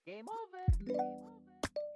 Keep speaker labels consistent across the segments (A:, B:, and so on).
A: Game over. Game over. Game over.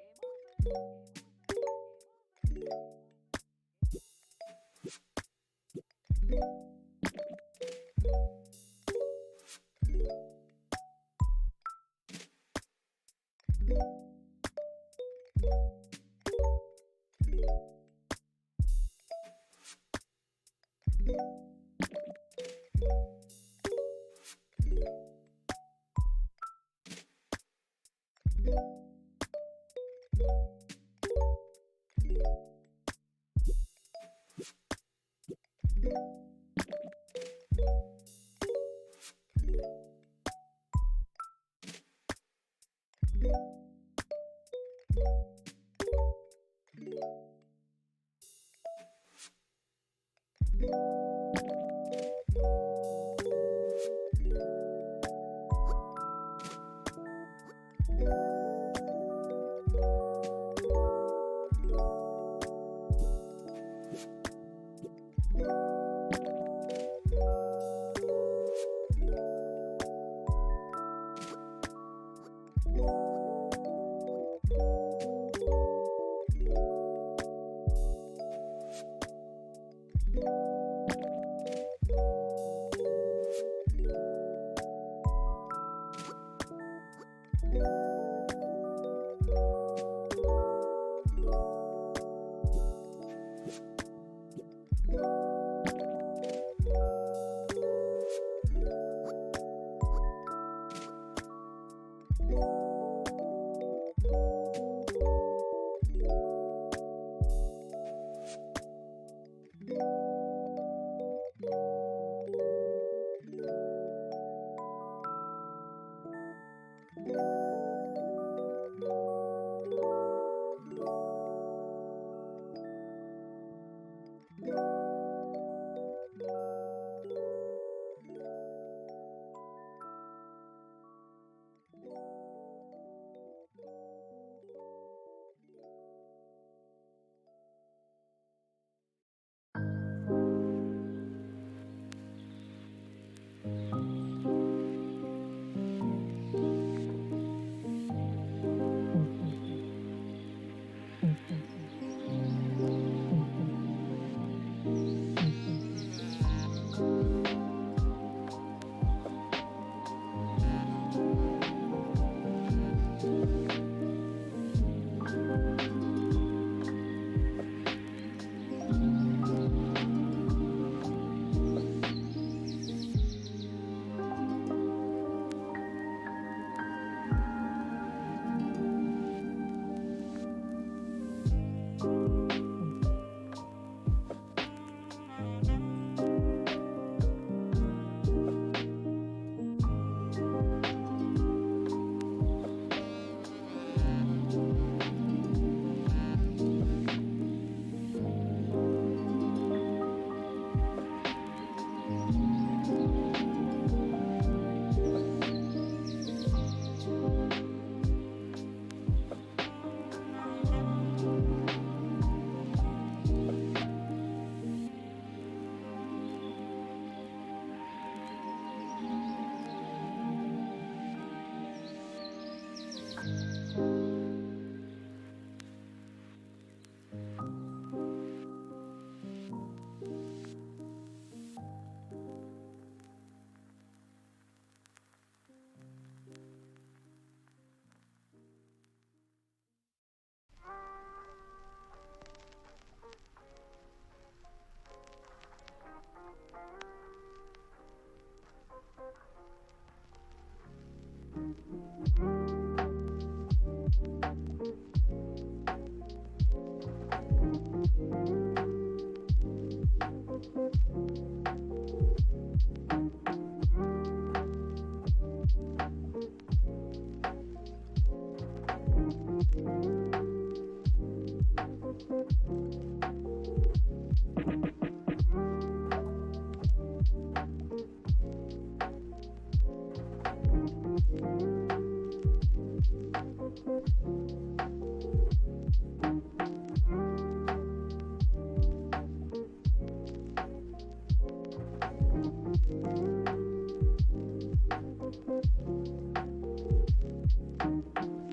A: Game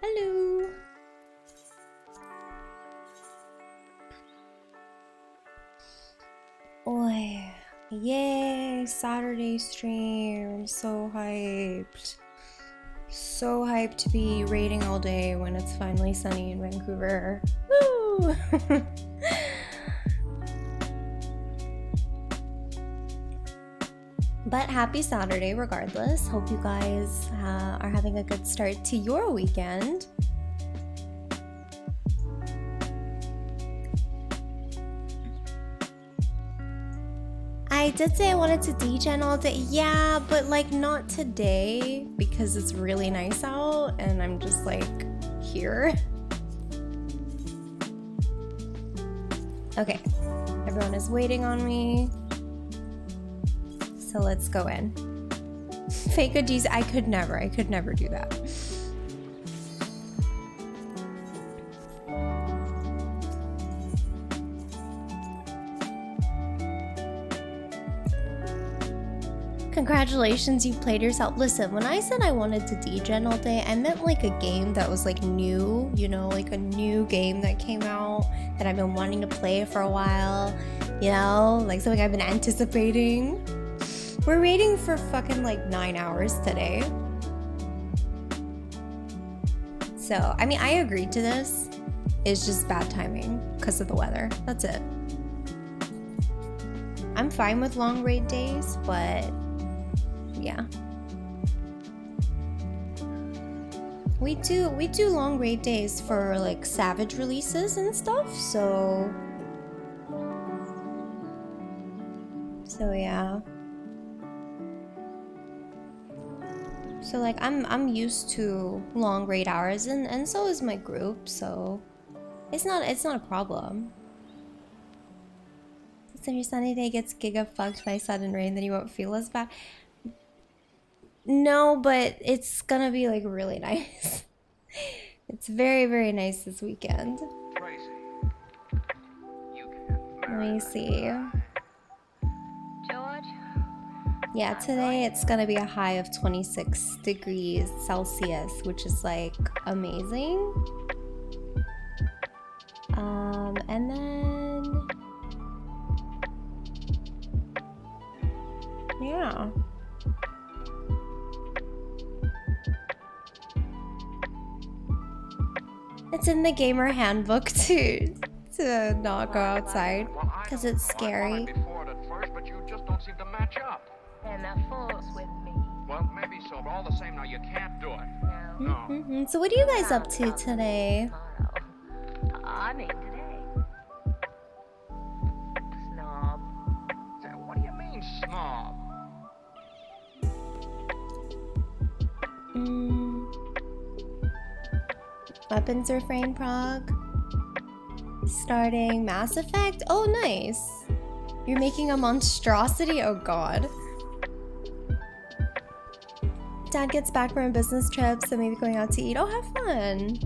B: Hello. Oi. Yay, Saturday stream. I'm so hyped. So hyped to be raiding all day when it's finally sunny in Vancouver. Woo! But happy Saturday regardless. Hope you guys are having a good start to your weekend. I did say I wanted to degen all day. Yeah, but like not today because it's really nice out and I'm just like here. Okay, everyone is waiting on me. So let's go in. Fake OGs, I could never do that. Congratulations, you played yourself. Listen, when I said I wanted to degen all day, I meant like a game that was like new, you know, like a new game that came out that I've been wanting to play for a while, you know, like something I've been anticipating. We're waiting for fucking like 9 hours today. So, I mean, I agreed to this. It's just bad timing because of the weather. That's it. I'm fine with long raid days, but yeah. We do long raid days for like Savage releases and stuff, so yeah. So like I'm used to long raid hours and so is my group, so it's not a problem. So if your sunny day gets giga fucked by sudden rain, then you won't feel as bad. No, but it's gonna be like really nice. It's very, very nice this weekend.
A: Tracy, you can't
B: Let me see.
C: George?
B: Yeah, today it's gonna be a high of 26 degrees Celsius, which is like amazing. And then yeah. It's in the gamer handbook to not go outside because it's scary.
A: Before it at first, but you just don't seem to match up.
C: And the force with me.
A: Well, maybe so, but all the same, now you can't do it. No.
B: So what are you guys up to today?
C: Tomorrow. I mean today. Snob.
A: What do you mean, snob?
B: Weapons refrain prog. Starting Mass Effect. Oh, nice. You're making a monstrosity? Oh god. Dad gets back from a business trip, so maybe going out to eat. Oh, have fun.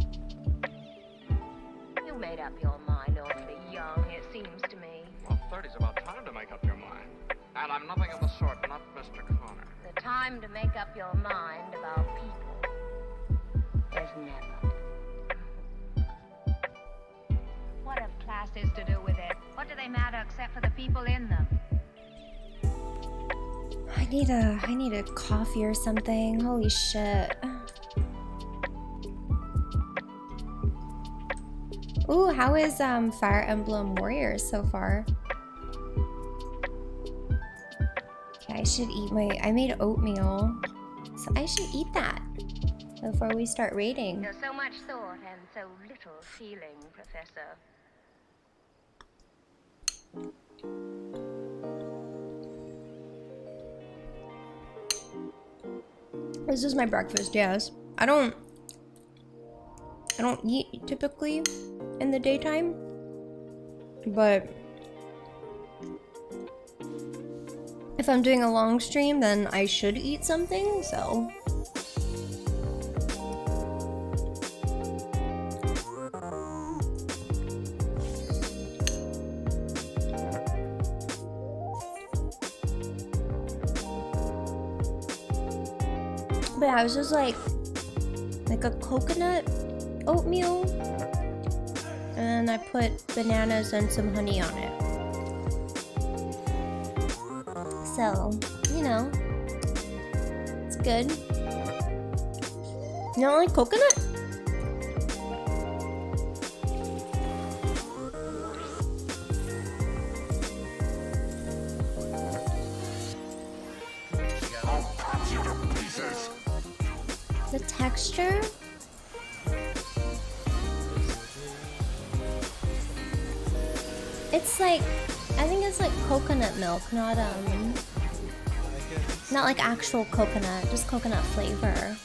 C: You made up your mind awfully young, it seems to me.
A: Well, 30's about time to make up your mind. And I'm nothing of the sort, not Mr. Connor.
C: The time to make up your mind about people is never. What have classes to do with it? What do they matter except for the people in them?
B: I need a coffee or something. Holy shit. Ooh, how is Fire Emblem Warriors so far? Yeah, I should eat I made oatmeal. So I should eat that before we start raiding.
C: There's so much thought and so little feeling, Professor.
B: This is my breakfast, yes. I don't eat typically in the daytime, but if I'm doing a long stream, then I should eat something, so. But yeah, it was just like a coconut oatmeal. And then I put bananas and some honey on it. So, you know, it's good. You don't like coconut? The texture? It's like, I think it's like coconut milk, not like actual coconut, just coconut flavor.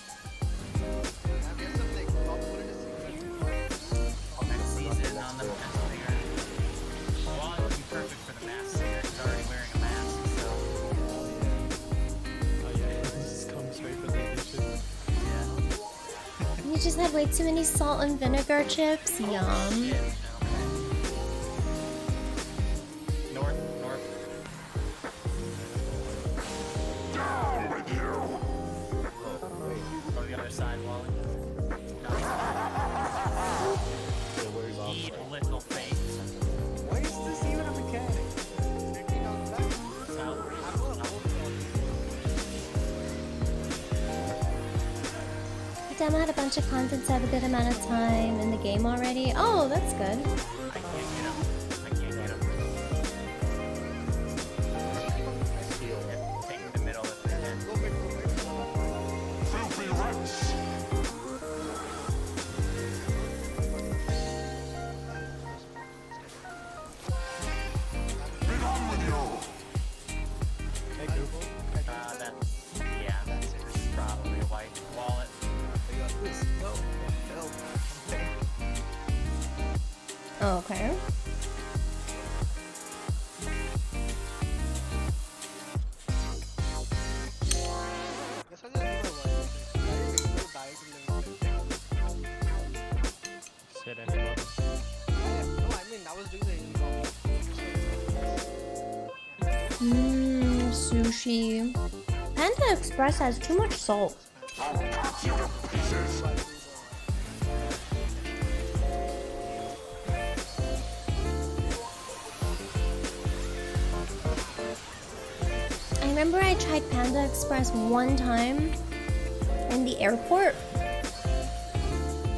B: You just had way too many salt and vinegar chips. Yum. Damn, I had a bunch of content to have a good amount of time in the game already. Oh, that's good.
D: I can't get him. Take the middle if they can.
E: Filthy rats! Be gone with you!
D: Hey Google. That's probably a white wallet.
B: Oh, okay. Sushi. Panda Express has too much salt.
E: I'll cut you to pieces!
B: I remember I tried Panda Express one time in the airport,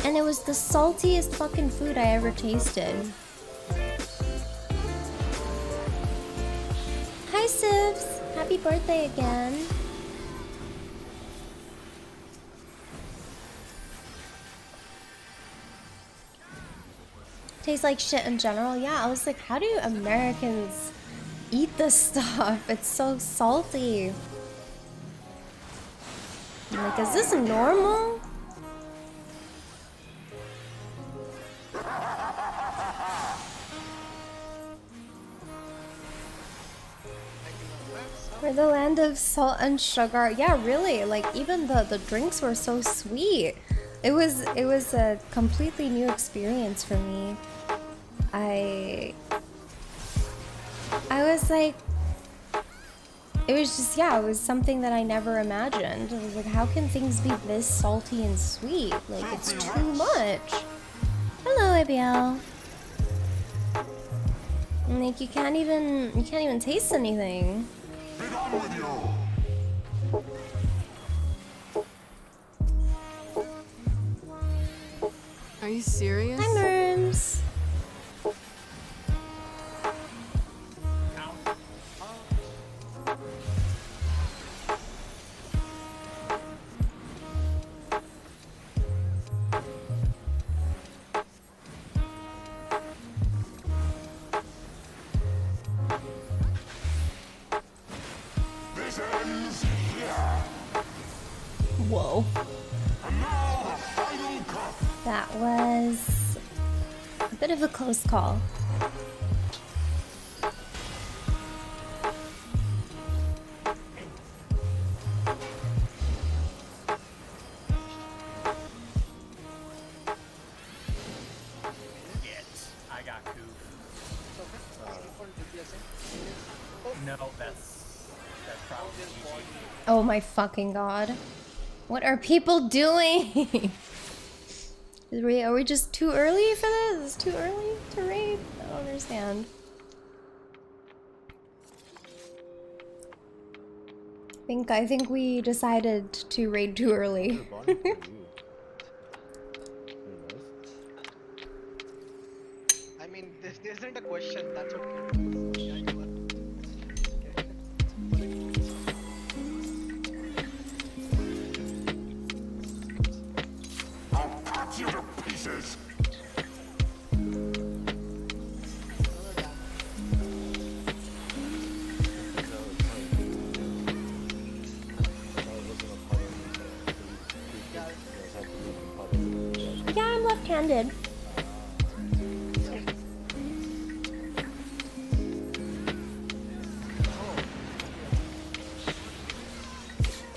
B: and it was the saltiest fucking food I ever tasted. Hi Sibs! Happy birthday again. Tastes like shit in general. Yeah, I was like, how do Americans eat this stuff? It's so salty. I'm like, is this normal? We're the land of salt and sugar. Yeah, really. Like, even the drinks were so sweet. It was a completely new experience for me. I was like, it was just, yeah, it was something that I never imagined. I was like, how can things be this salty and sweet? Like, it's too much. Hello, ABL. And like, you can't even taste anything.
E: Be gone with you!
F: Are you serious?
B: Hi, Merms.
E: This ends here!
B: Whoa.
E: And now the final cut!
B: That was a bit of a close call.
D: I got Goof. No, that's probably GG.
B: Oh my fucking god. What are people doing? Are we just too early for this? It's too early to raid? I don't understand. I think we decided to raid too early.
F: I mean, this isn't a question. That's okay. Yeah, you are.
E: I'll cut you to pieces.
B: Yeah, I'm left-handed.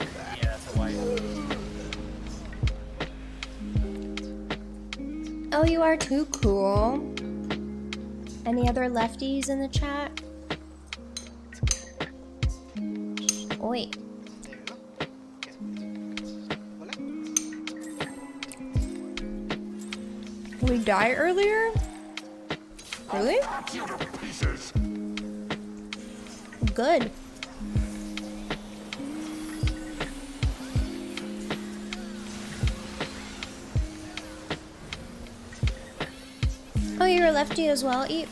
D: Yeah, that's a white.
B: Oh, you are too cool. Any other lefties in the chat? Oi.
F: There you go. Okay. Hola.
B: Did we die earlier? Really?
E: Cut you to pieces.
B: Good. Oh, you're a lefty as well, Eat.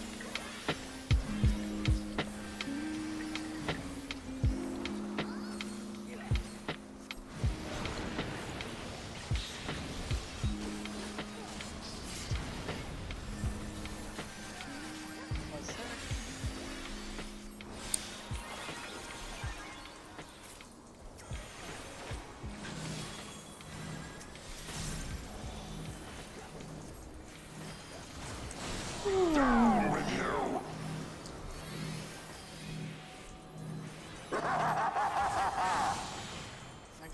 F: What's that?
E: With you.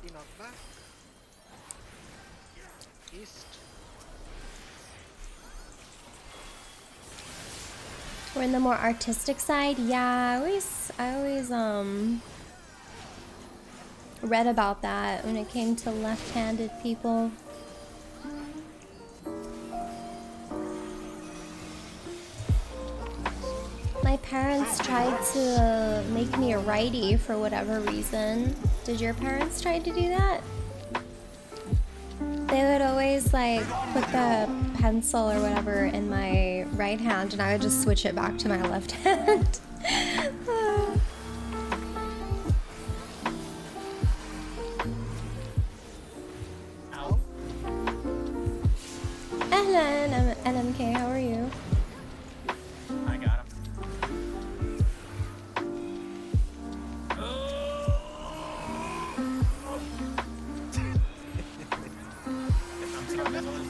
F: Knockback. East.
B: We're in the more artistic side. Yeah, I always read about that when it came to left-handed people. My parents tried to make me a righty for whatever reason. Did your parents try to do that? They would always like put the pencil or whatever in my right hand and I would just switch it back to my left hand.
D: Ow.
B: Ehlan, I'm NMK, how are you?
D: I got him. I'm sorry, that was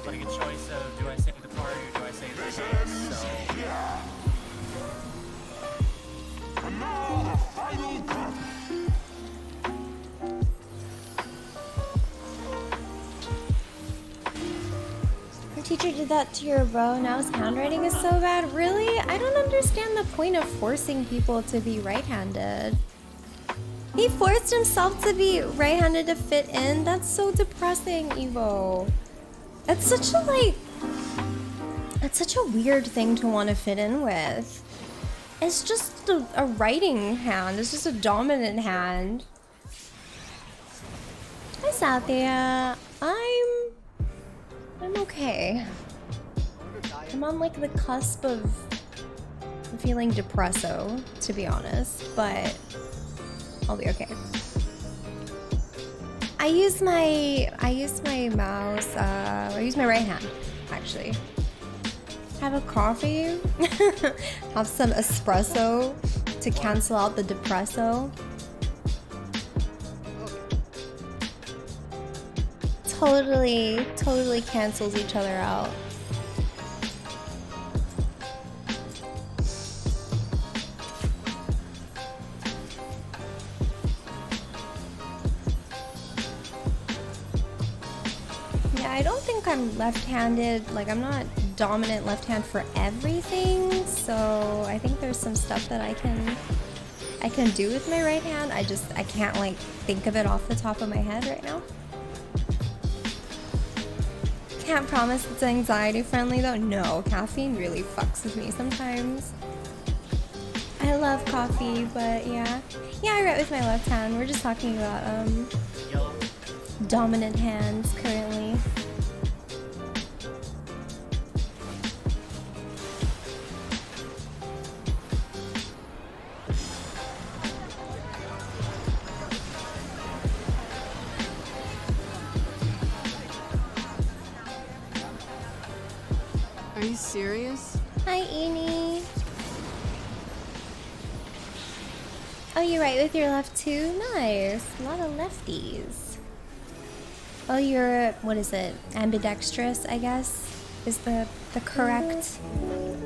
D: like a choice of do I save the party or do I save the game? So
E: And now the final cut.
B: Your teacher did that to your bro, now his handwriting is so bad. Really? I don't understand the point of forcing people to be right-handed. He forced himself to be right-handed to fit in? That's so depressing, Evo. It's such a, like... It's such a weird thing to want to fit in with. It's just a writing hand. It's just a dominant hand. Hi, Sathya. I'm okay. I'm on like the cusp of feeling depresso, to be honest, but I'll be okay. I use my mouse, I use my right hand, actually. Have a coffee, have some espresso to cancel out the depresso. Totally cancels each other out. Yeah, I don't think I'm left-handed. Like, I'm not dominant left hand for everything, so I think there's some stuff that I can do with my right hand. I can't like think of it off the top of my head right now. can't promise it's anxiety friendly though. No, caffeine really fucks with me sometimes. I love coffee, but yeah. Yeah, I write with my left hand. We're just talking about dominant hands currently.
G: Are you serious?
B: Hi, Eni. Oh, you write with your left too? Nice. A lot of lefties. Oh, you're, what is it? Ambidextrous, I guess, is the correct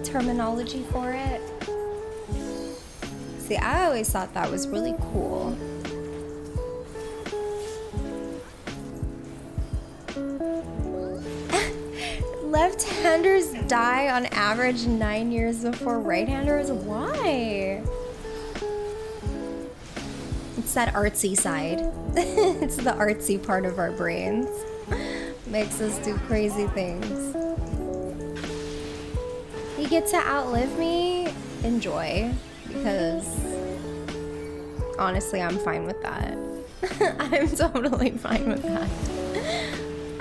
B: terminology for it. See, I always thought that was really cool. Left-handers die on average 9 years before right-handers? Why? It's that artsy side. It's the artsy part of our brains. Makes us do crazy things. You get to outlive me? Enjoy. Because honestly, I'm fine with that. I'm totally fine with that.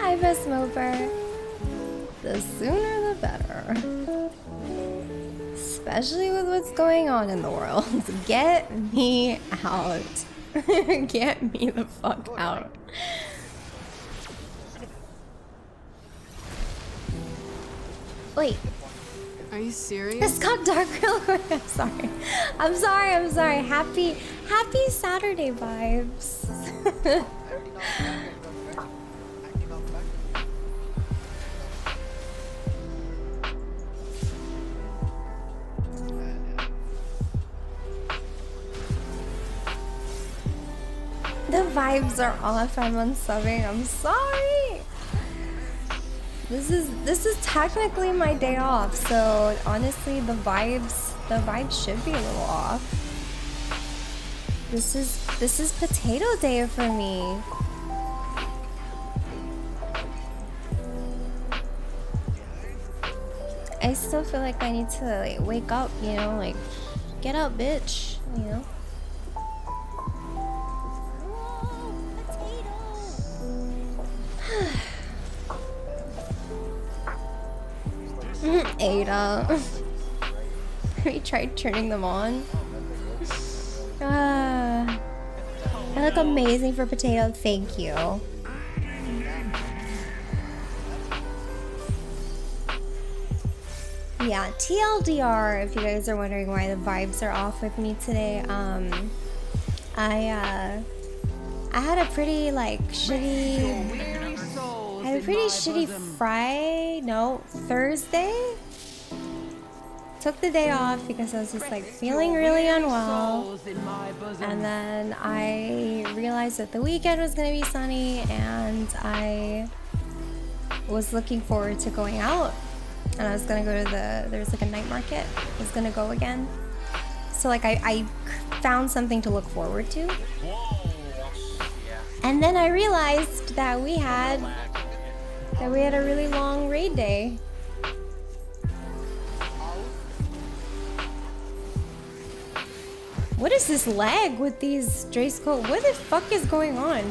B: Hi, Best Moper. The sooner the better. Especially with what's going on in the world. Get me out. Get me the fuck out. Wait.
G: Are you serious?
B: It's got dark real quick. I'm sorry. Happy Saturday vibes. The vibes are off. I'm unsubbing. I'm sorry. This is technically my day off, so honestly, the vibes should be a little off. This is potato day for me. I still feel like I need to like wake up, you know, like get up, bitch, you know. Ada. Have you tried turning them on? I look amazing for potato. Thank you. Yeah, TLDR, if you guys are wondering why the vibes are off with me today, I had a pretty like shitty Thursday. Took the day off because I was just like feeling really unwell, and then I realized that the weekend was gonna be sunny, and I was looking forward to going out, and I was gonna go to there's like a night market. I was gonna go again, so like I found something to look forward to. And then I realized that we had a really long raid day. What is this lag with these Drace code? What the fuck is going on?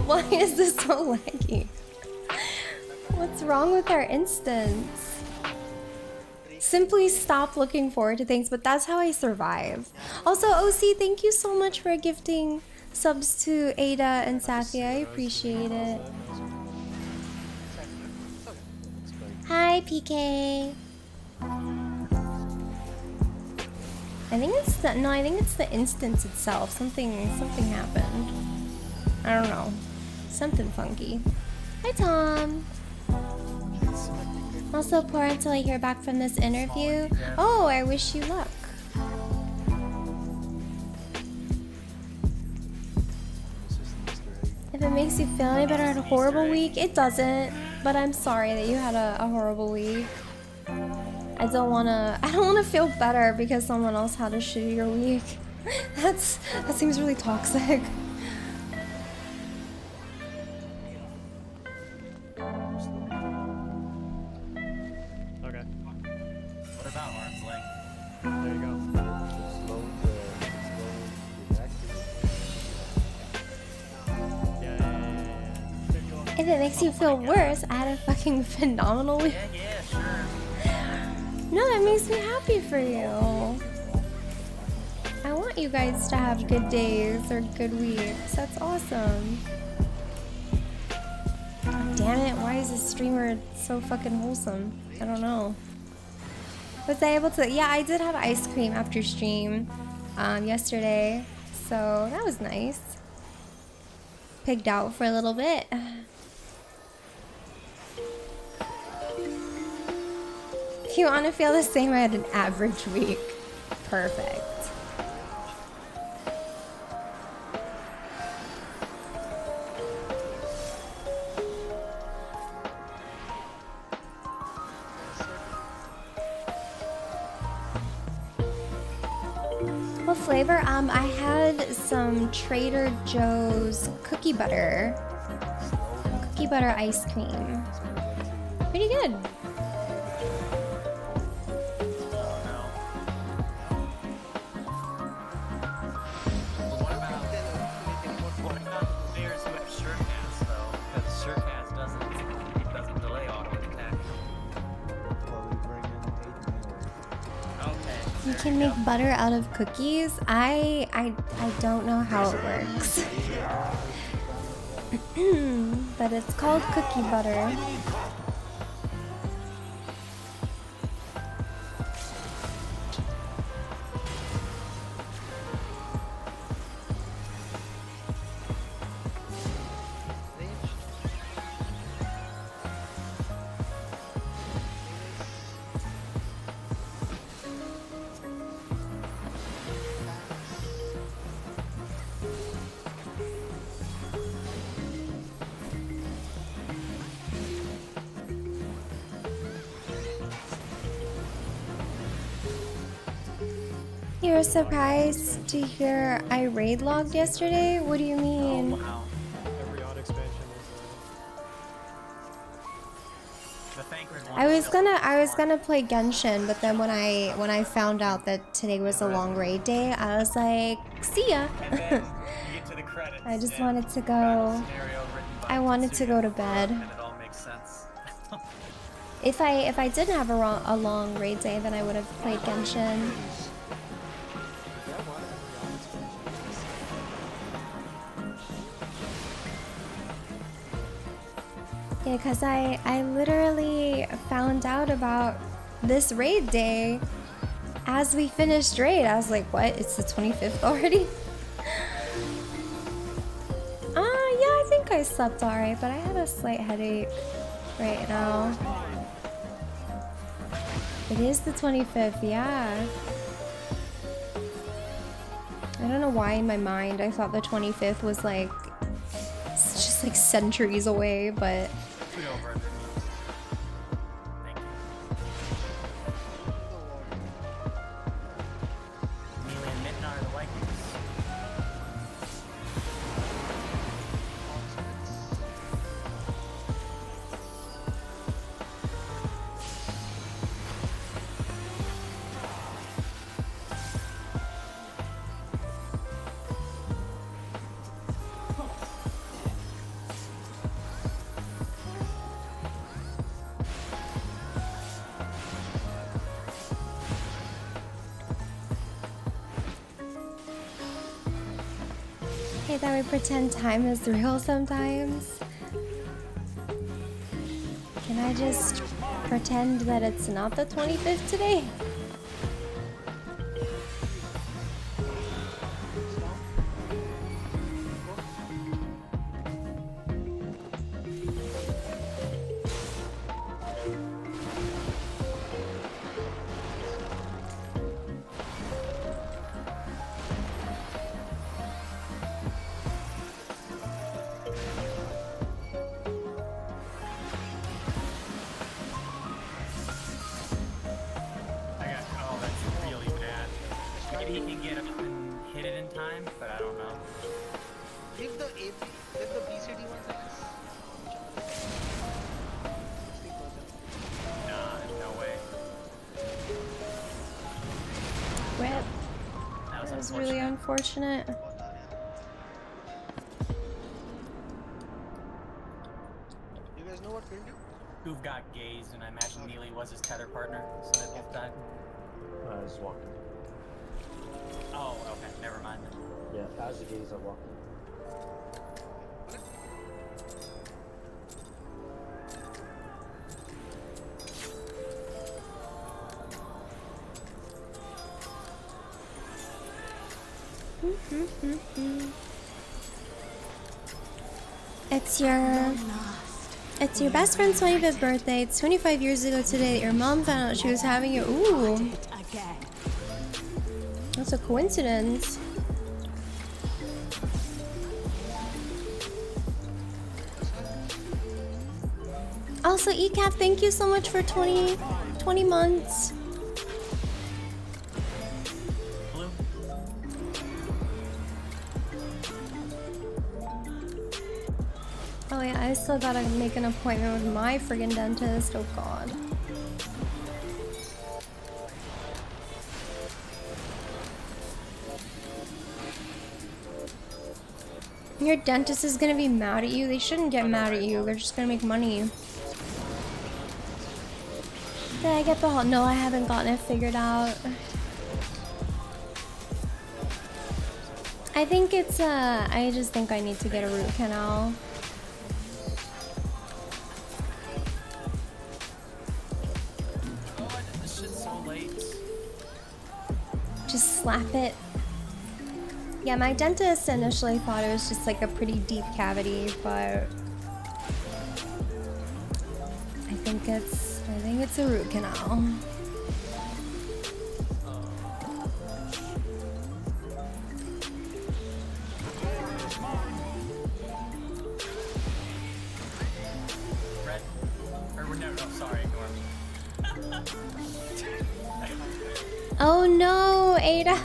B: Why is this so laggy? What's wrong with our instance? Simply stop looking forward to things, but that's how I survive. Also, OC, thank you so much for gifting subs to Ada and Sathya. I appreciate it. Hi, PK. I think it's the instance itself. Something happened. I don't know. Something funky. Hi, Tom. Also, poor until I hear back from this interview. Oh, I wish you luck. If it makes you feel any better, I had a horrible week. It doesn't, but I'm sorry that you had a horrible week. I don't wanna feel better because someone else had a shittier week. That seems really toxic. If it makes you feel worse, I had a fucking phenomenal week.
D: Yeah, sure.
B: No, that makes me happy for you. I want you guys to have good days or good weeks. That's awesome. Damn it, why is this streamer so fucking wholesome? I don't know. Was I able to? Yeah, I did have ice cream after stream yesterday, so that was nice. Pigged out for a little bit. If you want to feel the same, I had an average week. Perfect. What flavor? I had some Trader Joe's cookie butter ice cream. Pretty good.
D: What about players who have shirtcast though? Because shirtcast doesn't delay auto attack. Okay.
B: You can make butter out of cookies. I don't know how it works. But it's called cookie butter. You were surprised to hear I raid logged yesterday? What do you mean?
D: Wow.
H: Every odd expansion
D: The Thancred one.
B: I was gonna play Genshin, but then when I found out that today was a long raid day, I was like, see ya.
D: And then you get to the credits.
B: I just
D: and
B: wanted to
D: battle
B: go.
D: scenario written by
B: I wanted to go to bed.
D: And it all makes sense.
B: If I didn't have a long raid day, then I would have played Genshin. Yeah, because I literally found out about this raid day as we finished raid. I was like, what? It's the 25th already? Yeah, I think I slept alright, but I have a slight headache right now. It is the 25th, yeah. I don't know why in my mind I thought the 25th was like, it's just like centuries away, but...
D: Put over it. Thank you. Amelia and Midna are the Vikings.
B: Hey, that we pretend time is real sometimes. Can I just pretend that it's not the 25th today? Unfortunate.
F: what killed you?
D: Hoove got gazed, and I imagine Neely was his tether partner, so they both died.
H: I was walking.
D: Oh, okay, never mind then.
H: Yeah, as the gaze, I walked.
B: It's your best friend's 25th birthday. It's 25 years ago today that your mom found out she was having it. Ooh, that's a coincidence. Also, ECAP, thank you so much for 20 months.
D: Blue?
B: Oh yeah, I still gotta make an appointment with my friggin' dentist. Oh god. Your dentist is gonna be mad at you. They shouldn't get mad at you. They're just gonna make money. Did I get the whole? No, I haven't gotten it figured out. I think it's I just think I need to get a root canal.
D: God, this shit's so late.
B: Just slap it. Yeah, my dentist initially thought it was just like a pretty deep cavity, but I think it's a root canal.
D: Red? Or no, sorry, ignore me.
B: Oh no, Ada.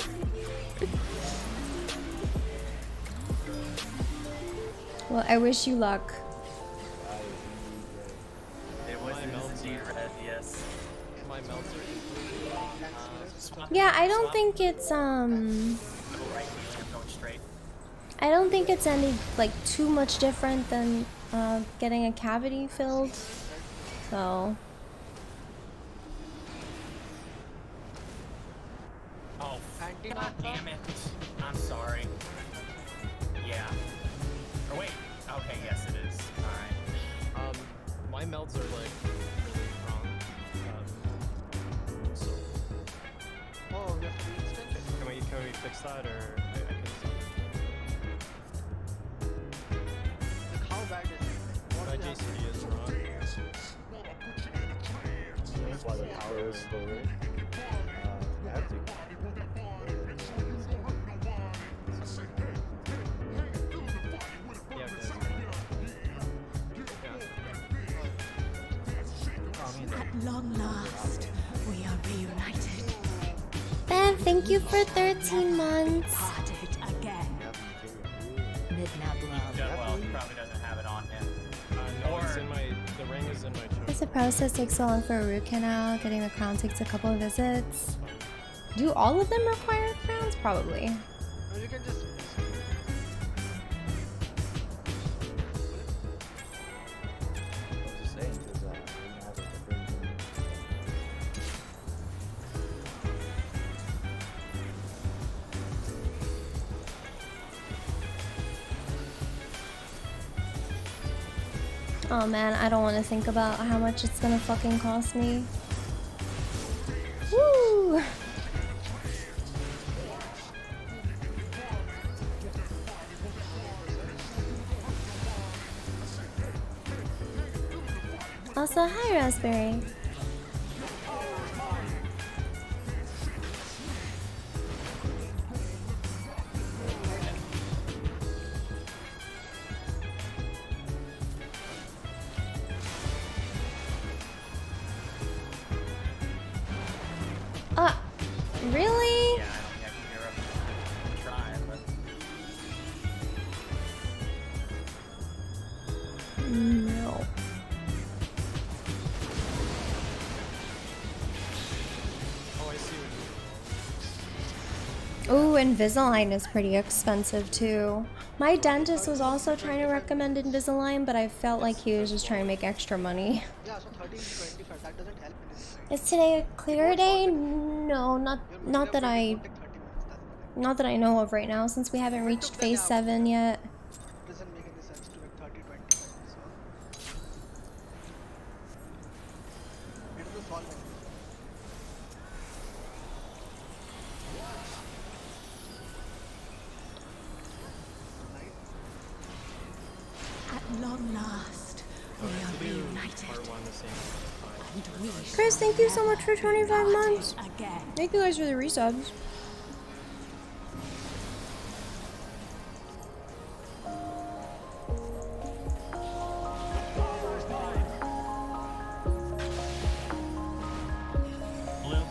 B: Well, I wish you luck.
D: It was indeed red, yes.
F: My melts are
B: Yeah, I don't think it's
D: Go right, Neely, I'm going straight.
B: I don't think it's any like too much different than getting a cavity filled. So
D: Oh, god damn it. I'm sorry. Yeah. Or wait. Okay, yes it is. Alright.
I: My melts are like really wrong. So
F: Oh, you have to be extended.
I: can we fix that or I can see
F: Like, how bad is it? Like,
I: my
F: what is happening?
I: JCD is wrong.
H: That's why the power is slower. I have to.
I: Yeah, because
J: At long last, we are reunited.
B: Bev, thank you for 13 months.
J: Parted again. Midnight love.
D: Yeah, well, he probably doesn't have it on him.
I: no, it's in my the ring is in my choke.
B: Does the process take so long for a root canal? Getting the crown takes a couple of visits. Do all of them require crowns? Probably.
F: Or you can just
H: I was just saying, because when you have like a brain.
B: Oh man, I don't want to think about how much it's gonna fucking cost me. Woo! Also, hi Raspberry. Really?
D: Yeah, I don't think I can hear him. Try, but...
B: No.
I: Oh, I see what you
B: Ooh, Invisalign is pretty expensive too. My dentist was also trying to recommend Invisalign, but I felt like he was just trying to make extra money.
F: Yeah, so 13 to 25, that doesn't help anything, right?
B: Is today a clear day? No, not
F: Your
B: that
F: fingerprint, it
B: I
F: won't take 30 minutes, that's the thing.
B: not that I know of right now, since we haven't
F: If it
B: reached
F: took, then
B: phase
F: yeah,
B: 7 yet.
F: it doesn't make any sense to make 30, 25, so. It will solve anything.
J: At long last, we are reunited.
I: Part 1 the same.
J: And we
B: Chris, thank you so much for 25 months.
J: again.
B: Thank you guys for the resubs.
D: Blue.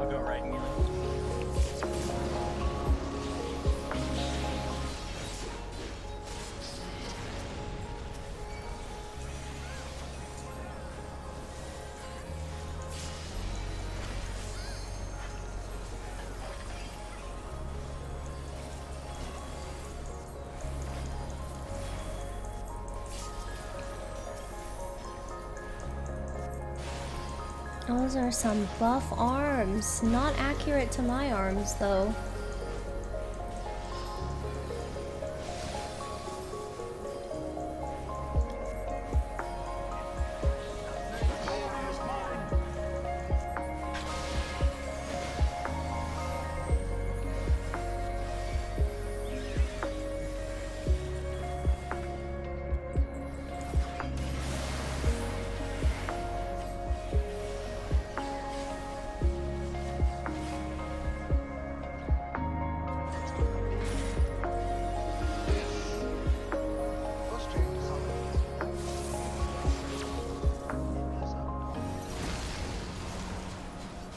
D: I'll go right, Neely.
B: Those are some buff arms. Not accurate to my arms, though.
F: Go straight to solve it. Yes, sir.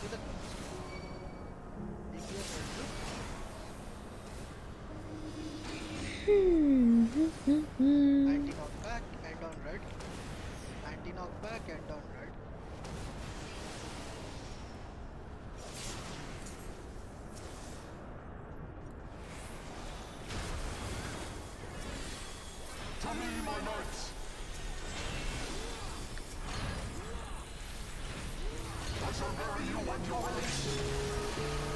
F: See the DPS anti-knockback and on red. Anti-knockback and on red.
E: To me, my knights! I shall bury you and your race!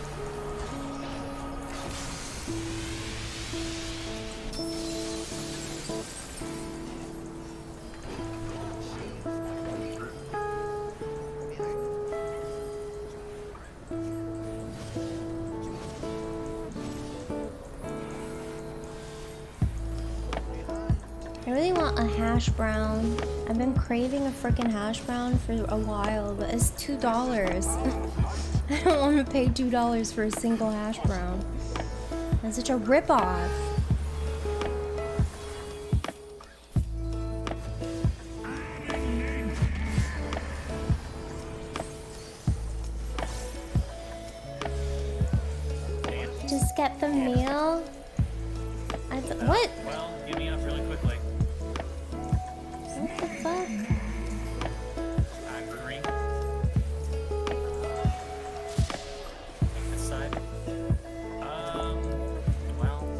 B: I really want a hash brown. I've been craving a freaking hash brown for a while, but it's $2. I don't want to pay $2 for a single hash brown. That's such a ripoff. Just get the meal. What?
D: Well, give me up really quickly.
B: What the fuck?
D: I'm green. This side. Well, we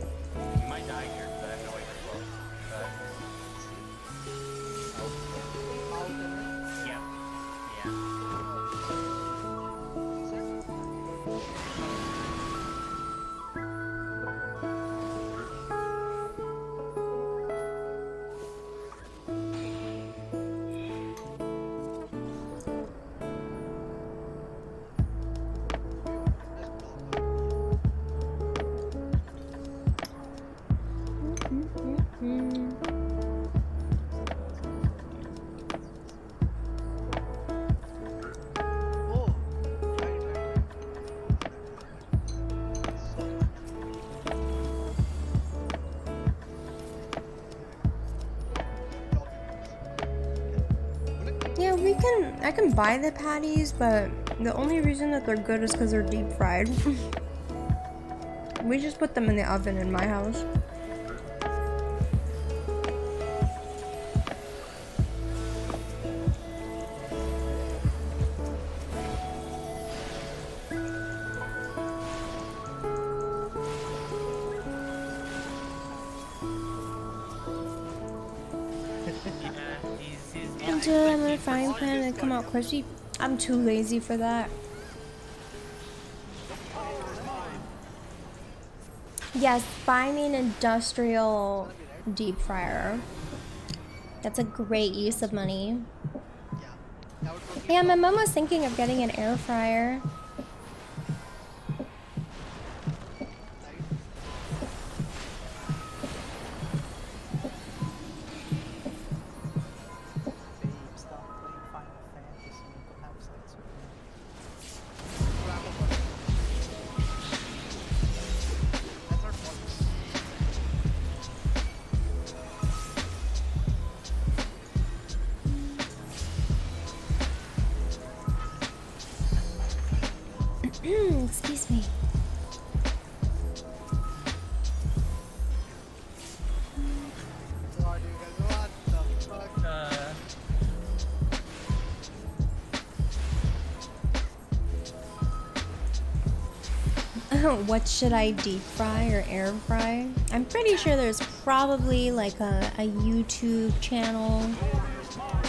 D: might die here because I have no way to float. But, yeah. Yeah.
F: Oh, right.
B: Yeah, I can buy the patties, but The only reason that they're good is because they're deep fried. We just put them in the oven in my house. Until I'm in a frying pan and come out crispy. I'm too lazy for that. Yes, buy me an industrial deep fryer. That's a great use of money. Yeah, my mom was thinking of getting an air fryer.
H: Babe, stop playing Final Fantasy and go have sex with me.
F: That's not false.
B: Excuse me.
F: God, you guys, what the fuck?
B: What should I deep fry or air fry? I'm pretty sure there's probably like a YouTube channel.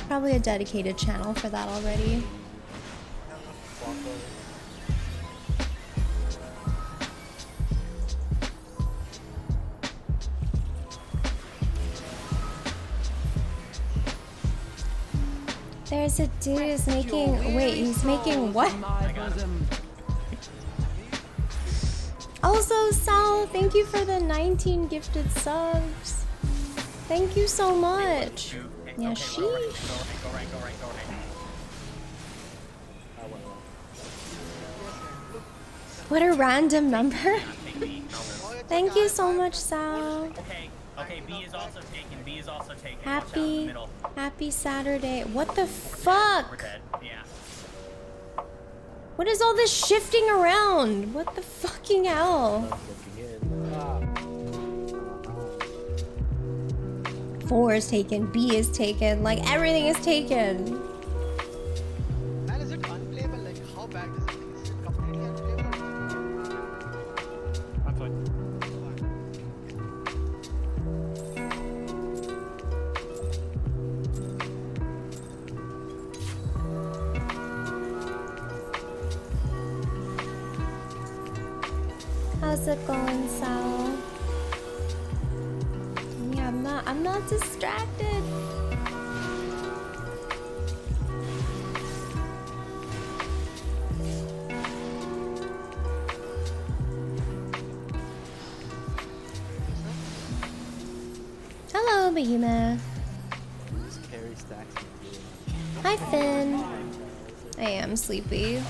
B: Probably a dedicated channel for that already. There's a dude who's making, wait, he's making what? Also, Sal, thank you for the 19 gifted subs. Thank you so much. Yeah, sheesh.
D: Go right.
B: What a random number. Thank you so much, Sal.
D: Okay, B is also taken. Watch out in the middle.
B: Happy Saturday. What the fuck?
D: We're dead. Yeah.
B: What is all this shifting around? What the fucking hell? 4 is taken, B is taken, like everything is taken.
F: Man, is it unplayable? Like, how bad is it? Is it completely unplayable?
I: I'm fine.
B: How's it going, Sal? Yeah, I'm not distracted. Hello, Behemoth.
H: Just carry stacks with you.
B: Hi, Finn. I am sleepy.
I: I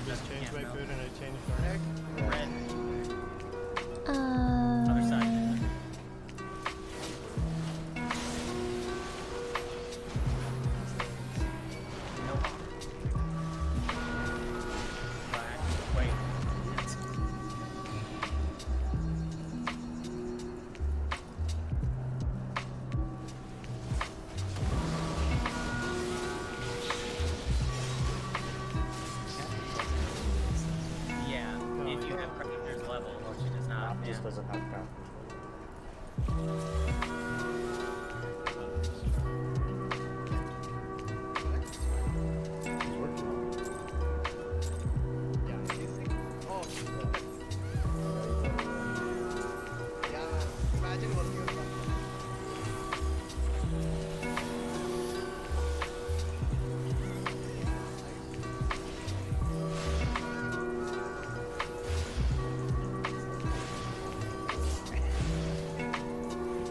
I: just changed my food and I changed my egg.
D: Red. Other side. Nope. Black. Wait. Yeah, if you have crafters level, which it does not.
H: Just
D: Yeah.
H: doesn't have craft. He's working on it.
F: Yeah, easy. Oh, yeah, imagine working on that.
B: Yeah.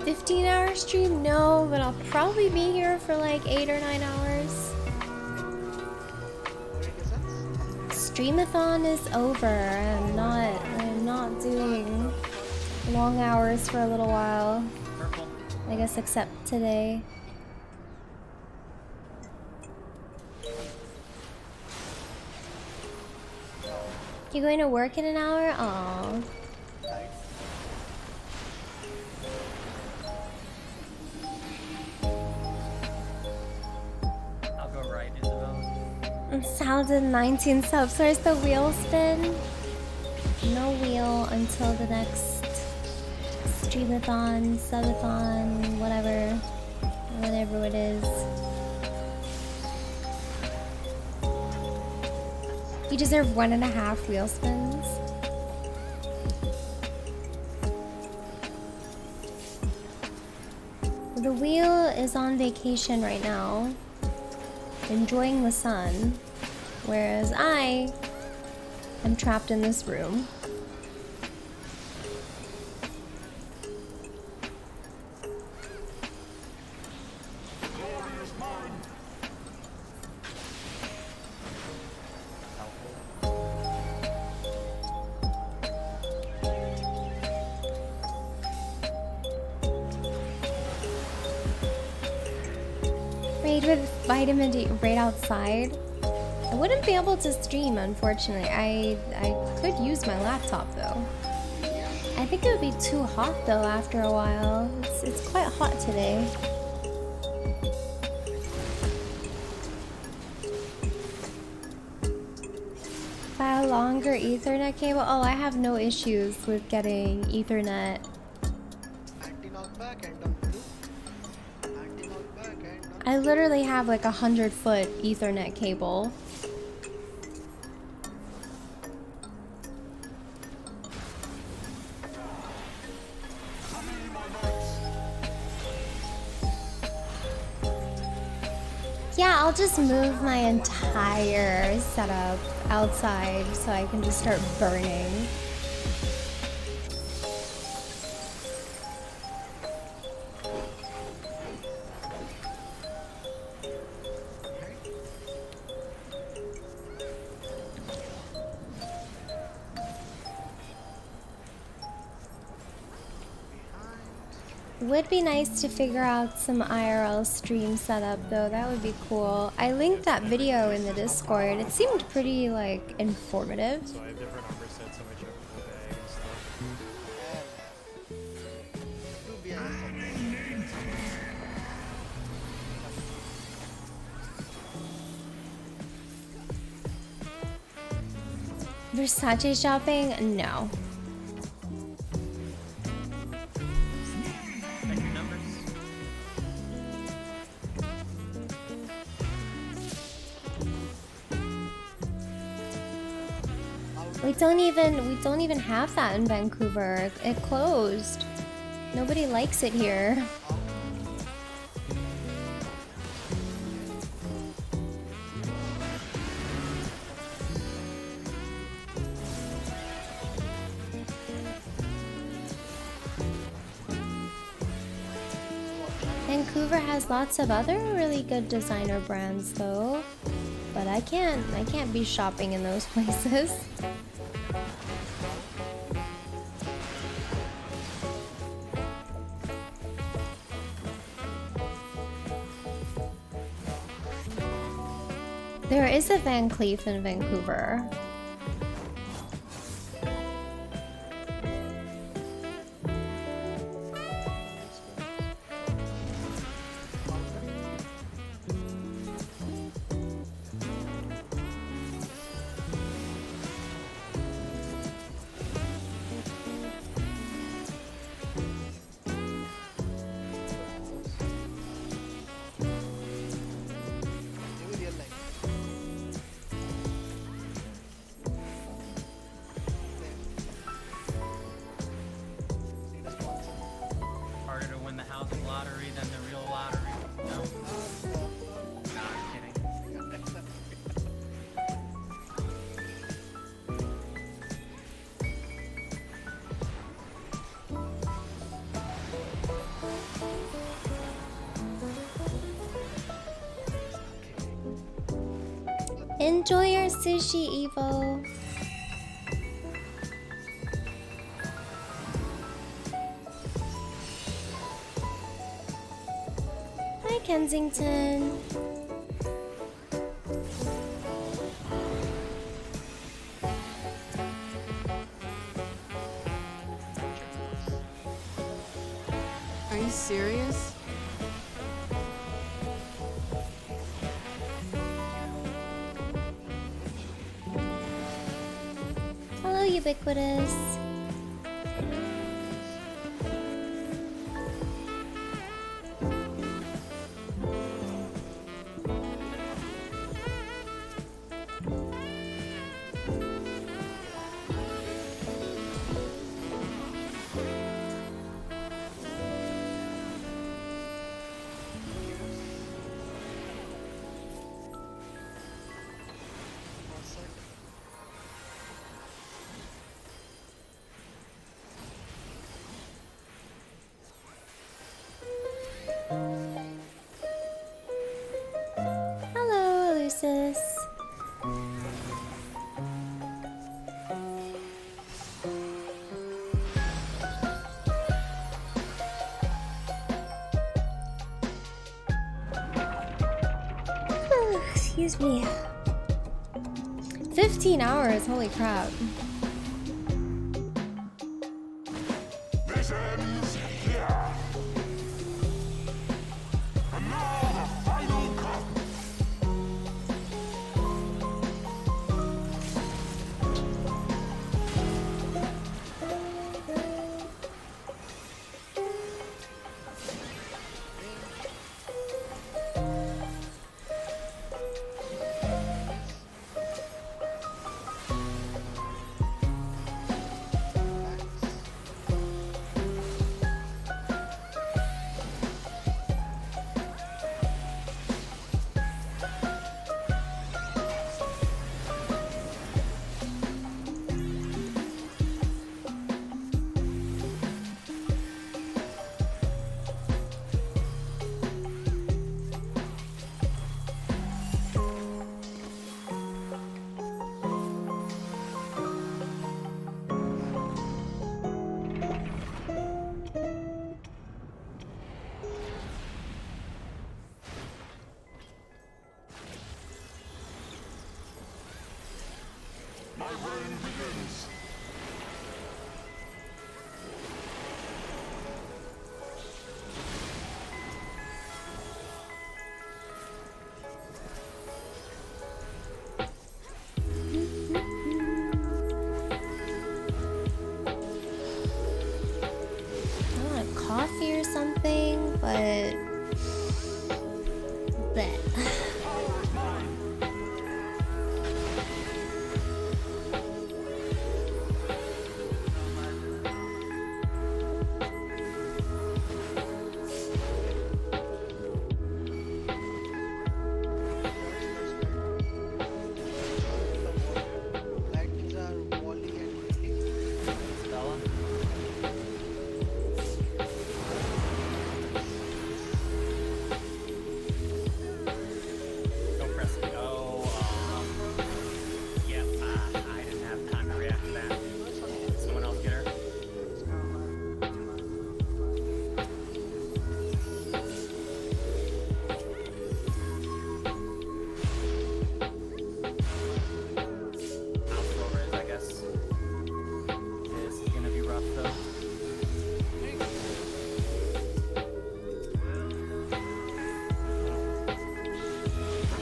B: 15-hour stream? No, but I'll probably be here for like 8 or 9 hours. Streamathon is over. I'm not doing long hours for a little while.
D: Purple.
B: I guess except today. You going to work in an hour? Aww.
D: I'll go right, Isabel.
B: Salad 19 subs. Where's the wheel spin? No wheel until the next streamathon, subathon, whatever it is. You deserve 1.5 wheel spins. The wheel is on vacation right now, enjoying the sun, whereas I am trapped in this room. Raid with vitamin D right outside. I wouldn't be able to stream, unfortunately. I could use my laptop though. I think it would be too hot though after a while. It's quite hot today. Buy a longer Ethernet cable. Oh, I have no issues with getting Ethernet. I literally have like 100-foot Ethernet cable. Yeah, I'll just move my entire setup outside so I can just start burning. Would be nice to figure out some IRL stream setup though, that would be cool. I linked that video in the Discord. It seemed pretty like informative.
I: So I have different armor sets in which I put the bag and stuff.
B: Versace shopping? No. We don't even have that in Vancouver. It closed. Nobody likes it here. Vancouver has lots of other really good designer brands though, but I can't be shopping in those places. There is a Van Cleef in Vancouver. Enjoy your sushi, Evo. Hi, Kensington.
G: you serious?
B: Hello, ubiquitous. Hello, Lucis. Excuse me. 15 hours, holy crap.
E: This ends here. And now the final cut. My reign begins.
B: I want coffee or something, but bleh.
F: Lightnings are volley and quickly.
H: Stella?
D: Don't press it. Oh, yep. I didn't have time to react to that. Someone else get her? Mouse rovers, I guess. This is gonna be rough though.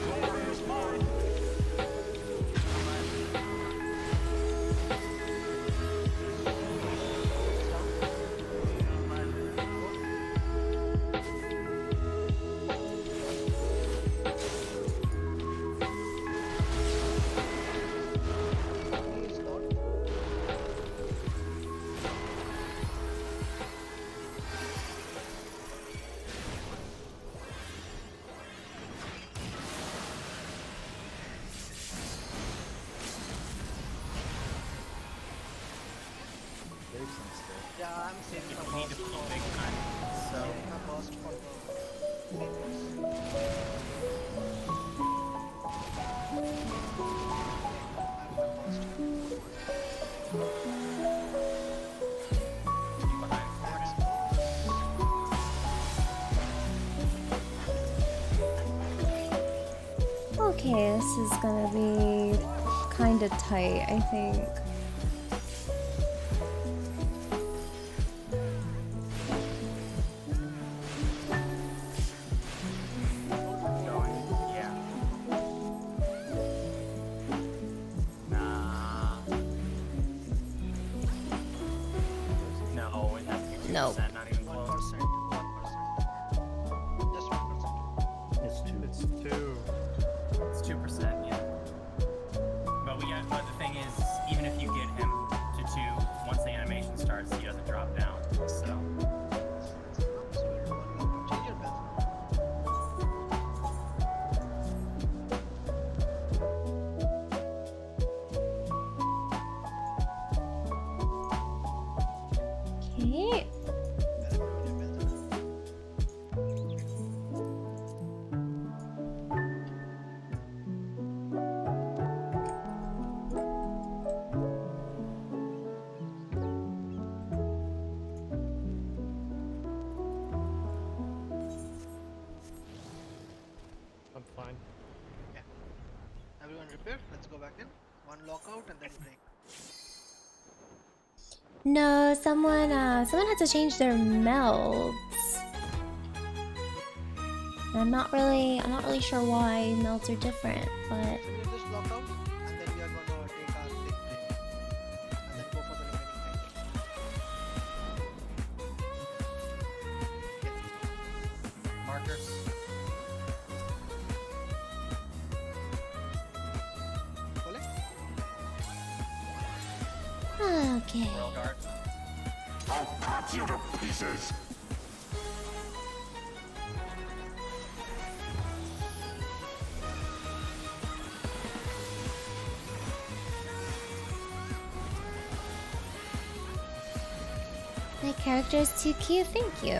E: Glory is mine.
F: Please not.
H: There's some stuff.
F: Yeah, I'm saving
D: You
F: my
D: need to
F: burst
D: be
F: for
D: big time. So.
F: my burst for the leaders.
B: Okay, this is gonna be kinda tight, I think. Nope.
D: Not even close.
F: 1%. Just 1%.
H: It's 2.
I: It's 2.
D: It's 2%, yeah. But the thing is, even if you get him to 2, once the animation starts, he doesn't drop down. So.
F: Change your belt.
B: Okay.
I: I'm fine.
F: Everyone repair. Let's go back in. One lockout and then break.
B: No, someone had to change their melds. I'm not really sure why melds are different, but
F: So we just lock out and then we are gonna take our big break. And then go for the remaining 90.
D: Markers.
B: okay.
D: Royal Guard.
E: I'll cut you to pieces!
B: My character is too cute, thank you.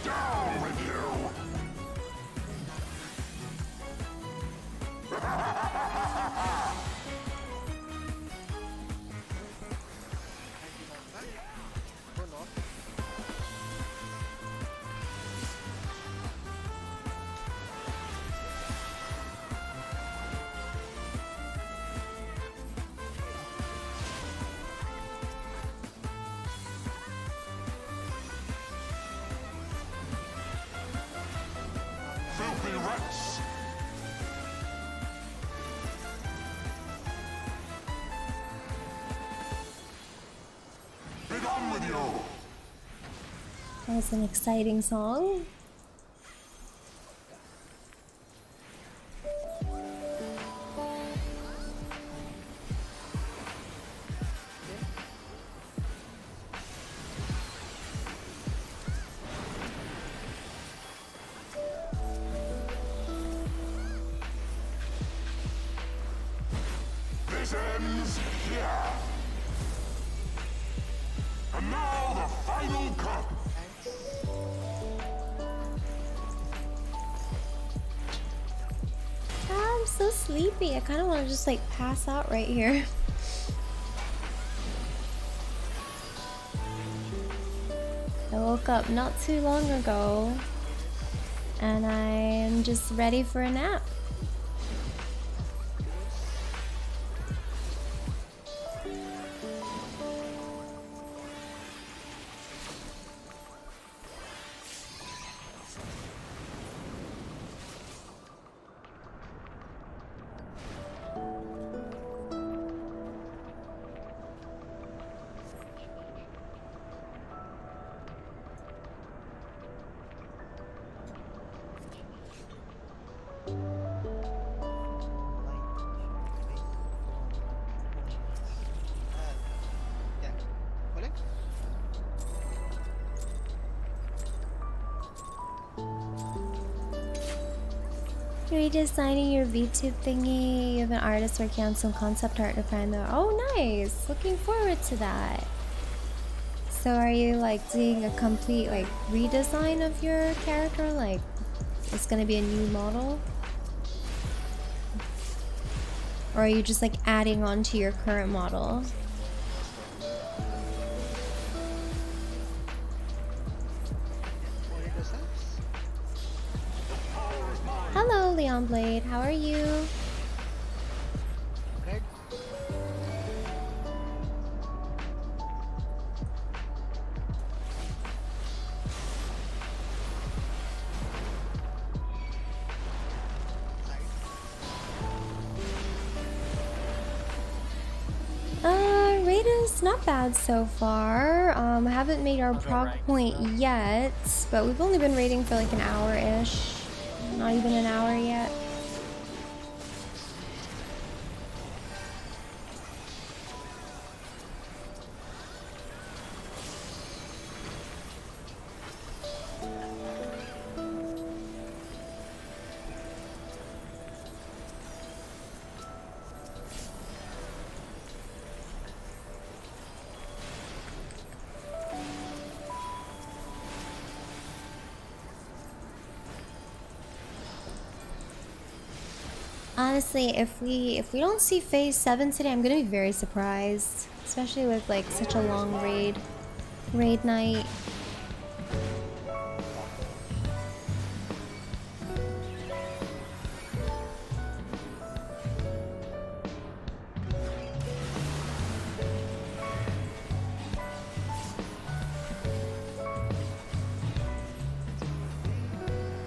E: Down with you!
F: Go north.
E: Filthy rats! Be done with you!
B: That was an exciting song.
E: This ends here! And now the final cut!
B: I'm so sleepy. I kind of want to just like pass out right here. I woke up not too long ago and I am just ready for a nap.
F: Yeah. Pulling.
B: Redesigning your VTube thingy. You have an artist working on some concept art to find the. Oh, nice! Looking forward to that. So, are you like doing a complete like redesign of your character? Like, it's gonna be a new model, or are you just like adding on to your current model? Hello, Leon Blade. How are you?
F: Red.
B: Raid is not bad so far. Haven't made our prog point yet, but we've only been raiding for like an hour-ish. Not even an hour yet. Honestly, if we don't see phase 7 today, I'm gonna be very surprised. Especially with like such a long raid night.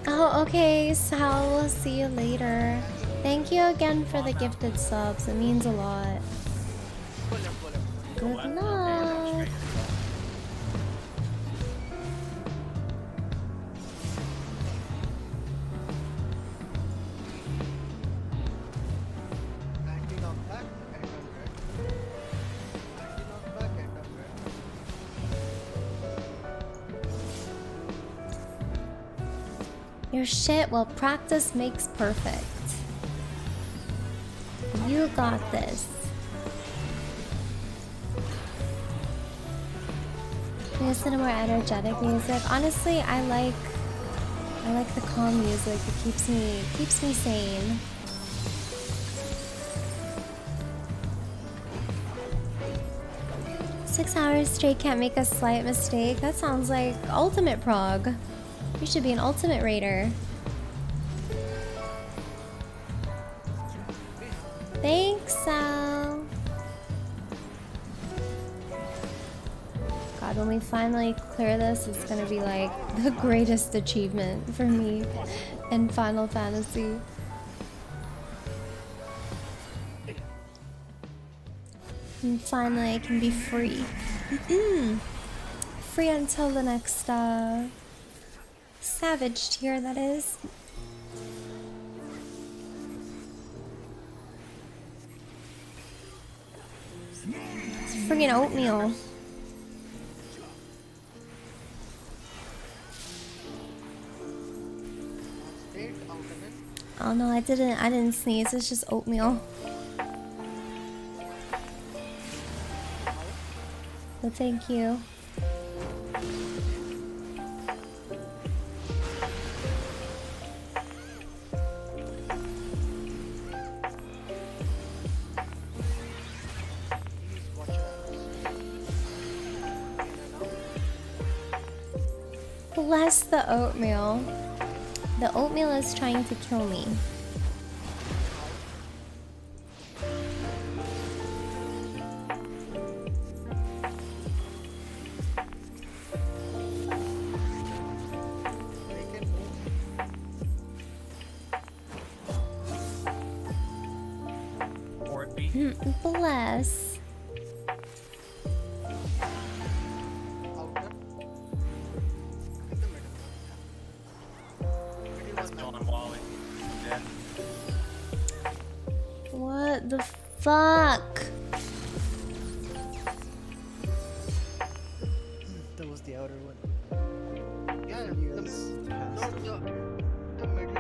B: Oh, okay, Sal, we'll see you later. Thank you again for the gifted subs. It means a lot. Good luck. Your shit, well, practice makes perfect. You got this. Listen to more energetic music. Honestly, I like the calm music. It keeps me sane. Six hours straight, can't make a slight mistake. That sounds like ultimate prog. You should be an ultimate raider. Thanks, Sal. God, when we finally clear this, it's gonna be like the greatest achievement for me in Final Fantasy. And finally I can be free. Free until the next Savage tier, that is. It's friggin' oatmeal. Oh no, I didn't sneeze. It's just oatmeal. But thank you. Bless the oatmeal. The oatmeal is trying to kill me. Bless. What the fuck?
H: That was the outer one.
F: Yeah, the middle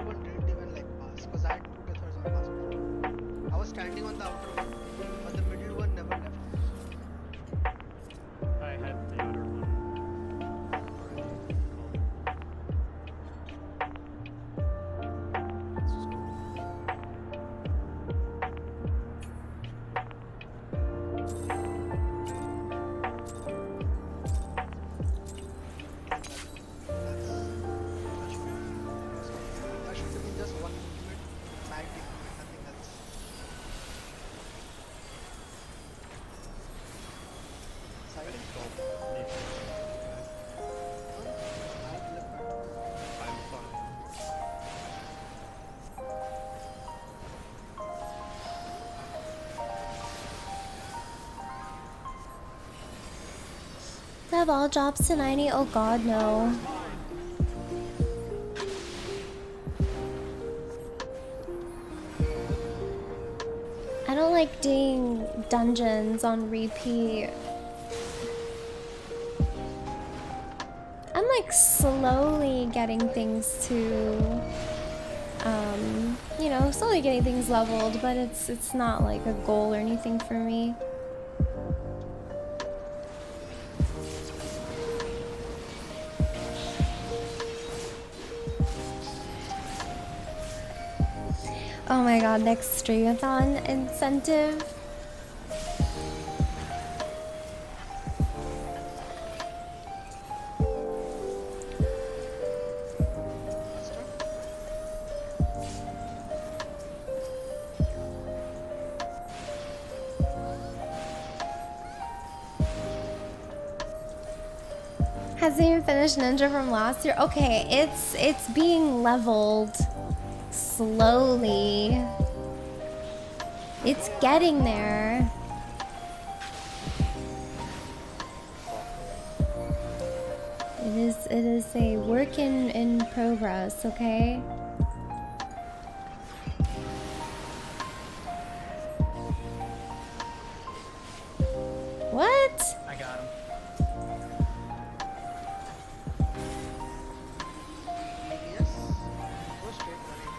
F: one didn't even like pass because I had 2 deathers on pass. I was standing on the outer one, but the middle one never left.
I: I had the outer one.
F: That should have been just one.
B: have all jobs to 90? Oh god, no. I don't like doing dungeons on repeat. I'm like slowly getting things to, you know, slowly getting things leveled, but it's not like a goal or anything for me. Oh my god, next streamathon incentive. Hasn't even finished Ninja from last year. Okay, it's being leveled slowly. It's getting there. It is a work in progress, okay? What?
D: I got him.
F: Yes. Go straight for it.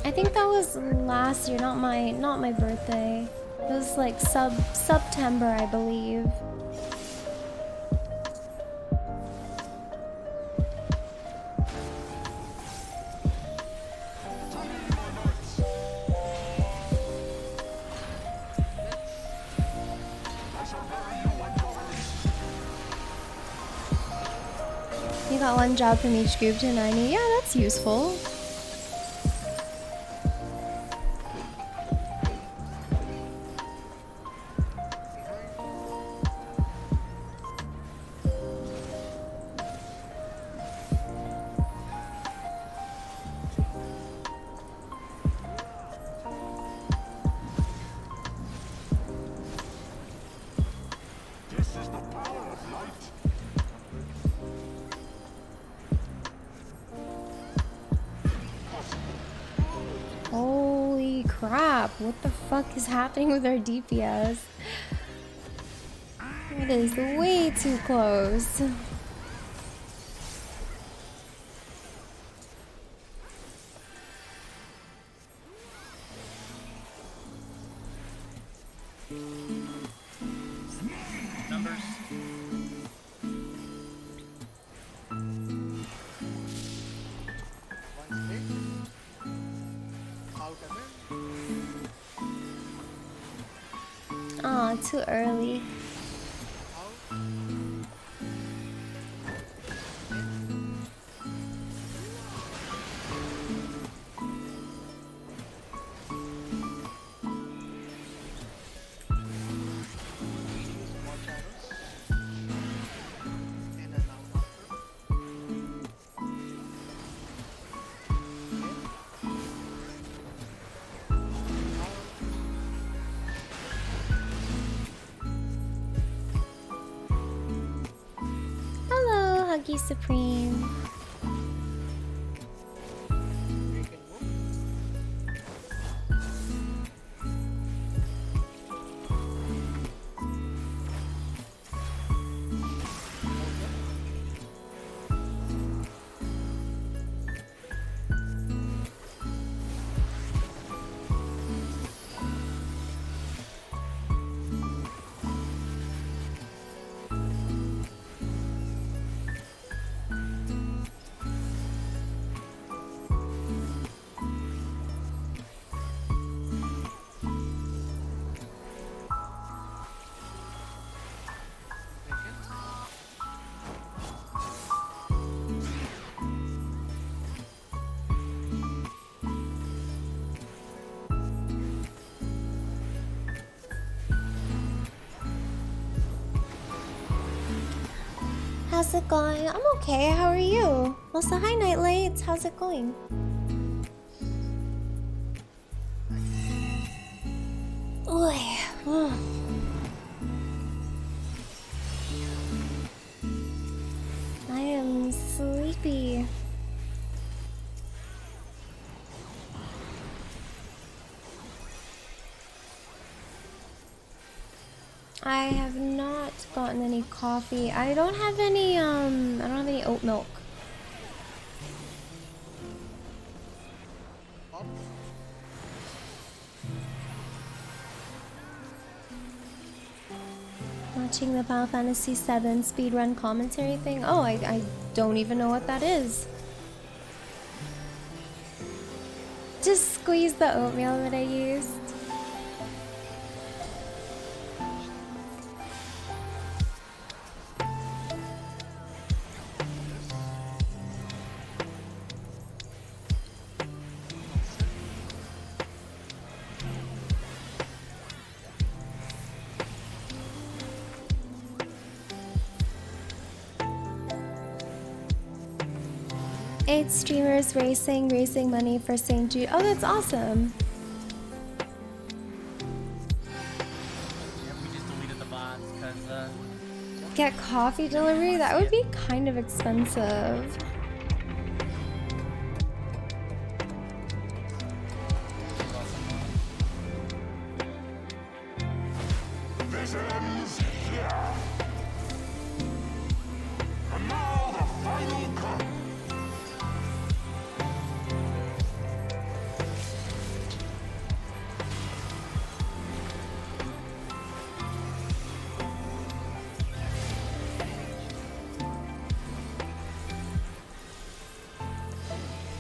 B: I think that was last year, not my birthday. It was like September, I believe. You got one job from each group to 90. Yeah, that's useful.
E: This is the power of light.
B: Holy crap, what the fuck is happening with our DPS? It is way too close.
D: Numbers.
F: One straight. Out again.
B: Aw, too early.
F: Out. Small channels. In and out after.
B: Hello, Huggy Supreme.
F: We can move.
B: how's it going? I'm okay, how are you? Also, hi Nightlights, how's it going? Oy. I am sleepy. I have not gotten any coffee. I don't have any I don't have any oat milk. Watching the Final Fantasy VII speedrun commentary thing. Oh, I don't even know what that is. Just squeeze the oatmeal that I used. Eight streamers raising money for St. Jude. Oh, that's awesome.
D: Yeah, we just deleted the bots because
B: Get coffee delivery? That would be kind of expensive.
E: This ends here. And now the final cut.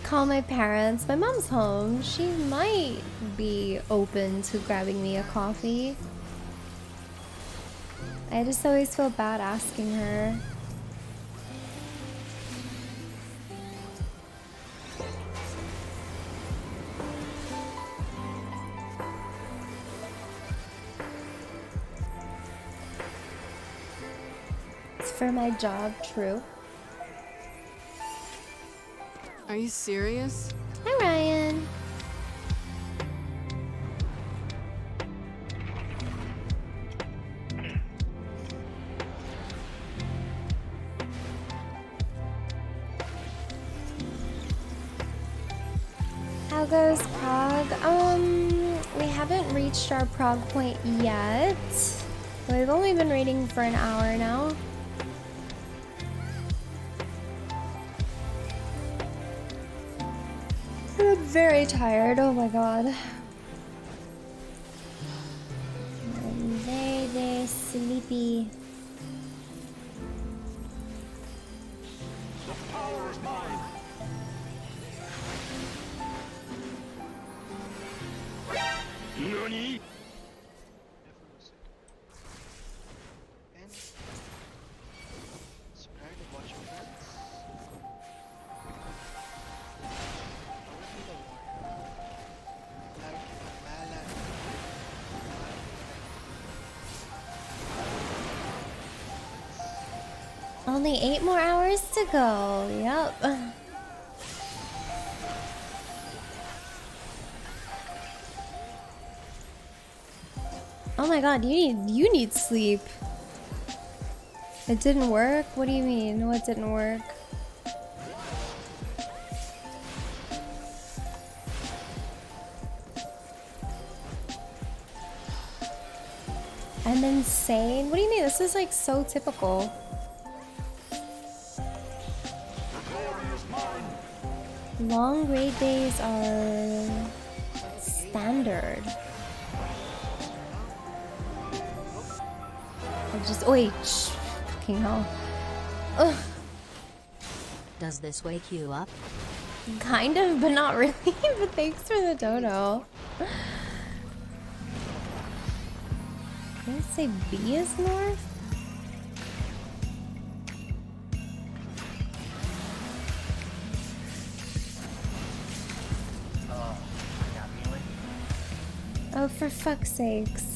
B: Call my parents. My mom's home. She might be open to grabbing me a coffee. I just always feel bad asking her. It's for my job, true.
G: Are you serious?
B: Hi, Ryan. How goes prog? We haven't reached our prog point yet. We've only been reading for an hour now. I'm very tired, oh my god. I'm very, very sleepy.
E: The power is mine. NANI?
F: And subscribe to watch your friends.
B: Only 8 more hours to go. Yep. Oh my god, you need sleep. It didn't work? What do you mean? What didn't work? I'm insane. What do you mean? This is like so typical. Long raid days are standard. I just wait. Fucking hell. Ugh.
J: Does this wake you up?
B: Kind of, but not really. But thanks for the dodo. Can I say B is north?
D: oh, I got melee.
B: Oh, for fuck's sakes.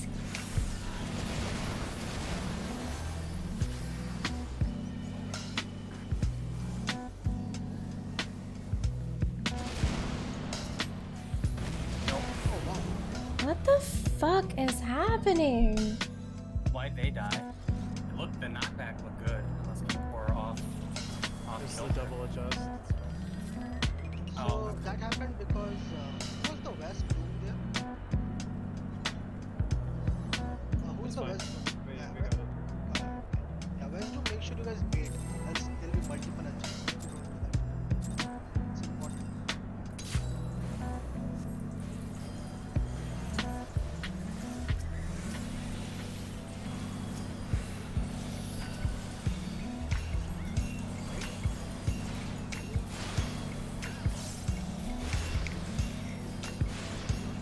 B: fuck is happening?
D: Why'd they die? The knockback looked good. Unless people were off
I: Just the
D: kilter.
I: double adjust.
F: So that happened because who's the West Bloom there? Who's
I: It's
F: the
I: fine.
F: West Bloom?
I: We
F: Yeah,
I: got it.
F: yeah, West Bloom, make sure you guys bait. Else there'll be multiple adjusts. Don't do that. It's important.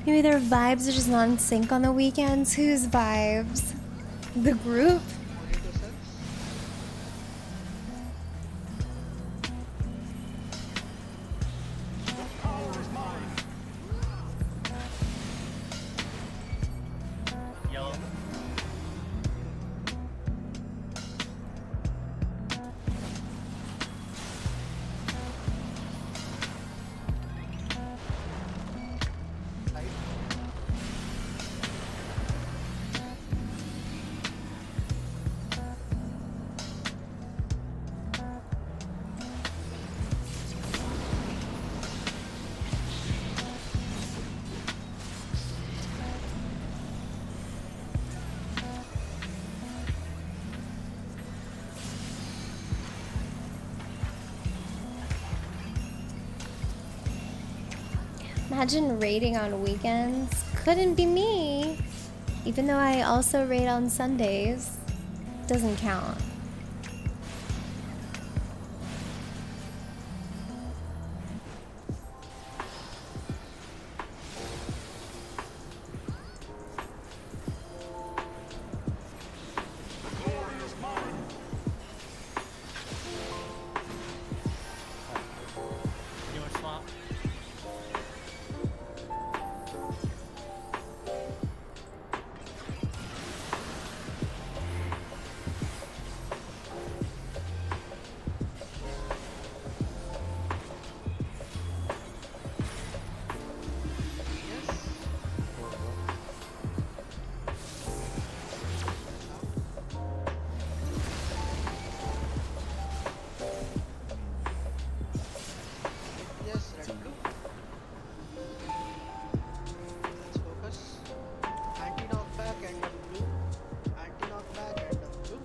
B: Maybe their vibes are just not in sync on the weekends. Whose vibes? The group?
F: Orient yourselves.
D: Yellow.
F: Right?
B: Imagine raiding on weekends. Couldn't be me. Even though I also raid on Sundays. Doesn't count.
D: You want swap?
F: Yes. Yes, red blue. Let's focus. Anti knockback and then blue. Anti knockback and then blue.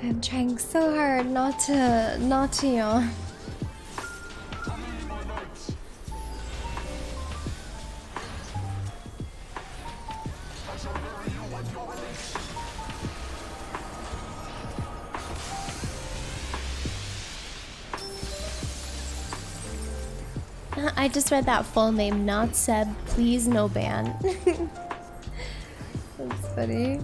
B: I'm trying so hard not to yawn. I just read that full name, not Seb. Please, no ban. That's funny.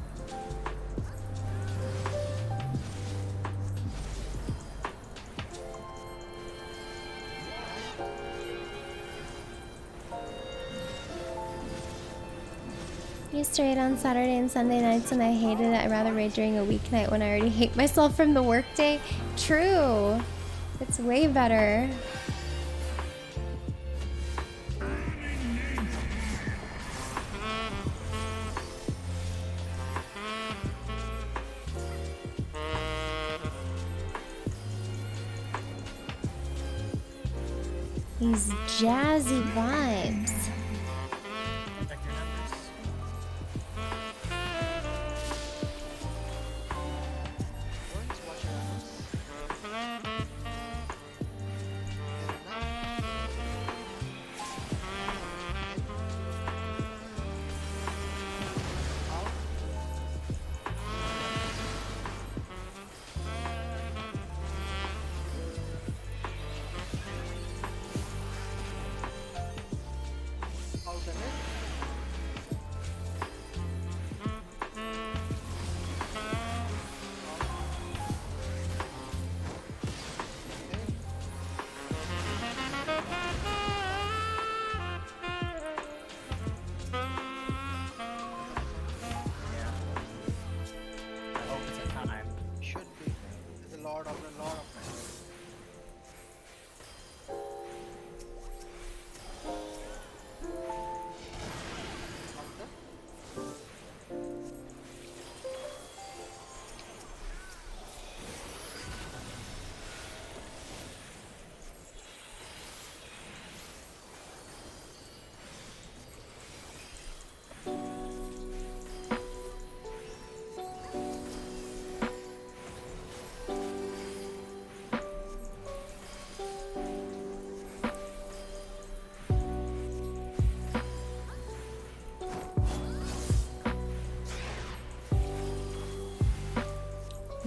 B: I used to raid on Saturday and Sunday nights and I hated it. I'd rather raid during a weeknight when I already hate myself from the workday. True. It's way better. These jazzy vibes.
D: Check your numbers.
F: Once, watch your numbers. Out.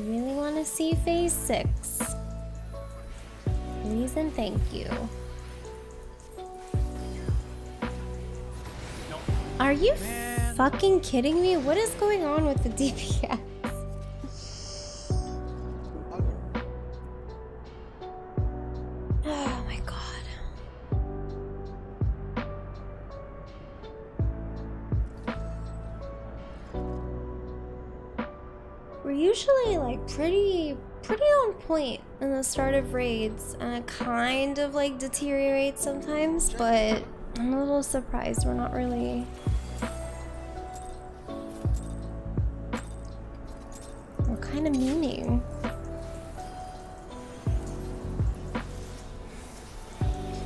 B: Really want to see phase 6. Please and thank you. Are you fucking kidding me? What is going on with the DPS? Oh my god. We're usually like pretty on point in the start of raids, and it kind of like deteriorates sometimes, but I'm a little surprised we're not really. What kind of meaning?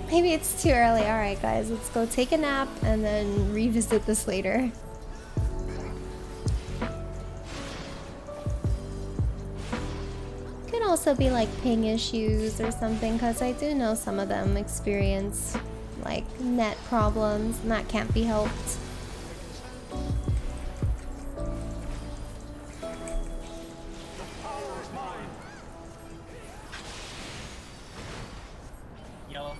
B: Maybe it's too early. Alright guys, let's go take a nap and then revisit this later. Could also be like ping issues or something, because I do know some of them experience like net problems, and that can't be helped.
D: Yellow.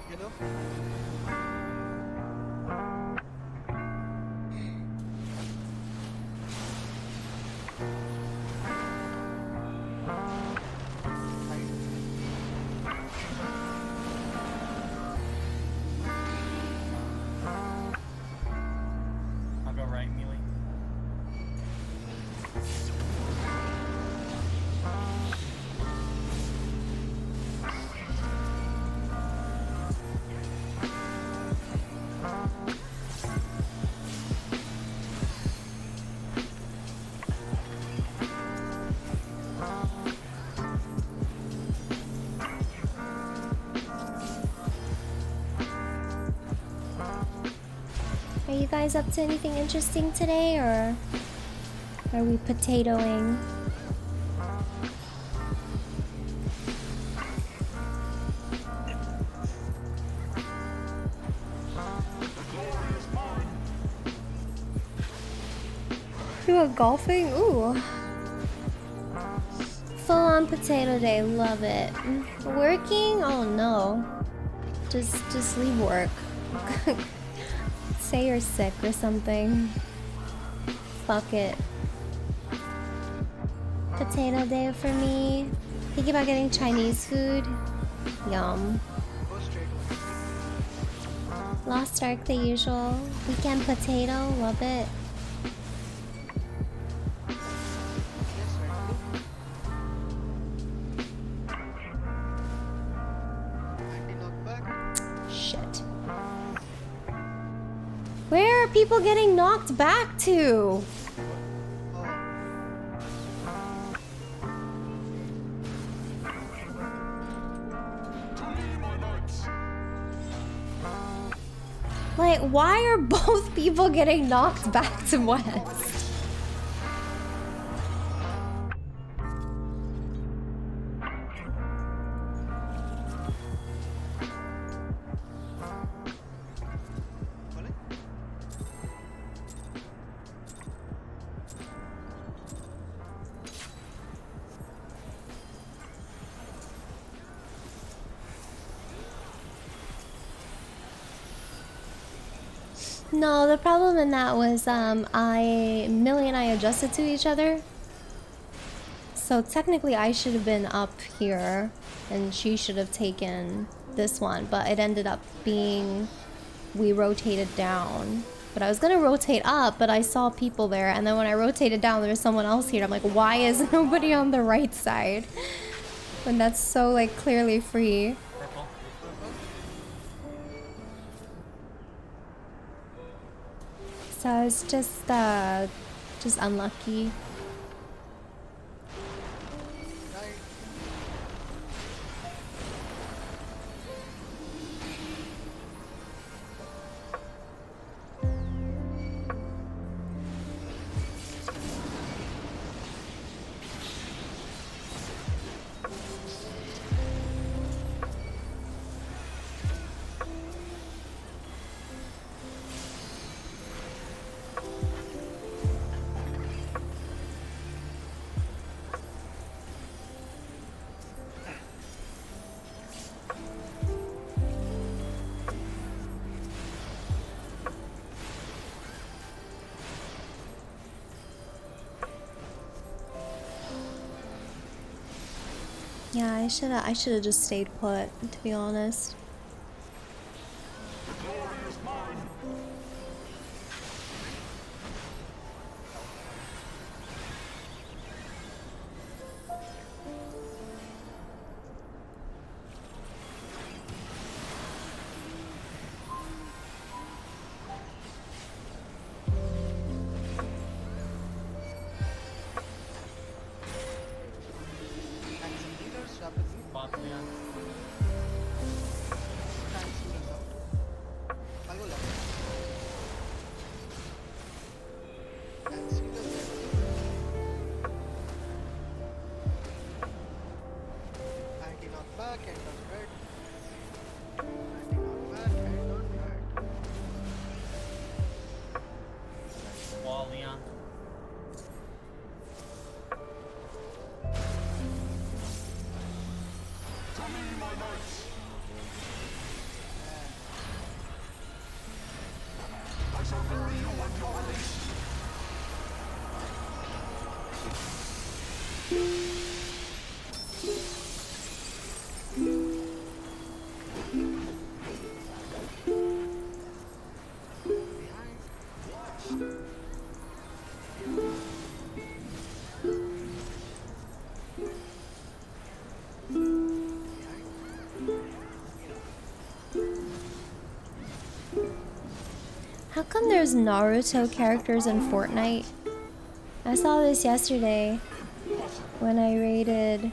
D: I'll go right, Mealy.
B: Are you guys up to anything interesting today, or are we potatoing? You are golfing? Ooh. Full on potato day, love it. Working? Oh no. Just leave work. Say you're sick or something. Fuck it. Potato day for me. Thinking about getting Chinese food. Yum. Lost Ark the usual. Weekend potato, love it. Shit. Where are people getting knocked back to? Like, why are both people getting knocked back to west? No, the problem in that was Millie and I adjusted to each other. So technically I should have been up here and she should have taken this one, but it ended up being we rotated down. But I was gonna rotate up, but I saw people there, and then when I rotated down there was someone else here. I'm like, why is nobody on the right side? When that's so like clearly free.
D: Purple.
B: So I was just unlucky. Yeah, I should have just stayed put, to be honest.
F: And some healers rapidly.
D: Bot Leon.
F: Tanks healers out. I'll go left. Tanks healers there. Anti-knockback, end on red. Anti-knockback, end on red.
D: Wall Leon.
B: How come there's Naruto characters in Fortnite? I saw this yesterday when I raided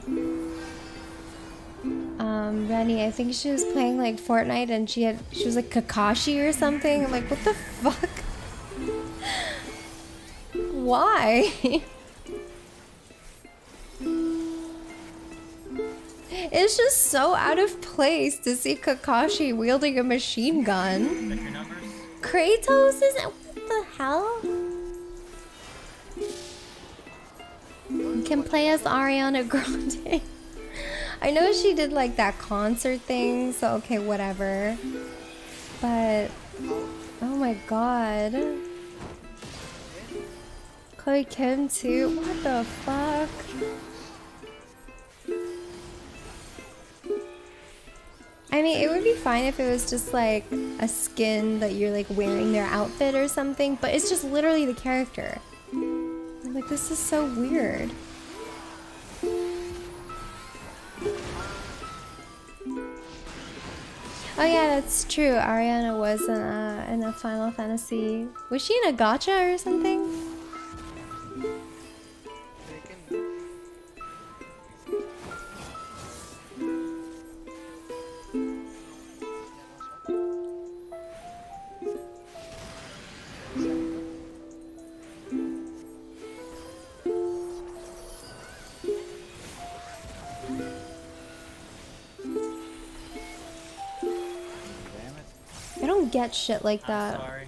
B: Rennie. I think she was playing like Fortnite and she was like Kakashi or something. I'm like, what the fuck? Why? It's just so out of place to see Kakashi wielding a machine gun.
D: Check your numbers.
B: Kratos isn't. What the hell? You can play as Ariana Grande. I know she did like that concert thing, so okay, whatever. But oh my god. Chloe Kim too? What the fuck? I mean, it would be fine if it was just like a skin that you're like wearing their outfit or something, but it's just literally the character. I'm like, this is so weird. Oh yeah, that's true. Ariana was in a Final Fantasy. Was she in a gacha or something? I don't get shit like that.
D: Sorry.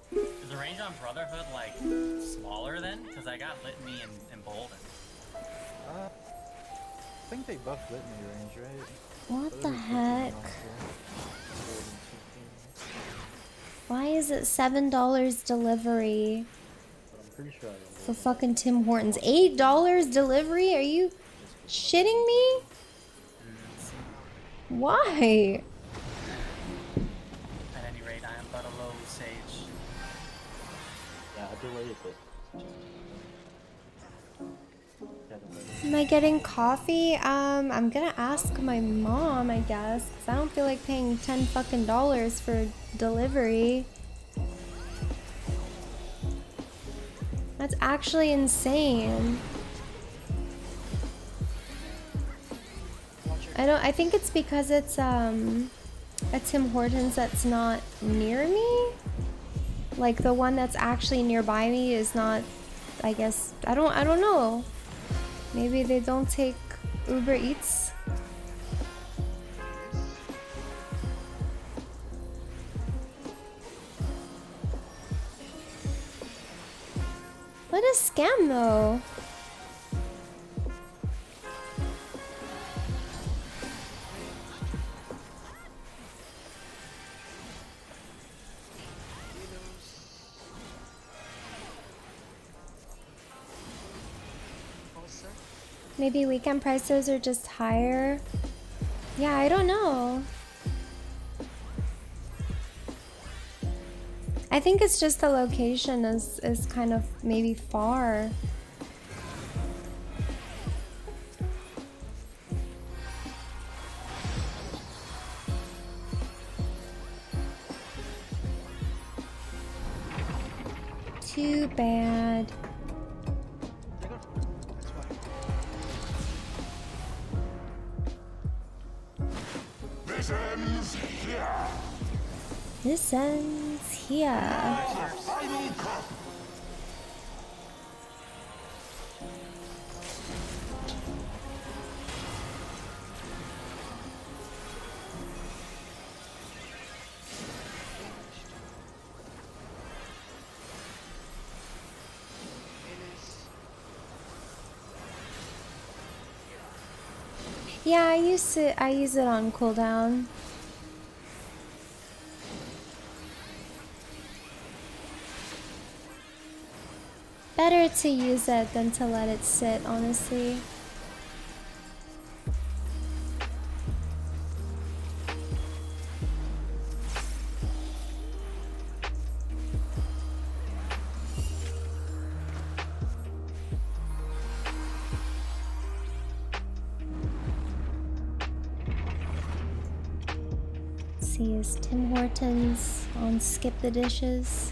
D: Is the range on Brotherhood like smaller then? Because I got Litany and Bolden.
H: I think they buffed Litany range, right?
B: What the heck? Why is it $7 delivery
H: But I'm pretty sure I don't
B: for fucking Tim Hortons? $8 delivery? Are you shitting me? Why?
D: At any rate, I am but a low sage.
H: Yeah, I delayed it.
B: Am I getting coffee? I'm gonna ask my mom, I guess, because I don't feel like paying $10 fucking for delivery. That's actually insane. I think it's because it's a Tim Hortons that's not near me. Like the one that's actually nearby me is not, I guess, I don't know. Maybe they don't take Uber Eats. What a scam though. Maybe weekend prices are just higher. Yeah, I don't know. I think it's just the location is kind of maybe far. Too bad.
E: This ends here.
B: This ends here.
E: Final cut.
B: Yeah, I use it on cooldown. Better to use it than to let it sit, honestly. See, is Tim Hortons on Skip the Dishes?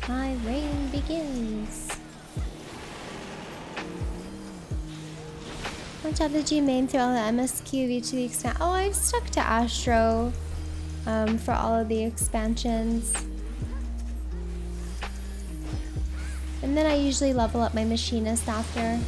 B: My reign begins. What job did you main through all the MSQ of each of the expansions? Oh, I've stuck to Astro for all of the expansions. And then I usually level up my machinist after.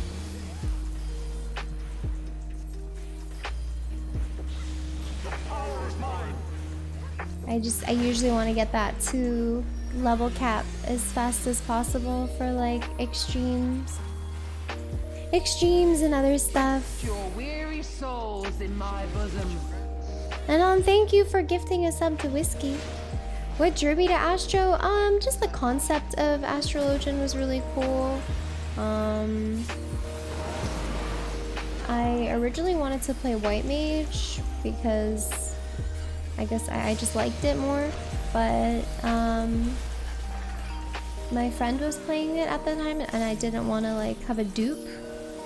B: I usually want to get that 2 level cap as fast as possible for like extremes and other stuff.
J: Your weary souls in my bosom.
B: And thank you for gifting us up to whiskey. What drew me to Astro? Just the concept of Astrologian was really cool. I originally wanted to play White Mage because I guess I just liked it more, but my friend was playing it at the time and I didn't want to like have a dupe.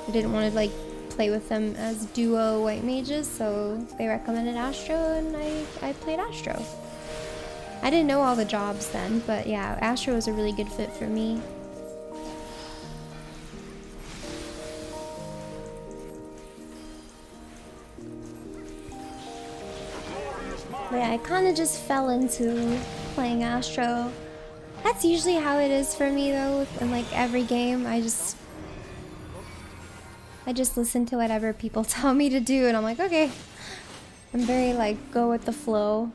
B: I didn't want to like play with them as duo White Mages, so they recommended Astro and I played Astro. I didn't know all the jobs then, but yeah, Astro was a really good fit for me. But yeah, I kind of just fell into playing Astro. That's usually how it is for me though, in like every game. I just listen to whatever people tell me to do and I'm like, okay. I'm very like, go with the flow.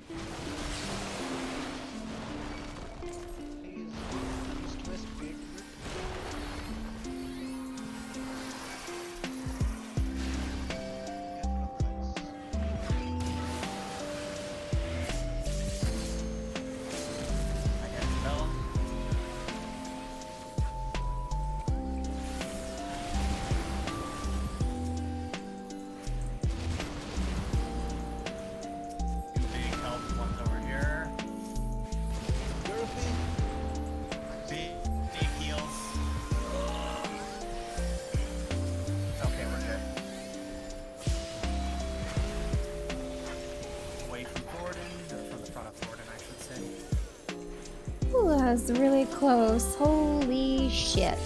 B: Was really close. Holy shit.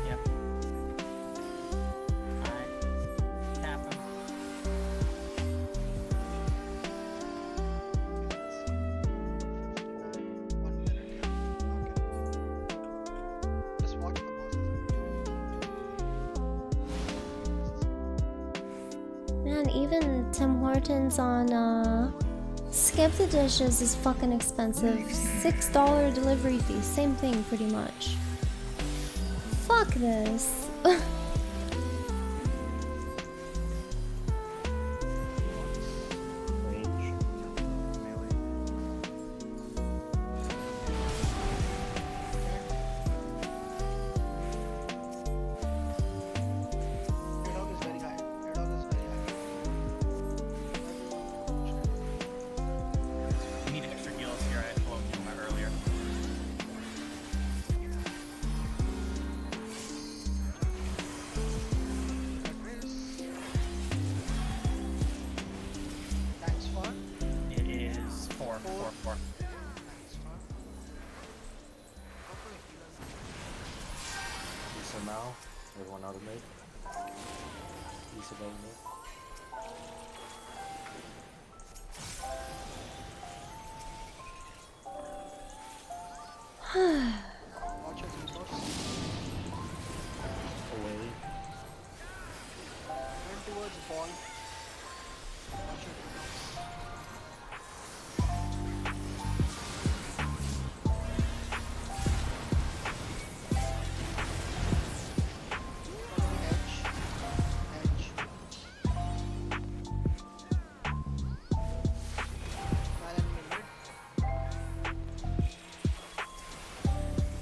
D: Yep. Alright. Tap him.
F: Just watch the
B: Man, even Tim Hortons on Skip the Dishes is fucking expensive. $6 delivery fee, same thing pretty much. Fuck this.
H: Everyone out of mid. East above mid.
F: Watch your reports.
H: Away.
F: Went towards ball. Watch your reports.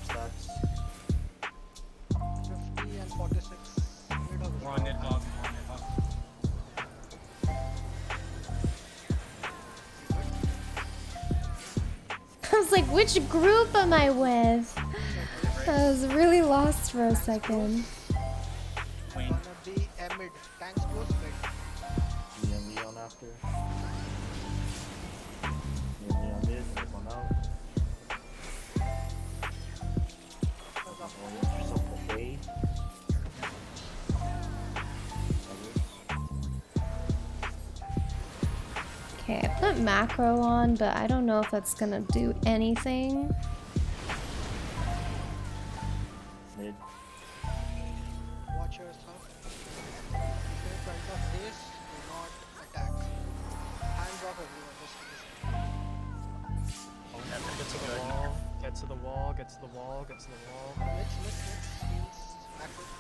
H: Stacks.
F: 50 and 46. Mid of
D: We're on Nidhogg. We're on Nidhogg.
B: I was like, which group am I with? I was really lost for a second.
D: Queen.
F: Gonna be a mid. Tanks close mid.
H: Me and Leon after. Me and Leon mid. Everyone out. Orange yourself away.
B: Okay, I put macro on, but I don't know if that's gonna do anything.
H: Mid.
F: Watch your stuff. If you're in front of this, do not attack. Hands off everyone. Just
I: Get to the wall. Get to the wall. Get to the wall. Get to the wall.
F: Mitch, heals. Active.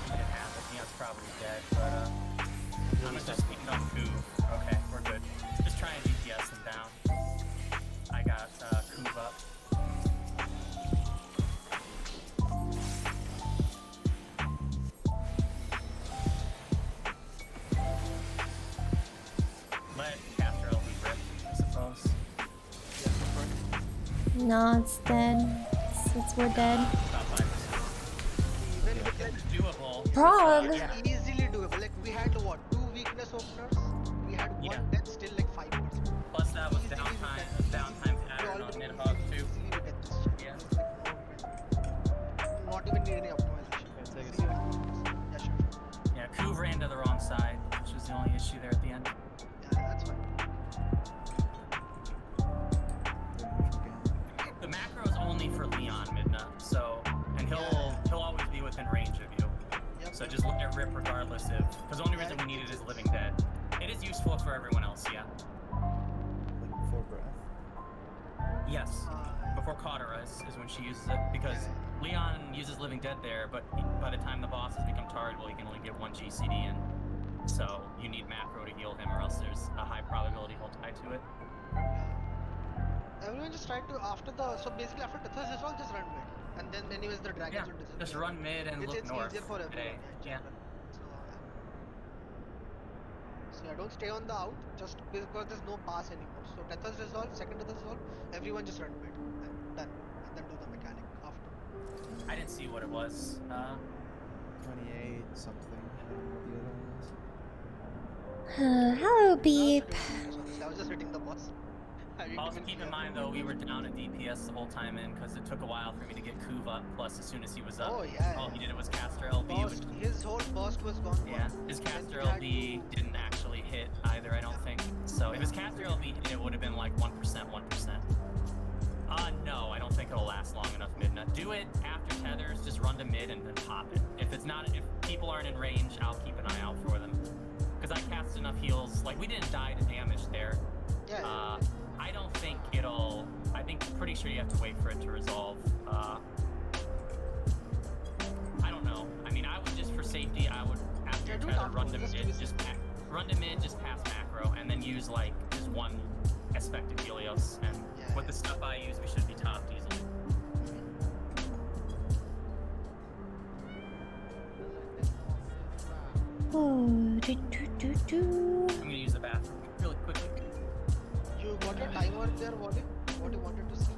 D: He didn't have it. Neon's probably dead, but I'm just speaking on Coup. Okay, we're good. Just try and DPS them down. I got Coup up. Let Caster LB rip, I suppose.
B: No, it's dead. We're dead.
D: About 5%.
F: Even with like
D: It's doable.
B: Prog.
F: it's easily doable. Like we had what, 2 weakness openers? We had one
D: Yeah.
F: death, still like 5%.
D: Plus that was
F: Easily we
D: downtime.
F: can-
D: Downtime
F: we
D: pattern on
F: already
D: Nidhogg too.
F: easily we get this.
D: Yeah.
F: Not even need any optimization.
I: Yeah, take a
F: Easily we can do this. Yeah, sure.
D: Yeah, Coup ran to the wrong side, which was the only issue there at the end.
F: Yeah, that's fine.
D: The macro is only for Leon Midna, so and he'll always be within range of you.
F: Yep.
D: So just let it rip regardless of because the only reason we need it is Living Dead. It is useful for everyone else, yeah.
H: Like before breath.
D: Yes. Before Katara is when she uses it because Leon uses Living Dead there, but by the time the bosses become targetable, he can only get 1 GCD in. So you need macro to heal him, or else there's a high probability he'll tie to it.
F: Everyone just try to so basically after Tethys is all just run mid. And then anyways the dragons
D: Yeah,
F: will disappear.
D: just run mid and look
F: it's
D: north.
F: easier for everyone.
D: today. Yeah.
F: So yeah, don't stay on the out just because there's no pass anymore. So Tethys resolve, second Tethys resolve, everyone just run mid and done. And then do the mechanic after.
D: I didn't see what it was.
H: 28 something. I don't know what the other one is.
B: Hello, Beep.
F: I was just hitting the boss. I didn't
D: Also,
F: even
D: keep
F: care.
D: in mind though, we were down at DPS the whole time in because it took a while for me to get Kuv up. Plus, as soon as he was up,
F: Oh, yeah,
D: all
F: yeah.
D: he did was Caster LB.
F: Burst, his whole burst was gone.
D: Yeah, his Caster LB didn't actually hit either, I don't think. So if his Caster LB hit, it would have been like 1%, 1%. No, I don't think it'll last long enough midnight. Do it after tethers, just run to mid and then pop it. If people aren't in range, I'll keep an eye out for them. Because I cast enough heals, like we didn't die to damage there.
F: Yeah.
D: I don't think it'll, pretty sure you have to wait for it to resolve. I don't know. I mean, I would just for safety, after
F: Yeah, do it
D: tether, run to
F: afterwards,
D: mid,
F: just to be
D: run to mid, just pass macro, and then use like just one Expected Helios, and with the stuff I use, we should be topped easily.
B: Oh,
D: I'm gonna use the bathroom really quickly.
F: You got your timer there, Wally? What you wanted to see?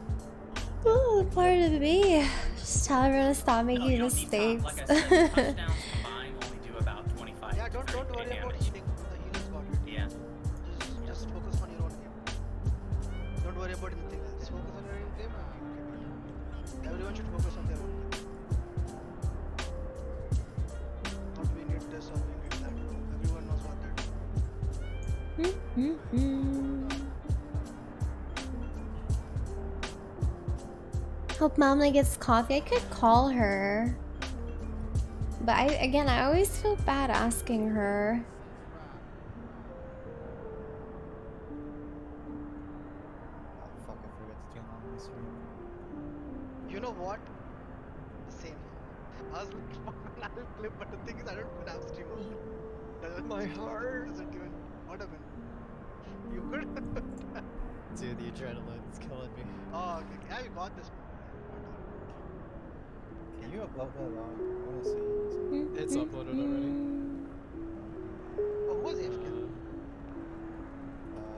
B: Ooh, part of me. Just tell everyone to stop
D: No, you
B: making
D: don't need
B: mistakes.
D: top. Like I said, touchdowns combined only do about 25
F: Yeah,
D: to
F: don't
D: 30
F: worry about
D: damage.
F: healing. The healers got it.
D: Yeah.
F: Just focus on your own game. Don't worry about anything else. Focus on your own game and get better. Everyone should focus on their own game.
B: Hope mom like gets coffee. I could call her. But I always feel bad asking her.
H: Oh fuck, I forgot to turn on my stream.
F: You know what? Same. I was looking for an Apple clip, but the thing is, I don't even have stream open. My heart doesn't even. What happened? You good?
I: Dude, the adrenaline's killing me.
F: Oh, okay. Yeah, you got this.
H: Can you upload that on? I wanna see.
I: It's uploaded already.
F: Oh, who was AFK?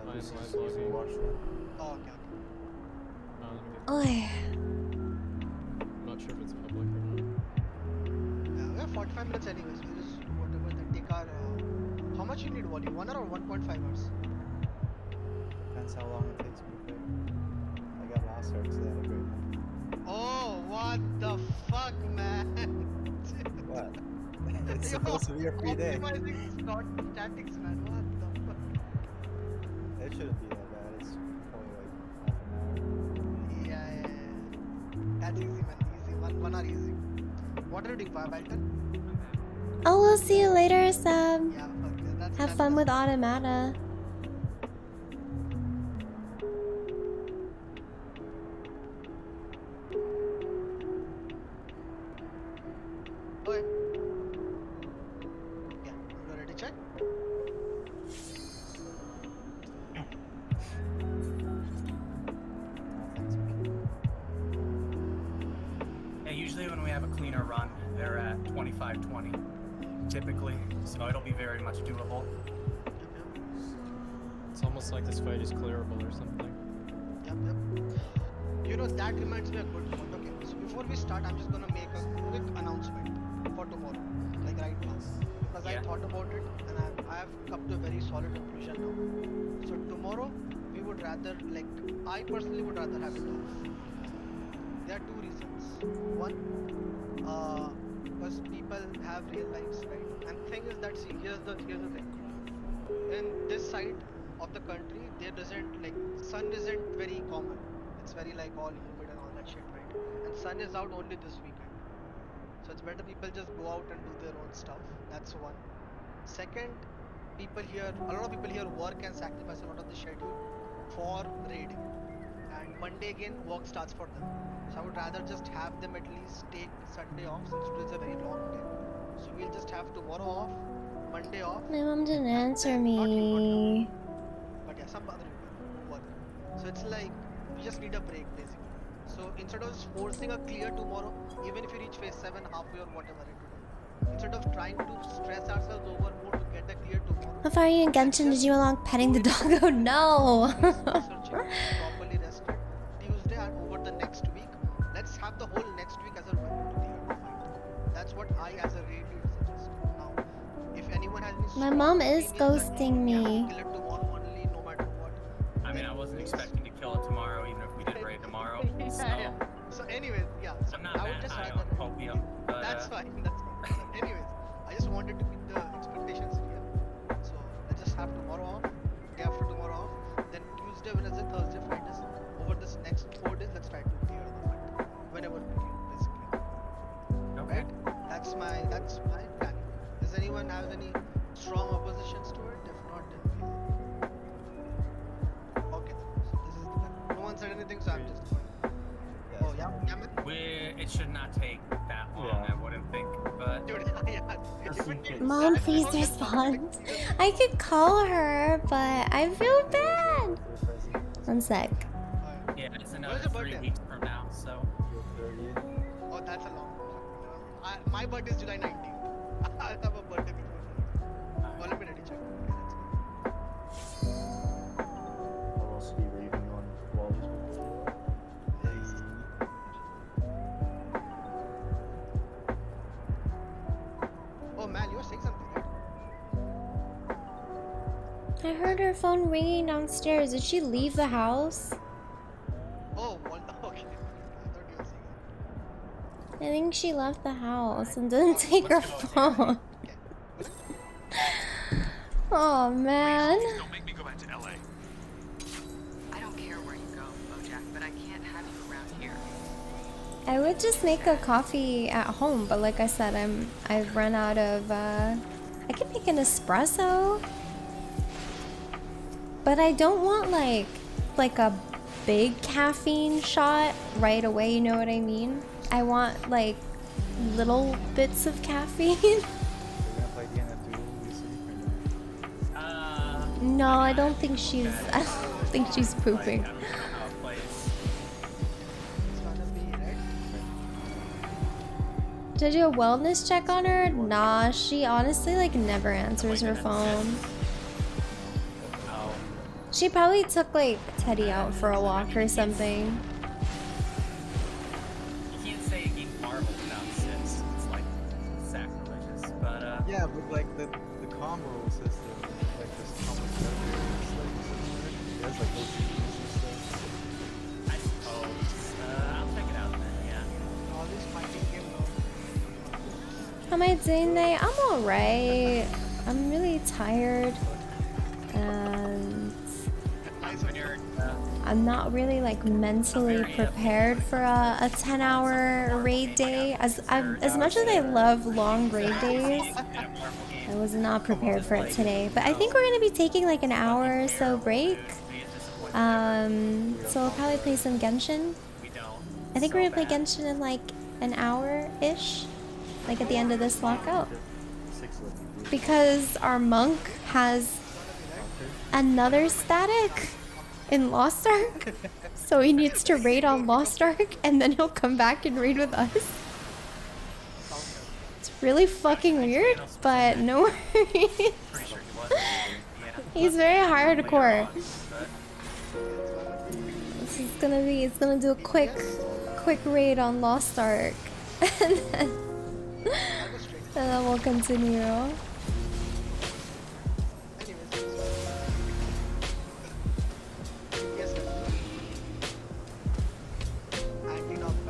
I: I am
H: Just
I: live
H: usually
I: logging.
H: watch that.
F: Oh, okay, okay.
B: Oi.
I: I'm not sure if it's public or not.
F: Yeah, we have 45 minutes anyways. We'll just do whatever, then take our. How much you need volume? 1 hour or 1.5 hours?
H: Depends how long it takes me to play. I got last hour because I had a great night.
F: Oh, what the fuck, man?
H: What? It's supposed to be a free day.
F: Optimizing statics, man. What the fuck?
H: It shouldn't be that bad. It's probably like half an
F: Yeah. That's easy, man. Easy. 1 hour easy. What are you doing, Firebalton?
B: Oh, we'll see you later, Seb.
F: Yeah, fuck yeah, that's
B: Have fun with Automata.
F: Okay. Yeah, you ready to check?
D: Yeah, usually when we have a cleaner run, they're at 25-20, typically, so it'll be very much doable.
I: It's almost like this fight is clearable or something.
F: Yep. You know, that reminds me of a good point. Okay, so before we start, I'm just gonna make a quick announcement for tomorrow, like right now. Because I thought about it and I have come to a very solid conclusion now. So tomorrow, we would rather, like, I personally would rather have it off. There are 2 reasons. One, because people have real lives, right? And thing is that, see, here's the thing. In this side of the country, there isn't, like, sun isn't very common. It's very like all humid and all that shit, right? And sun is out only this weekend. So it's better people just go out and do their own stuff. That's one. Second, a lot of people here work and sacrifice a lot of the schedule for raiding. And Monday again, work starts for them. So I would rather just have them at least take Sunday off since it's a very long day. So we'll just have tomorrow off, Monday off.
B: My mom didn't answer me.
F: But yeah, some other people work. So it's like, we just need a break basically. So instead of forcing a clear tomorrow, even if you reach phase 7 halfway or whatever it is, instead of trying to stress ourselves over more to get a clear tomorrow.
B: How far are you in Genshin? Did you along petting the dog? Oh no!
F: Properly rested Tuesday and over the next week. Let's have the whole next week as a run to clear the fight. That's what I as a raid leader suggest. Now, if anyone has any
B: My mom is ghosting me.
F: kill it tomorrow only, no matter what.
D: I mean, I wasn't expecting to kill it tomorrow, even if we did raid tomorrow. So
F: So anyways, yeah. So
D: I'm not
F: I would
D: that
F: just
D: high
F: rather.
D: on opium, but
F: That's fine. That's fine. So anyways, I just wanted to keep the expectations clear. So let's just have tomorrow off, day after tomorrow off, then Tuesday, Wednesday, Thursday, Friday. Over this next 4 days, let's try to clear the fight whenever we can, basically.
D: okay.
F: That's my plan. Does anyone have any strong oppositions to it? If not, then we. Okay. So this is the plan. No one said anything, so I'm just going. Oh yeah, man.
D: It should not take that long, I wouldn't think, but
F: Dude, yeah. If it takes
B: Mom,
F: that
B: please
F: long, it's not
B: respond.
F: like-
B: I could call her, but I feel bad. One sec.
D: yeah, it's
F: When
D: another
F: is your
D: 3
F: birthday?
D: weeks from now, so
F: Oh, that's a long one. My birthday is July 19th. I'll have a birthday before. Oh, let me ready check. Okay, let's go.
H: I'll also be raving on Wally's birthday.
F: Oh man, you were saying something, right?
B: I heard her phone ringing downstairs. Did she leave the house?
F: Oh, well, okay. I thought you were saying
B: I think she left the house and didn't take her phone. Oh man.
E: Don't make me go back to
B: I would just make a coffee at home, but like I said, I've run out of I could make an espresso. But I don't want like a big caffeine shot right away, you know what I mean? I want like little bits of caffeine.
H: We're gonna play the NF2 this week or no?
B: No, I don't think she's pooping.
D: I don't even know how it plays.
F: It's gonna be red.
B: Did I do a wellness check on her? Nah, she honestly like never answers her phone.
D: Oh.
B: She probably took like Teddy out for a walk or something.
D: You can't say a game Marvel without assists. It's like sacrilegious. But
H: Yeah, but like the combo system, like this combo character, there's like those and stuff.
D: I suppose. I'll check it out then, yeah.
F: All this fighting game now.
B: How am I doing today? I'm alright. I'm really tired. And
D: When you're,
B: I'm not really like mentally prepared for a 10-hour raid day. As much as I love long raid days, I was not prepared for it today. But I think we're gonna be taking like an hour or so break. So we'll probably play some Genshin. I think we're gonna play Genshin in like an hour-ish, like at the end of this lockout. Because our monk has another static in Lost Ark, so he needs to raid on Lost Ark, and then he'll come back and raid with us. It's really fucking weird, but no worries.
D: pretty sure he was. Yeah.
B: He's very hardcore. This is gonna be, it's gonna do a quick raid on Lost Ark, and then we'll continue.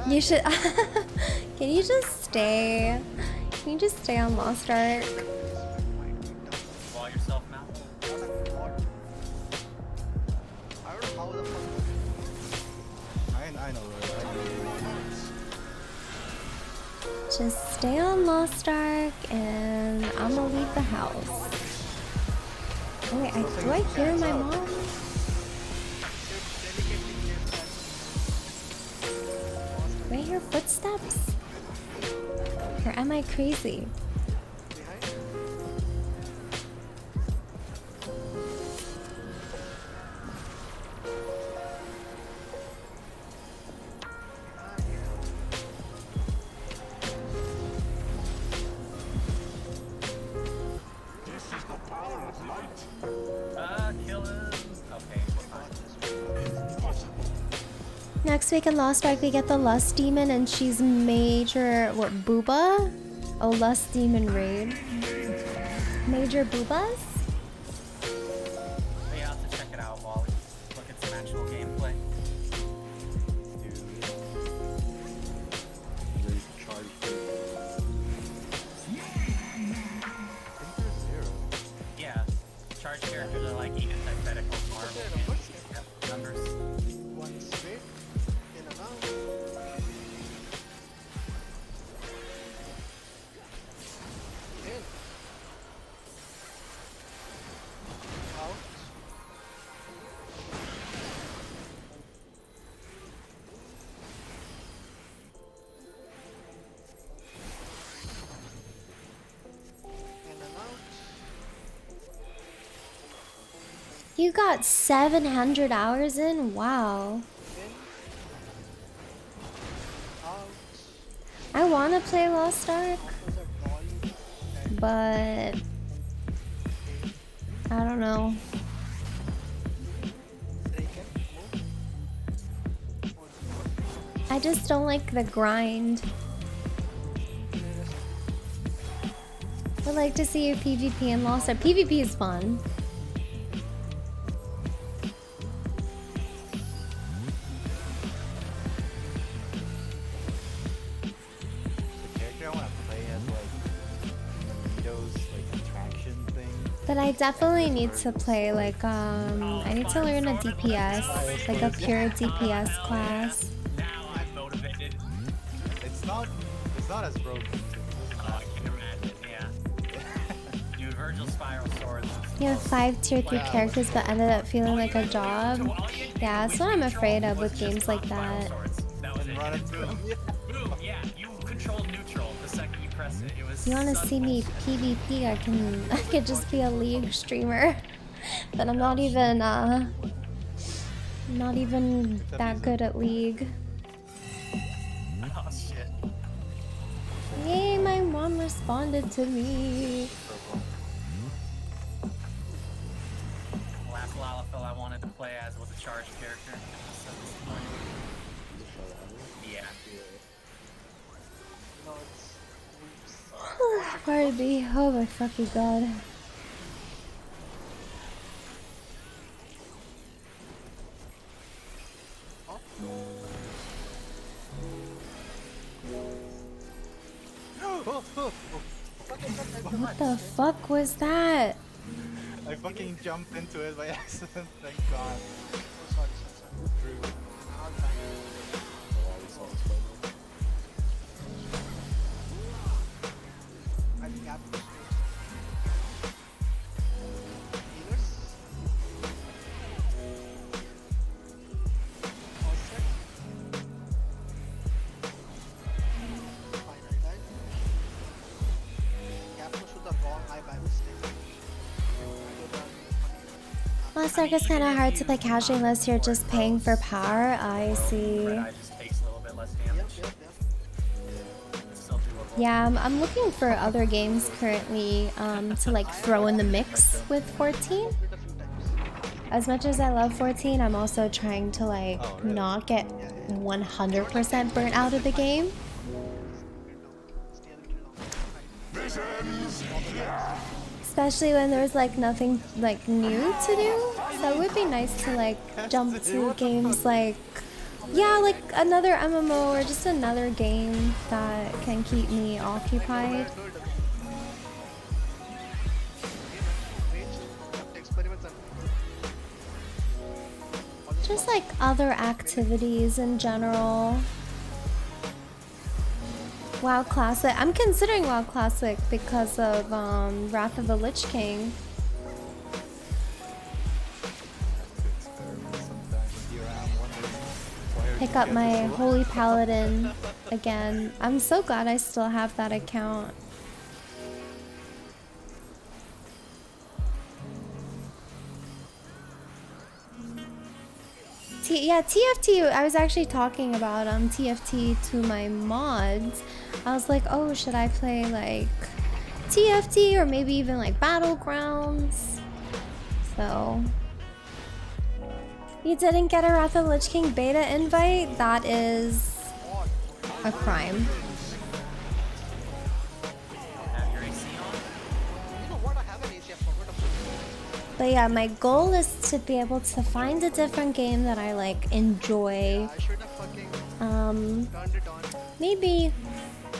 B: You should. Can you just stay? Can you just stay on Lost Ark?
D: Wall yourself, Mal.
F: I don't know how the fuck.
H: I know, right?
B: Just stay on Lost Ark, and I'm gonna leave the house. Oh wait, do I hear my mom? Do I hear footsteps? Or am I crazy?
E: This is the power of light.
D: Kill him. Okay,
E: Impossible.
B: Next week in Lost Ark, we get the Lust Demon, and she's Major, what, Booba? Oh, Lust Demon Raid. Major Boobas?
D: But yeah, I'll have to check it out while we look at some actual gameplay. Yeah, charge characters are like even antithetical to Marvel games. Yep, numbers.
F: One straight in and out. In. Out. In and out.
B: You got 700 hours in? Wow.
F: In. Out.
B: I want to play Lost Ark,
F: Was a dolly.
B: but I don't know. I just don't like the grind. I'd like to see a PvP in Lost Ark. PvP is fun.
H: The character I want to play has like those like attraction thing.
B: But I definitely need to play like I need to learn a DPS, like a pure DPS class.
D: Now I'm motivated.
H: not as broken.
D: I can imagine, yeah. Dude, Virgil Spiral Swords.
B: You have 5 tier 3 characters but ended up feeling like a job. Yeah, that's what I'm afraid of with games like that.
D: That was
H: And
D: it.
H: run into
D: Boom.
H: them. Yeah.
D: Boom, yeah. You controlled neutral the second you press it. It was
B: You wanna
D: such
B: see me
D: bullshit.
B: PvP, I could just be a League streamer. But I'm not even that good at League.
D: Oh, shit.
B: Yay, my mom responded to me.
D: Last Lalafell I wanted to play as was a charged character. So disappointing. Yeah.
F: No, it's
B: Pardon me. Oh my fucking god. What the fuck was that?
H: I fucking jumped into it by accident. Thank God.
F: I think after healers. All set. Final time. Cap push with the wrong eye by mistake.
B: Last Arc is kind of hard to play casually unless you're just paying for power. I see.
D: Red Eye just takes a little bit less damage. It's still doable.
B: Yeah, I'm looking for other games currently to like throw in the mix with 14. As much as I love 14, I'm also trying to like not get 100% burnt out of the game. Especially when there's like nothing like new to do. So it would be nice to like jump to games like, yeah, like another MMO or just another game that can keep me occupied. Just like other activities in general. WoW Classic. I'm considering WoW Classic because of Wrath of the Lich King. Pick up my Holy Paladin again. I'm so glad I still have that account. Yeah, TFT, I was actually talking about TFT to my mods. I was like, oh, should I play like TFT or maybe even like Battlegrounds? So you didn't get a Wrath of the Lich King beta invite? That is a crime.
D: Have your AC on?
B: But yeah, my goal is to be able to find a different game that I like enjoy. Maybe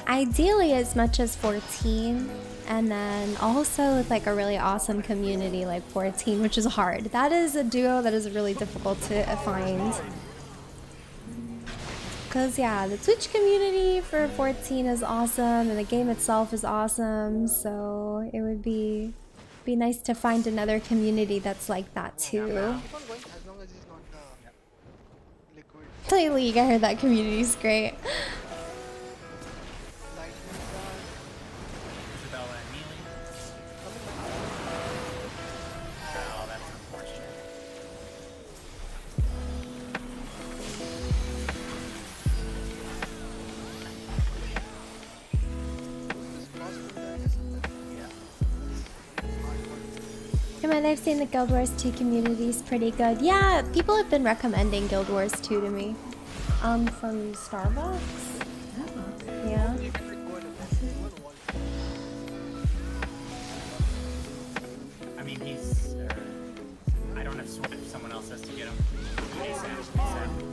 B: ideally as much as 14, and then also with like a really awesome community like 14, which is hard. That is a duo that is really difficult to find. Cause yeah, the Twitch community for 14 is awesome and the game itself is awesome, so it would be nice to find another community that's like that too. Play League, I heard that community's great.
D: Isabella and Neely. Oh, that's unfortunate.
B: And I've seen the Guild Wars 2 community's pretty good. Yeah, people have been recommending Guild Wars 2 to me. From Starbucks? Yeah.
D: I mean, he's. I don't have Switch. Someone else has to get him. ASAP.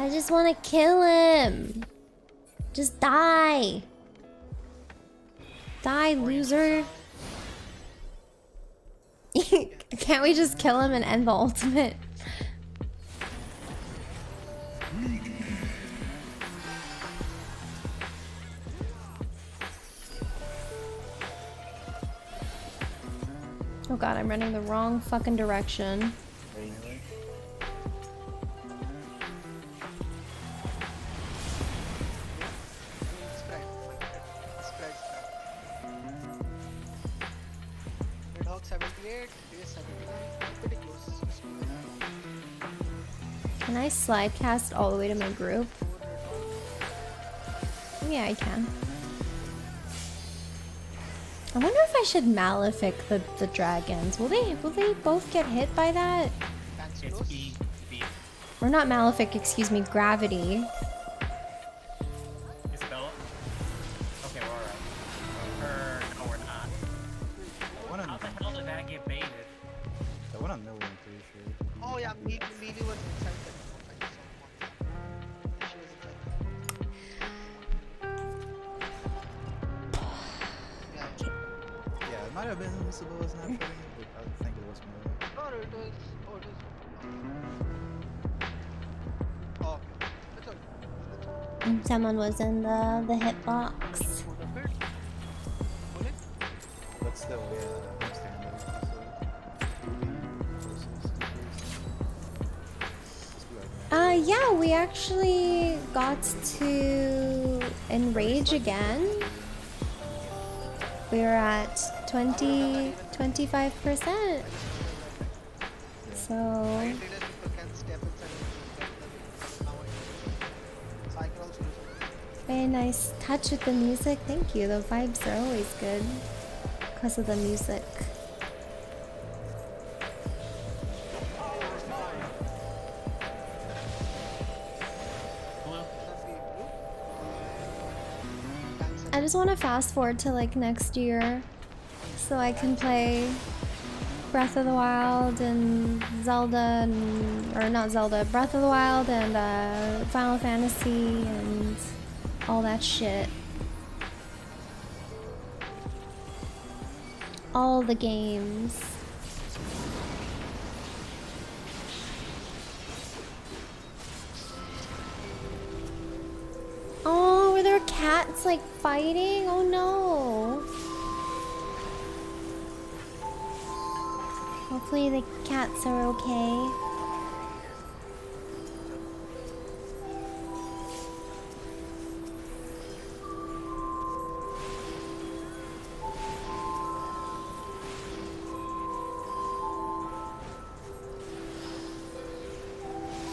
B: I just want to kill him. Just die. Die, loser. Can't we just kill him and end the ultimate? Oh god, I'm running the wrong fucking direction.
F: Red Hawk 78, base 79, pretty close.
B: Can I slide cast all the way to my group? Yeah, I can. I wonder if I should malefic the dragons. Will they both get hit by that?
D: It's B.
B: Or not malefic, excuse me, gravity.
D: Isabella? Okay, we're alright. No, we're not. How the hell did that get baited?
H: That went on Millie, I'm pretty sure.
F: Oh yeah, Mealy was inside that. She was inside.
H: Yeah, it might have been Isabella's snapshot, but I think it was Millie.
F: No, it was. Oh, it was. Oh, okay. It's okay.
B: Someone was in the hitbox.
H: But still, yeah, I'm standing.
B: Yeah, we actually got to enrage again. We're at 25%. So very nice touch with the music. Thank you. The vibes are always good because of the music. I just want to fast forward to like next year so I can play Breath of the Wild and Zelda and, or not Zelda, Breath of the Wild and Final Fantasy and all that shit. All the games. Oh, were there cats like fighting? Oh no. Hopefully the cats are okay.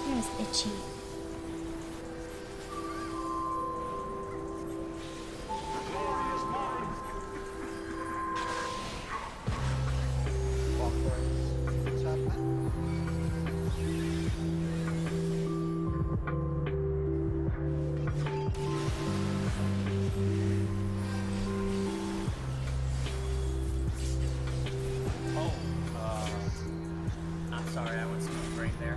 B: There's Itchy.
D: I'm sorry, I went smooth right there.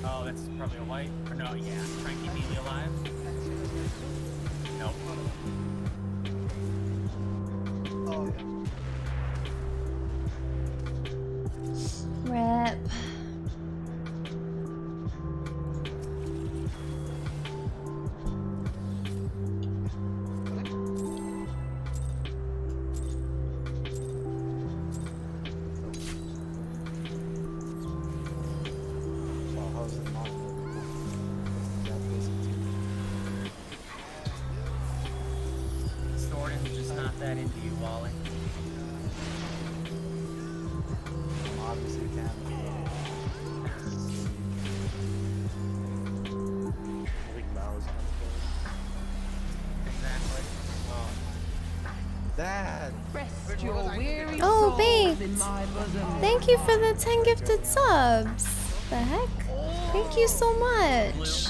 D: Oh, that's probably a white. Or no, yeah. Try and keep Mealy alive. Nope.
B: Rip.
D: Thornton's just not that into you, Wally.
H: Obviously, can.
D: Exactly.
H: Dad!
J: Rest your weary
B: Oh,
J: souls
B: baked.
J: in my bosom.
B: Thank you for the 10 gifted subs. The heck? Thank you so much.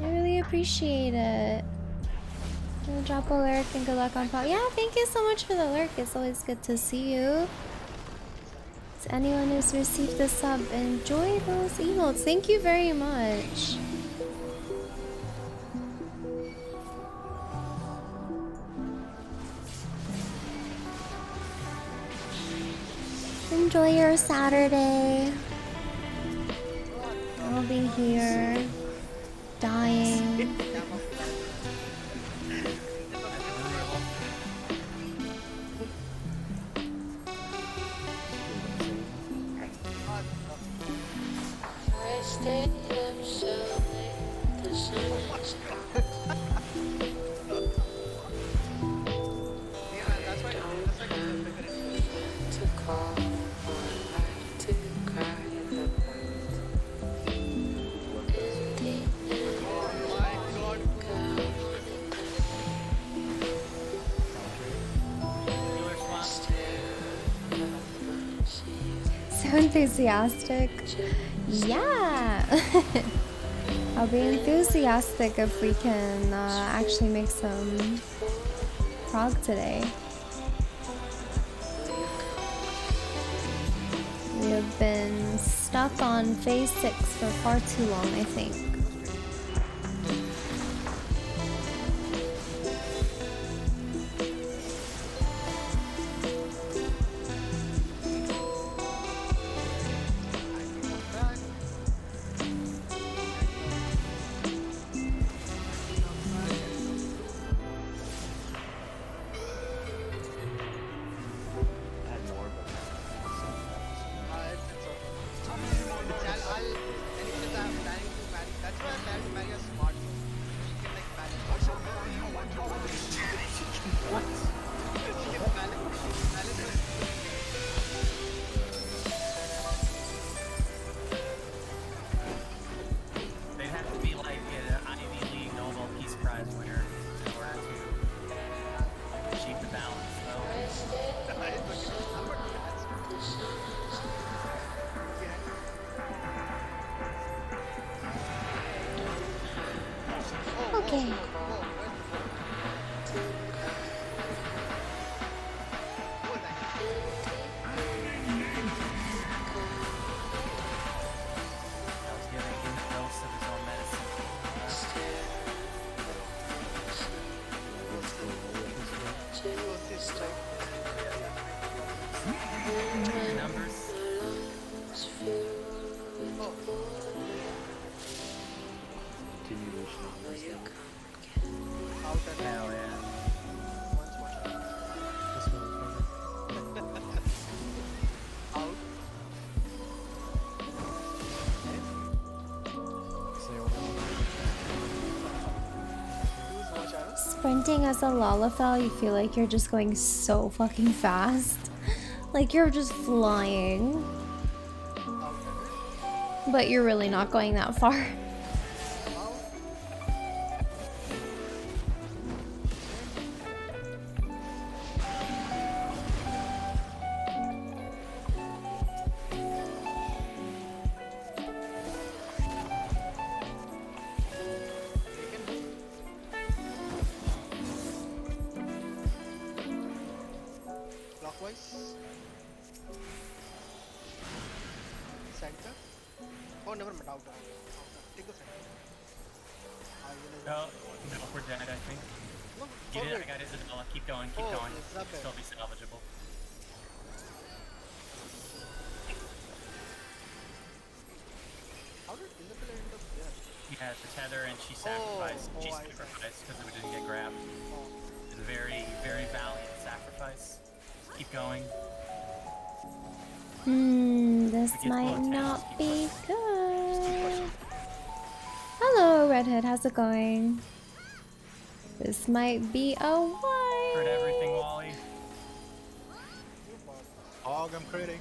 B: I really appreciate it. I I'll drop a lurk and good luck on pop. Yeah, thank you so much for the lurk. It's always good to see you. To anyone who's received the sub, enjoy those emotes. Thank you very much. Enjoy your Saturday. I'll be here, dying. So enthusiastic. Yeah. I'll be enthusiastic if we can actually make some prog today. We have been stuck on phase 6 for far too long, I think. Okay. Sprinting as a Lalafell, you feel like you're just going so fucking fast. Like you're just flying. But you're really not going that far. This might not be good. Hello, Redhead. How's it going? This might be a wipe.
D: Heard everything, Wally.
H: Hog, I'm critting.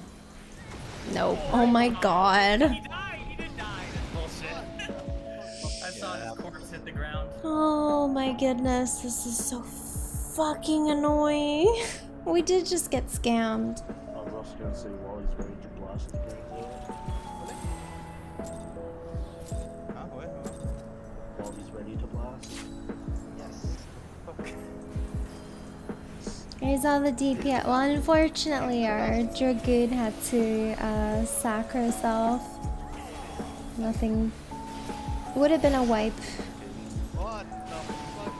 B: Nope. Oh my god.
D: He died. He didn't die. That's bullshit. I saw his corpse hit the ground.
B: Oh my goodness. This is so fucking annoying. We did just get scammed.
K: I was also gonna say Wally's ready to blast the game. Wally's ready to blast?
F: Yes.
B: Here's all the DPS. Well, unfortunately, our Dragoon had to sack herself. Nothing. Would have been a wipe.
F: What the fuck?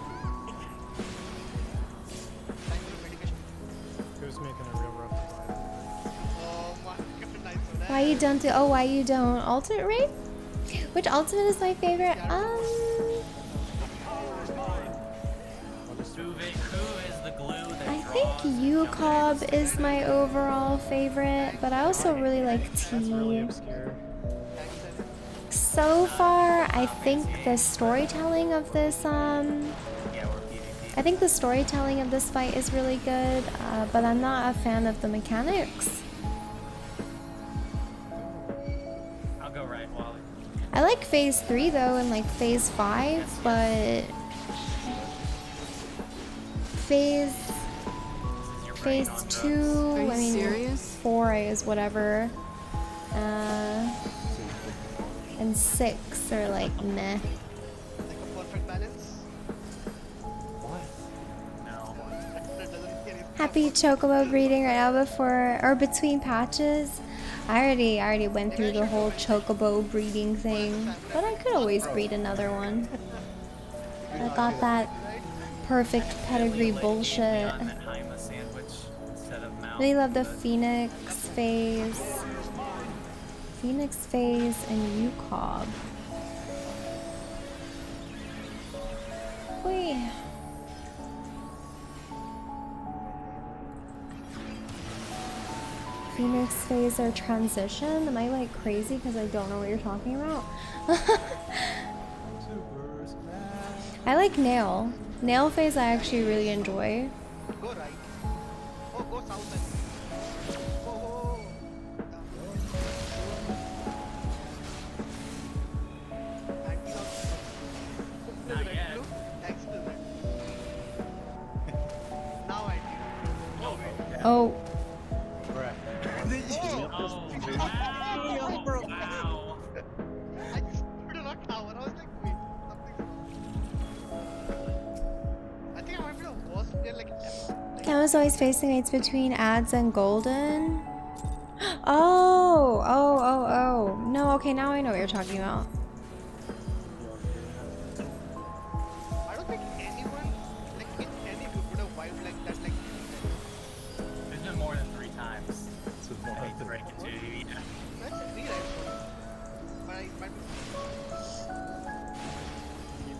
F: Thank you, medication.
I: Who's making a real rough fight?
F: Oh my god, nice one.
B: Why you don't do? Oh, why you don't ultimate raid? Which ultimate is my favorite? I think UCob is my overall favorite, but I also really like T. So far, I think the storytelling of this I think the storytelling of this fight is really good, but I'm not a fan of the mechanics.
D: I'll go right, Wally.
B: I like phase 3 though and like phase 5, but phase 2,
G: Are you
B: I mean
G: serious?
B: 4 is whatever, and 6 are like meh.
F: Like a perfect balance.
D: No.
F: That doesn't get it.
B: Happy Chocobo breeding right now before or between patches. I already went through the whole Chocobo breeding thing, but I could always breed another one. I got that perfect pedigree bullshit. They love the Phoenix phase. Phoenix phase and UCob. Wait. Phoenix phase or transition? Am I like crazy because I don't know what you're talking about? I like nail. Nail phase I actually really enjoy.
F: Go right. Oh, go south then. Oh.
D: Not yet.
F: Excellent. Now I do. Oh, wait.
B: Oh.
D: Oh, wow.
F: I just put it on tower. I was like, wait, something's wrong. I think I might be the worst player like ever.
B: Cam is always facing mates between ads and golden. Oh. No, okay, now I know what you're talking about.
F: I don't think anyone, like in any group, would have wiped like that, like.
D: There's been more than 3 times. I hate to break it to you. Yeah.
F: That's 3, right? But I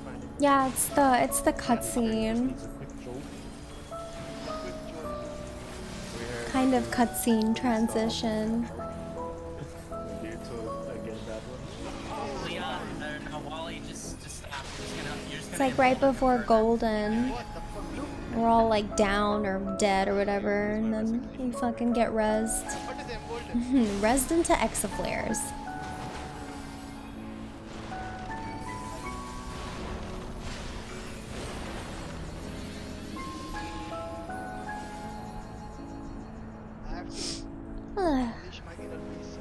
F: might be.
B: Yeah, it's the cutscene. Kind of cutscene transition.
D: Leon, no, Wally, just stop.
B: It's like right before golden. We're all like down or dead or whatever, and then we fucking get rezzed. Rezzed into exaflares.
F: Unleash my inner beast.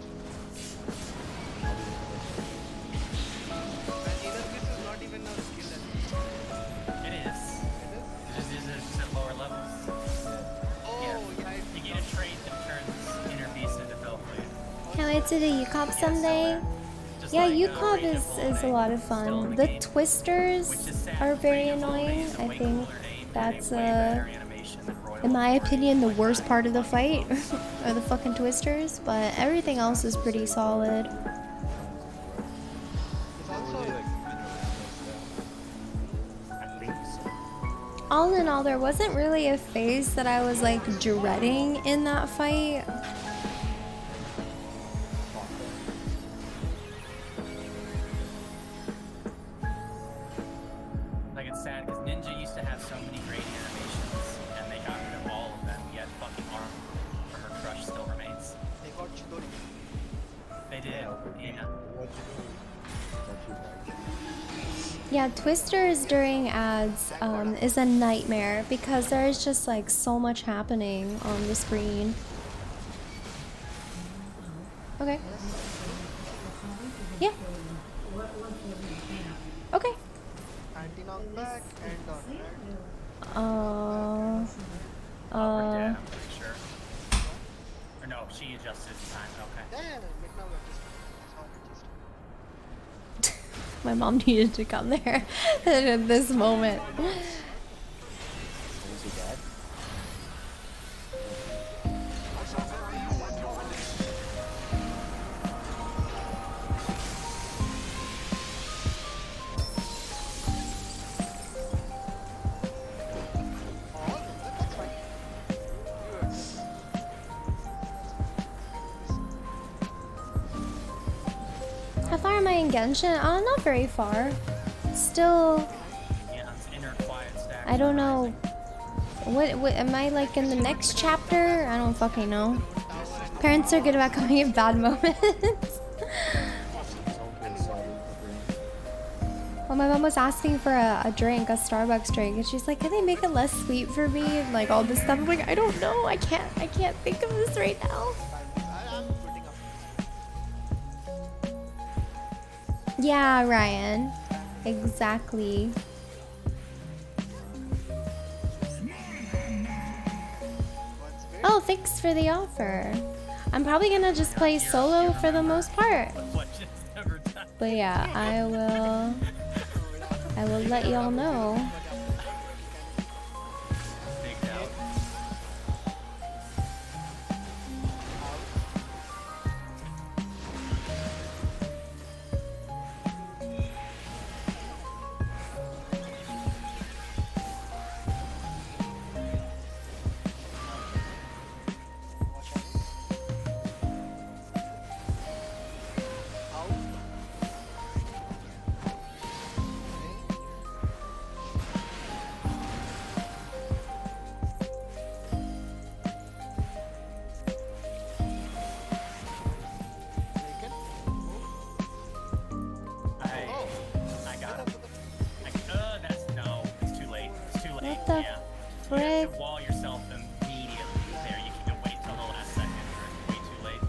F: My inner beast is not even a skill level.
D: It is. It's just at lower levels.
F: Oh, yeah.
D: You get a trait that turns inner beast into Hellblade.
B: Can't wait to do UCOB someday. Yeah, UCOB is a lot of fun. The twisters are very annoying. I think that's in my opinion, the worst part of the fight are the fucking twisters, but everything else is pretty solid. All in all, there wasn't really a phase that I was like dreading in that fight.
D: Like, it's sad because Ninja used to have so many great animations, and they got rid of all of them, yet fucking Armor Crush still remains.
F: They got Chidori.
D: They did, yeah.
B: Yeah, twisters during ads is a nightmare because there's just like so much happening on the screen. Okay. Yeah. Okay.
F: Anti-knockback and
B: My mom needed to come there at this moment.
K: Is he dead?
B: How far am I in Genshin? Not very far. Still,
D: Yeah, it's inner quiet stack.
B: I don't know. What am I like in the next chapter? I don't fucking know. Parents are good about coming in bad moments. Well, my mom was asking for a drink, a Starbucks drink, and she's like, "Can they make it less sweet for me?" And like all this stuff. I'm like, I don't know. I can't think of this right now. Yeah, Ryan. Exactly. Oh, thanks for the offer. I'm probably gonna just play solo for the most part. But yeah, I will let y'all know. What the frick?
D: You have to wall yourself immediately there. You can't wait till the last second. You're way too late.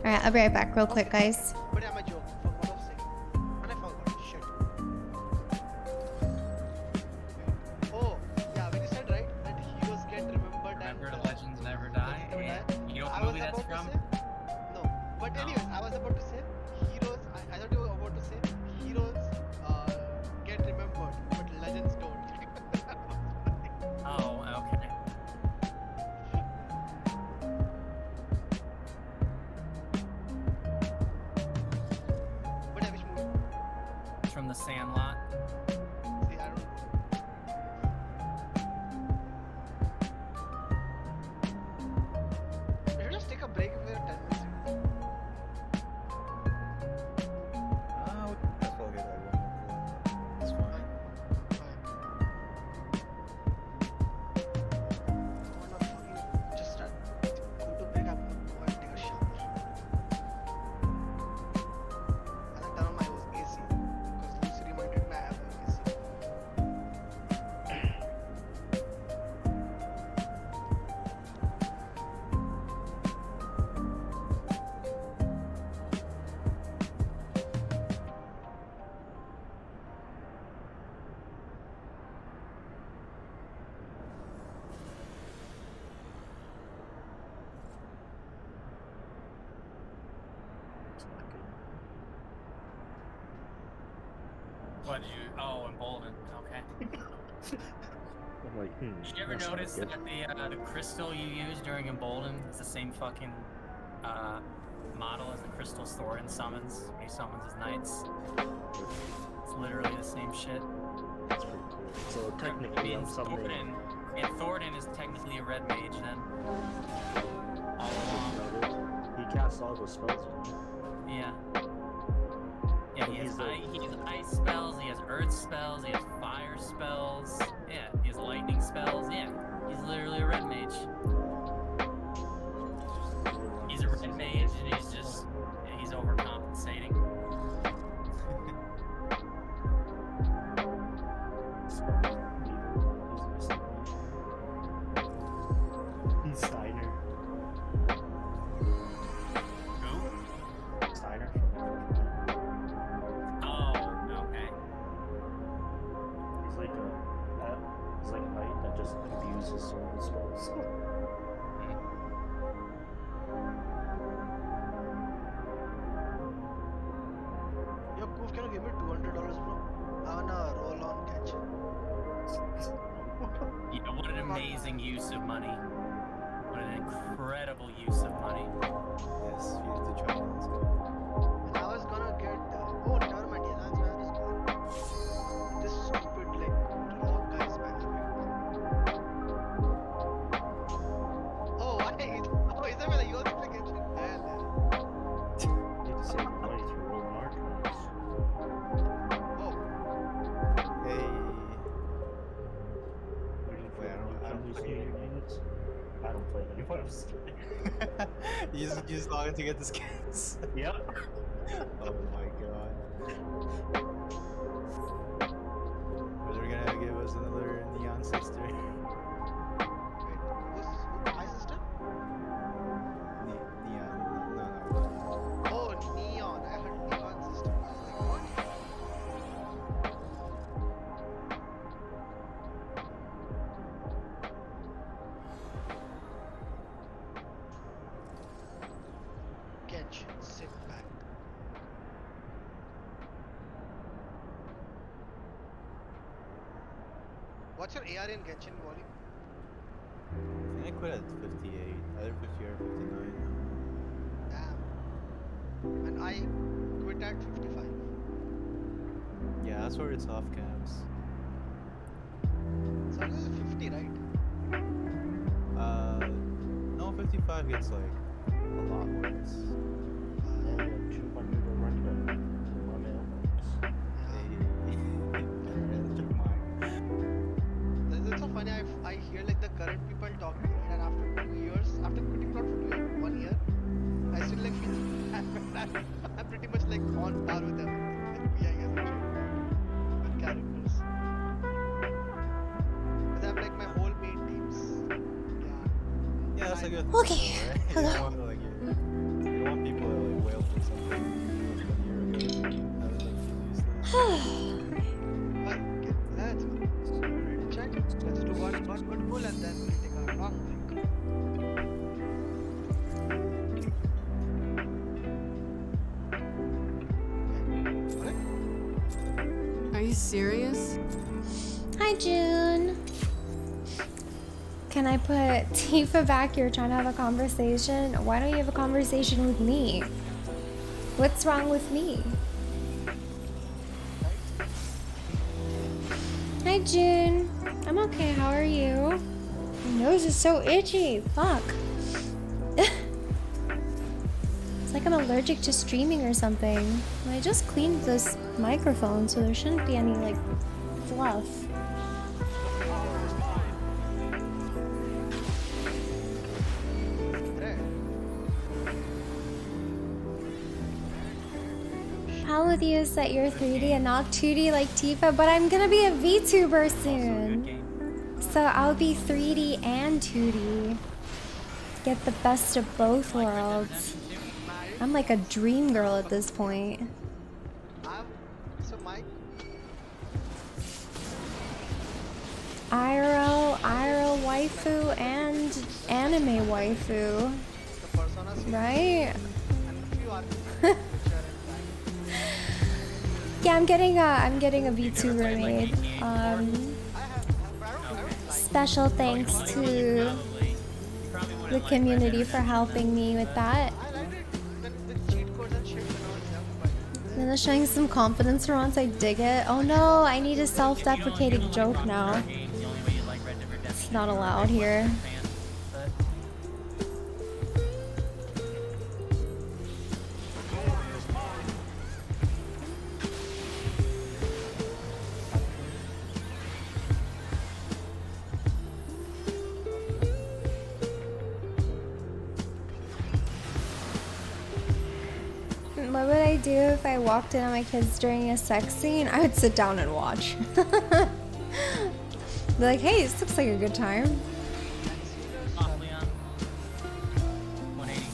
B: Alright, I'll be right back real quick, guys.
F: But I'm a joke. For what of sake. And I forgot. Shit. Oh, yeah, when you said right that heroes get remembered
D: Remember
F: and
D: the legends never die. And you know what movie that's from?
F: No. But anyways, I was about to say heroes. I thought you were about to say heroes get remembered, but legends don't.
D: Oh, okay.
F: But yeah, which movie?
D: It's from The Sandlot.
F: See, I don't know. We should just take a break if we're 10 minutes.
H: That's probably like 1 more. It's fine.
F: Just start. Go to break. I'm gonna go and take a shower. And then turn on my AC. Because Lucy reminded me I have an AC.
D: What did you? Oh, emboldened. Okay.
K: I'm like,
D: Did you ever
K: that's not
D: notice
K: good.
D: that the crystal you use during emboldened is the same fucking model as the crystal Thorin summons? He summons his knights. It's literally the same shit.
K: That's pretty cool. So technically, I'm summoning.
D: Thorin, and Thorin is technically a red mage then. All along.
K: He casts all those spells.
D: Yeah. Yeah, he has ice spells, he has earth spells, he has fire spells, yeah, he has lightning spells, yeah. He's literally a red mage. He's a red mage and he's overcompensating.
K: He's Steiner.
D: Who?
K: Steiner.
D: Oh, okay.
K: He's like a knight that just abuses soul spells.
F: $100, bro. I wanna roll on Genshin.
D: Yeah, what an amazing use of money. What an incredible use of money.
H: Yes, we need to try it. Let's go.
F: And I was gonna get oh, never mind. Yeah, that's where it's gone. This stupid like rock guys by the way. Oh, why? Oh, is that where you also get it? Yeah.
K: Need to save money to roll an archives.
F: Oh,
H: Hey.
K: Waiting for
H: Wait, I don't
K: companies to
H: play
K: get your units. I don't play it anymore. I'm just kidding.
H: you just log in to get the skins.
K: Yep.
H: Oh my god. But they're gonna give us another neon sister.
F: wait. Who's my sister?
H: Neon. No.
F: Oh, Neon. I heard Neon sister. I was like, what? Genshin, sit back. What's your AR in Genshin volume?
H: I think I quit at 58. Either 50 or 59.
F: Damn. And I quit at 55.
H: Yeah, that's where it's off cams.
F: So this is 50, right?
H: No, 55 gets like a lot worse.
K: And 200 to run the mailbox.
H: Check mine.
F: It's so funny. I hear like the current people talking, right? And after 2 years, after quitting Plot for 1 year, I still like feel I'm pretty much like on par with them. Like me, I guess, with characters. Because I have like my whole main teams. Yeah.
H: Yeah, that's a good thing,
B: Okay,
H: right? You don't want to, like, you don't want people to like wail for something like a year ago. That was like useless.
F: Okay, let's go. Check. Let's do one good pull and then we'll take a long break.
G: Are you serious?
B: Hi, June. Can I put Tifa back? You're trying to have a conversation. Why don't you have a conversation with me? What's wrong with me? Hi, June. I'm okay. How are you? My nose is so itchy. Fuck. It's like I'm allergic to streaming or something. I just cleaned this microphone, so there shouldn't be any, like, fluff. How with you is that you're 3D and not 2D like Tifa, but I'm gonna be a VTuber soon. So I'll be 3D and 2D. Get the best of both worlds. I'm like a dream girl at this point.
F: So Mike,
B: IRL waifu and anime waifu.
F: the Persona series
B: Right?
F: and a few artists which are in
B: Yeah, I'm getting a VTuber made. Special thanks to the community for helping me with that.
F: I liked it. The cheat codes and shit and all that, but
B: And then showing some confidence for once, I dig it. Oh no, I need a self-deprecating joke now. It's not allowed here. What would I do if I walked in on my kids during a sex scene? I would sit down and watch. Be like, hey, this looks like a good time.
D: Off, Leon. 180.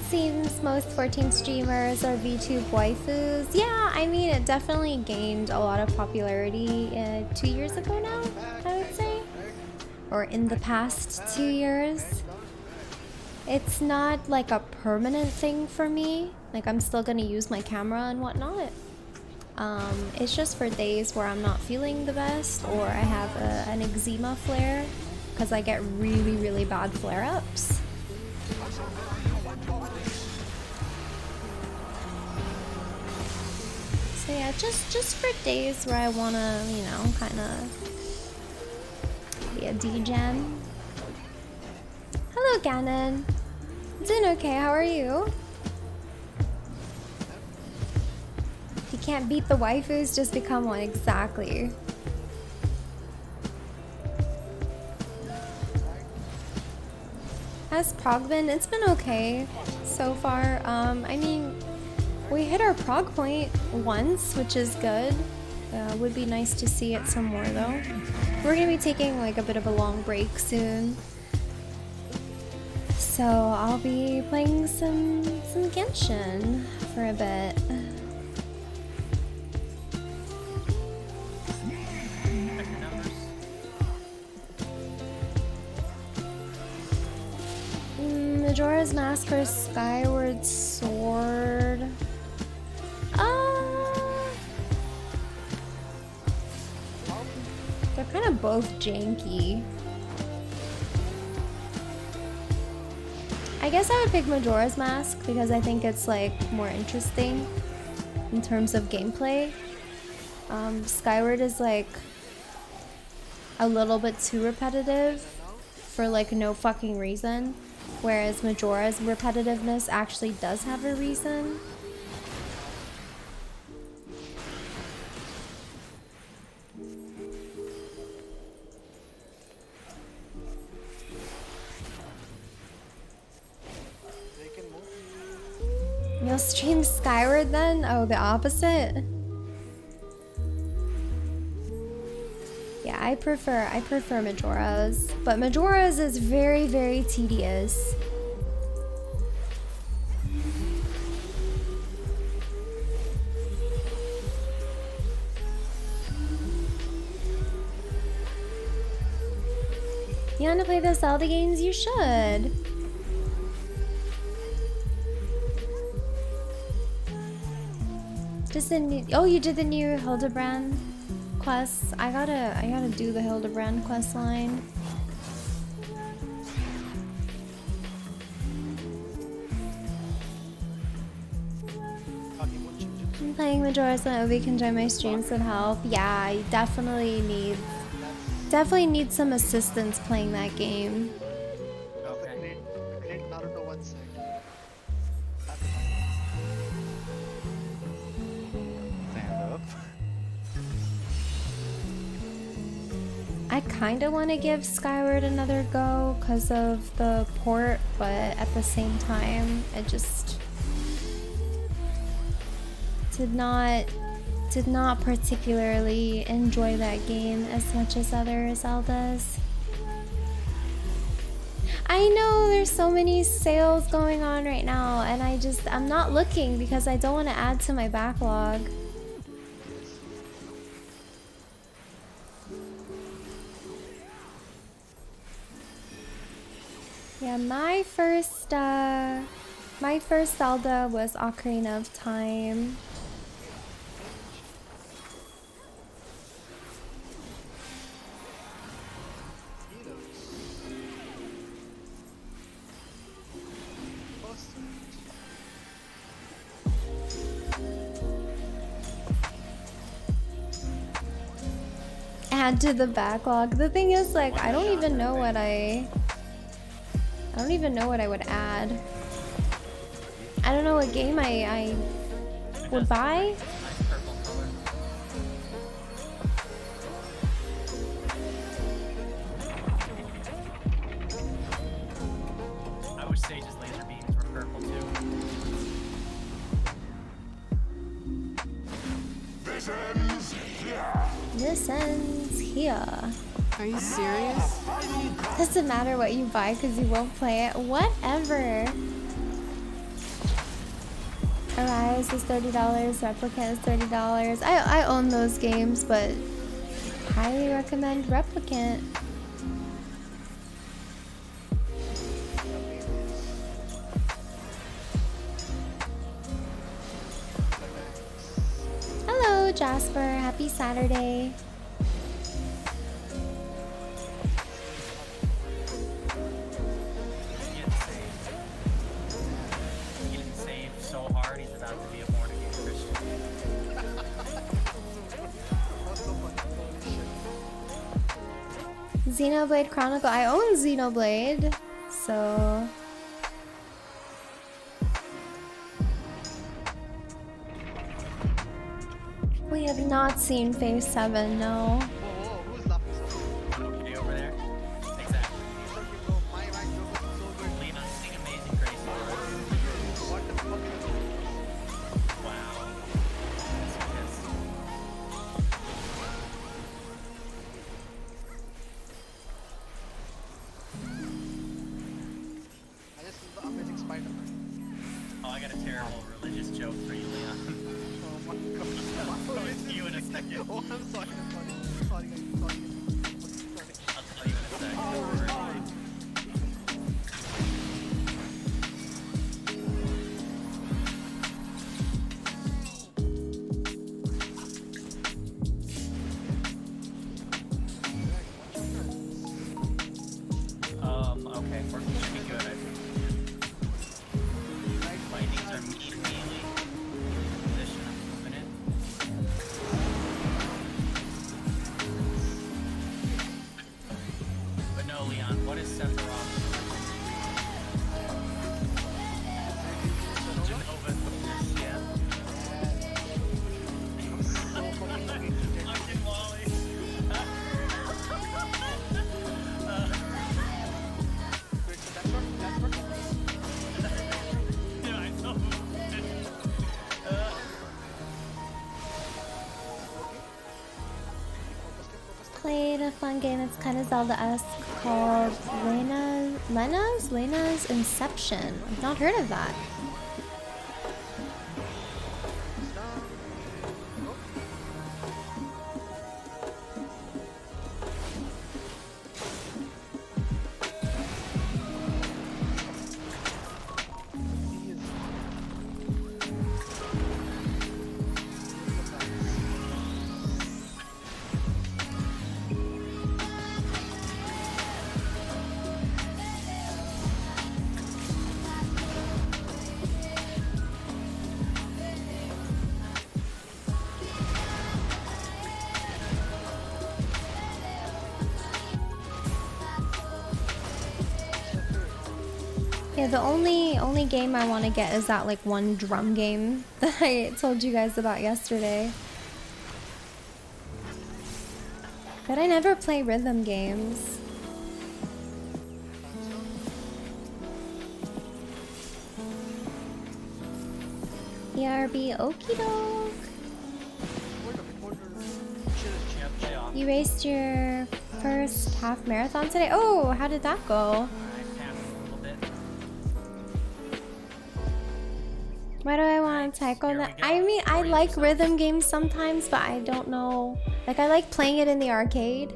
B: Seems most 14 streamers are VTube waifus. Yeah, I mean, it definitely gained a lot of popularity 2 years ago now, I would say. Or in the past 2 years. It's not like a permanent thing for me. Like I'm still gonna use my camera and whatnot. It's just for days where I'm not feeling the best or I have an eczema flare because I get really, really bad flare-ups. So yeah, just for days where I wanna, you know, kind of be a degen. Hello, Ganon. Doing okay, how are you? If you can't beat the waifus, just become one. Exactly. How's prog been? It's been okay so far. I mean, we hit our prog point once, which is good. Would be nice to see it some more though. We're gonna be taking like a bit of a long break soon. So I'll be playing some Genshin for a bit. Majora's Mask for Skyward Sword. They're kind of both janky. I guess I would pick Majora's Mask because I think it's like more interesting in terms of gameplay. Skyward is like a little bit too repetitive for like no fucking reason, whereas Majora's repetitiveness actually does have a reason. You'll stream Skyward then? Oh, the opposite? Yeah, I prefer Majora's, but Majora's is very, very tedious. You wanna play the Zelda games? You should. Just a new, oh, you did the new Hildebrand quests. I gotta do the Hildebrand quest line. I'm playing Majora's so Obi can join my streams with help. Yeah, I definitely need some assistance playing that game.
F: Okay. Great Naruto one side.
B: I kinda wanna give Skyward another go because of the port, but at the same time, I just did not particularly enjoy that game as much as other Zeldas. I know there's so many sales going on right now, and I'm not looking because I don't want to add to my backlog. Yeah, my first Zelda was Ocarina of Time. Add to the backlog. The thing is, like, I don't even know what I would add. I don't know what game I would buy.
D: I would say just laser beams were purple too.
B: This ends here.
G: Are you serious?
B: Doesn't matter what you buy because you won't play it. Whatever. Arise is $30, Replicant is $30. I own those games, but highly recommend Replicant. Jasper. Happy Saturday.
D: Getting saved so hard, he's about to be a born again Christian.
B: Xenoblade Chronicle. I own Xenoblade, so. We have not seen Phase 7, no.
F: Whoa, who's laughing so much?
D: Okay, over there. Exactly.
F: Bro, my joke was so good.
D: Lean on sing Amazing Grace.
F: What the fuck is this?
D: Wow.
F: I just love the Amazing Spider-Man.
D: Oh, I got a terrible religious joke for you, Leon.
F: Oh my god.
D: I'll tell you in a second.
F: Oh, I'm sorry, I'm sorry. Sorry guys, sorry.
D: I'll tell you in a second. Don't worry. Okay, we're should be good, I think. Lightnings are melee. Position, I'm moving it. But no, Leon, what is Sephiroth? Genova, yeah. Fucking Wally. Yeah, I know.
B: Played a fun game that's kind of Zelda-esque called Lena's Inception. I've not heard of that. Yeah, the only game I want to get is that like one drum game that I told you guys about yesterday. But I never play rhythm games. ERB okie doke. You raced your first half marathon today? Oh, how did that go? Why do I want to tackle that? I mean, I like rhythm games sometimes, but I don't know. Like, I like playing it in the arcade.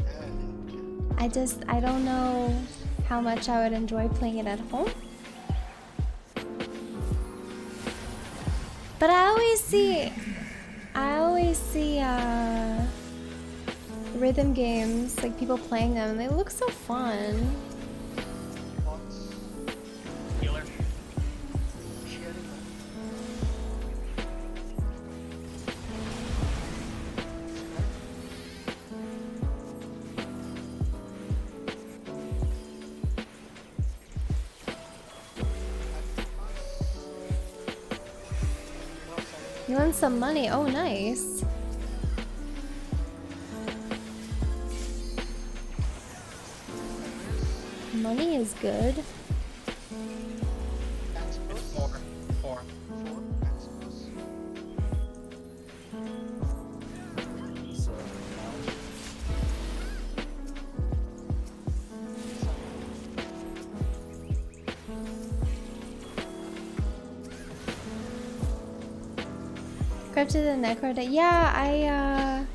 B: I don't know how much I would enjoy playing it at home. But I always see rhythm games, like people playing them, and they look so fun. You want some money? Oh, nice. Money is good.
D: Four.
B: Cryptid and Necro Day. Yeah, I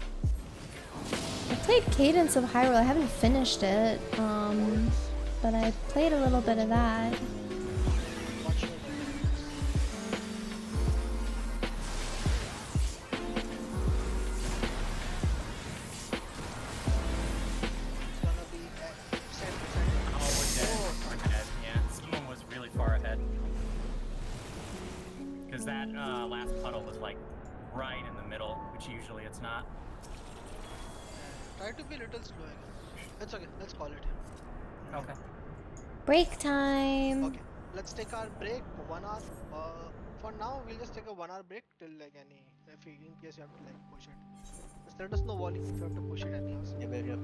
B: played Cadence of Hyrule. I haven't finished it, but I played a little bit of that.
D: Because that last puddle was like right in the middle, which usually it's not.
F: Try to be a little slow again. It's okay. Let's call it.
D: Okay.
B: Break time.
F: Okay. Let's take our break for 1 hour. For now, we'll just take a 1 hour break till like any. If you, in case you have to like push it, just let us know, Wally, if you have to push it anyhow.
H: Yep.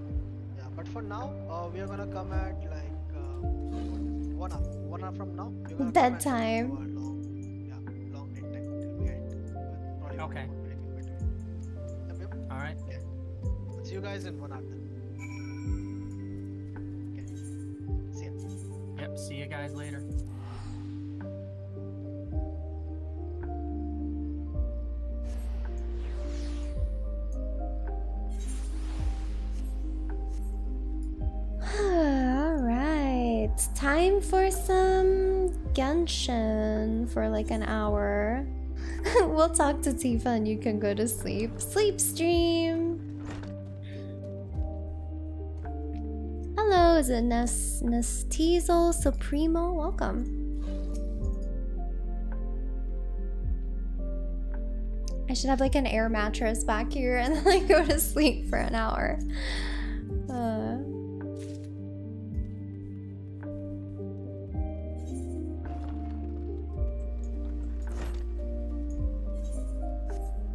F: Yeah. But for now, we are gonna come at like what is it? 1 hour. 1 hour from now, we're gonna come and
B: Bedtime.
F: do our long raid time till we end. With probably
D: Okay.
F: 1 more break in between. Yep.
D: All right.
F: Okay. I'll see you guys in 1 hour then. Okay. See ya.
D: Yep. See you guys later.
B: Alright, time for some Genshin for like an hour. We'll talk to Tifa and you can go to sleep. Sleep stream! Hello, is it Nestizel Supremo? Welcome. I should have like an air mattress back here and then like go to sleep for an hour.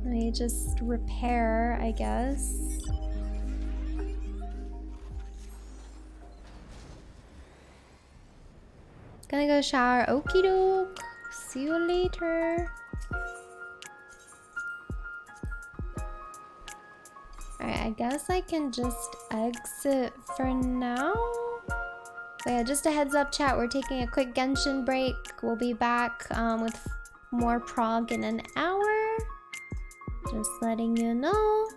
B: Let me just repair, I guess. Gonna go shower. Okie doke. See you later. Alright, I guess I can just exit for now. So yeah, just a heads up, chat. We're taking a quick Genshin break. We'll be back with more prog in an hour. Just letting you know.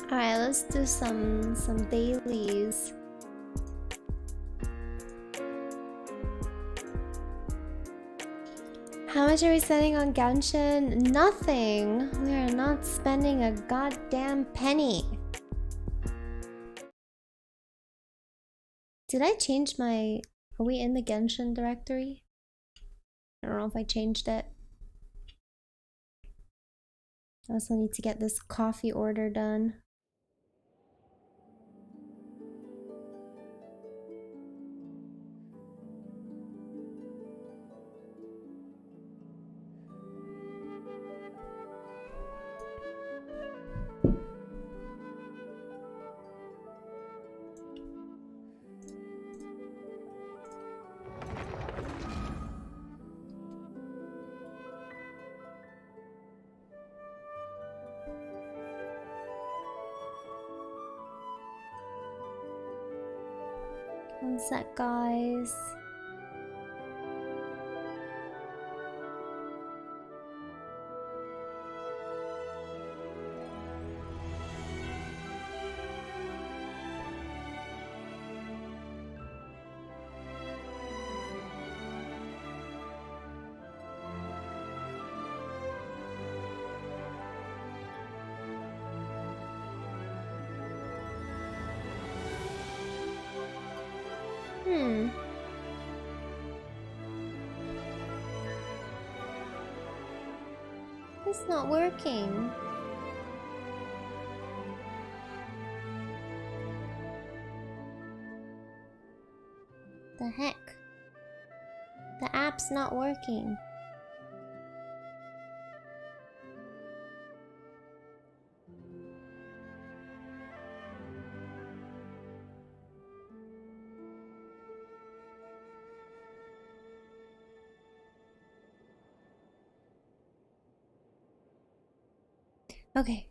B: Alright, let's do some dailies. How much are we spending on Genshin? Nothing! We are not spending a goddamn penny. Did I change my... Are we in the Genshin directory? I don't know if I changed it. I also need to get this coffee order done. One sec, guys. It's not working. The heck? The app's not working. Okay.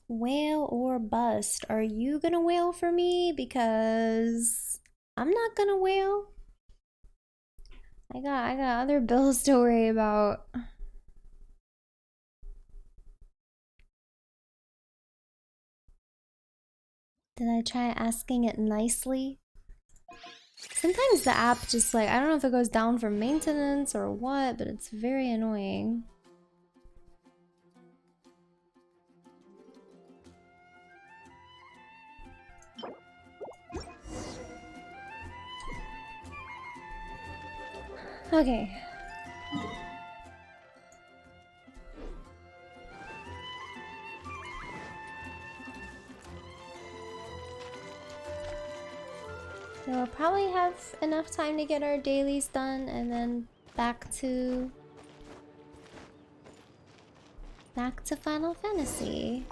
B: Whale or bust? Are you gonna whale for me? Because I'm not gonna whale. I got other bills to worry about. Did I try asking it nicely? Sometimes the app just like, I don't know if it goes down for maintenance or what, but it's very annoying. Okay. We'll probably have enough time to get our dailies done and then back to Final Fantasy.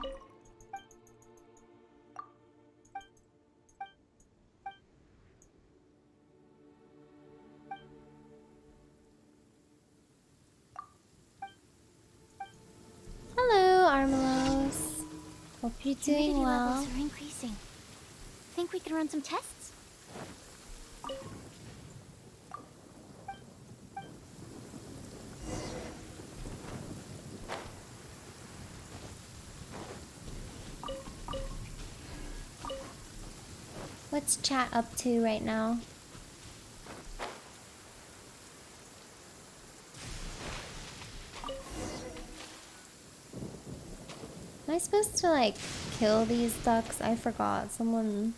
B: Hello, Armelos. Hope you're doing well.
C: Levels are increasing. Think we can run some tests?
B: What's chat up to right now? Am I supposed to like kill these ducks? I forgot. Someone.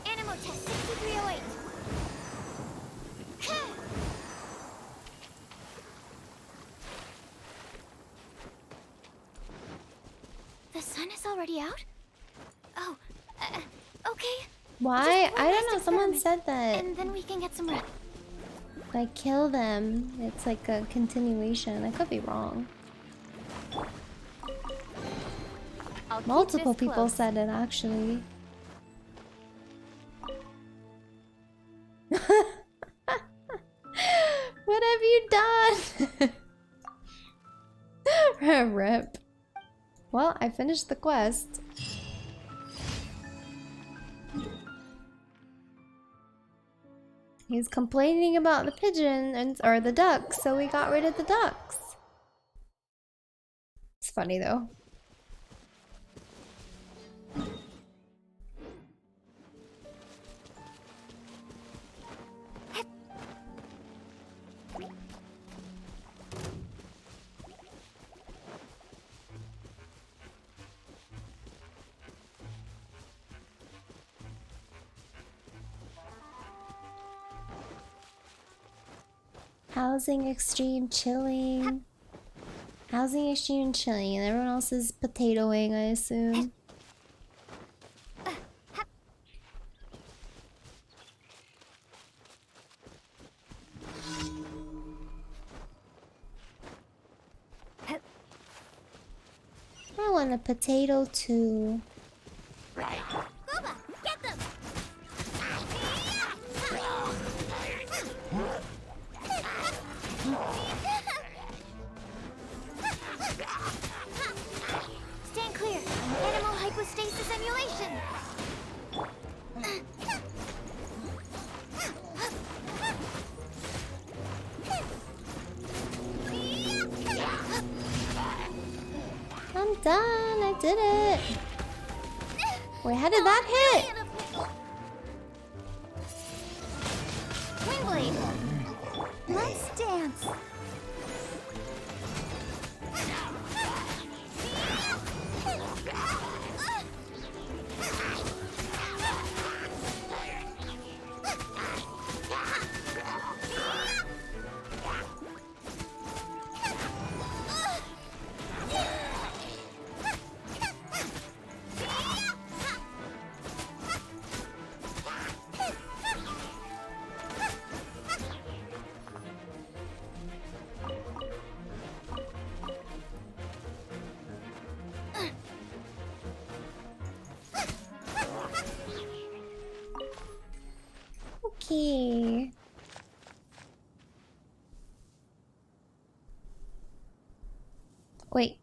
C: Animal test 6308. The sun is already out? Oh, okay.
B: Why? I don't know. Someone said that.
C: And then we can get some rest.
B: Like kill them. It's like a continuation. I could be wrong. Multiple people said it actually. What have you done? Rip. Well, I finished the quest. He's complaining about the pigeon or the ducks, so we got rid of the ducks. It's funny though. Housing extreme chilling. Housing extreme chilling, and everyone else is potatoing, I assume. I want a potato too.
C: Booba, get them! Stand clear. Animal hypostasis emulation.
B: I'm done. I did it. Wait, how did that hit?
C: Wingblade. Let's dance.
B: Wait.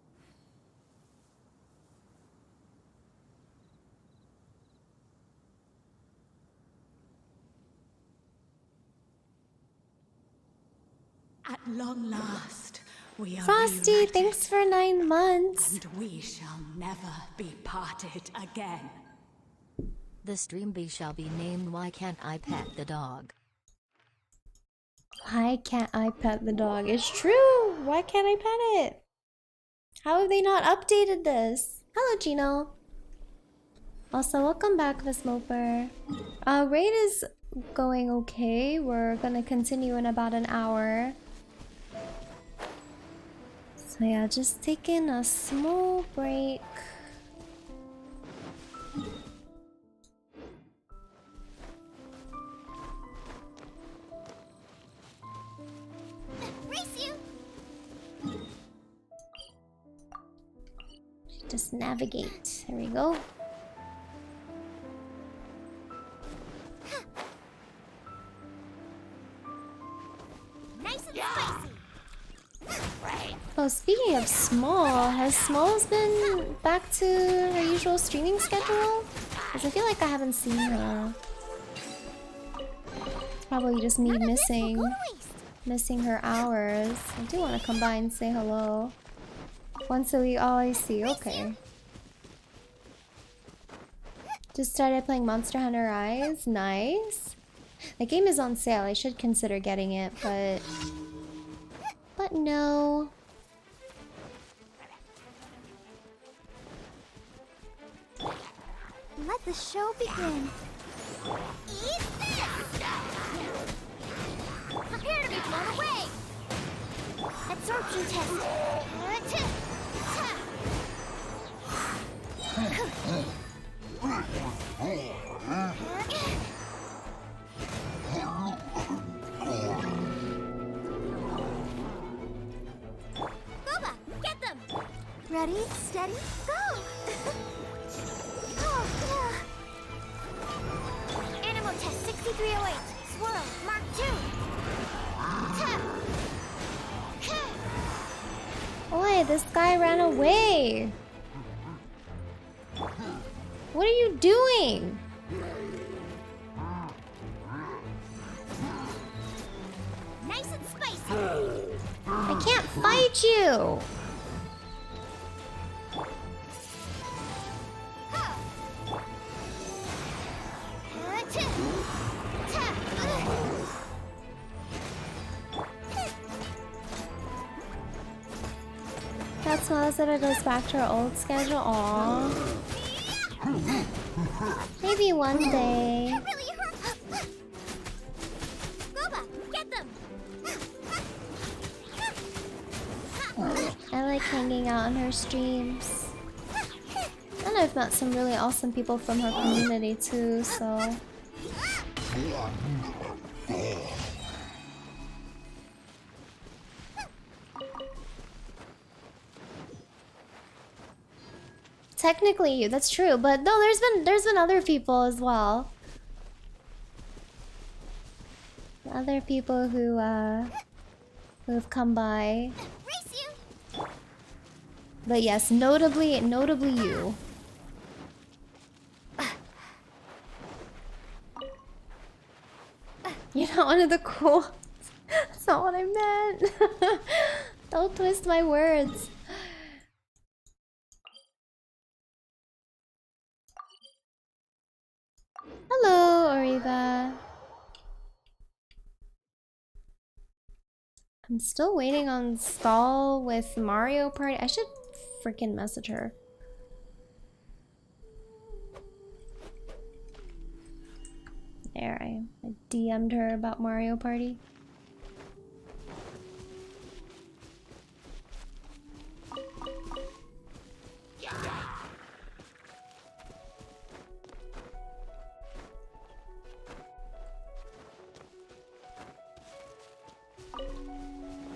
J: At long last, we are
B: Frosty,
J: reunited,
B: thanks for 9 months.
J: and we shall never be parted again.
L: The stream B shall be named Why Can't I Pet the Dog?
B: Why can't I pet the dog? It's true. Why can't I pet it? How have they not updated this? Hello, Gino. Also, welcome back, Miss Moper. Raid is going okay. We're gonna continue in about an hour. So yeah, just taking a small break. Just navigate. There we go.
C: Nice and spicy.
B: Oh, speaking of Small, has Smalls been back to her usual streaming schedule? Because I feel like I haven't seen her. It's probably just me missing her hours. I do want to come by and say hello. Once a week. Oh, I see. Okay. Just started playing Monster Hunter Rise. Nice. The game is on sale. I should consider getting it, but no.
C: Let the show begin. Eat this! Prepare to be blown away! Absorption test. Boba, get them! Ready, steady, go! Animal test 6308. Swirl, Mark 2.
B: Boy, this guy ran away. What are you doing?
C: Nice and spicy.
B: I can't fight you. That's why I said it goes back to our old schedule. Aww. Maybe one day.
C: That really hurt. Boba, get them.
B: I like hanging out on her streams. And I've met some really awesome people from her community too, so... Technically you, that's true, but no, there's been other people as well. Other people who've come by. But yes, notably you. You're not one of the cool. That's not what I meant. Don't twist my words. Hello, Oriva. I'm still waiting on Stall with Mario Party. I should freaking message her. There, I DM'd her about Mario Party.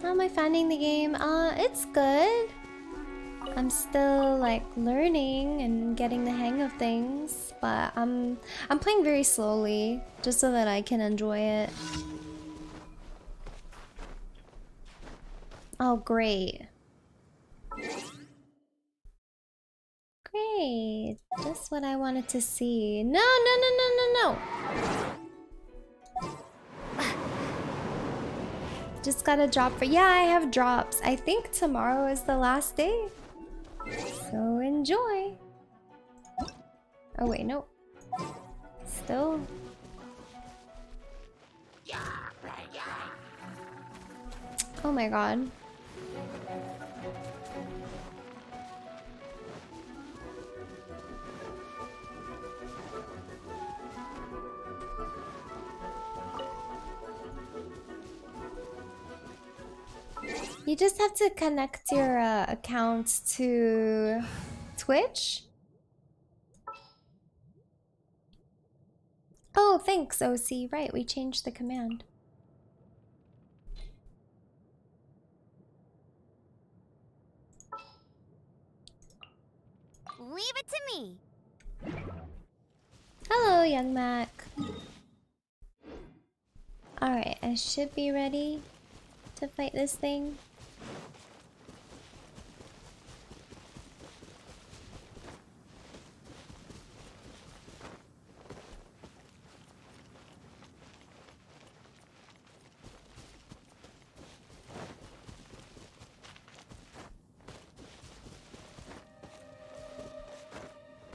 B: How am I finding the game? It's good. I'm still like learning and getting the hang of things, but I'm playing very slowly just so that I can enjoy it. Oh, great. That's what I wanted to see. No, no, no, no, no, no. Just got a drop for. Yeah, I have drops. I think tomorrow is the last day. So enjoy. Oh, wait, no. Still. Oh my god. You just have to connect your account to Twitch. Oh, thanks, OC. Right, we changed the command.
M: Leave it to me.
B: Hello, young Mac. Alright, I should be ready to fight this thing.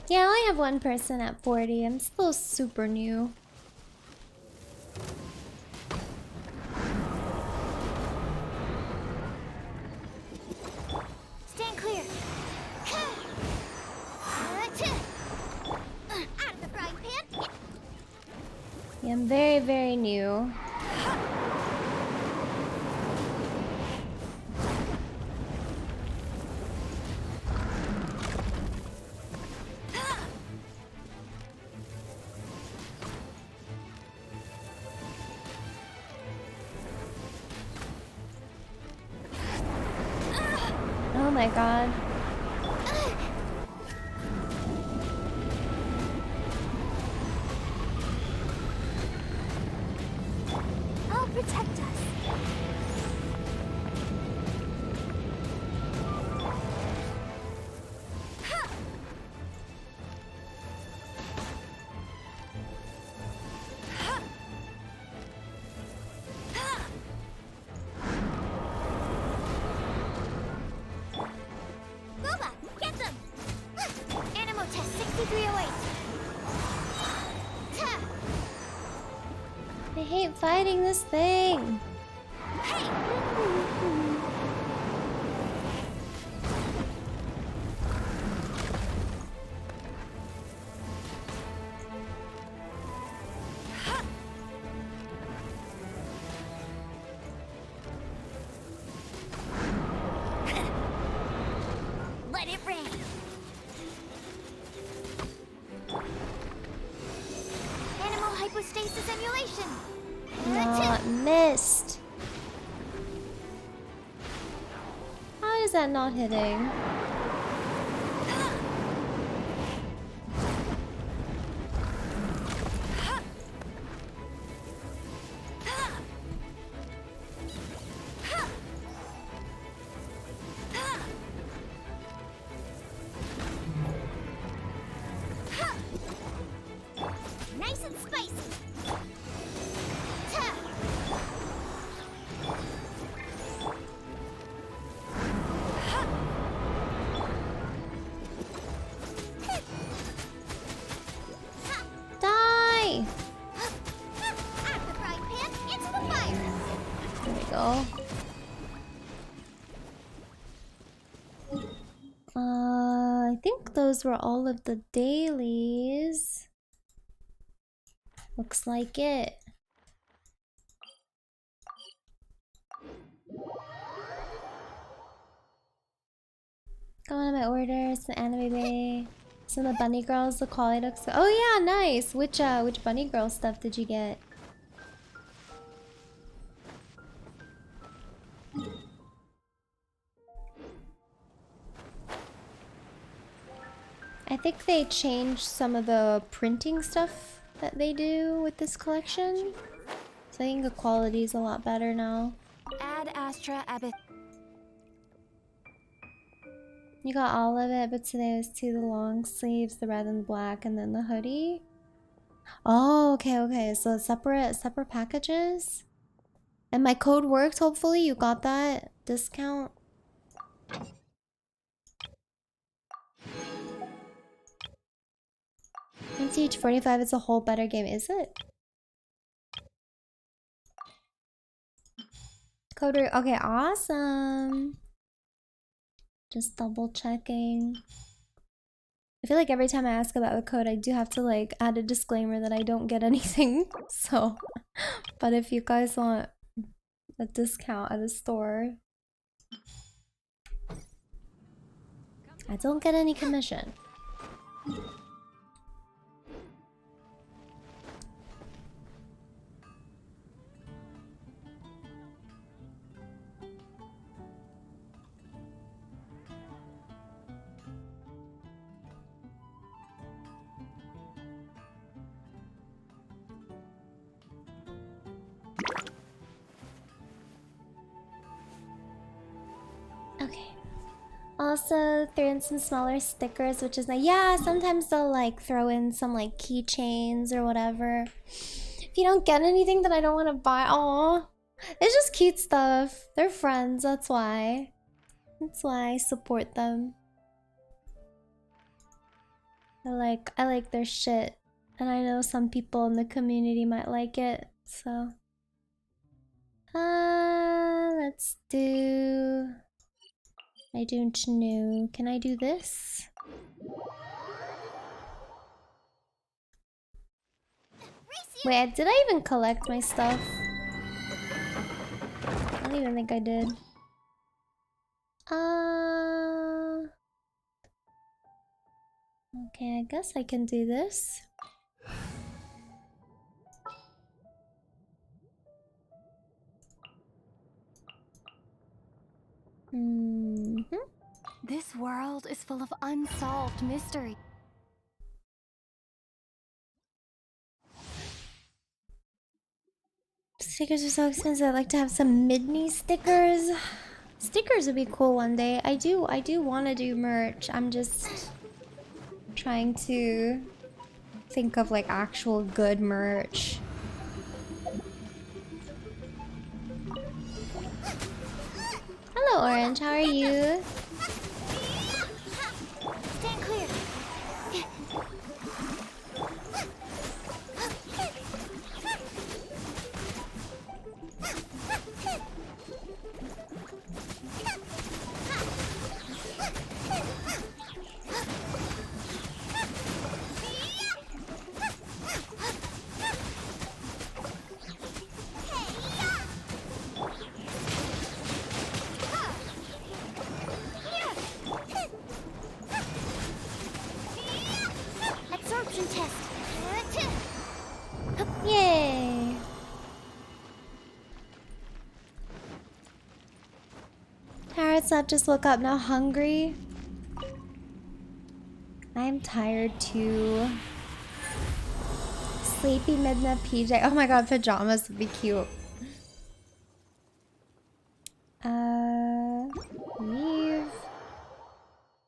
B: Yeah, I only have one person at 40. I'm still super new.
M: Stand clear. Out of the frying pan.
B: Yeah, I'm very, very new. Oh my god.
M: I'll protect us. Boba, get them! Animal test 6308.
B: I hate fighting this thing.
M: Let it rain. Animal hypostasis emulation.
B: Not missed. How is that not hitting?
M: Nice and spicy.
B: Die!
M: Out of the frying pan, into the fire.
B: There we go. I think those were all of the dailies. Looks like it. Going on my orders, the anime bay, some of the bunny girls, the quality looks. Oh yeah, nice. Which bunny girl stuff did you get? I think they changed some of the printing stuff that they do with this collection. So I think the quality is a lot better now.
M: Ad Astra Abyss.
B: You got all of it, but today was the long sleeves, the red and the black, and then the hoodie. Oh, okay, okay. So separate packages. And my code worked, hopefully. You got that discount. Fantasy 45 is a whole better game, is it? Coder, okay, awesome. Just double checking. I feel like every time I ask about the code, I do have to like add a disclaimer that I don't get anything. So, but if you guys want a discount at a store, I don't get any commission. Okay. Also threw in some smaller stickers, which is nice. Yeah, sometimes they'll like throw in some like keychains or whatever. If you don't get anything that I don't want to buy, oh, it's just cute stuff. They're friends, that's why. That's why I support them. I like their shit, and I know some people in the community might like it. So, let's do. I don't know. Can I do this? Wait, did I even collect my stuff? I don't even think I did. Okay, I guess I can do this.
M: This world is full of unsolved mystery.
B: Stickers are so expensive. I'd like to have some mid-knee stickers. Stickers would be cool one day. I do want to do merch. I'm just trying to think of like actual good merch. Hello, Orange. How are you?
M: Stand clear. Absorption test.
B: Yay! Carrots up, just woke up now hungry. I'm tired too. Sleepy midnight PJ. Oh my god, pajamas would be cute. Leave.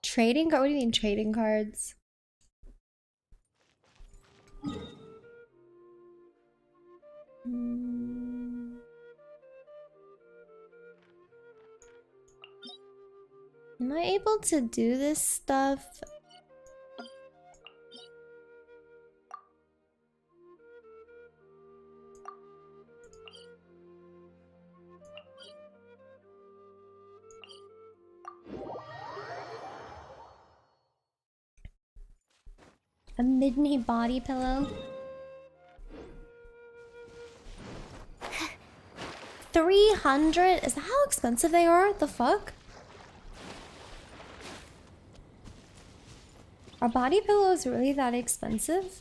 B: Trading card? What do you mean trading cards? Am I able to do this stuff? A mid-knee body pillow? 300? Is that how expensive they are? The fuck? Are body pillows really that expensive?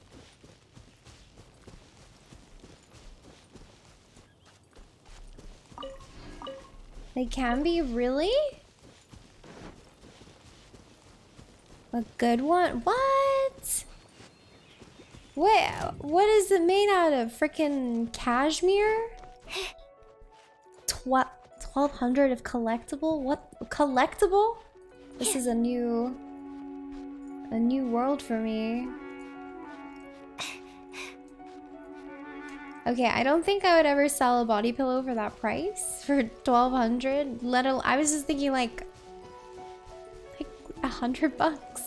B: They can be, really? A good one? What? What is it made out of? Freaking cashmere? 1200 of collectible? What? Collectible? This is a new world for me. Okay, I don't think I would ever sell a body pillow for that price, for 1,200. I was just thinking like $100.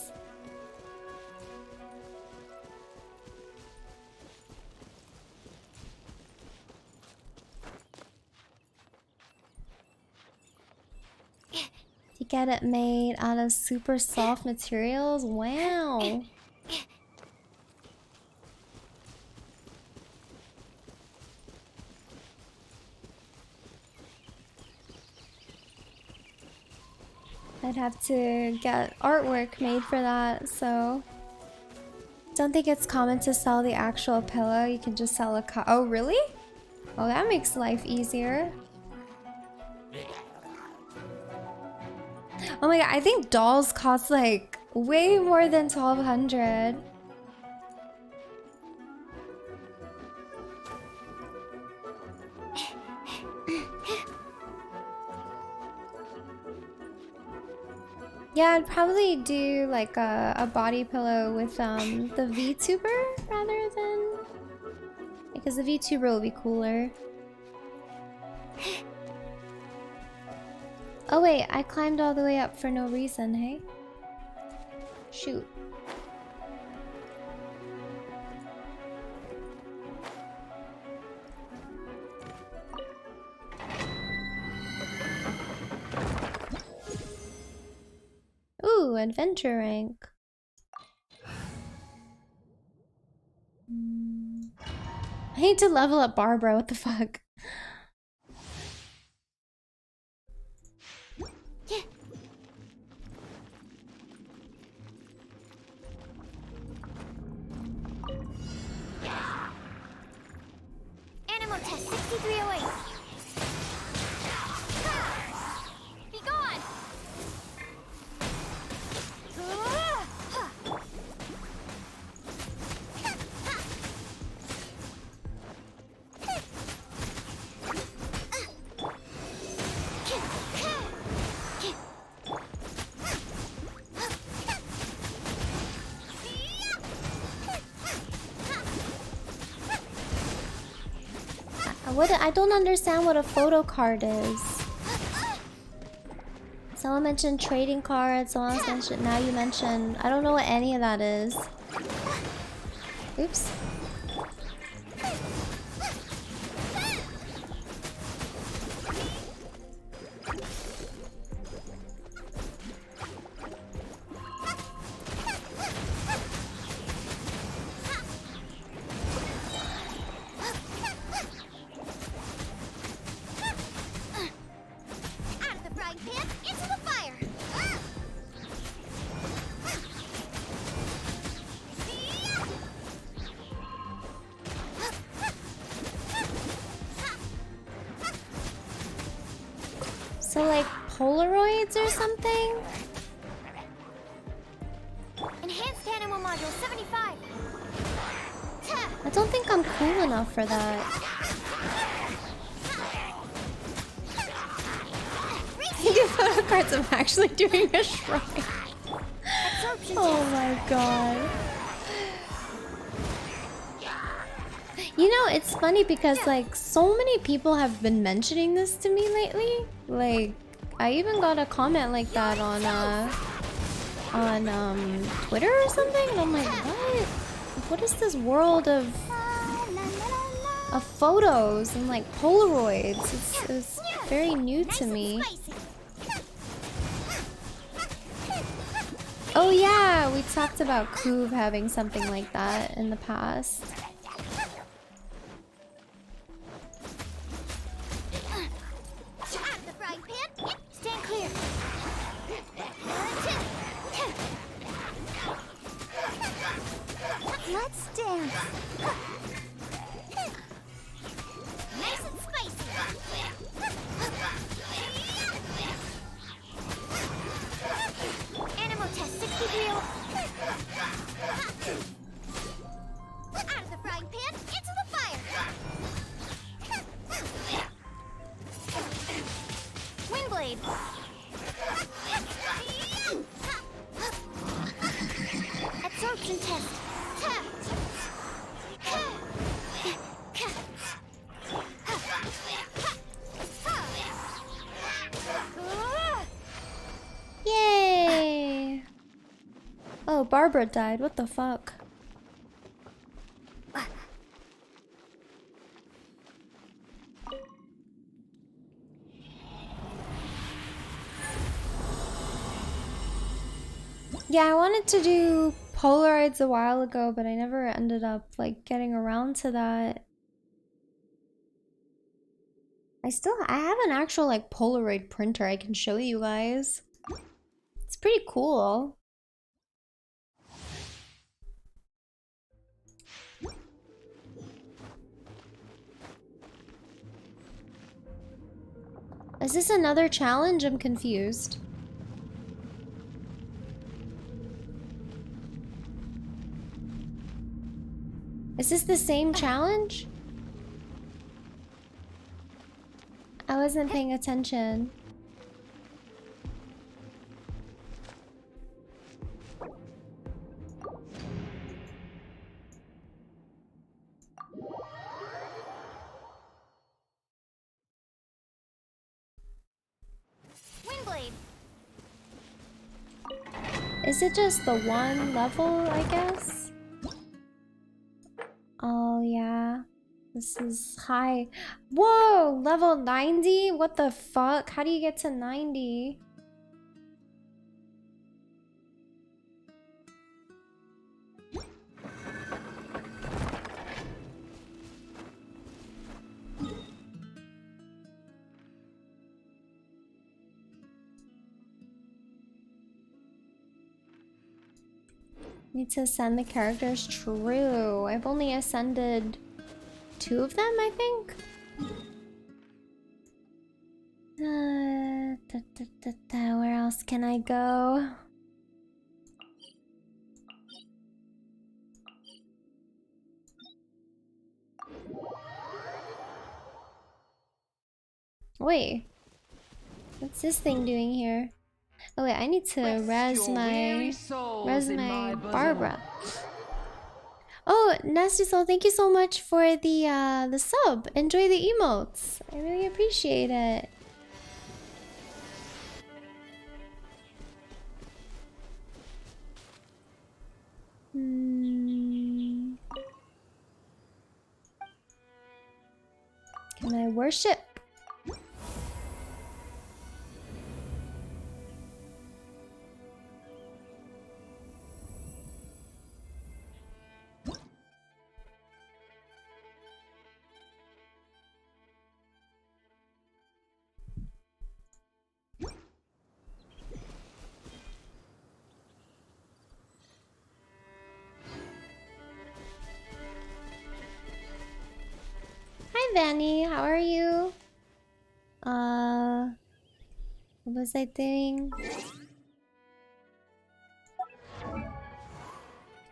B: To get it made out of super soft materials? Wow. I'd have to get artwork made for that, so... Don't think it's common to sell the actual pillow. You can just sell a oh, really? Oh, that makes life easier. Oh my god, I think dolls cost like way more than 1,200. Yeah, I'd probably do like a body pillow with the VTuber rather than... Because the VTuber will be cooler. Oh wait, I climbed all the way up for no reason, hey? Shoot. Ooh, adventure rank. I need to level up Barbara, what the fuck?
M: Animal test 6308. Be gone.
B: I don't understand what a photo card is. Someone mentioned trading cards, someone else mentioned, now you mentioned, I don't know what any of that is. Oops. So like Polaroids or something?
M: Enhanced animal module 75.
B: I don't think I'm cool enough for that. Thinking photo cards, I'm actually doing a shrine. Oh my god. You know, it's funny because like so many people have been mentioning this to me lately. Like, I even got a comment like that on Twitter or something, and I'm like, what? What is this world of photos and like Polaroids? It's very new to me. Oh yeah, we talked about Coov having something like that in the past.
M: Stand clear. Let's dance. Nice and spicy. Animal test 63. Out of the frying pan, into the fire. Windblade.
B: Oh, Barbara died. What the fuck? Yeah, I wanted to do Polaroids a while ago, but I never ended up like getting around to that. I have an actual like Polaroid printer I can show you guys. It's pretty cool. Is this another challenge? I'm confused. Is this the same challenge? I wasn't paying attention.
M: Windblade.
B: Is it just the one level, I guess? Oh, yeah. This is high. Whoa! Level 90? What the fuck? How do you get to 90? Need to ascend the characters. True. I've only ascended 2 of them, I think. Where else can I go? Wait. What's this thing doing here? Oh wait, I need to res my Barbara. Oh, Nasty Soul, thank you so much for the sub. Enjoy the emotes. I really appreciate it. Can I worship? Hi Vanny, how are you? What was I doing?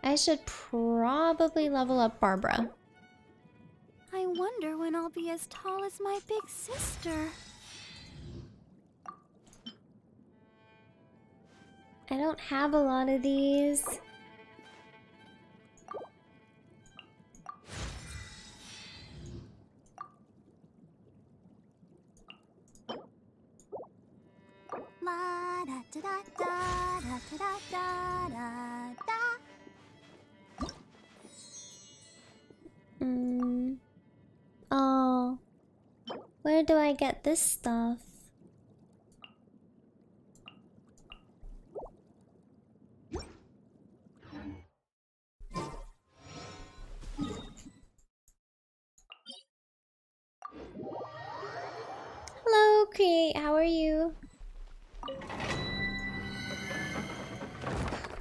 B: I should probably level up Barbara.
M: I wonder when I'll be as tall as my big sister.
B: I don't have a lot of these.
M: La da da da da da da da da da.
B: Oh. Where do I get this stuff? Hello, Create, how are you?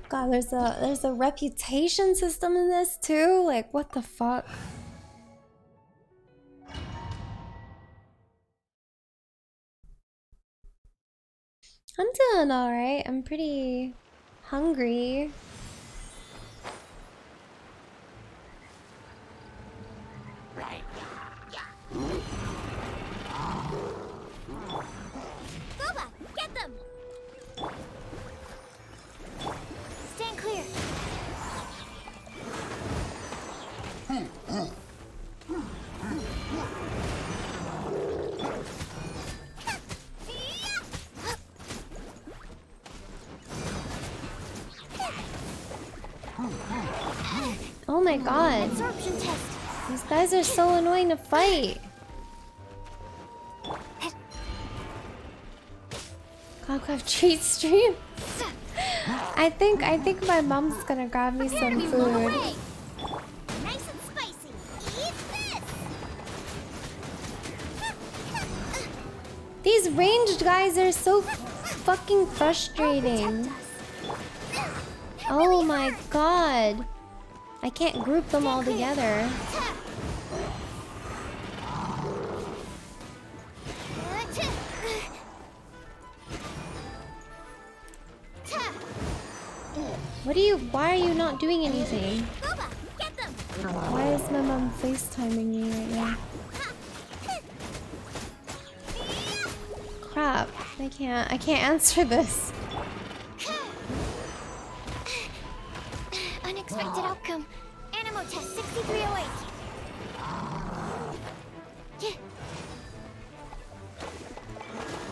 B: God, there's a reputation system in this too? Like, what the fuck? I'm doing alright. I'm pretty hungry.
M: Boba, get them! Stand clear.
B: Oh my god.
M: Absorption test.
B: These guys are so annoying to fight. Cloudcraft treat stream. I think my mom's gonna grab me some food.
M: Nice and spicy. Eat this.
B: These ranged guys are so fucking frustrating. Oh my god. I can't group them all together. Why are you not doing anything? Why is my mom FaceTiming me right now? Crap. I can't answer this.
M: Unexpected outcome. Animo test 6308.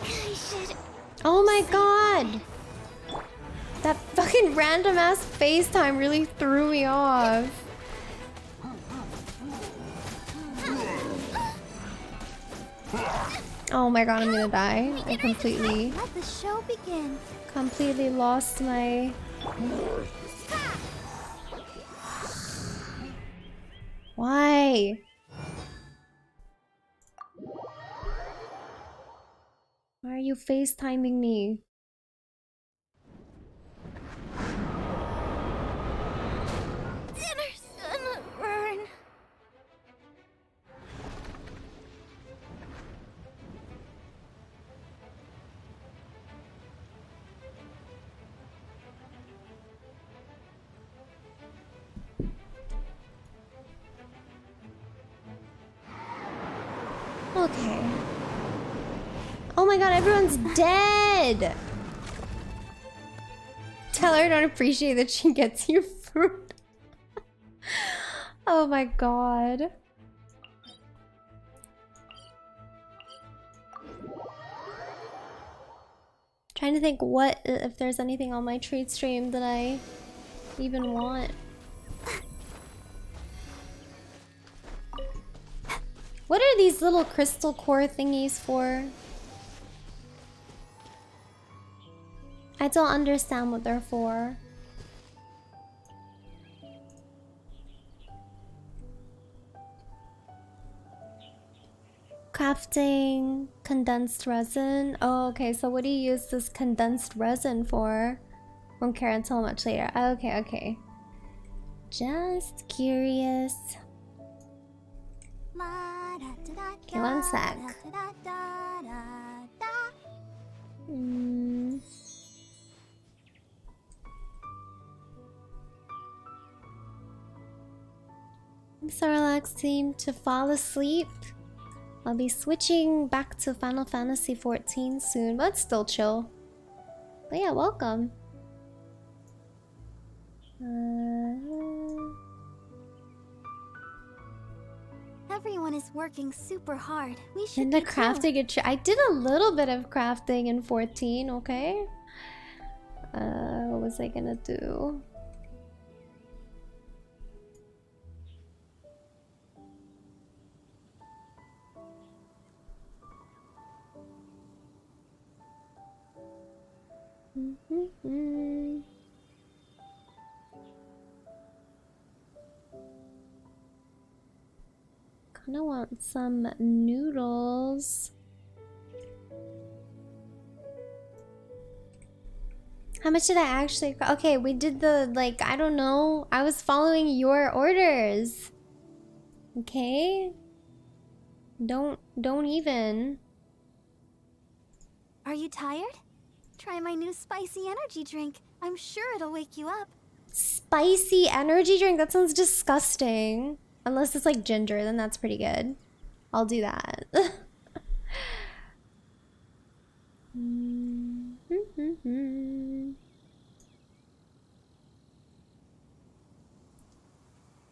M: I should.
B: Oh my god! That fucking random ass FaceTime really threw me off. Oh my god, I'm gonna die. I completely
M: Let the show begin.
B: lost my... Why? Why are you FaceTiming me?
M: Dinner's gonna burn.
B: Okay. Oh my god, everyone's dead! Tell her I don't appreciate that she gets you fruit. Oh my god. Trying to think if there's anything on my treat stream that I even want. What are these little crystal core thingies for? I don't understand what they're for. Crafting condensed resin. Oh, okay. So what do you use this condensed resin for? Won't care until much later. Okay, okay. Just curious. Okay, one sec. Sarlacc seemed to fall asleep. I'll be switching back to Final Fantasy XIV soon, but still chill. But yeah, welcome.
M: Everyone is working super hard. We should.
B: And the crafting, I did a little bit of crafting in 14. Okay. What was I gonna do? Kinda want some noodles. How much did I actually... Okay, we did the, like, I don't know. I was following your orders. Okay? Don't even.
M: Are you tired? Try my new spicy energy drink. I'm sure it'll wake you up.
B: Spicy energy drink? That sounds disgusting. Unless it's like ginger, then that's pretty good. I'll do that.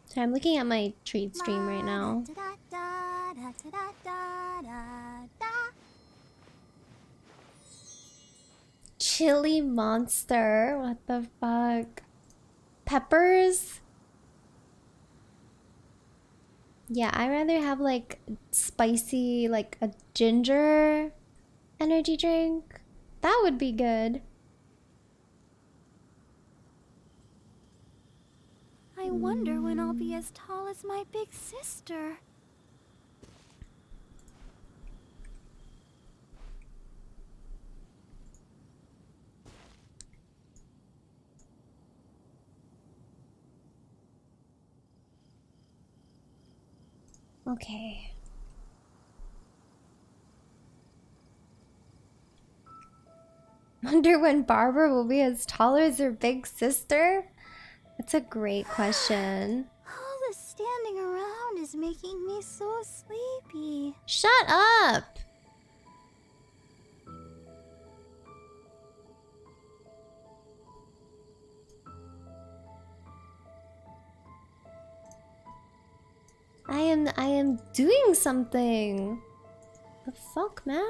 B: So I'm looking at my treat stream right now. Chili monster? What the fuck? peppers. Yeah, I'd rather have like spicy, like a ginger energy drink. That would be good.
M: I wonder when I'll be as tall as my big sister.
B: Okay. Wonder when Barbara will be as tall as her big sister? That's a great question.
M: All the standing around is making me so sleepy.
B: Shut up! I am doing something. The fuck, man?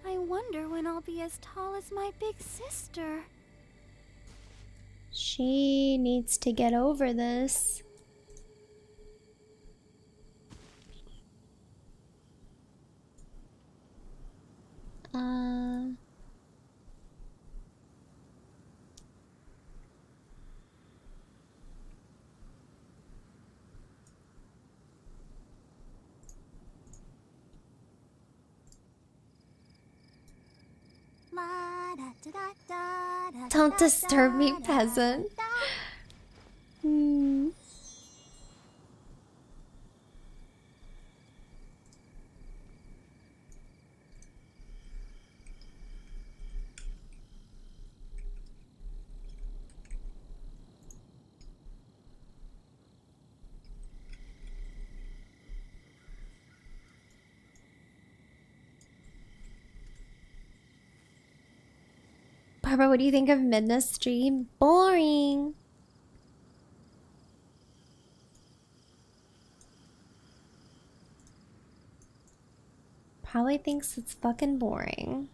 M: I wonder when I'll be as tall as my big sister.
B: She needs to get over this. Don't disturb me, peasant. Barbara, what do you think of Midna's stream? Boring. Probably thinks it's fucking boring.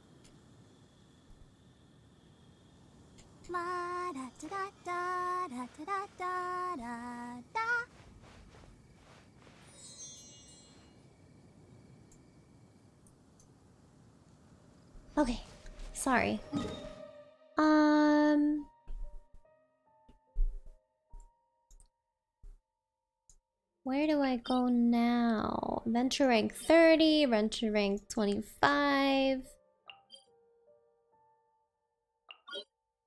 B: Okay, sorry. Where do I go now? Venture rank 30, venture rank 25.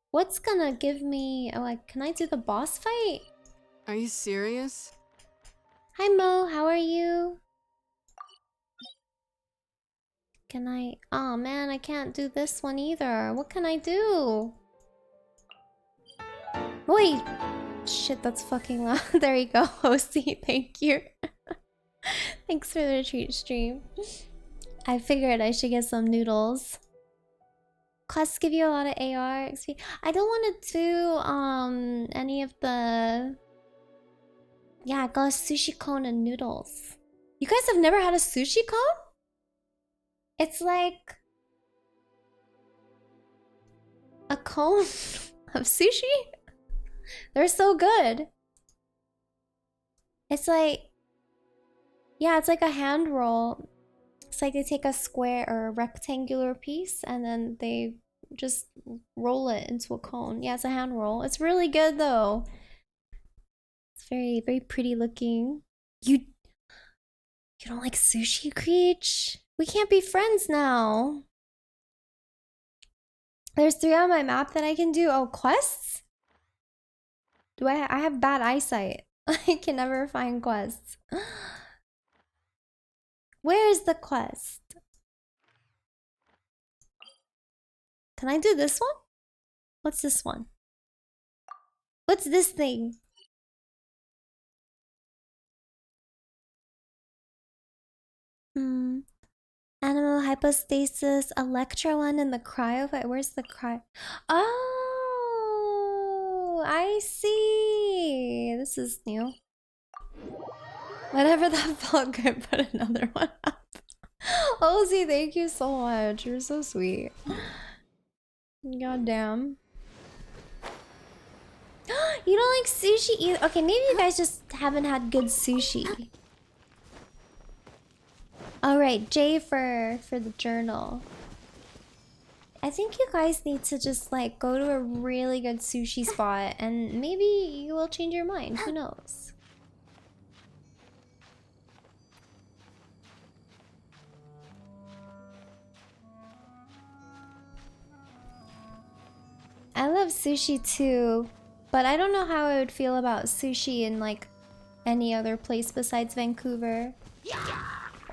B: What's gonna give me... Oh, can I do the boss fight?
G: Are you serious?
B: Hi Mo, how are you? Can I... Oh man, I can't do this one either. What can I do? Wait! Shit, that's fucking loud. There you go, Hosty. Thank you. Thanks for the treat stream. I figured I should get some noodles. Quests give you a lot of AR XP. I don't want to do any of the... Yeah, I got a sushi cone and noodles. You guys have never had a sushi cone? It's like a cone of sushi. They're so good. It's like, yeah, it's like a hand roll. It's like they take a square or a rectangular piece and then they just roll it into a cone. Yeah, it's a hand roll. It's really good though. It's very, very pretty looking. You don't like sushi, Creech? We can't be friends now. There's 3 on my map that I can do. Oh, quests? Do I have bad eyesight. I can never find quests. Where is the quest? Can I do this one? What's this one? What's this thing? Animal hypostasis, Electro one, and the cryo fight. Where's the cryo? Oh, I see. This is new. Whatever that felt good, put another one up. Ozzy, thank you so much. You're so sweet. God damn. You don't like sushi either? Okay, maybe you guys just haven't had good sushi. Alright, J for the journal. I think you guys need to just like go to a really good sushi spot and maybe you will change your mind. Who knows? I love sushi too, but I don't know how I would feel about sushi in like any other place besides Vancouver.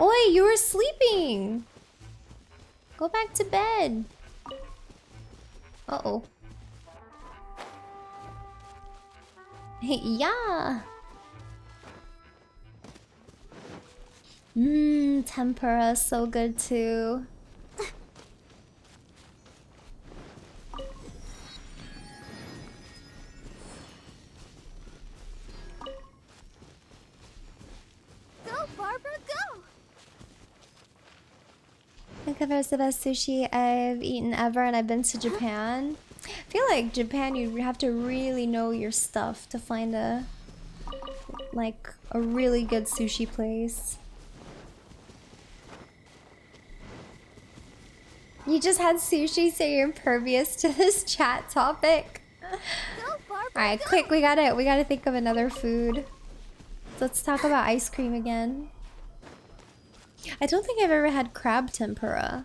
B: Oi, you were sleeping! Go back to bed. Uh-oh. Yeah! Tempura, so good too.
M: Go, Barbara, go!
B: Vancouver is the best sushi I've eaten ever, and I've been to Japan. I feel like Japan, you have to really know your stuff to find a really good sushi place. You just had sushi, so you're impervious to this chat topic. Alright, quick, we gotta think of another food. Let's talk about ice cream again. I don't think I've ever had crab tempura.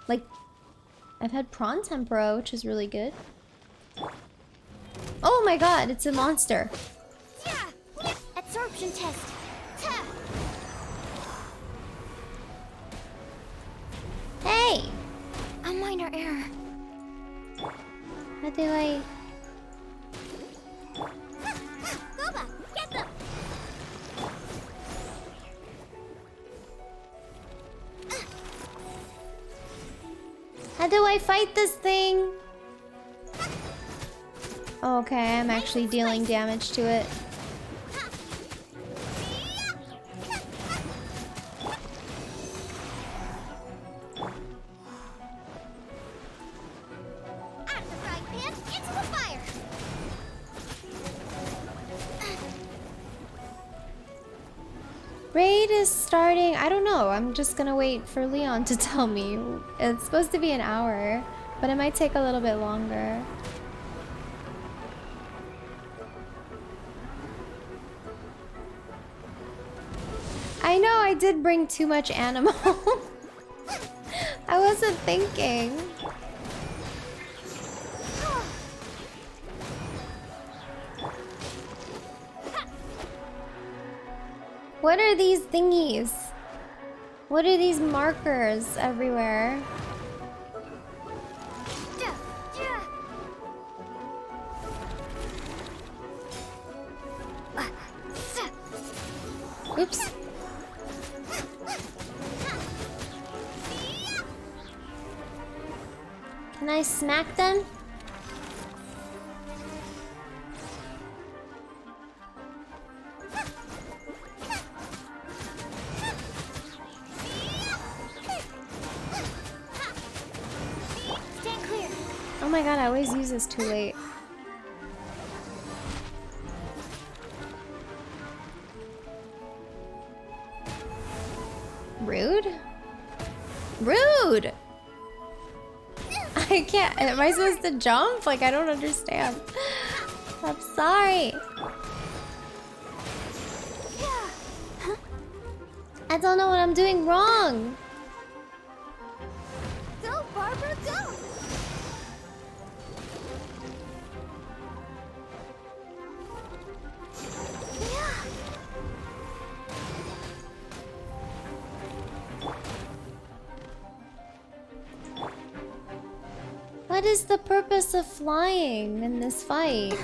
B: Like, I've had prawn tempura, which is really good. Oh my god, it's a monster.
M: Yeah! Absorption test. Ta!
B: Hey!
M: A minor error.
B: How do I...
M: Go back! Get them!
B: How do I fight this thing? Oh, okay, I'm actually dealing damage to it.
M: Out of the frying pan, into the fire!
B: Raid is starting. I don't know. I'm just gonna wait for Leon to tell me. It's supposed to be an hour, but it might take a little bit longer. I know I did bring too much animal. I wasn't thinking. What are these thingies? What are these markers everywhere? Oops. Can I smack them?
M: Stand clear.
B: Oh my god, I always use this too late. Rude? Rude! I can't. Am I supposed to jump? Like, I don't understand. I'm sorry. I don't know what I'm doing wrong.
M: Go, Barbara, go!
B: What is the purpose of flying in this fight?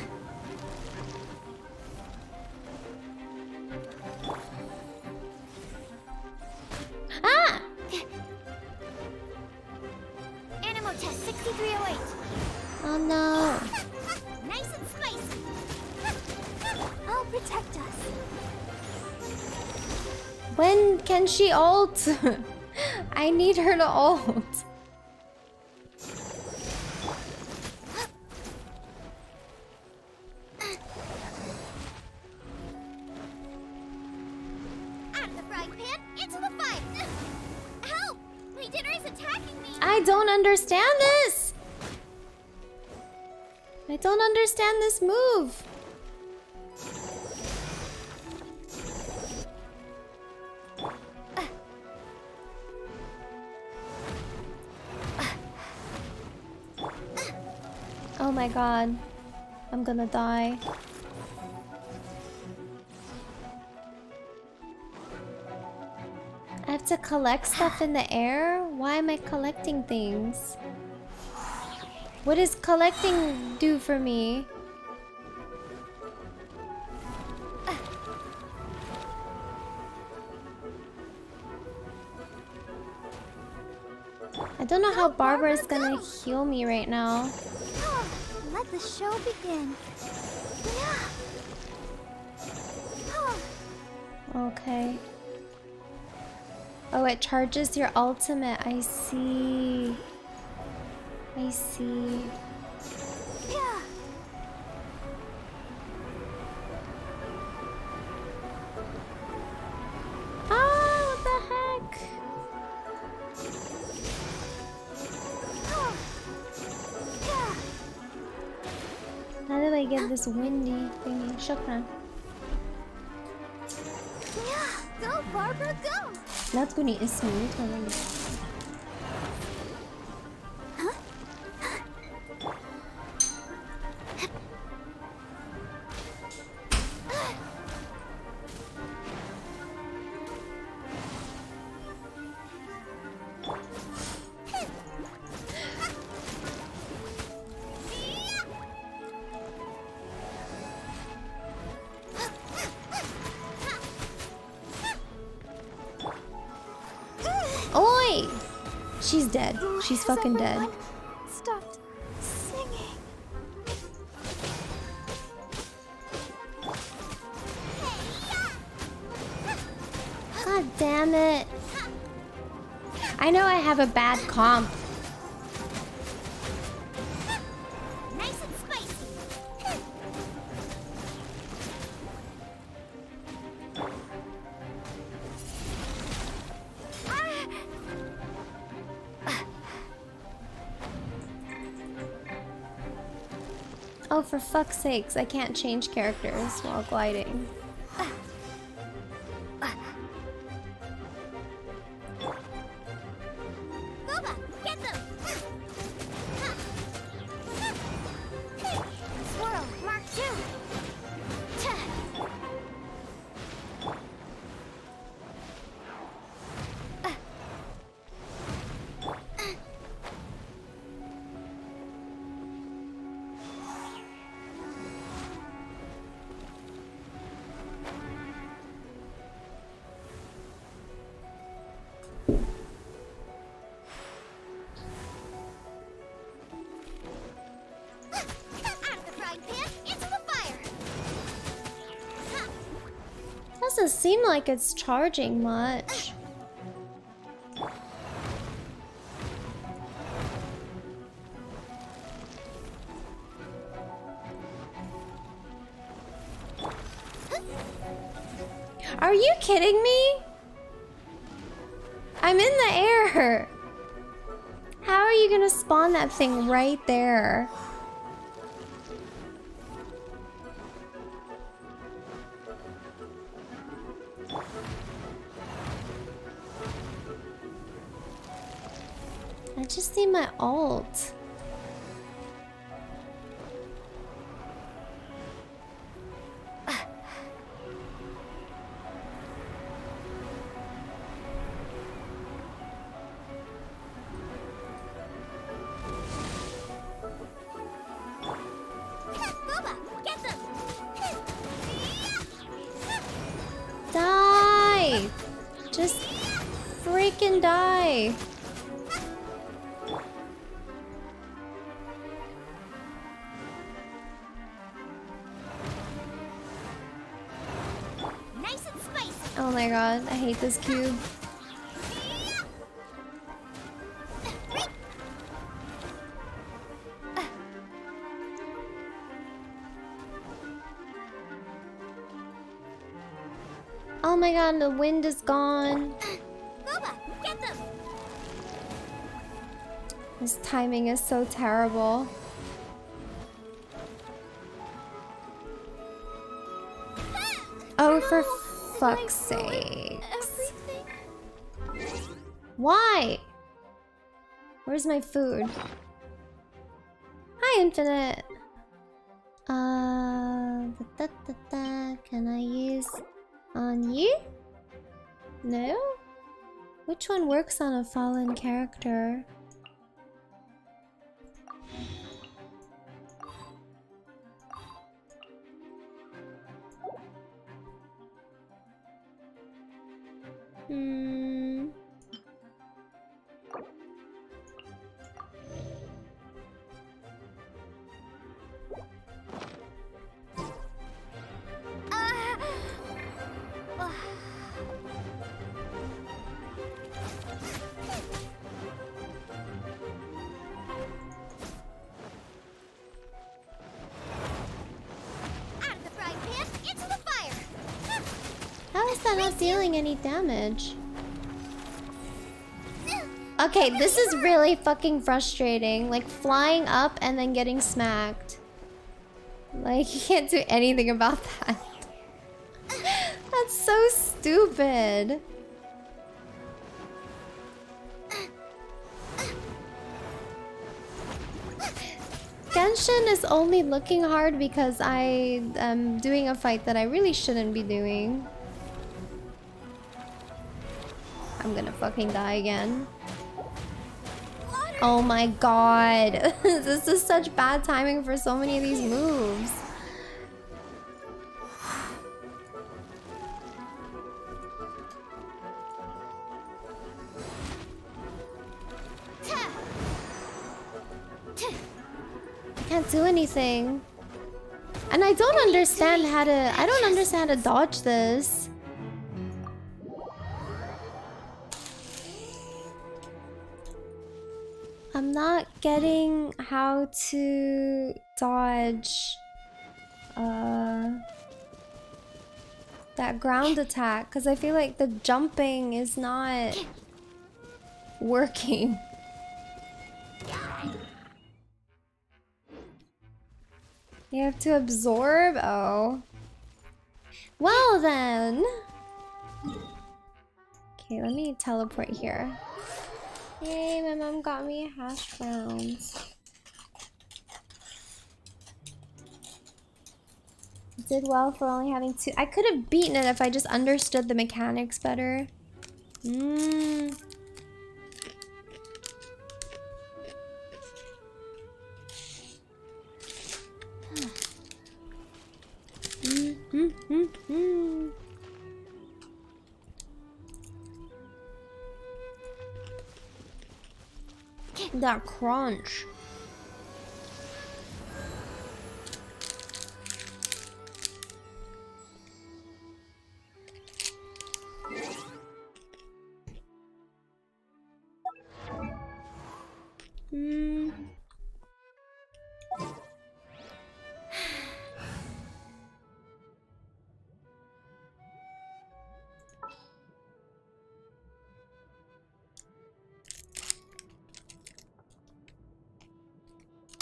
B: Ah!
M: Test 6308.
B: Oh no.
M: Nice and spicy. I'll protect us.
B: When can she ult? I need her to ult.
M: Out of the frying pan, into the fire. Help! My dinner is attacking me.
B: I don't understand this. I don't understand this move. Oh my god. I'm gonna die. I have to collect stuff in the air? Why am I collecting things? What does collecting do for me? I don't know how Barbara is gonna heal me right now.
M: Let the show begin.
B: Okay. Oh, it charges your ultimate. I see. I see.
M: Yeah.
B: Ah, what the heck? How did I get this windy thingy? Shukran.
M: Go, Barbara, go!
B: لا تكوني اسمي تمام. Oi! She's dead. She's fucking dead.
M: Stopped singing.
B: God damn it. I know I have a bad comp.
M: Nice and spicy.
B: Oh, for fuck's sakes, I can't change characters while gliding.
M: Boba, get them! Swirl, Mark 2. Out of the frying pan, into the fire.
B: Doesn't seem like it's charging much. Are you kidding me? I'm in the air. How are you gonna spawn that thing right there? I just need my ult.
M: Boba, get them!
B: Die! Just freaking die! Oh my god, I hate this cube. Oh my god, the wind is gone.
M: Booba, get them.
B: This timing is so terrible. Oh, for fuck's sake. Why? Where's my food? Hi, Infinite. Can I use on you? No? Which one works on a fallen character? Hmm.
M: Out of the frying pan, into the fire.
B: How is that not dealing any damage? Okay, this is really fucking frustrating. Like, flying up and then getting smacked. Like, you can't do anything about that. That's so stupid. Genshin is only looking hard because I am doing a fight that I really shouldn't be doing. I'm gonna fucking die again. Oh my god. This is such bad timing for so many of these moves. I can't do anything. And I don't understand how to... I don't understand how to dodge this. I'm not getting how to dodge that ground attack because I feel like the jumping is not working. You have to absorb? Oh. Well then. Okay, let me teleport here. Yay, my mom got me hash browns. Did well for only having 2. I could have beaten it if I just understood the mechanics better. That crunch.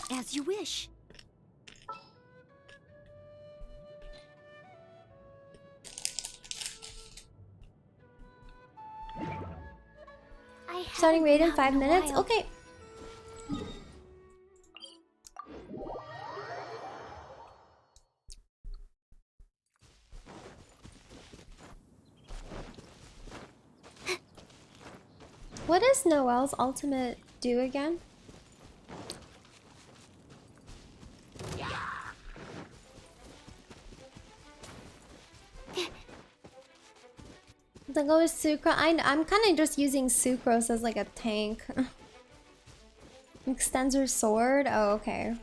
M: As you wish.
B: Starting raid in 5 minutes? Okay. What does Noelle's ultimate do again? The go is Sucrose. I'm kind of just using Sucrose as like a tank. Extends her sword? Oh, okay.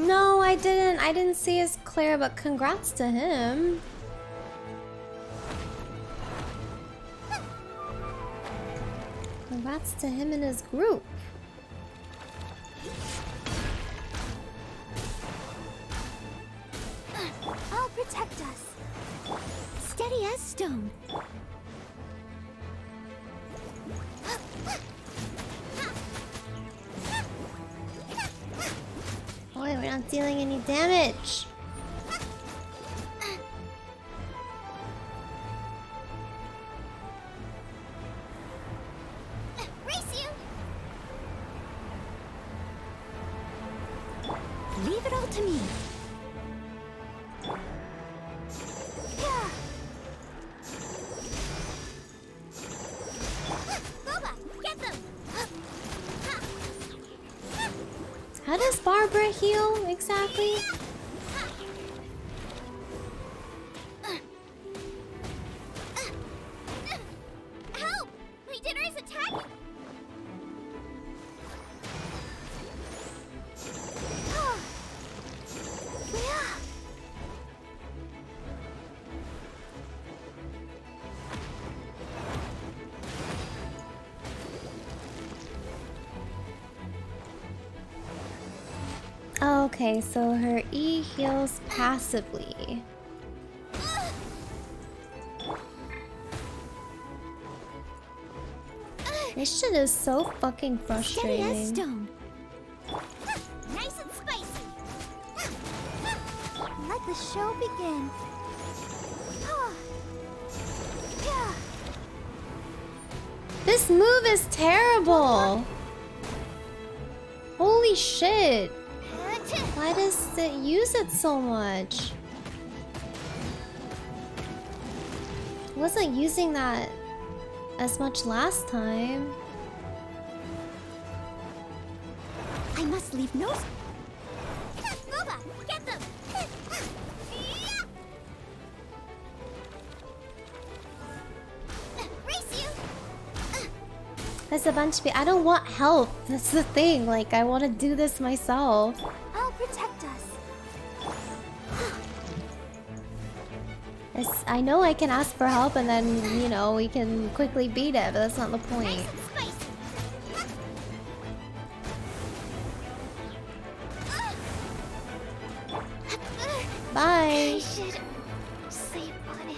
B: No, I didn't. I didn't see his clear, but congrats to him. Congrats to him and his group.
M: I'll protect us. Steady as stone.
B: Boy, we're not dealing any damage.
M: Race you. Leave it all to me.
B: How does Barbara heal exactly?
M: Help! My dinner is attacking.
B: Okay, so her E heals passively. This shit is so fucking frustrating.
M: Steady as stone. Nice and spicy. Let the show begin.
B: This move is terrible. Holy shit. Why does it use it so much? I wasn't using that as much last time.
M: I must leave no. Boba, get them. Race you.
B: There's a bunch of people. I don't want help. That's the thing. Like, I want to do this myself.
M: I'll protect us.
B: I know I can ask for help and then, you know, we can quickly beat it, but that's not the point. Bye.
M: I should sleep on it.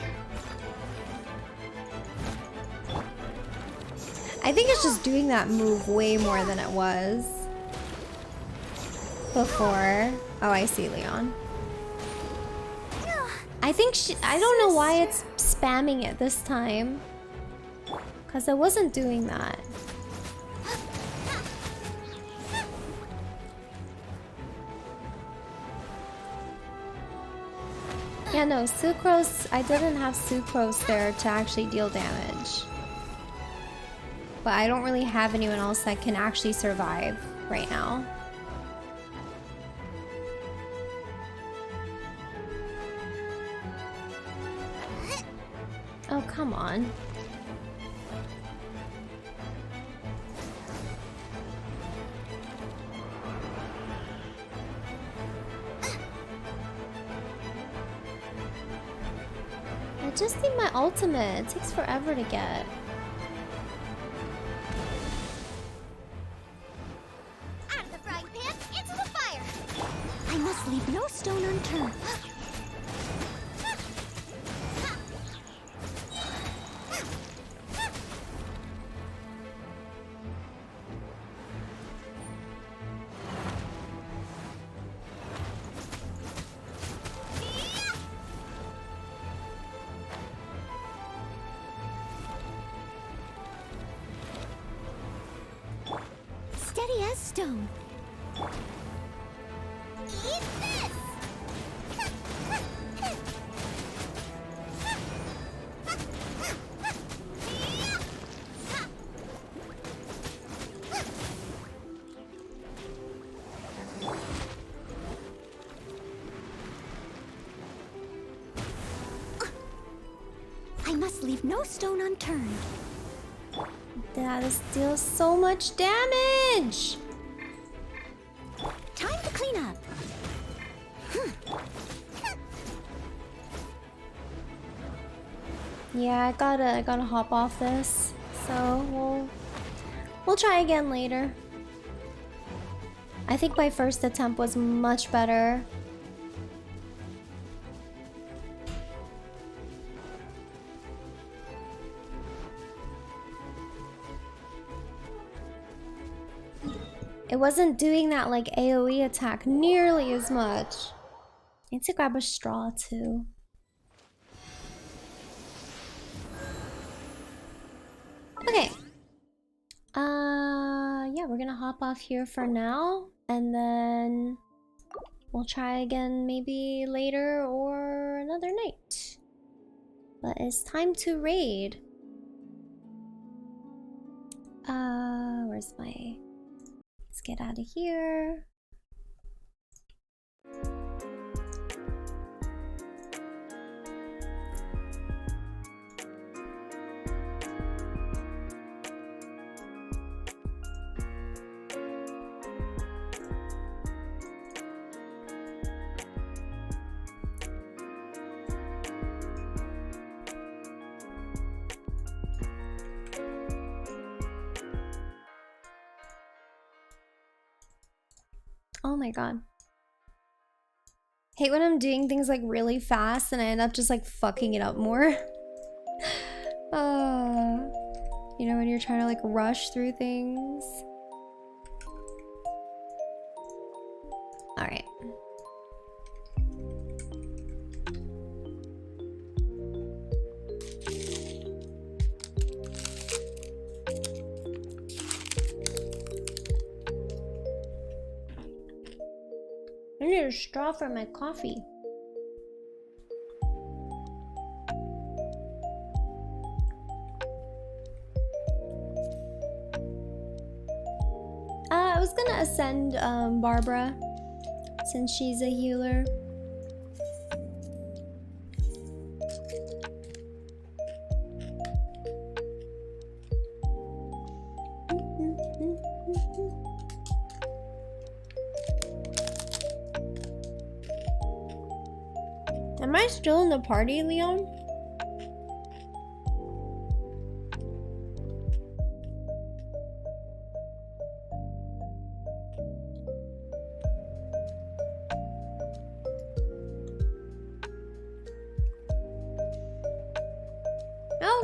B: I think it's just doing that move way more than it was before. Oh, I see Leon. I think I don't know why it's spamming it this time. Because I wasn't doing that. Yeah, no, Sucrose, I didn't have Sucrose there to actually deal damage. But I don't really have anyone else that can actually survive right now. Oh, come on. I just need my ultimate. It takes forever to get.
M: Out of the frying pan, into the fire. I must leave no stone unturned. Steady as stone. Eat this! I must leave no stone unturned.
B: That deals so much damage!
M: Time to clean up.
B: Yeah, I gotta hop off this. So we'll try again later. I think my first attempt was much better. It wasn't doing that like AoE attack nearly as much. I need to grab a straw too. Okay. Yeah, we're gonna hop off here for now, and then we'll try again maybe later or another night. But it's time to raid. Where's my... Let's get out of here. Oh my god. Hate when I'm doing things like really fast and I end up just like fucking it up more. You know, when you're trying to like rush through things. Alright. I need a straw for my coffee. I was gonna ascend Barbara since she's a healer. Am I still in the party, Leon?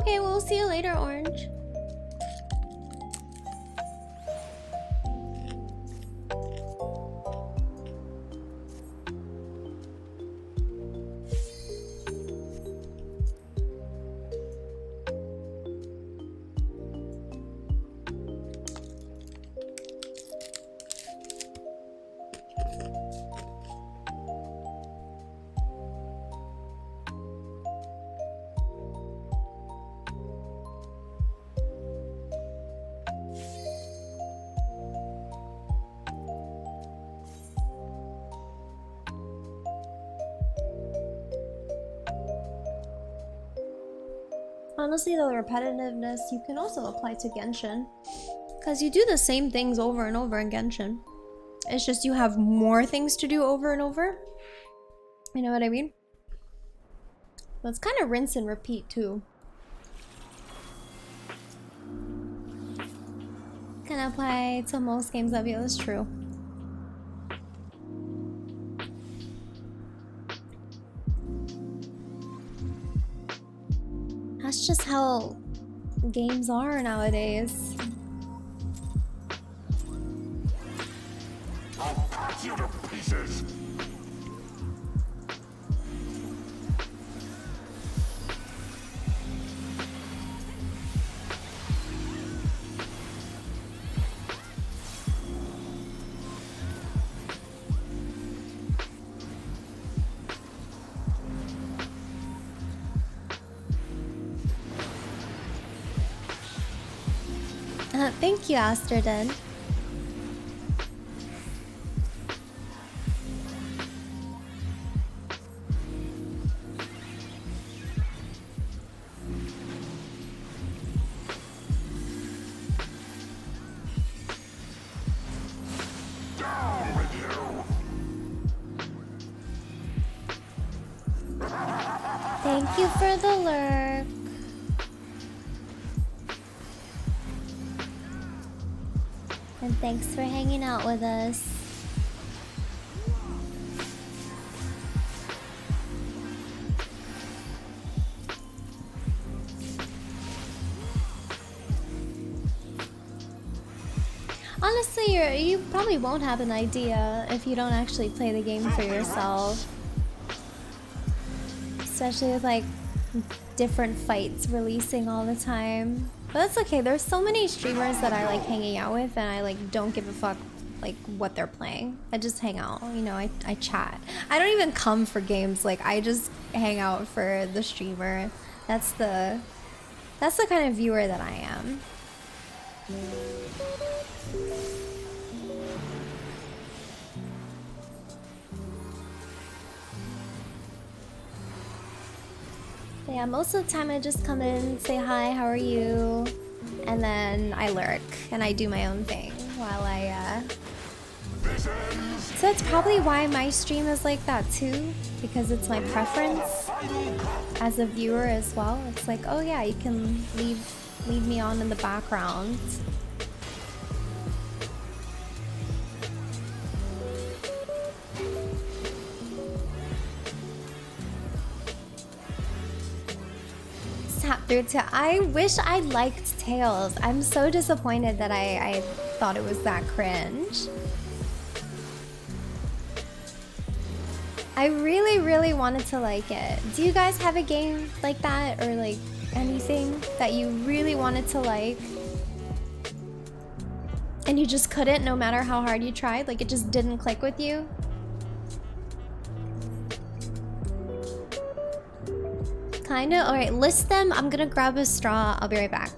B: Okay, we'll see you later, Orange. Honestly, the repetitiveness you can also apply to Genshin, because you do the same things over and over in Genshin. It's just you have more things to do over and over. You know what I mean? But it's kind of rinse and repeat too. Can apply to most games of you, that's true. That's just how games are nowadays.
E: I'll cut you to pieces!
B: Thank you, Asterden.
E: Down with you!
B: Thank you for the lurk. And thanks for hanging out with us. Honestly, you probably won't have an idea if you don't actually play the game for yourself. Especially with like different fights releasing all the time. But that's okay, there's so many streamers that I like hanging out with and I like don't give a fuck like what they're playing. I just hang out, you know, I chat. I don't even come for games, like I just hang out for the streamer. That's the kind of viewer that I am. Yeah, most of the time I just come in, say hi, how are you? And then I lurk and I do my own thing while I So that's probably why my stream is like that too, because it's my preference as a viewer as well. It's like, oh yeah, you can leave me on in the background. Sat through to I wish I liked Tails. I'm so disappointed that I thought it was that cringe. I really wanted to like it. Do you guys have a game like that or like anything that you really wanted to like and you just couldn't no matter how hard you tried? Like it just didn't click with you? Kinda? Alright, list them. I'm gonna grab a straw. I'll be right back.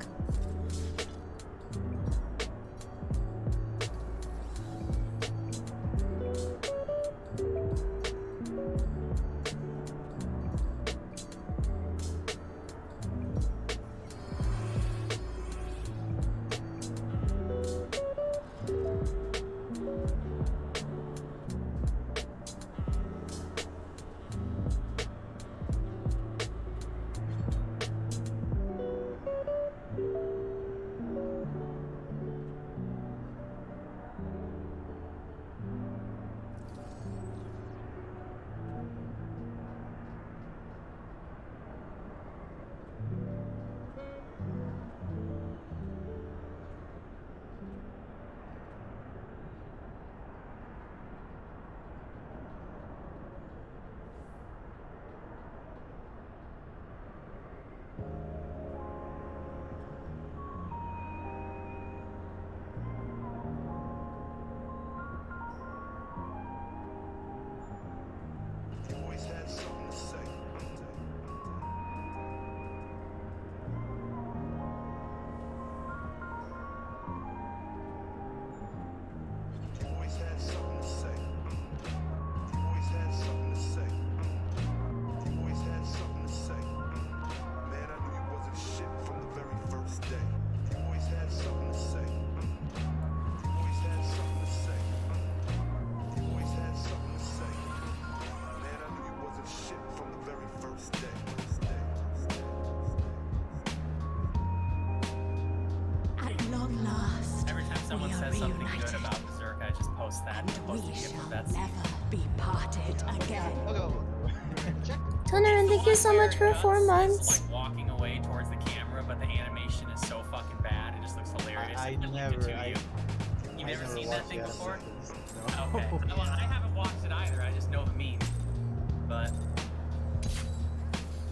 B: So much for 4 months.
D: Like walking away towards the camera, but the animation is so fucking bad. It just looks hilarious.
H: You've
D: never seen that thing before?
H: No.
D: Okay. Well, I haven't watched it either. I just know the meme. But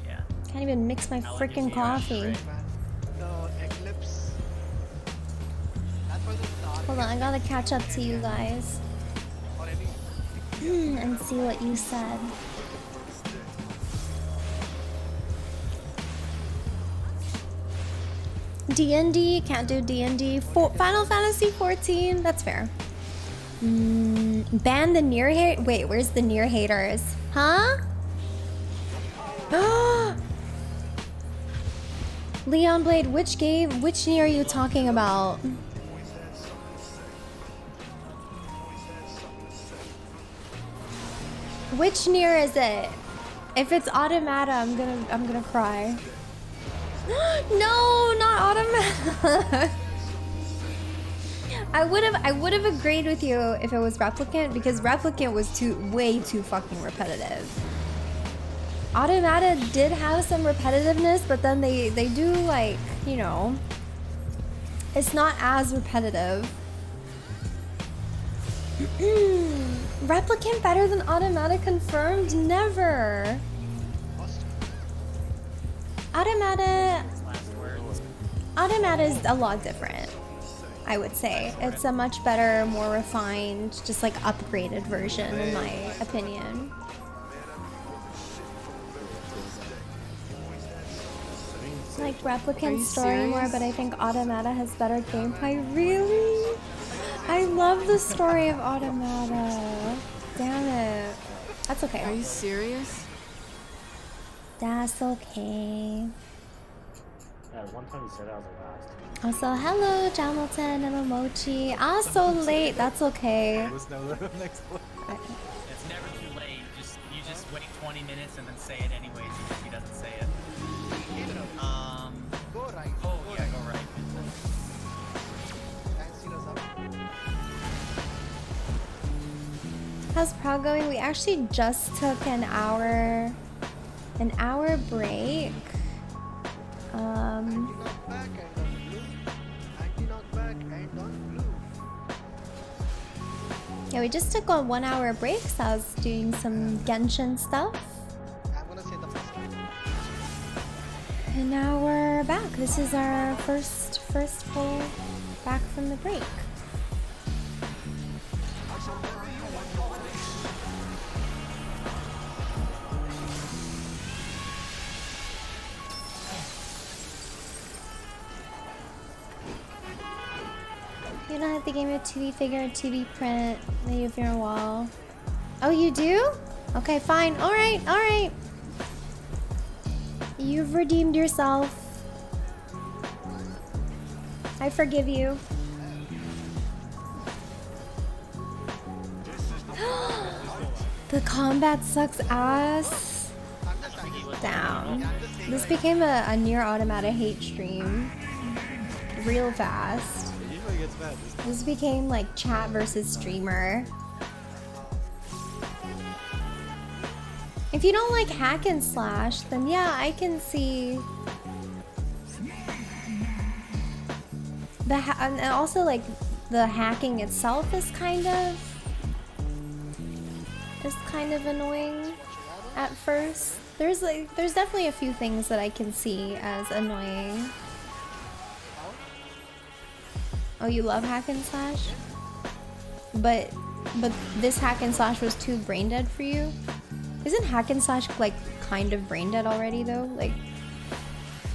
D: yeah.
B: Can't even mix my freaking coffee.
F: The eclipse.
B: Hold on, I gotta catch up to you guys. And see what you said. D&D, can't do D&D. Final Fantasy 14, that's fair. Ban the near hate. Wait, where's the near haters? Huh? Leon Blade, which game? Which near are you talking about? Which near is it? If it's Automata, I'm gonna cry. No, not Automata. I would have agreed with you if it was Replicant, because Replicant was way too fucking repetitive. Automata did have some repetitiveness, but then they do, like, you know, it's not as repetitive. Replicant better than Automata confirmed? Never. Automata is a lot different, I would say. It's a much better, more refined, just like upgraded version in my opinion. Like Replicant story more, but I think Automata has better gameplay. Really? I love the story of Automata. Damn it. That's okay.
G: Are you serious?
B: That's okay.
K: One time you said I was the last.
B: Also, hello, Jamilton and Momochi. Ah, so late. That's okay.
H: It's never too
D: late. You just wait 20 minutes and then say it anyways, even if he doesn't say it.
F: Go right.
D: Oh yeah, go right.
B: How's prog going? We actually just took an hour break. Yeah, we just took a 1 hour break, so I was doing some Genshin stuff.
F: I'm gonna say the first one.
B: And now we're back. This is our first full back from the break. You don't have to game a 2D figure, 2D print that you have your wall. Oh, you do? Okay, fine. Alright, alright. You've redeemed yourself. I forgive you. The combat sucks ass. Down. This became a near Automata hate stream. Real fast. This became like chat versus streamer. If you don't like hack and slash, then yeah, I can see the and also like the hacking itself is kind of annoying at first. There's definitely a few things that I can see as annoying. Oh, you love hack and slash? But this hack and slash was too brain dead for you? Isn't hack and slash like kind of brain dead already though? Like,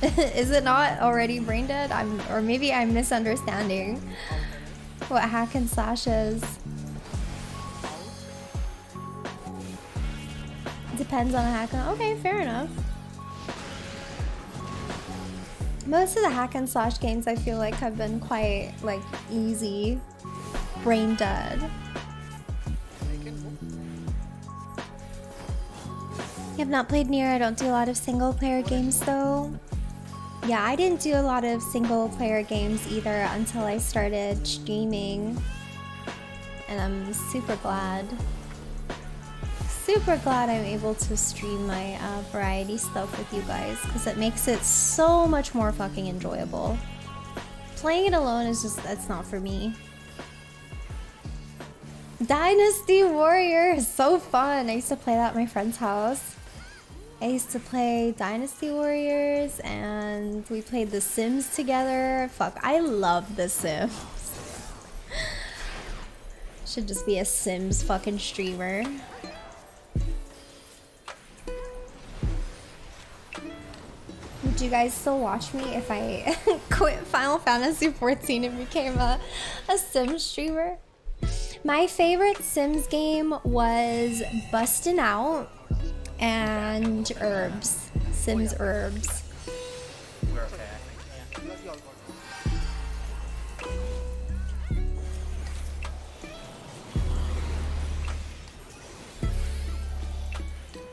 B: is it not already brain dead? Or maybe I'm misunderstanding what hack and slash is. Depends on the hack and... Okay, fair enough. Most of the hack and slash games I feel like have been quite like easy, brain dead. You have not played Nier. I don't do a lot of single player games though. Yeah, I didn't do a lot of single player games either until I started streaming. And I'm super glad. Super glad I'm able to stream my variety stuff with you guys because it makes it so much more fucking enjoyable. Playing it alone is just, that's not for me. Dynasty Warrior is so fun. I used to play that at my friend's house. I used to play Dynasty Warriors and we played The Sims together. Fuck, I love The Sims. Should just be a Sims fucking streamer. Would you guys still watch me if I quit Final Fantasy XIV and became a Sims streamer? My favorite Sims game was Bustin' Out and Herbs. Sims Herbs.
D: We're okay, I think.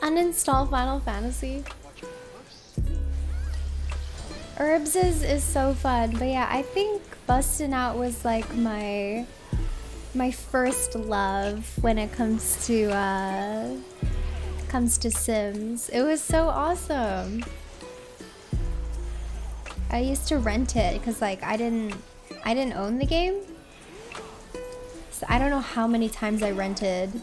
B: Uninstall Final Fantasy. Herbs is so fun, but yeah, I think Bustin' Out was like my first love when it comes to Sims. It was so awesome. I used to rent it because like I didn't own the game, so I don't know how many times I rented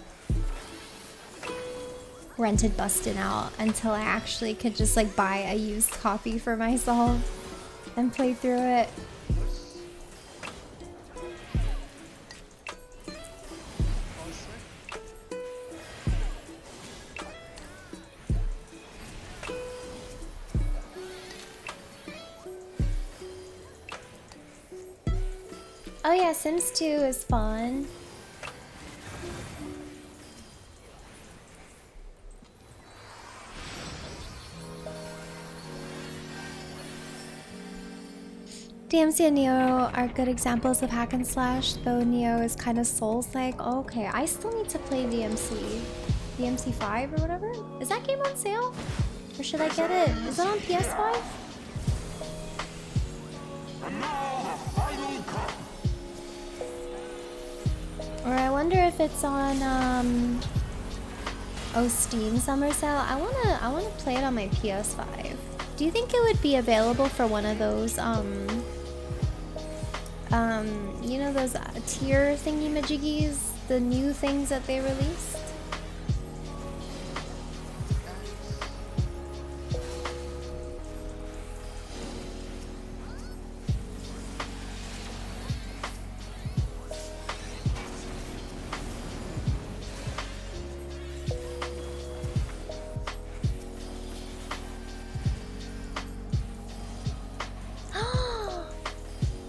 B: Bustin' Out until I actually could just like buy a used copy for myself and play through it. Oh yeah, Sims 2 is fun. DMC and Neo are good examples of hack and slash, though Neo is kind of Souls-like. Oh, okay, I still need to play DMC. DMC 5 or whatever? Is that game on sale? Or should I get it? Is it on PS5? Or I wonder if it's on Steam Summer Sale. I wanna play it on my PS5. Do you think it would be available for one of those you know those tier thingy-majiggies, the new things that they released?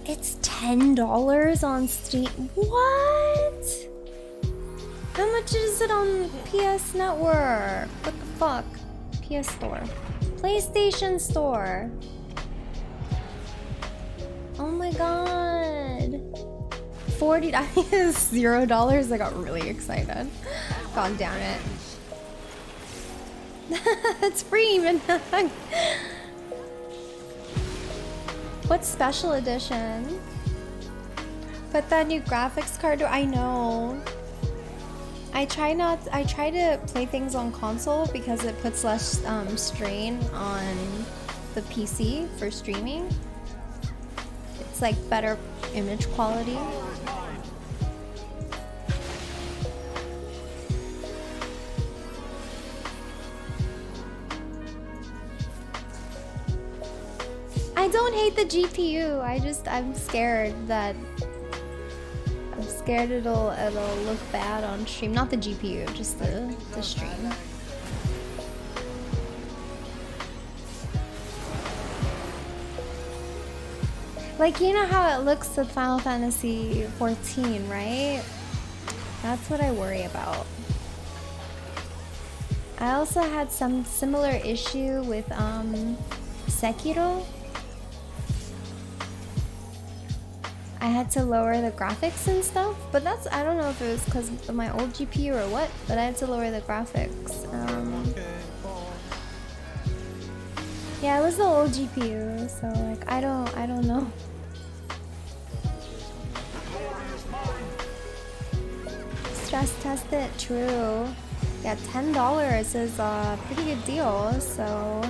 B: It's $10 on Steam. What? How much is it on PS Network? What the fuck? PS Store. PlayStation Store. Oh my god. $40 $0. I got really excited. God damn it. It's free even. What special edition? Put that new graphics card. I know. I try to play things on console because it puts less strain on the PC for streaming. It's like better image quality. I don't hate the GPU. I'm scared it'll look bad on stream. Not the GPU, just the stream. Like, you know how it looks with Final Fantasy XIV, right? That's what I worry about. I also had some similar issue with Sekiro. I had to lower the graphics and stuff, but I don't know if it was because of my old GPU or what, but I had to lower the graphics. Yeah, it was the old GPU, so like I don't know. Stress test it, true. Yeah, $10 is a pretty good deal, so.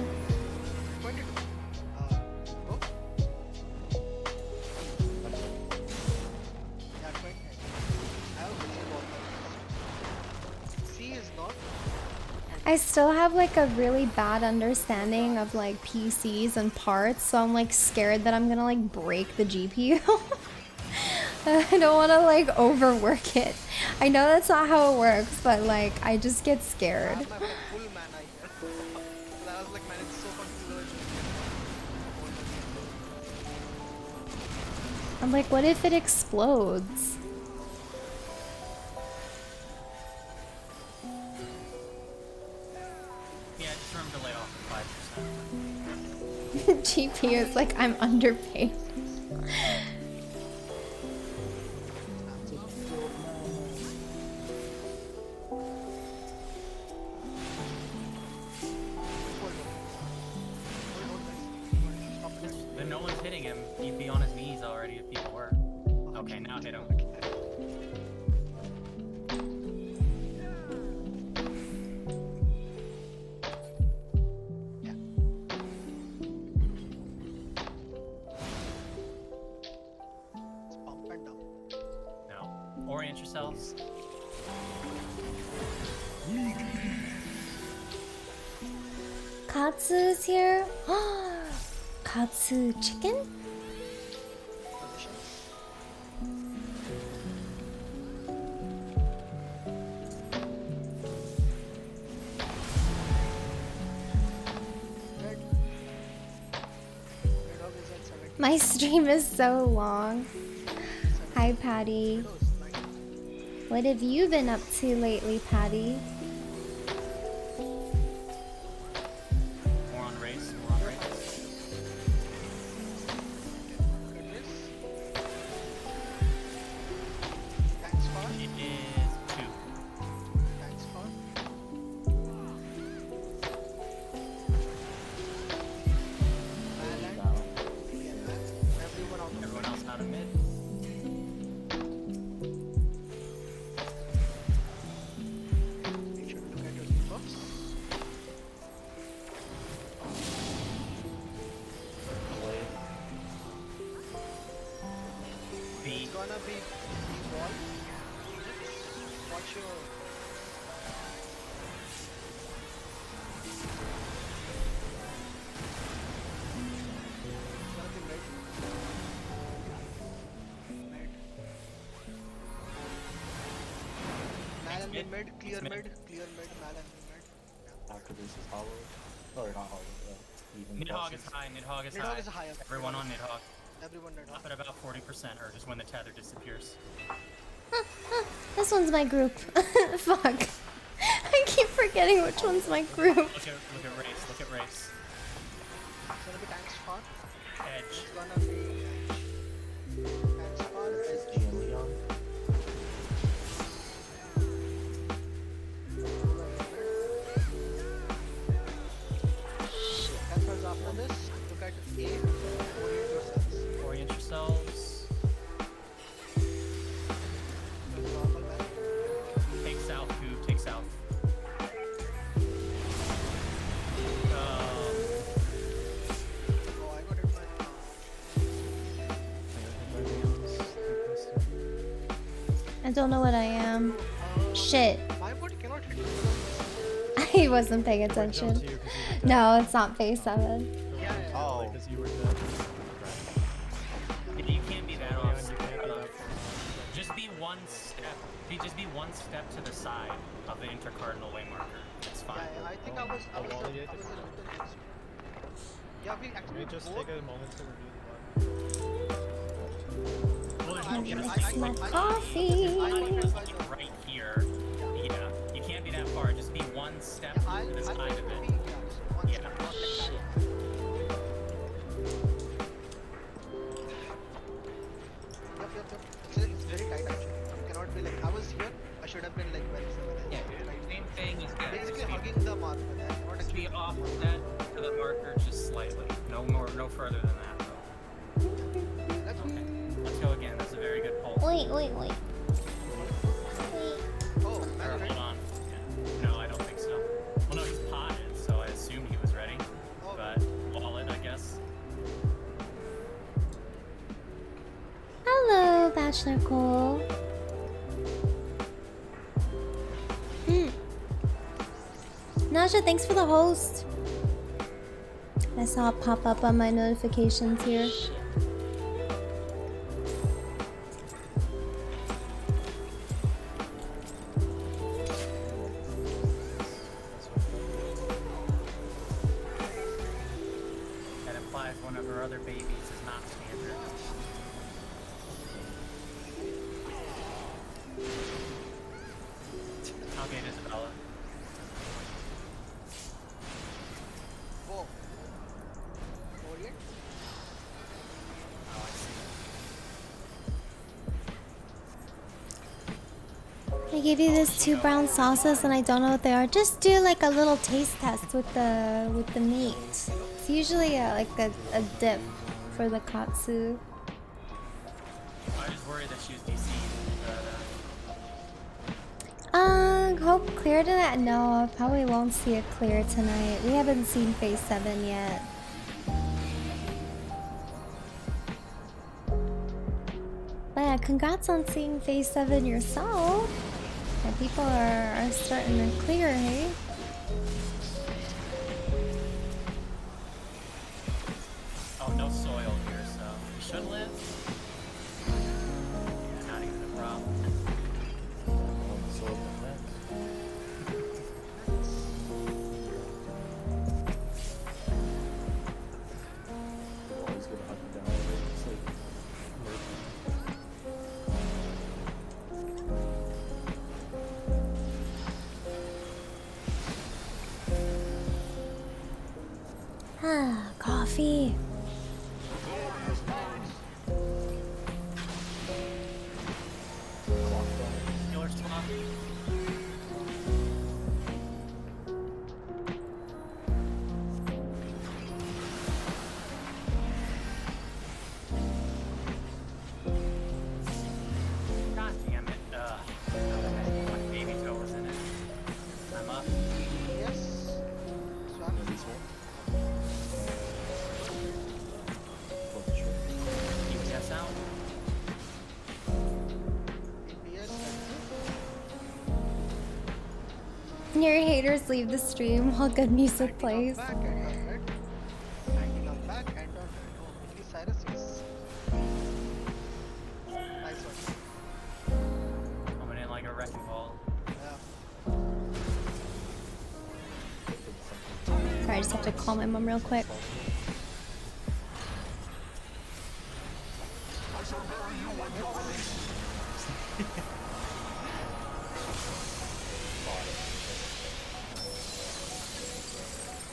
B: I still have like a really bad understanding of like PCs and parts, so I'm like scared that I'm gonna like break the GPU. I don't want to like overwork it. I know that's not how it works, but like I just get scared. I'm like, what if it explodes? GPU is like, I'm underpaid.
D: was hitting him, he'd be on his knees already if people were. Okay, now hit him. Orient yourselves.
B: Katsu's here. Katsu chicken? My stream is so long. Hi, Patty. What have you been up to lately, Patty?
D: More on race, more on race.
F: Thanks for.
D: It is 2.
F: Thanks for.
D: Everyone else out of mid.
F: It's gonna be wall. Watch your. It's gonna be mid. Mal and mid, clear mid, Mal and mid.
H: After this is hollow. Or not hollow. Even
D: Nidhogg is high, Nidhogg is
F: Nidhogg
D: high.
F: is higher.
D: Everyone on Nidhogg.
F: Everyone did.
D: Up at about 40% or just when the tether disappears.
B: This one's my group. Fuck. I keep forgetting which one's my group.
D: Look at race, look at race.
F: It's gonna be tanks spot.
D: Edge.
F: It's gonna be tanks spot.
H: SG and Leon.
F: That's what's after this. Look at A. Orient yourselves.
D: Orient yourselves.
F: Normal man.
D: Take south, Goob, take south.
F: Oh, I got it right.
B: I don't know what I am. Shit.
F: My body cannot hit you.
B: I wasn't paying attention. No, it's not phase 7.
F: Yeah.
H: Oh.
I: Because you were dead.
D: You can't be that off. Just be one step. Just be one step to the side of the intercardinal way marker. It's fine.
F: Yeah, I think I was a little next. Yeah, we actually
I: Can we just take a moment to review the
D: Well, there's
B: Can
D: no
B: you
D: chance.
B: mix my coffee?
D: Right here. Yeah. You can't be that far. Just be one step to the side of it. Yeah.
F: It's very tight actually. You cannot be like, I was here, I should have been like well
D: Yeah, same thing is that.
F: basically hugging the marker. Not
D: Just be
F: actually
D: off that to the marker just slightly. No further than that though.
F: That's
D: Okay. Let's go again. That's a very good pulse.
B: Wait.
F: Oh,
D: Or, hold on. Yeah. No, I don't think so. Well, no, he's potted, so I assumed he was ready.
F: Oh.
D: But wallet, I guess.
B: Hello, Bachelor Cole. Naja, thanks for the host. I saw it pop up on my notifications here.
D: That implies one of her other babies is not standard. I'll get Isabella.
F: Whoa. Orient?
D: Oh, I see.
B: I gave you these 2 brown sauces and I don't know what they are. Just do like a little taste test with the meat. It's usually like a dip for the Katsu.
D: I was worried that she was DC.
B: Hope clear tonight? No, I probably won't see it clear tonight. We haven't seen Phase 7 yet. But yeah, congrats on seeing Phase 7 yourself. Yeah, people are starting to clear, hey?
D: Oh, no soil here, so we should live. Not even a problem.
B: Ah, coffee.
D: Killer swap. God damn it. My baby toe was in it. I'm up.
F: Yes. Swap.
D: EPS out.
F: DPS.
B: Your haters leave the stream while good music plays.
F: Back and on, right? Hanging on back and on. Only Cyrus is. Nice one.
D: Coming in like a wrecking ball.
F: Yeah.
B: Sorry, I just have to call my mom real quick.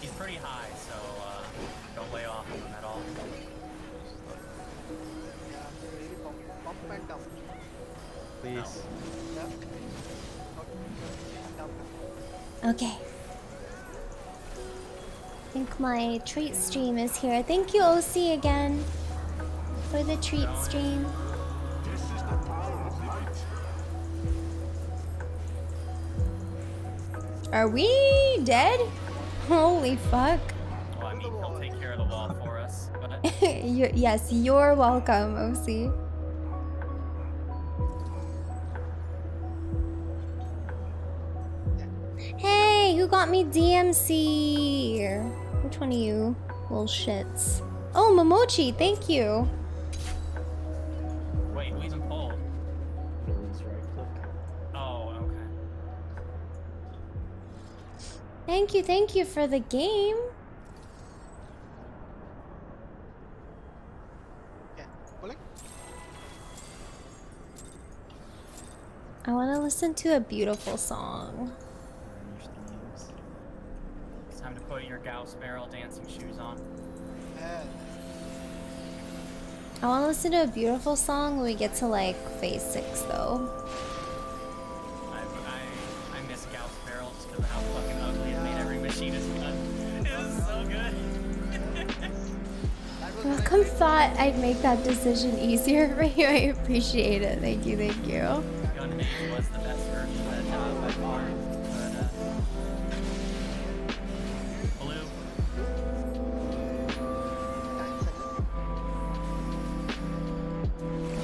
D: He's pretty high, so don't lay off him at all.
F: Yeah, really pump and dump.
H: Please.
F: Yeah. Dump.
B: Okay. I think my treat stream is here. Thank you, OC, again, for the treat stream.
E: This is the power of light.
B: Are we dead? Holy fuck.
D: Well, I mean, he'll take care of the wall for us, but
B: Yes, you're welcome, OC. Hey, who got me DMC? Which one of you little shits? Oh, Momochi, thank you.
D: wait, who even pulled?
K: Release right click.
D: Oh, okay.
B: Thank you for the game.
F: Yeah. Pulling.
B: I want to listen to a beautiful song.
D: It's time to put your Gauss barrel dancing shoes on.
F: Yeah.
B: I want to listen to a beautiful song when we get to like Phase 6 though.
D: I miss Gauss barrel just because of how fucking ugly it made every machinist gun. It was so good.
B: Welcome thought I'd make that decision easier for you. I appreciate it. Thank you, thank you.
D: Gun Age was the best version of that job by far. But, blue.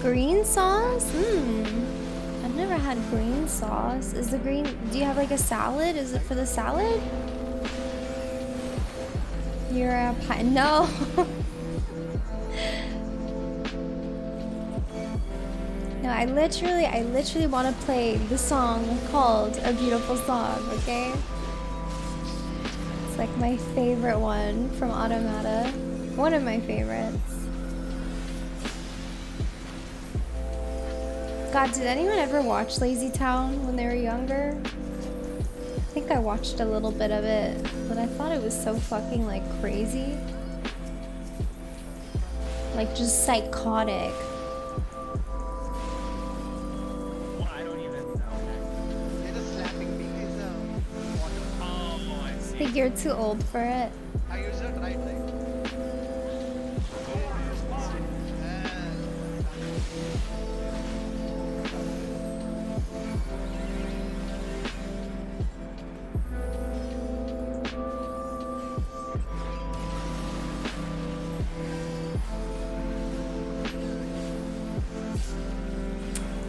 B: Green sauce? I've never had green sauce. Is the green... Do you have like a salad? Is it for the salad? You're a pie... No! No, I literally want to play the song called A Beautiful Song, okay? It's like my favorite one from Automata. One of my favorites. God, did anyone ever watch Lazy Town when they were younger? I think I watched a little bit of it, but I thought it was so fucking like crazy. Like just psychotic.
D: Well, I don't even know.
F: They're just slapping me with water.
D: Oh, I
B: I
D: see.
B: think you're too old for it.
F: I use it right.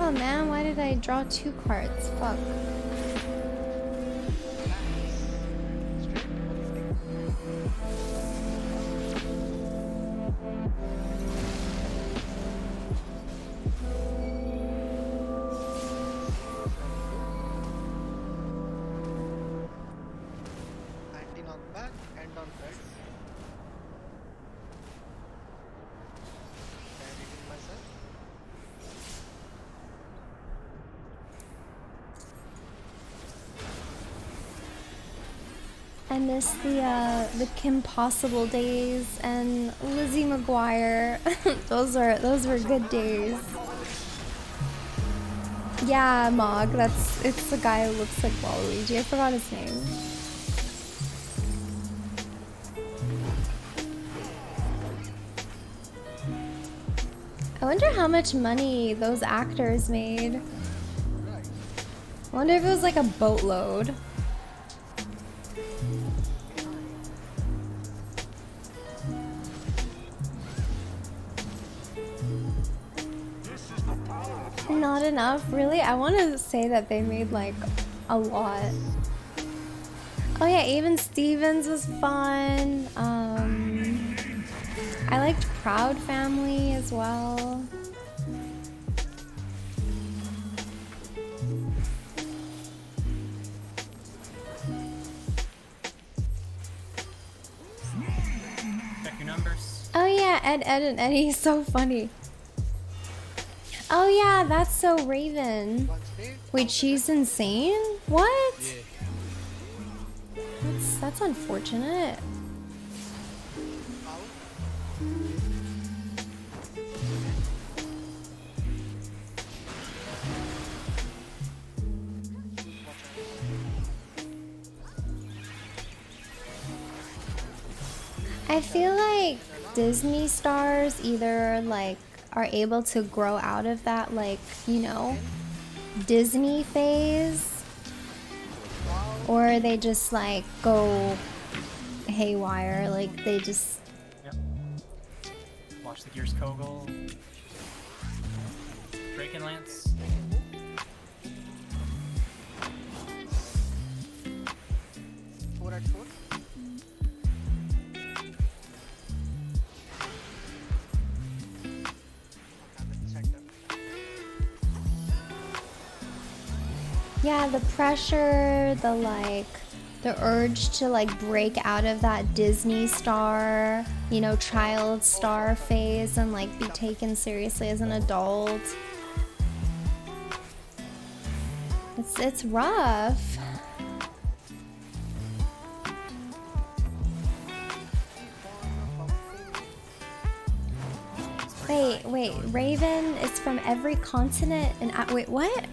B: Oh man, why did I draw 2 cards? Fuck.
F: Anti-knockback, end on red. And eating myself.
B: I miss the Kim Possible days and Lizzie McGuire. those were good days. Yeah, Mog, it's the guy who looks like Waluigi. I forgot his name. I wonder how much money those actors made. I wonder if it was like a boatload. Not enough, really? I want to say that they made like a lot. Oh yeah, even Stevens was fun. I liked Proud Family as well.
D: Check your numbers.
B: Oh yeah, Ed, and Eddie, so funny. Oh yeah, that's so Raven. Wait, she's insane? What? That's unfortunate. I feel like Disney stars either like are able to grow out of that, like, you know, Disney phase, or they just like go haywire, like they just...
D: Yep. Watch the Gears Kogel. Drake and Lance.
F: Four at 4.
B: Yeah, the pressure, the urge to like break out of that Disney star, you know, child star phase and like be taken seriously as an adult. It's rough. Wait, Raven is from every continent and wait, what?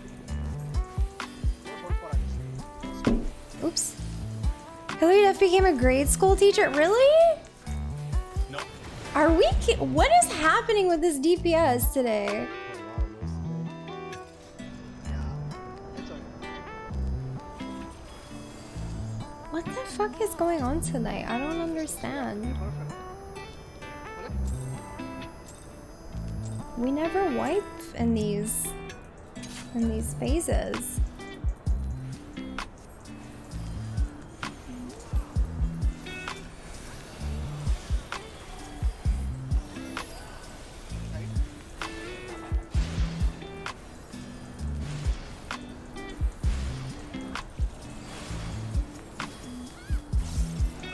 B: Oops. Hillary Duff became a grade school teacher? Really?
D: Nope.
B: Are we what is happening with this DPS today? What the fuck is going on tonight? I don't understand. We never wipe in these phases.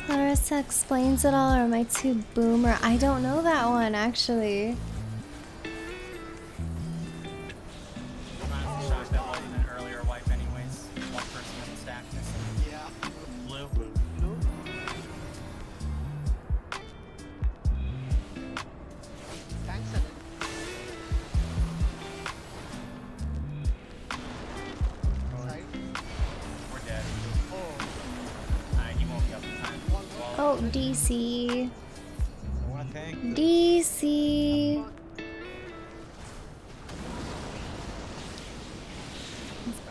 B: Clarissa explains it all, or am I too boomer? I don't know that one, actually.
D: I'm honestly shocked that wasn't an earlier wipe anyways. One person in the stack missing.
F: Yeah.
D: Blue.
F: Thanks, Ellen. Side.
D: We're dead.
F: Oh.
D: He won't be up in time.
B: Oh, DC.
H: I want to thank the
B: DC.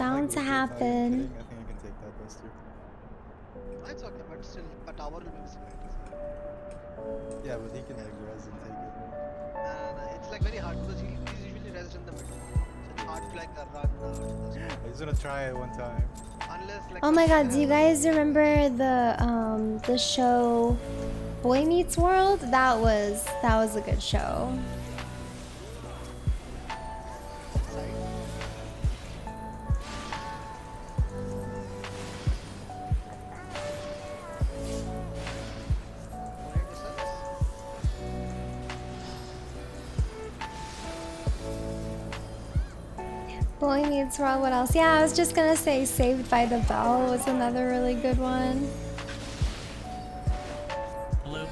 B: bound to happen.
H: I think I can take that Buster.
F: That's okay, but still, a tower will be missing.
H: Yeah, but he can like res and take it.
F: It's like very hard because he's usually rezzed in the middle. So it's hard to like run.
H: He's gonna try it one time.
F: Unless like.
B: Oh my god, do you guys remember the show Boy Meets World? That was a good show. Boy Meets World, what else? Yeah, I was just gonna say Saved by the Bell was another really good one.
D: Blue.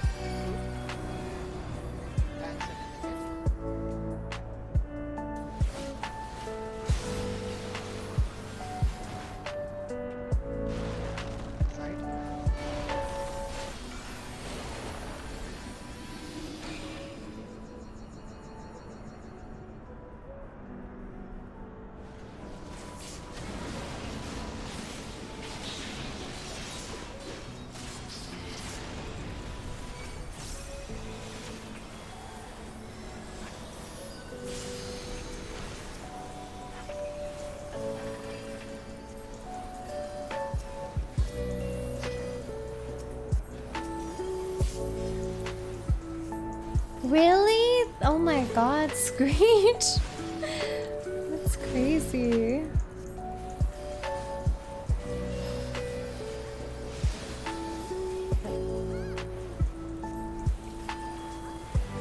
B: Really? Oh my god, Screech! That's crazy.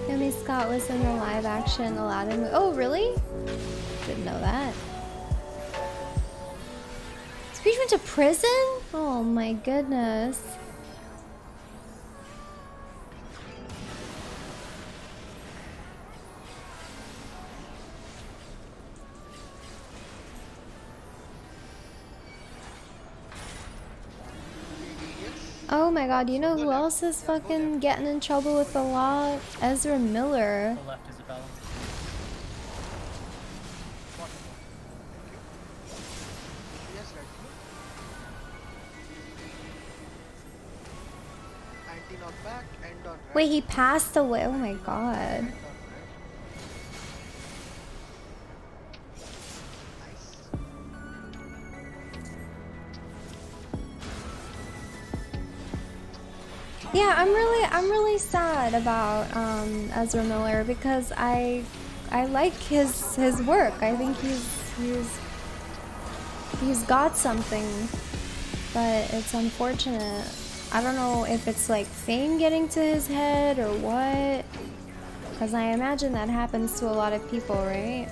B: Naomi Scott was in the live action Aladdin movie. Oh, really? Didn't know that. Screech went to prison? Oh my goodness. Oh my god, you know who else is fucking getting in trouble with the law? Ezra Miller.
D: The left, Isabella.
F: Anti-knockback and on red.
B: Wait, he passed away. Oh my god. Yeah, I'm really sad about Ezra Miller because I like his work. I think he's got something, but it's unfortunate. I don't know if it's like fame getting to his head or what, because I imagine that happens to a lot of people, right?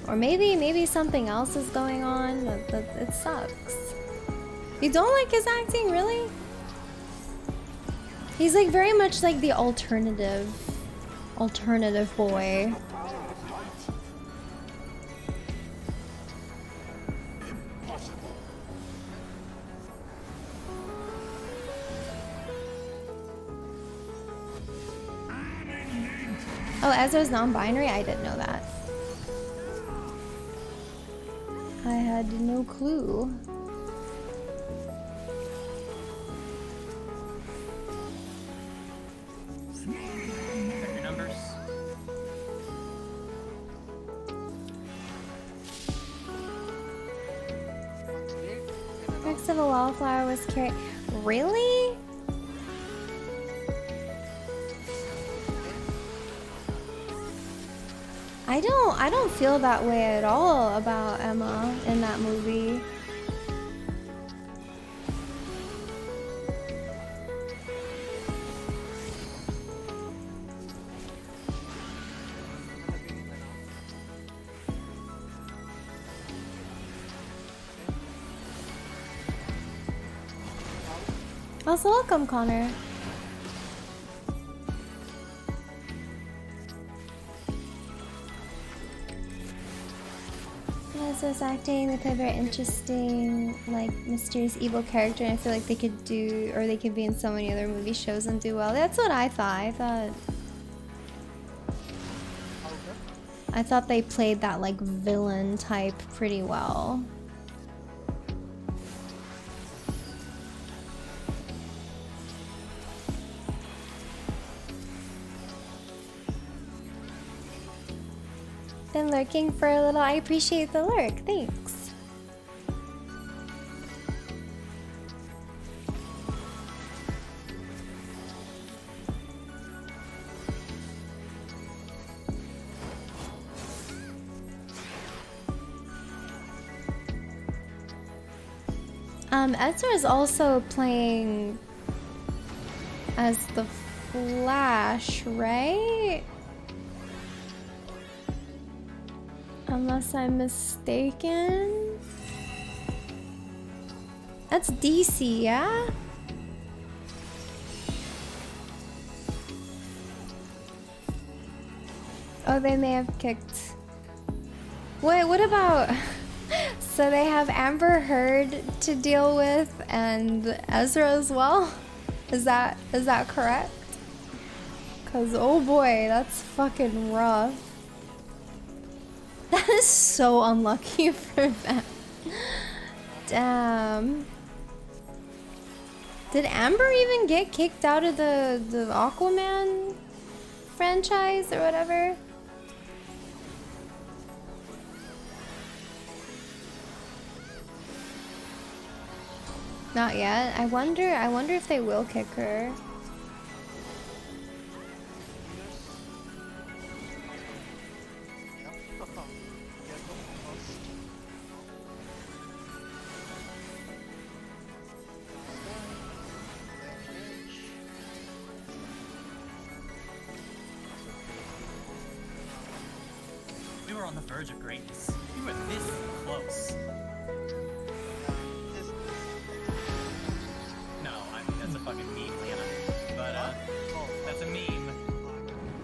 B: Or maybe something else is going on, but it sucks. You don't like his acting, really? He's like very much like the alternative boy. Oh, Ezra's non-binary? I didn't know that. I had no clue.
D: Your numbers.
B: Next to the wallflower was carried. Really? I don't feel that way at all about Emma in that movie. Also, welcome, Connor. Ezra's acting, they play a very interesting, like, mysterious evil character, and I feel like they could do, or they could be in so many other movie shows and do well. That's what I thought. I thought they played that like villain type pretty well. Been lurking for a little. I appreciate the lurk. Thanks. Ezra is also playing as the Flash, right? Unless I'm mistaken. That's DC, yeah? Oh, they may have kicked. Wait, what about... So they have Amber Heard to deal with and Ezra as well? Is that correct? Cause oh boy, that's fucking rough. That is so unlucky for them. Damn. Did Amber even get kicked out of the Aquaman franchise or whatever? Not yet. I wonder if they will kick her.
D: We were on the verge of greatness. We were this close. No, that's a fucking meme, Leon. But, that's a meme.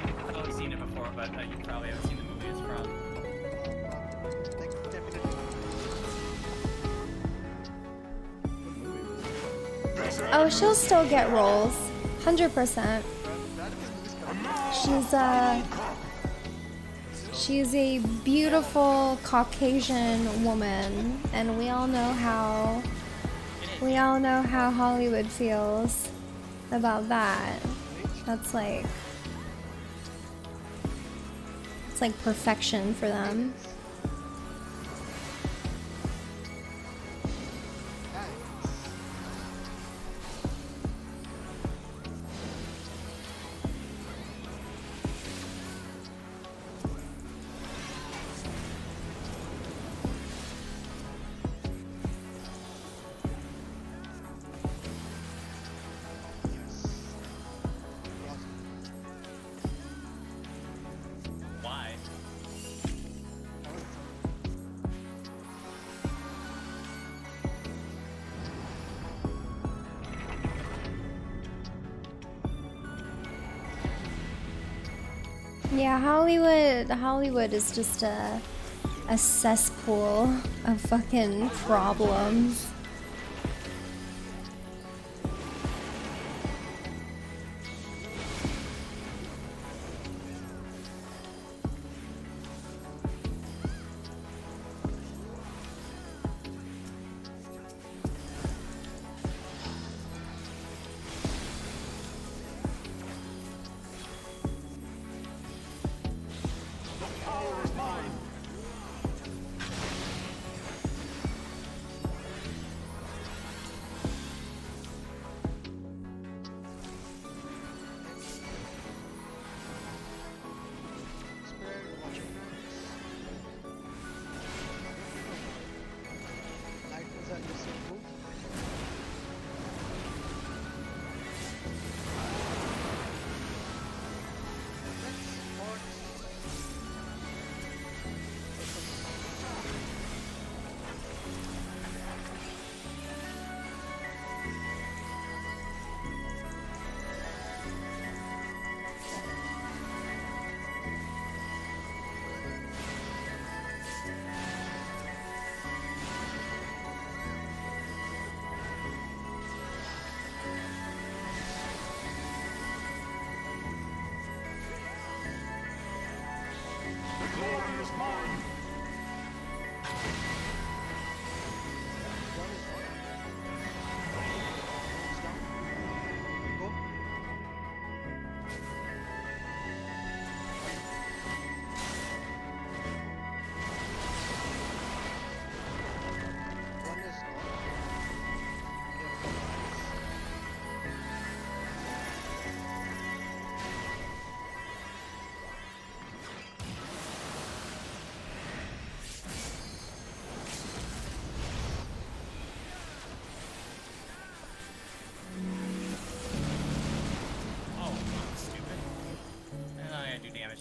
D: I've probably seen it before, but you probably haven't seen the movie it's from.
B: Oh, she'll still get roles. 100%. She's a beautiful Caucasian woman, and we all know how Hollywood feels about that. That's like, it's like perfection for them.
D: Why?
B: Yeah, Hollywood is just a cesspool of fucking problems.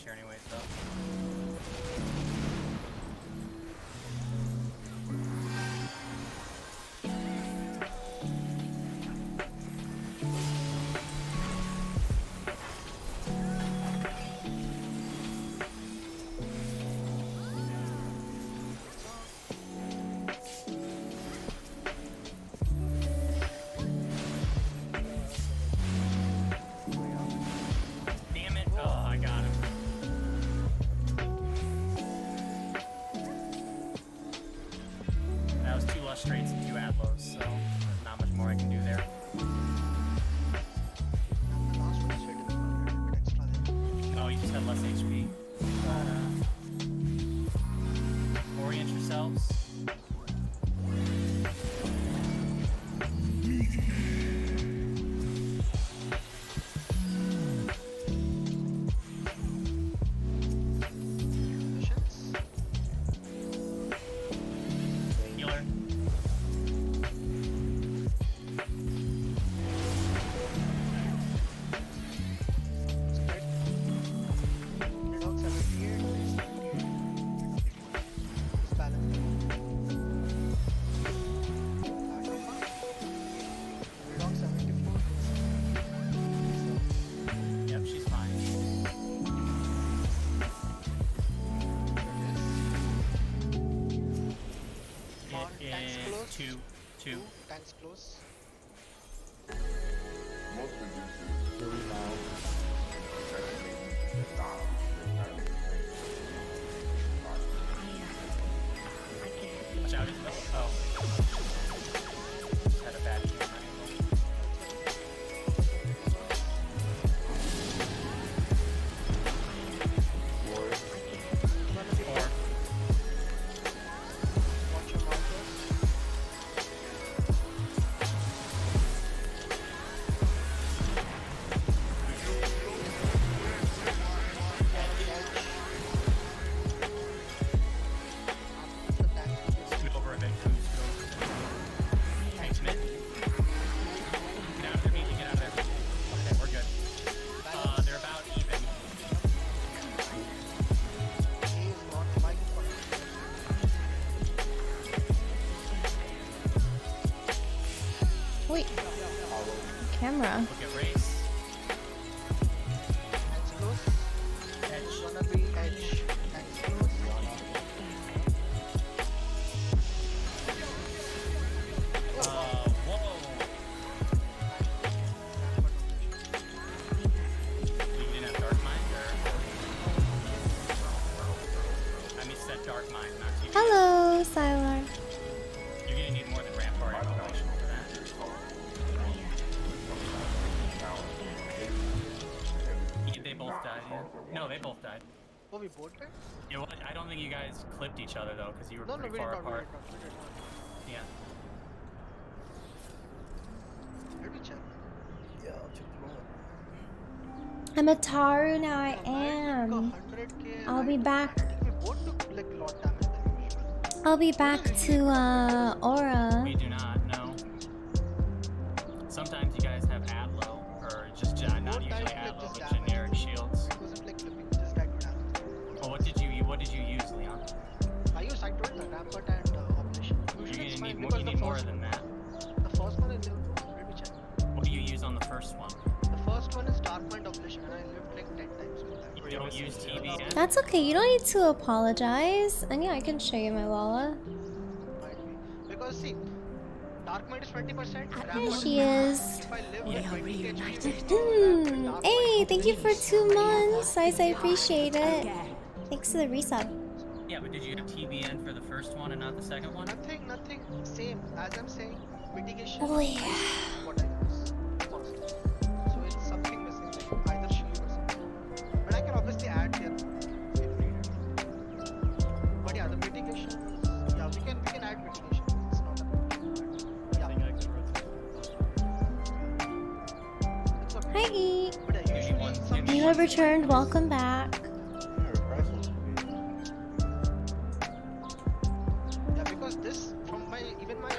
D: here anyways, though. Damn it! Oh, I got him. That was 2 lush straights and 2 ad lows, so there's not much more I can do there. Oh, you just had less HP. But, orient yourselves. Healer. Yep, she's fine. It is 2.
F: Tanks close.
D: Watch out, Isabel. Oh. Just had a bad camera angle. Four.
F: Watch your markers.
D: Scoot over a bit. Scoot over. Thanks, mid. Get out of there, Meaty. Get out of there. Okay, we're good. They're about even.
F: He is not fighting for it.
B: Wait. Camera.
D: Look at race.
F: Tanks close.
D: Edge.
F: Gonna be edge. Tanks close.
D: Whoa. You didn't have Dark Mind, or? I said Dark Mind, not TP.
B: Hello, Sylar.
D: You're gonna need more than Rampart information for that. Yeah, they both died. Yeah. No, they both died.
F: Oh, we both died?
D: Yeah, well, I don't think you guys clipped each other though, because you were
F: No,
D: pretty
F: we did
D: far
F: not. We
D: apart.
F: did not. We did not.
D: Yeah.
F: Let me check.
H: Yeah, I'll check them out.
B: I'm a Taru now. I am.
F: 100k.
B: I'll be back.
F: We both took like a lot damage than usual.
B: I'll be back to Aura.
D: We do not, no. Sometimes you guys have Adlo, or just not usually Adlo, but generic shields.
F: It wasn't like flipping, just died to damage.
D: Well, what did you use, Leon?
F: I told the rampart and obligation.
D: You're
F: Usually it's
D: gonna
F: fine
D: need more,
F: because
D: you
F: the
D: need more
F: first,
D: than that.
F: the first one is level 2. Let me check.
D: What do you use on the first one?
F: The first one is dark mind obligation and I lived like 10 times with that.
D: You don't use TBN?
B: That's okay. You don't need to apologize. And yeah, I can show you my Lala.
F: Might be. Because see, dark mind is 20%.
B: There she is.
F: If I live with 20 HP,
B: Hey, thank you for 2 months. I appreciate it. Thanks for the resub.
D: Yeah, but did you have TBN for the first one and not the second one?
F: Nothing. Same. As I'm saying, mitigation.
B: Oh yeah.
F: What I use first. So it's something missing, like either shield or something. But I can obviously add here if needed. But yeah, the mitigation. Yeah, we can add mitigation. It's not a problem. Yeah. It's okay.
B: Hi.
F: But yeah, usually some
B: You have returned. Welcome back.
F: Yeah, because this from my even my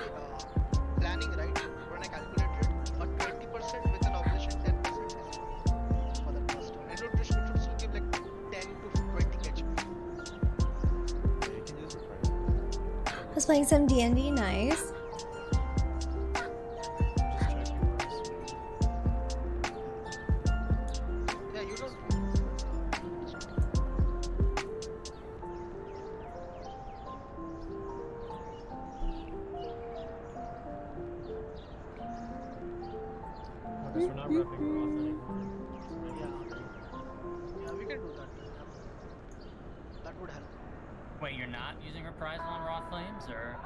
F: planning, right? When I calculated, a 20% with an obligation, 10% is for the first one. It would still give like 10
B: just playing some D&D, nice.
F: Yeah, you don't.
I: I guess we're not repping Roth anymore.
F: Yeah, we can do that. That would help.
D: Wait, you're not using Reprisal on Raw Flames, or?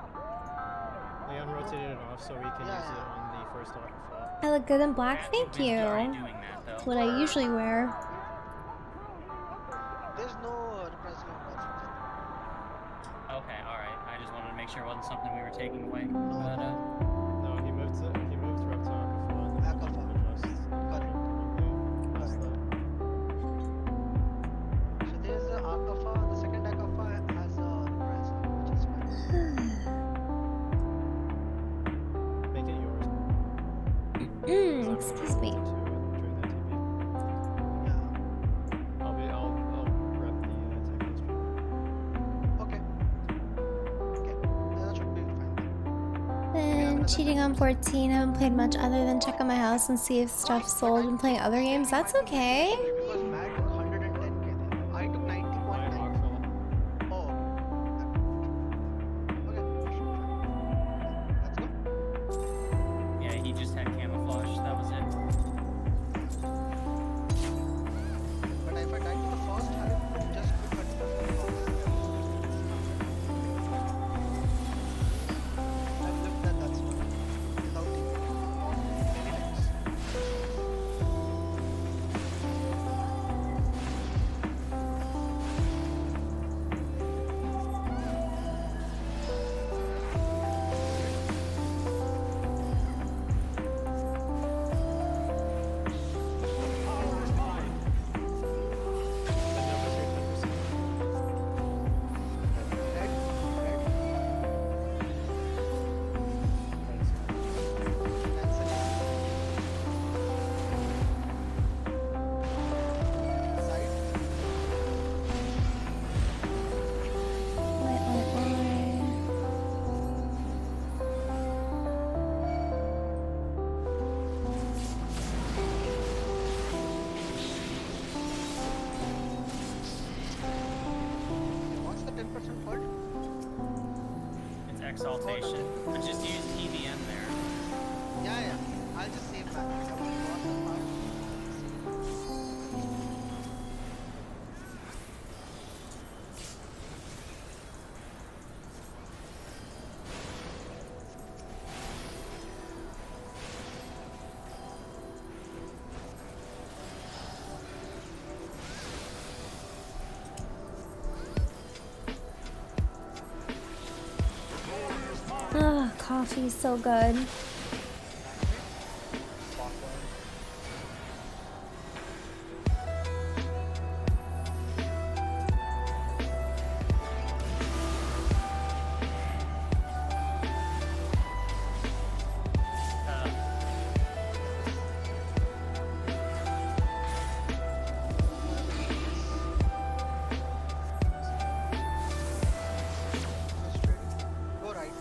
I: Leon rotated it off so we can use it on the first waterfall.
B: I look good in black, thank you.
D: Doing that, though.
B: That's what I usually wear.
F: There's no reprisal on Raw.
D: Okay, alright. I just wanted to make sure it wasn't something we were taking away. But,
I: No, he moved it. He moved Rep to Akafa.
F: So there's the Akafa, the second Akafa has a reprisal, which is fine.
I: Make it yours.
B: Excuse me.
I: I'll rep the tech history.
F: Okay. Okay. Yeah, that should be fine.
B: Been cheating on 14. Haven't played much other than check on my house and see if stuff sold and playing other games. That's okay.
F: Because Matt took 110k there. I took 90.9. Oh. Okay. Let's go.
D: yeah, he just had camouflage. That was it.
F: But if I die to the first, I would just put 30% I've lived that, that's what. Without many times. What's the 10% called?
D: It's Exaltation. But just use TVM there.
F: Yeah, yeah. I'll just save that. I will cross the part.
B: Ah, coffee's so good.
F: Go right.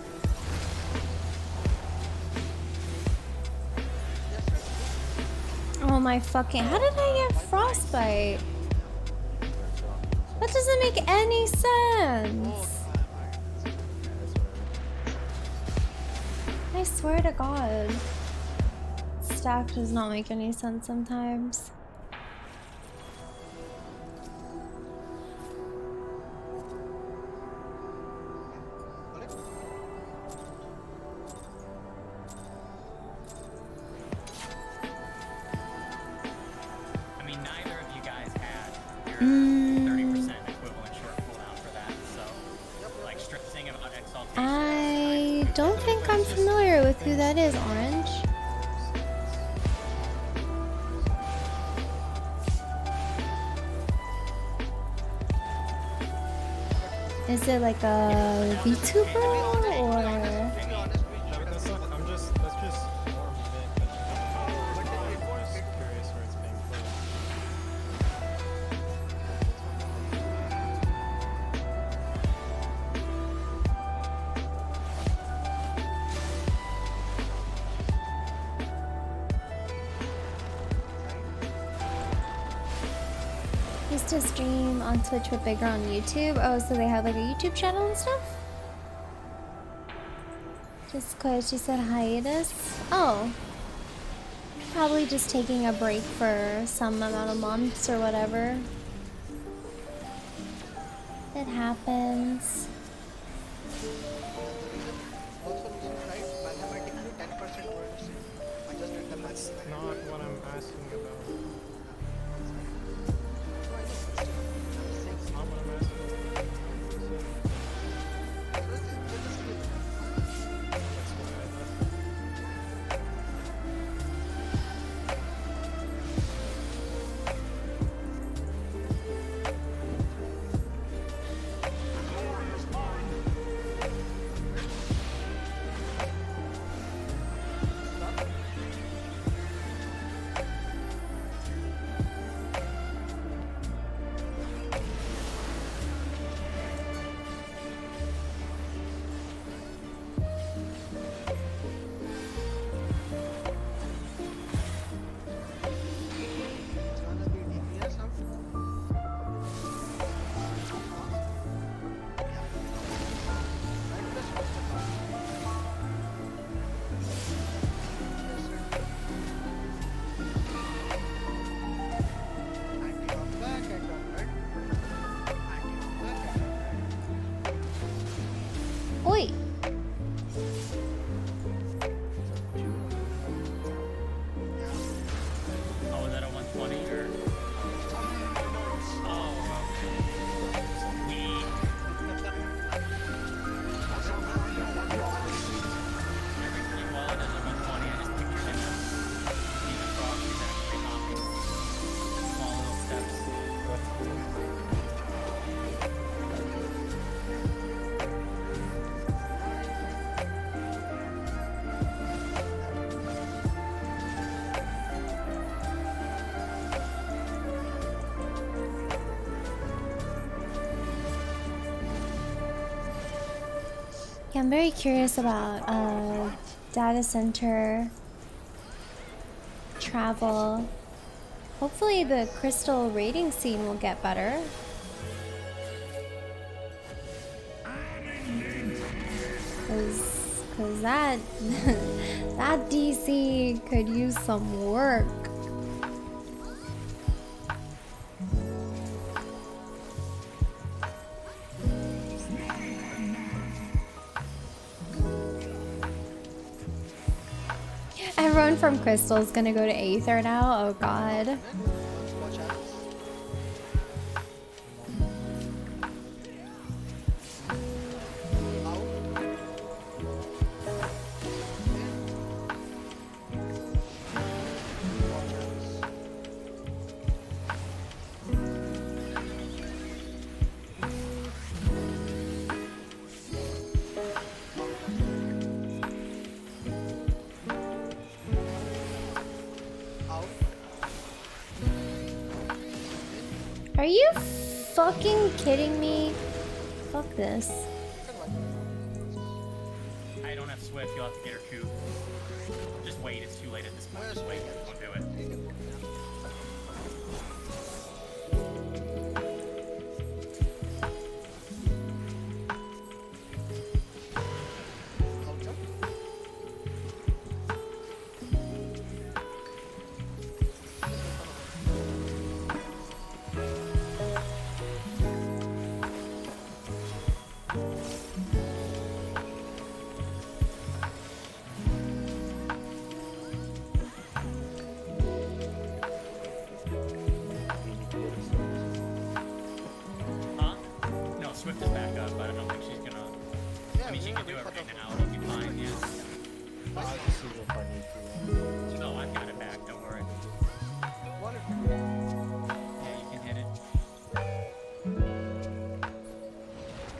B: Oh my fucking, how did I get frostbite? That doesn't make any sense. I swear to God. Stack does not make any sense sometimes.
D: I mean, neither of you guys had your 30% equivalent short cooldown for that, so, like, stressing about Exaltation.
B: I don't think I'm familiar with who that is, Orange. Is it like a VTuber or?
I: That's not, that's just more of a bit, but I'm just curious where it's being played.
B: used to stream on Twitch but bigger on YouTube. Oh, so they have like a YouTube channel and stuff? Just cause she said hiatus? Oh. Probably just taking a break for some amount of months or whatever. It happens.
F: Also looking right, mathematically 10% were the same. I just did the math.
I: Not what I'm asking about. That's not what I'm asking about. That's what I left.
B: Oi!
D: Oh, is that a 120 or? Oh, we. Every wallet is a 120. I just pictured him as being a frog who's actually hopping. Small little steps.
B: Yeah, I'm very curious about data center travel. Hopefully the crystal raiding scene will get better. Cause that that DC could use some work. Everyone from Crystal's gonna go to Aether now. Oh god. Are you fucking kidding me? Fuck this.
D: I don't have Swift. You'll have to get her coup. Just wait. It's too late at this point. Just wait. Don't do it. Swift is back up, but I don't think she's gonna. I mean, she can do it right now. It'll be fine, yeah.
K: I'll just see if I need to.
D: No, I've got it back. Don't worry. Yeah, you can hit it.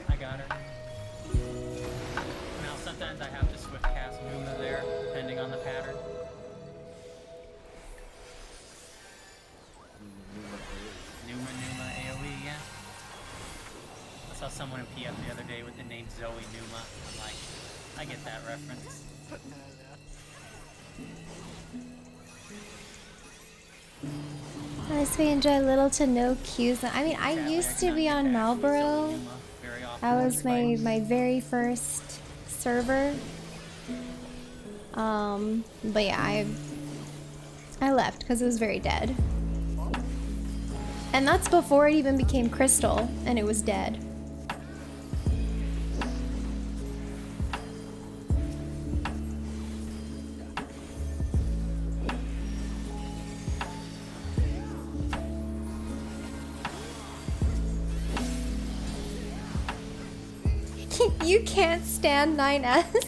D: I got her. Now, sometimes I have to Swift cast Numa there, depending on the pattern. Numa AoE, yeah. I saw someone in PF the other day with the name Zoe Numa. I'm like, I get that reference.
B: Unless we enjoy little to no cues. I mean, I used to be on Marlboro. That was my very first server. But yeah, I left because it was very dead. And that's before it even became Crystal, and it was dead. You can't stand 9S.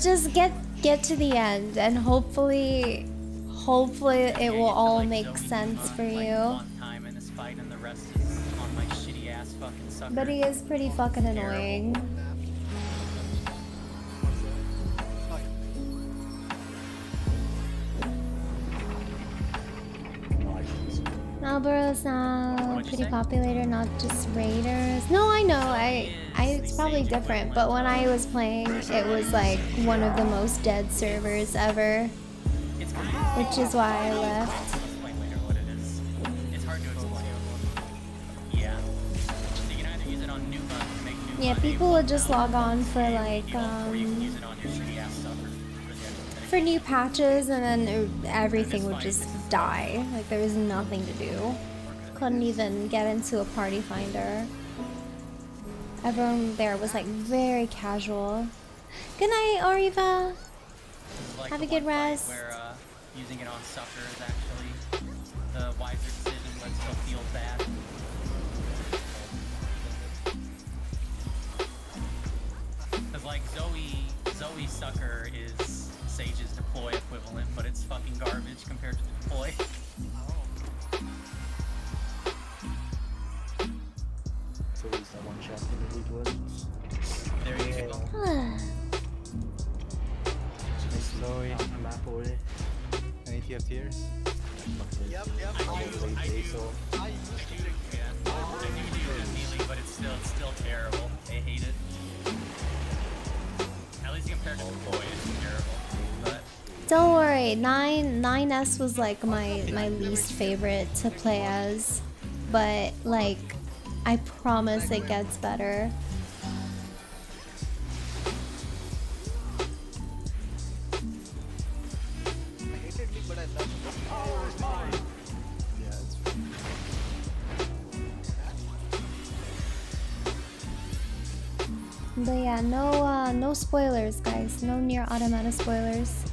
B: Just get to the end, and hopefully it will all make sense for you. But he is pretty fucking annoying. Marlboro's now pretty popular, not just raiders. No, I know. It's probably different, but when I was playing, it was like one of the most dead servers ever, which is why I left. Yeah, people would just log on for like for new patches, and then everything would just die. Like there was nothing to do. Couldn't even get into a party finder. Everyone there was like very casual. Good night, Oriva.
D: Like
B: have a good rest.
D: Where using it on sucker is actually the wiser decision, but still feels bad. Because like Zoe sucker is Sage's deploy equivalent, but it's fucking garbage compared to the deploy.
K: So is that one chapter that we did?
D: There you go.
H: Thanks, Zoe.
K: I'm Apple.
H: Any TFTers?
F: Yep.
D: I do do melee, but it's still terrible. I hate it. At least compared to the deploy, it's terrible. But
B: Don't worry, 9S was like my least favorite to play as, but like I promise it gets better. But yeah, no spoilers, guys. No near automata spoilers.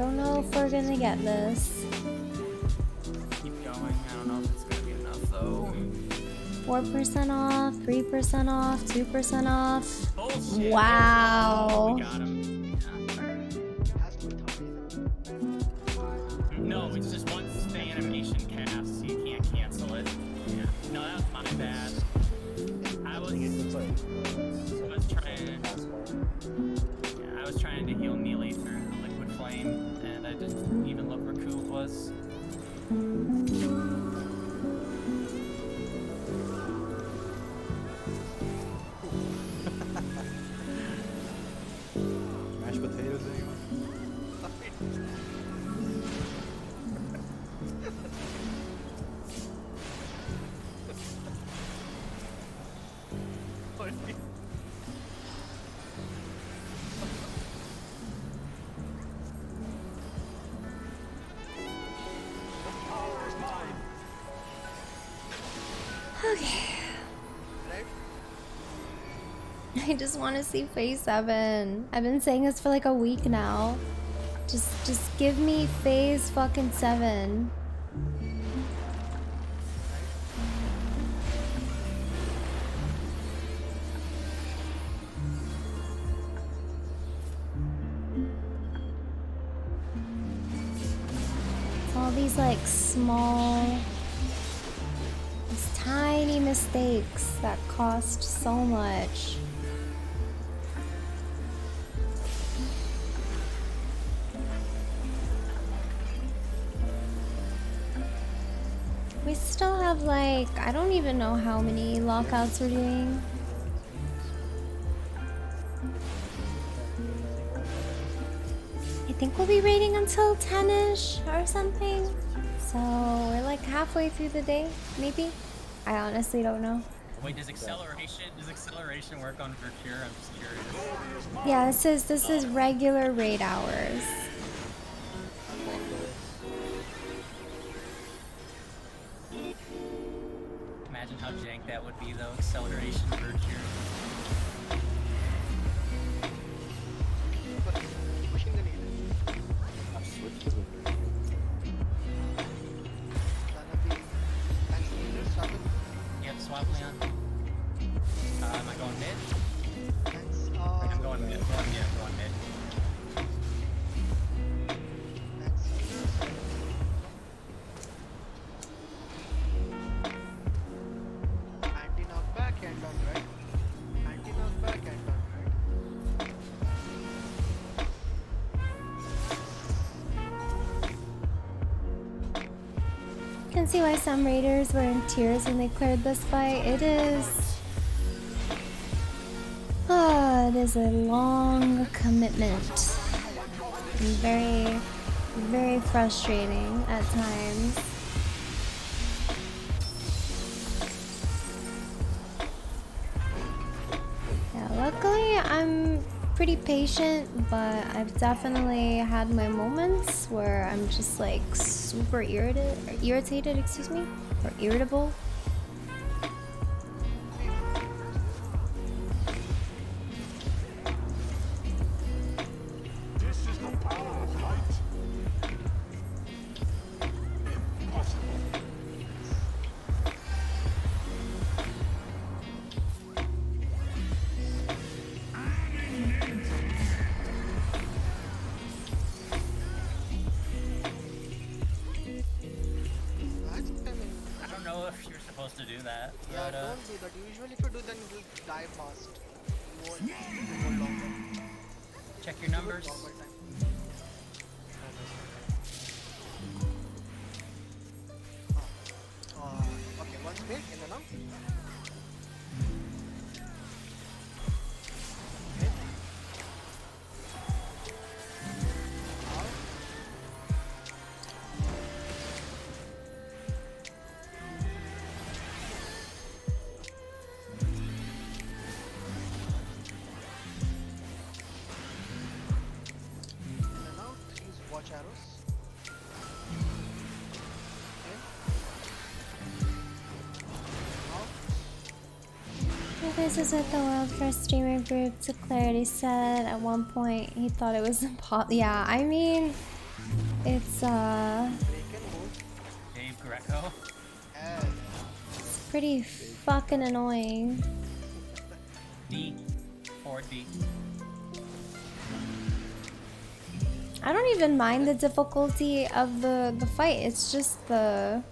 B: don't know if we're gonna get this.
D: Keep going. I don't know if it's gonna be enough though.
B: 4% off, 3% off, 2% off.
D: Bullshit.
B: Wow.
D: We got him. No, it's just once the animation casts, you can't cancel it. Yeah. No, that was my bad. I was trying to heal Neely through the liquid flame, and I didn't even look where Cool was.
H: Mashed potatoes, anyone?
B: Okay. I just want to see phase 7. I've been saying this for like a week now. Just give me phase fucking 7. It's all these like small, these tiny mistakes that cost so much. We still have like, I don't even know how many lockouts we're doing. I think we'll be raiding until 10-ish or something. So we're like halfway through the day, maybe? I honestly don't know.
D: Wait, does acceleration work on Vercure? I'm just curious.
B: Yeah, this is regular raid hours.
D: Imagine how jank that would be though, acceleration Vercure.
F: Pushing the needle.
H: I've switched to the
D: Yep, swap Leon. Am I going mid? I'm going mid. Yeah, I'm going mid.
F: Anti-knockback and on right. Anti-knockback and on right.
B: You can see why some raiders were in tears when they cleared this fight. It is a long commitment. And very, very frustrating at times. Yeah, luckily I'm pretty patient, but I've definitely had my moments where I'm just like super irritated, excuse me, or irritable.
E: This is the power of light. Impossible.
D: I don't know if you're supposed to do that.
F: Yeah,
D: But,
F: don't do that. Usually if you do, then you will die fast. You won't hold longer.
D: check your numbers.
F: Normal time. Okay, one spin in and out. Okay. Out. In and out. Use watch arrows.
B: This is what the world first streamer group to Clarity said at one point. He thought it was impossible. Yeah, I mean, It's
D: Dave Greco.
B: pretty fucking annoying.
D: D. 4D.
B: I don't even mind the difficulty of the fight. It's just the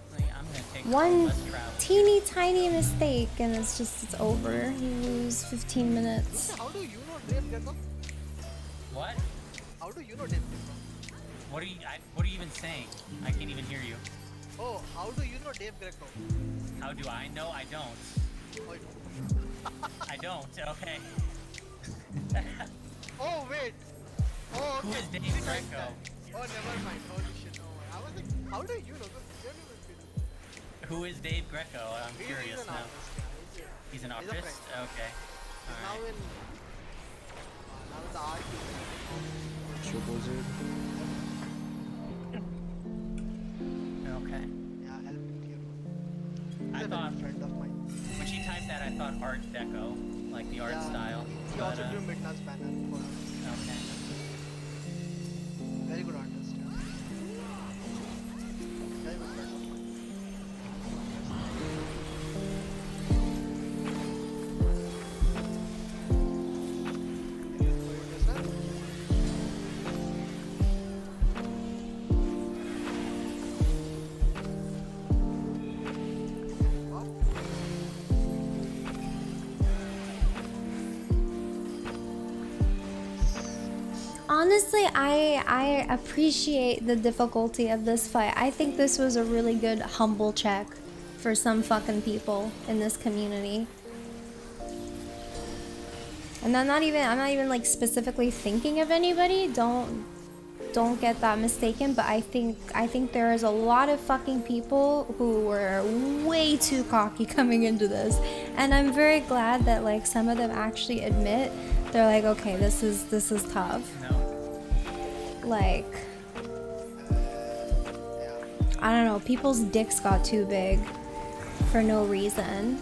B: one teeny tiny mistake and it's over. You lose 15 minutes.
F: How do you know Dave Greco?
D: What?
F: How do you know Dave Greco?
D: What are you even saying? I can't even hear you.
F: Oh, how do you know Dave Greco?
D: How do I know? I don't.
F: Oh,
D: I don't. Okay.
F: oh wait. Oh, okay.
D: Who is Dave Greco?
F: Oh, never mind. Holy shit. Oh, I was like, how do you know?
D: Who is Dave Greco? I'm curious
F: he's an
D: now.
F: artist, yeah.
D: He's an
F: he's a
D: artist?
F: friend.
D: Okay.
F: He's now
D: Alright.
F: in the art.
K: Blizzard.
D: Okay.
F: Yeah, help me here.
D: I
F: He's a
D: thought
F: very friend of mine.
D: when she typed that, I thought Art Deco, like the art style.
F: He
D: But,
F: also drew Midnight's banner for us.
D: okay.
F: Very good artist. Yeah. Very good friend of mine.
B: Honestly, I appreciate the difficulty of this fight. I think this was a really good humble check for some fucking people in this community. And I'm not even like specifically thinking of anybody. Don't get that mistaken, but I think there is a lot of fucking people who were way too cocky coming into this. And I'm very glad that like some of them actually admit they're like, okay, this is tough.
D: No.
B: Like, I don't know, people's dicks got too big for no reason.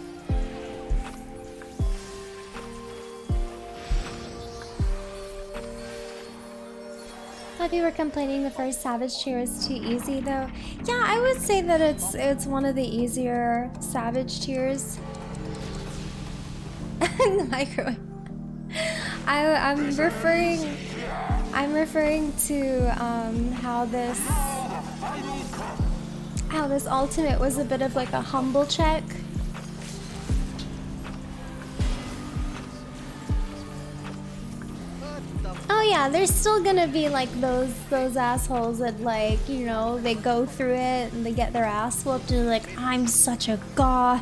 B: Thought you were complaining the first Savage tier is too easy though. Yeah, I would say that it's one of the easier Savage tiers. Microwave. I'm referring to how this ultimate was a bit of like a humble check. Oh yeah, there's still gonna be like those assholes that like, you know, they go through it and they get their ass whooped and they're like, I'm such a god.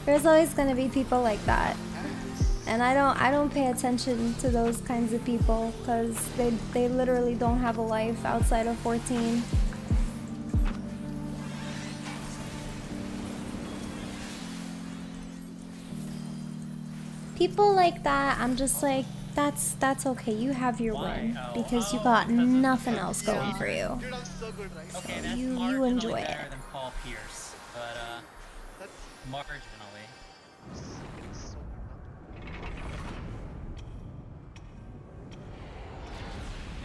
B: There's always gonna be people like that. And I don't pay attention to those kinds of people because they literally don't have a life outside of 14. People like that, I'm just like, that's okay. You have your win because you got nothing else going for you.
F: Dude, I'm so good, right?
D: Okay, that's
B: You enjoy it.
D: better than Paul Pierce, but
F: That's
D: marginally.
F: so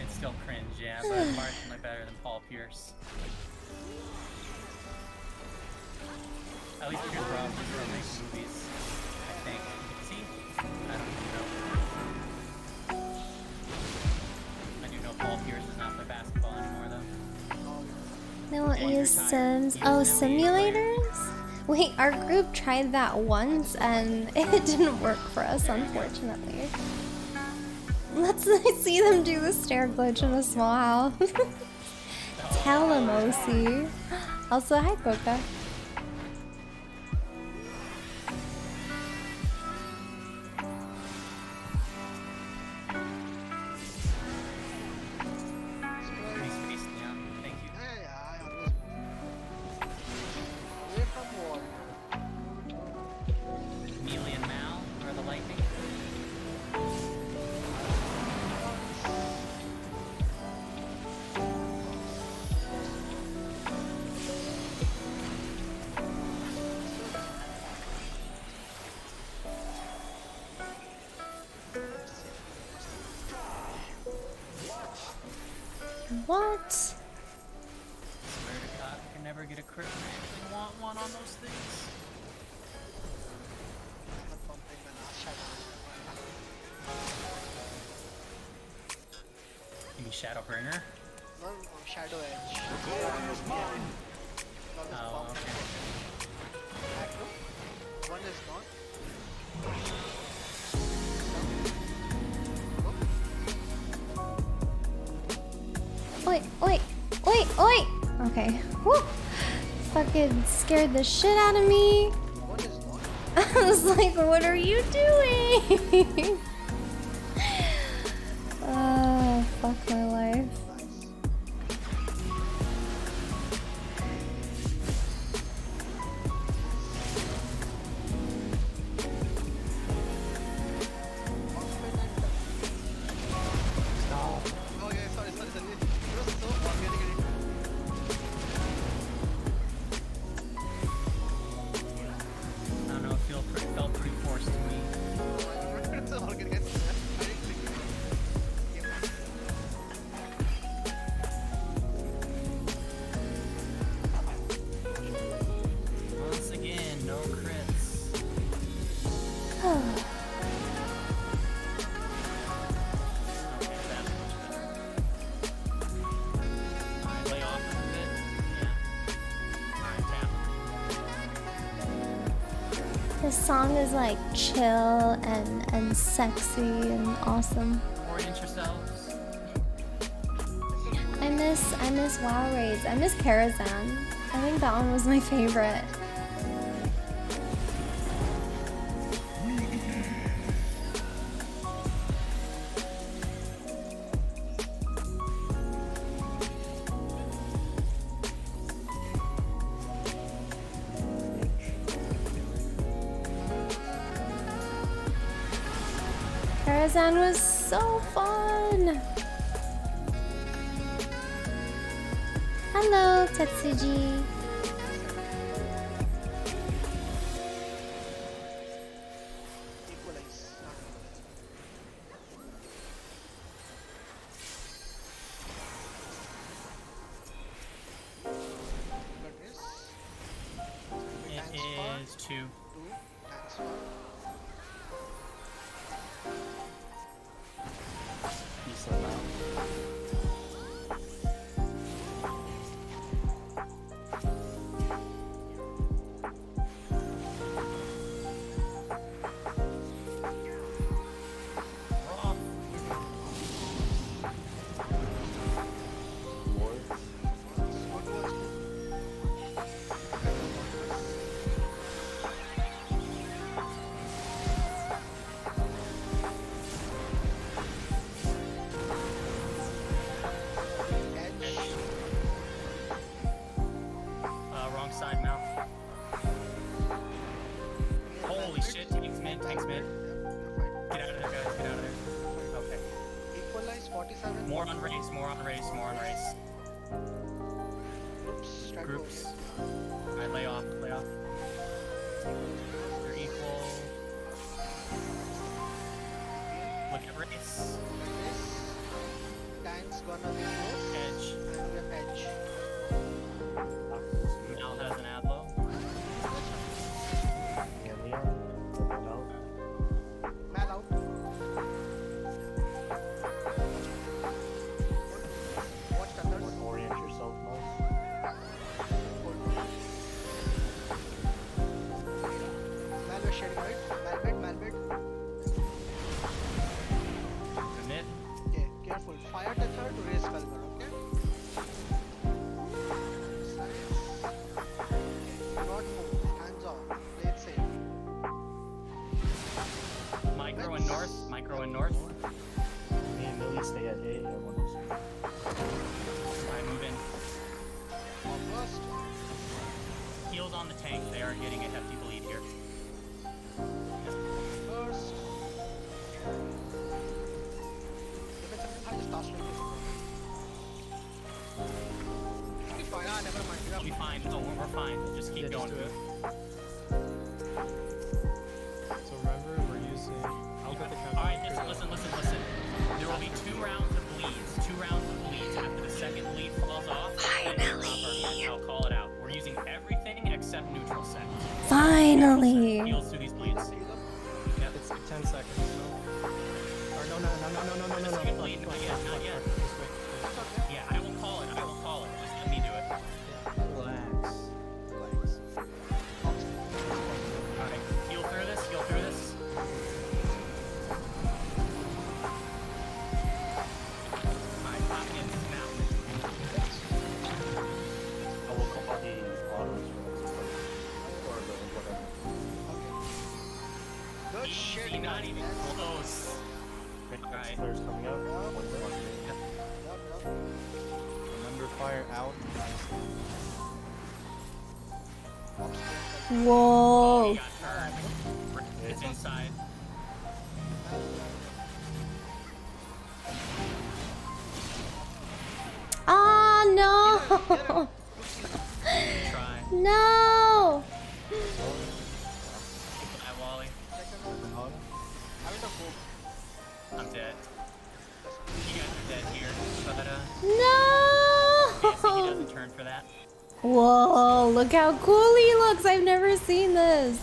D: It's still cringe, yeah, but marginally better than Paul Pierce. At least Pierce Brosnan still makes movies, I think. See? I don't know. I do know Paul Pierce does not play basketball anymore, though.
B: No, is Sims. Oh, simulators? Wait, our group tried that once and it didn't work for us, unfortunately. Let's see them do the stair glitch in a small house. Tell him, OC. Also, hi, Coca.
D: Thank you.
F: I always away from wall.
D: Mealy and Mal or the lightning.
B: What?
D: Swear to God, I can never get a crit. I actually want one on those things. You mean Shadowbringer?
F: No, Shadow Edge.
D: Oh, okay.
F: One is not.
B: Oi, oi, oi, oi! Okay. Woo! Fucking scared the shit out of me.
F: One is not.
B: I was like, what are you doing? Fuck my life.
F: Oh yeah, sorry. It was so organic.
D: I don't know, it felt pretty forced to me.
F: It's so organic.
D: Once again, no crits. Okay, that's much better. Alright, lay off a bit. Yeah. Alright, tap.
B: This song is like chill and sexy and awesome.
D: Orient yourselves.
B: I miss WoW raids. I miss Karazhan. I think that one was my favorite. Karazhan was so fun. Hello, Tetsuji.
D: It is 2.
K: Peace out.
D: Wrong side mouth. Holy shit, tank's mid. Get out of there, guys, get out of there. Okay.
F: Equalize 47.
D: More on race. Groups. Alright, lay off. They're equal. Look at race.
F: Tank's gonna be close.
D: Edge.
F: And we have edge.
D: Mal has an adlo.
K: Yeah, Leon. Out.
F: Mal out. Watch Thunders.
K: Orient yourself, Mouse.
F: Mal was shedding right. Malbit.
D: Commit.
F: Okay, careful. Fire Tether to raise Felber, okay? Not move. Hands off. Play it safe.
D: Micro and north.
K: Me and Millie stay at A. I want to
D: Alright, move in.
F: First.
D: Heals on the tank. They are getting a hefty bleed here.
F: First. I just tossed it. It's fine. Never mind.
D: We'll be fine. No, we're fine. Just keep going.
I: So remember, we're using. I'll get the counter.
D: Alright, listen. There will be 2 rounds of bleeds. 2 rounds of bleeds after the second
B: Finally.
D: Heals through these bleeds.
I: Yeah, it's like 10 seconds. Or no.
D: Just you can bleed. Not yet.
I: Just wait.
D: Yeah, I will call it. Just let me do it.
H: Relax.
D: Alright, heal through this. Alright, popping in now.
K: I will call the autos or the whatever.
F: Good shit.
D: Easy, not even close. Alright.
K: Players coming out. One second.
H: Remember fire out.
B: Whoa.
D: He got turned. It's inside.
B: Oh no.
D: Try.
B: No.
D: Hi, Wally. I'm dead. You guys are dead here. But,
B: No.
D: see, he doesn't turn for that.
B: Whoa, look how cool he looks. I've never seen this.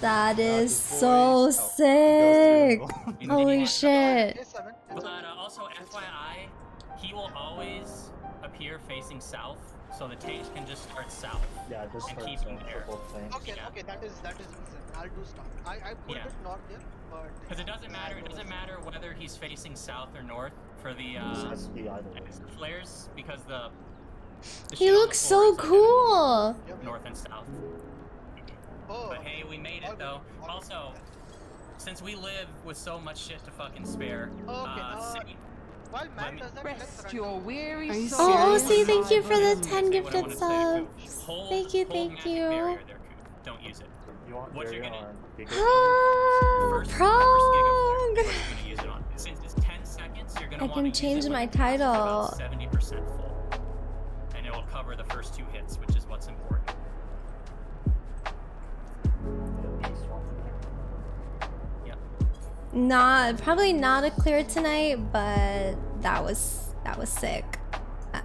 B: That is so sick. Holy shit.
D: But also, FYI, he will always appear facing south, so the tanks can just start south.
K: Yeah, just
D: and
K: start
D: keep him
K: south
D: there.
K: for both tanks.
F: Okay, that is easy. I'll do start. I put it north there, but
D: Because it doesn't matter whether he's facing south or north for the
K: Has to be either way.
D: flares, because the
B: He
D: shit on the
B: looks
D: floor
B: so
D: is like
B: cool.
D: north and south.
F: Oh,
D: But hey, we made it though. Also, since we live with so much shit to fucking spare,
F: while Matt does that,
C: Rest your weary
G: Are you
C: soul.
B: Oh,
G: serious?
B: OC, thank you for the 10
D: Say what I
B: gifted
D: wanna say,
B: subs.
D: Hold-
B: Thank you,
D: hold
B: thank
D: magic
B: you.
D: barrier there, Coop. Don't use it.
K: You want
D: What you're
K: barrier
D: gonna-
K: on big
B: Ah,
D: First
B: prog.
D: Gigaflare, what you're gonna use it on. Since it's 10 seconds, you're gonna
B: I
D: want
B: can
D: to use
B: change
D: it
B: my
D: when the gas is
B: title.
D: about 70% full, and it will cover the first 2 hits, which is what's important. Yep.
B: Probably not a clear tonight, but that was sick.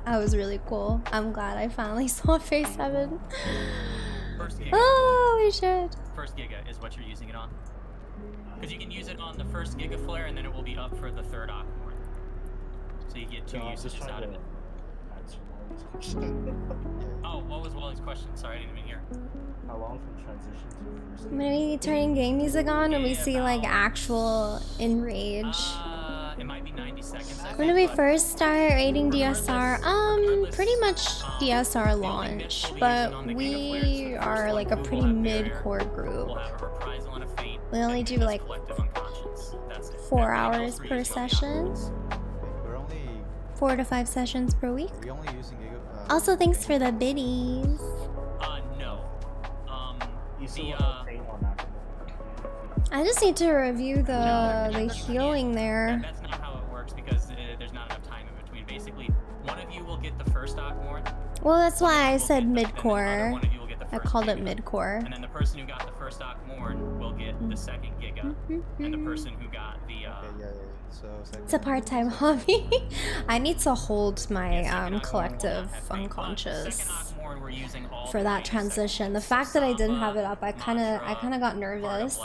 B: That was really cool. I'm glad I finally saw Phase 7.
D: First Giga.
B: Holy shit.
D: First Giga is what you're using it on. Because you can use it on the first Giga Flare, and then it will be up for the third Aquamarine. So you get 2 usages out of it. Oh, what was Wally's question? Sorry, I didn't even hear.
K: How long from transition to first?
B: I'm gonna be turning game music on and we see like actual enrage.
D: It might be 90 seconds.
B: When do we first start rating DSR? Pretty much DSR launch, but we are like a pretty mid-core group.
D: We'll have a reprisal and a feint.
B: We only do like
D: Collective unconscious. That's it.
B: 4
D: Everything
B: hours
D: else
B: per
D: reuse on the
B: session.
D: outputs.
H: We're only
B: 4 to 5 sessions per week.
H: are we only using
B: Also, thanks for the biddies.
D: No.
K: You still
D: The,
K: have paint on that.
B: I just need to review the healing there.
D: That's not how it works because there's not enough time in between. Basically, one of you will get the first Aquamarine.
B: Well, that's why I said
D: Then the
B: mid-core.
D: one of you will get the
B: I
D: first
B: called it
D: Giga.
B: mid-core.
D: And then the person who got the first Aquamarine will get the second Giga. And the person who got the
H: So
B: It's a part-time hobby. I need to hold my collective unconscious
D: we're using all
B: for that transition. The fact that I didn't have it up, I kind of got nervous.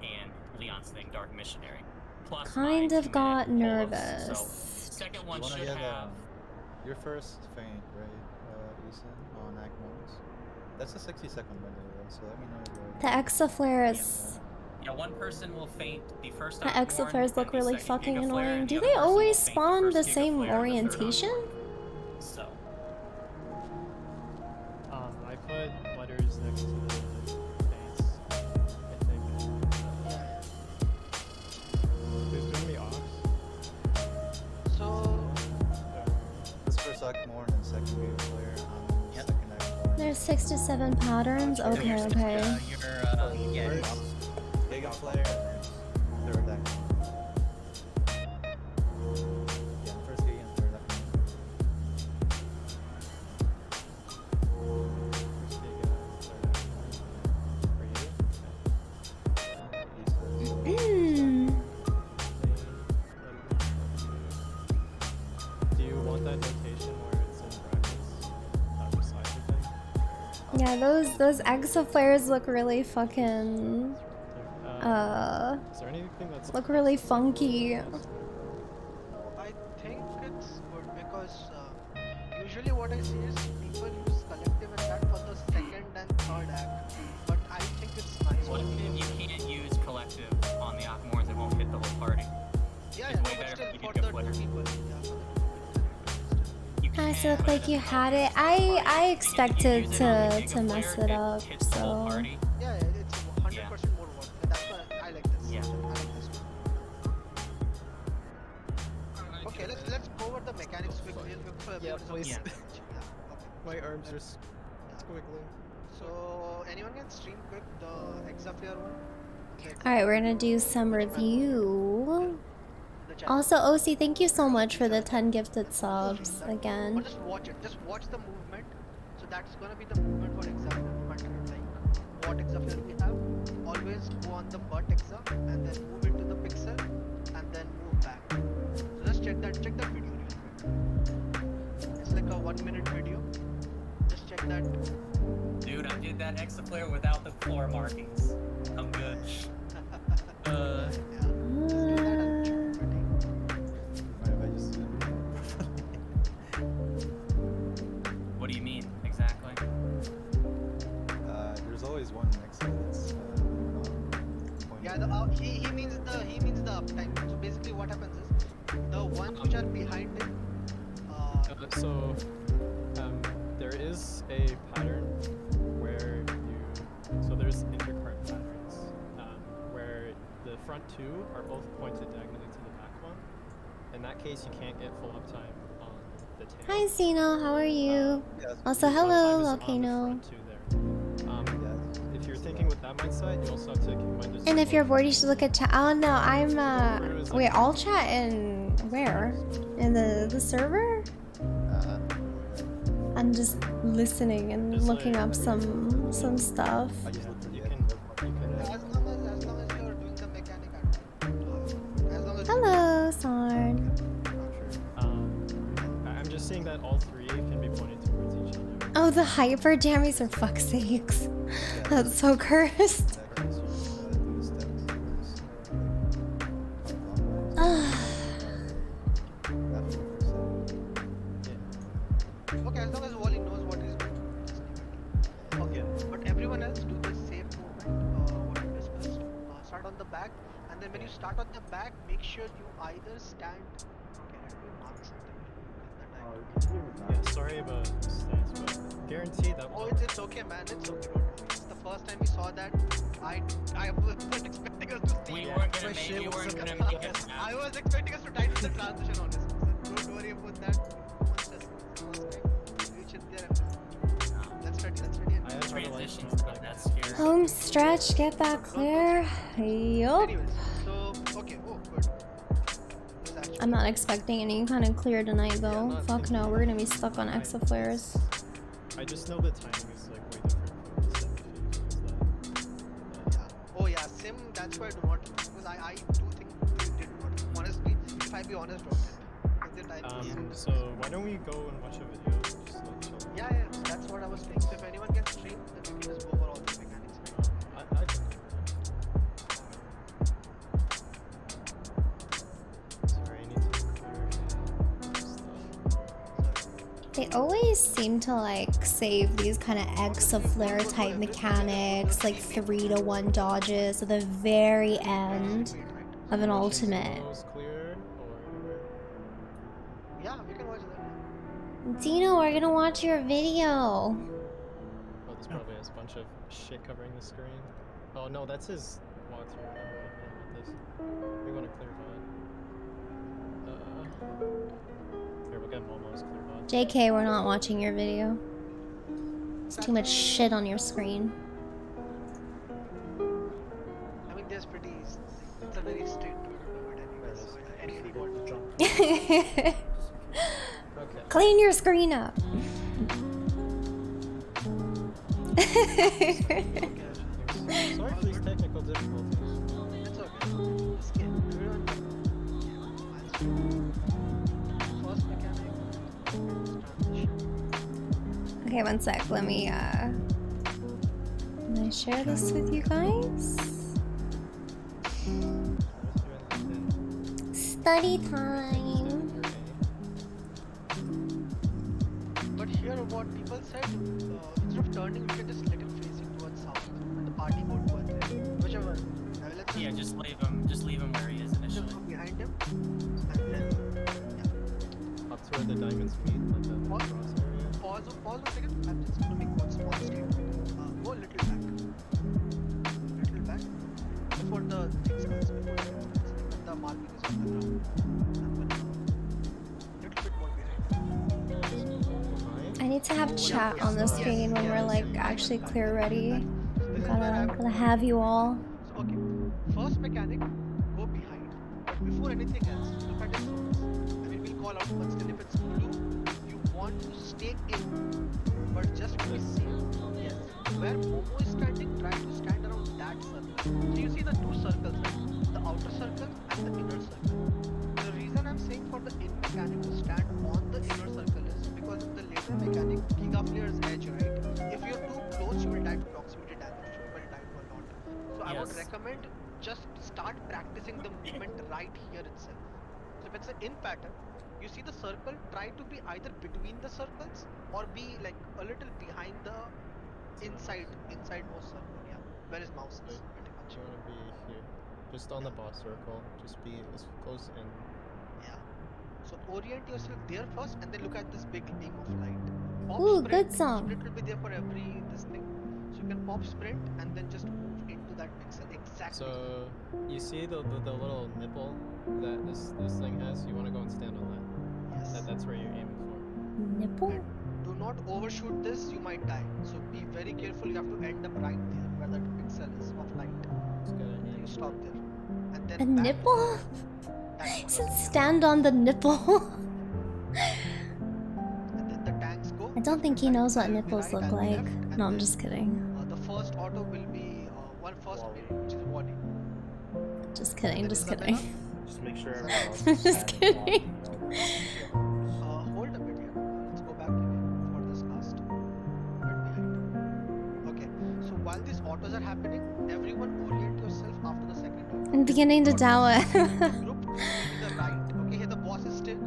D: And Leon's thing, Dark Missionary. Plus
B: Kind of got nervous.
D: So second one should have.
H: Your first feint, right, Ethan, on Agmos. That's a 60-second window, though, so let me know.
B: The exaflares.
D: Yeah, one person will feint the first.
B: The exaflares look really fucking
D: Giga Flare,
B: annoying.
D: and the
B: Do
D: other
B: they
D: person will
B: always
D: feint the
B: spawn the
D: first Giga
B: same
D: Flare and the third
B: orientation?
D: Aquamarine. So.
I: I put letters next to the names. I think. Who's doing the ops?
F: So
H: This first Agmorn and second Giga Flare, second Agmorn.
B: There's 6 to 7 patterns? Okay, okay.
H: First Giga Flare, third Agmorn. Yeah, first Giga and third Agmorn.
I: Do you want that notation where it's in brackets?
B: Yeah, those EXA flares look really fucking
I: Is there anything that's
B: look really funky.
F: I think it's good because usually what I see is people use collective and that for the second and third act. But I think it's nice.
D: Collective, you can't use collective on the Akmors, it won't hit the whole party.
F: Yeah,
D: It's
F: no,
D: way
F: but
D: better
F: still
D: if you
F: for
D: could
F: the
D: go Twitter.
F: two people. Yeah.
B: Nice, it looked like you had it. I expected to mess it up, so
F: Yeah, it's 100% more work. And that's why I like this.
D: Yeah.
F: I like this one. Okay, let's go over the mechanics quickly before everyone
H: please.
F: is on the page. Yeah, okay.
H: My arms are squiggling.
F: So anyone can stream quick the Exaflare one?
B: alright, we're gonna do some review. Also, OC, thank you so much for the 10 gifted subs
F: Or
B: again.
F: just watch it. Just watch the movement. So that's gonna be the movement for Exaflare. No matter like what Exaflare we have, always go on the butt Exa and then move into the pixel and then move back. So just check that video real quick. It's like a 1 minute video. Just check that.
D: Dude, I did that Exaflare without the floor markings. I'm good. What do you mean exactly?
H: There's always one next to that's
F: Yeah, he means the uptime. So basically, what happens is the ones which are behind it.
I: There is a pattern where so there's intercart patterns where the front two are both pointed diagonally to the back one. In that case, you can't get full uptime on the tail.
B: Hi Zeno, how are you? Also, hello, Volcano.
I: If you're thinking with that mindset, you also have to keep in mind.
B: And if you're bored, you should look at chat. Oh no, I'm wait, I'll chat in where? In the server? I'm just listening and looking up some stuff.
F: As long as you're doing the mechanic, as long as
B: Hello, Sarn.
I: I'm just seeing that all three can be pointed towards each other.
B: Oh, the hyper jammies, for fuck's sakes. That's so cursed.
F: Okay, as long as Wally knows what he's doing. Okay, but everyone else do the same movement, what we discussed. Start on the back, and then when you start on the back, make sure you either stand. Okay, let me mark something.
I: Yeah, sorry about the stats, but guaranteed that
F: Oh,
I: one.
F: it's okay, man. It's okay. Don't worry. It's the first time we saw that. I wasn't expecting us to see.
D: We weren't gonna make it.
F: I was expecting us to tighten the transition, honestly. So don't worry about that. Once this first time, reach it there. Let's ready.
D: Transitions, but that's scary.
B: Home stretch, get that clear. Yup.
F: Anyways, so okay. Oh, good.
B: I'm not expecting any kind of clear tonight though. Fuck no, we're gonna be stuck on EXA flares.
I: I just know the timing is like way different from the sim
F: Oh yeah, sim. That's why I do not because I do think they did not. Honestly, if I be honest, don't it.
I: So why don't we go and watch a video? Just like chill.
F: Yeah, that's what I was saying. So if anyone can stream, then we can just go over all the mechanics.
I: I can. Sorry, I need to clear stuff.
B: They always seem to like save these kind of EXA flare type mechanics, like 3-to-1 dodges at the very end of an ultimate.
F: Yeah, we can watch that.
B: Dino, we're gonna watch your video.
I: Oh, this probably has a bunch of shit covering the screen. Oh no, that's his walkthrough. I don't want this. We want a clear VOD. Here, we'll get Momo's clear VOD.
B: JK, we're not watching your video. There's too much shit on your screen.
F: I mean, there's pretty. It's a very straight anyway.
B: Clean your screen up.
I: Sorry for these technical difficulties.
F: It's okay. Just get everyone. First mechanic.
B: Okay, one sec. Let me I share this with you guys? Study time.
F: But here, what people said, instead of turning, we can just let him facing towards south, and the party go towards it. Whichever. Let's
D: Yeah, just leave him where he is initially.
F: just go behind him, and then
I: Up to where the diamonds meet, like the cross area.
F: pause a second. I'm just gonna make one small statement. Go a little back, before the thing starts, before the marking is on the ground. I'm gonna little bit more behind.
B: I need to have chat on the screen when we're like actually clear ready. Gotta have you all.
F: So okay, first mechanic, go behind. But before anything else, look at his focus. I mean, we'll call out once. Then if it's blue, you want to stay in, but just to be safe. Yes. Where Momo is standing, try to stand around that circle. So you see the two circles, right? The outer circle and the inner circle. The reason I'm saying for the in mechanic to stand on the inner circle is because of the later mechanic, Giga Flare's edge, right? If you're too close, you will die to proximity damage. You will die to a lot. So I would recommend just start practicing the movement right here itself. So if it's an in pattern, you see the circle, try to be either between the circles or be like a little behind the inside most circle. Yeah, where his mouse is pretty much.
I: You want to be here, just on the boss circle. Just be as close in.
F: Yeah. So orient yourself there first, and then look at this big beam of light. Pop
B: Ooh,
F: sprint,
B: good song.
F: Sprint will be there for every this thing. So you can pop sprint and then just move into that pixel exactly.
I: So you see the little nipple that this thing has. You want to go and stand on that.
F: Yes.
I: That's where you're aiming for.
B: Nipple?
F: Do not overshoot this, you might die. So be very careful, you have to end up right there where that pixel is of light.
I: Just gotta aim.
F: You stop there. And then
B: A
F: back
B: nipple?
F: That's
B: It said stand on the nipple.
F: And then the tanks go.
B: I don't think he knows what
F: I'll be
B: nipples
F: right,
B: look
F: I'll be
B: like.
F: left, and
B: No, I'm
F: then,
B: just kidding.
F: The first auto will be one first minute, which is Wally.
B: Just kidding,
F: And
B: just
F: then
B: kidding.
K: Just make sure everyone else
B: I'm
K: is
B: just
K: standing
B: kidding.
F: Hold a bit here. Let's go back again for this last bit behind. Okay, so while these autos are happening, everyone orient yourself after the second auto.
B: I'm beginning to doubt it.
F: Group 2 will be the right. Okay, here the boss is still.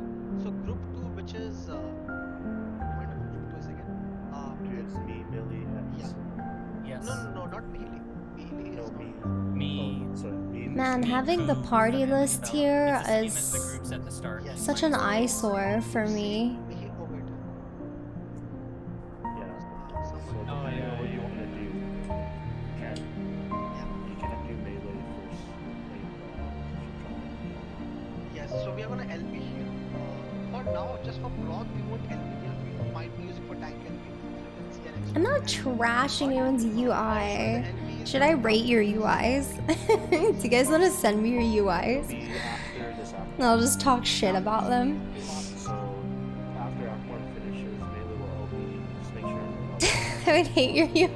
F: So group 2, which is remind me of group 2 is again.
K: It's me, Millie, and
F: Yeah.
D: Yes.
F: No, not Melee. Melee
K: No,
F: is
K: me.
D: Me.
K: Oh, sorry, me.
B: Man, having the party list here
D: It's the
B: is
D: groups at the start.
F: Yes.
B: such an eyesore for me.
F: Me. Oh wait.
K: Yeah. So
F: Someone.
K: depending on what you want to do, you can do melee first.
F: Yes. So we are gonna LB here. For now, just for prog, we won't LB here. We might be using for tank LB. So you can see an extra
B: I'm not trashing anyone's UI. Should I rate your UIs? Do you guys want to send me your UIs?
K: Be after this act.
B: And I'll just talk shit about them.
K: So after Act 1 finishes, melee will LB. Just make sure
B: I would hate your UI.
K: range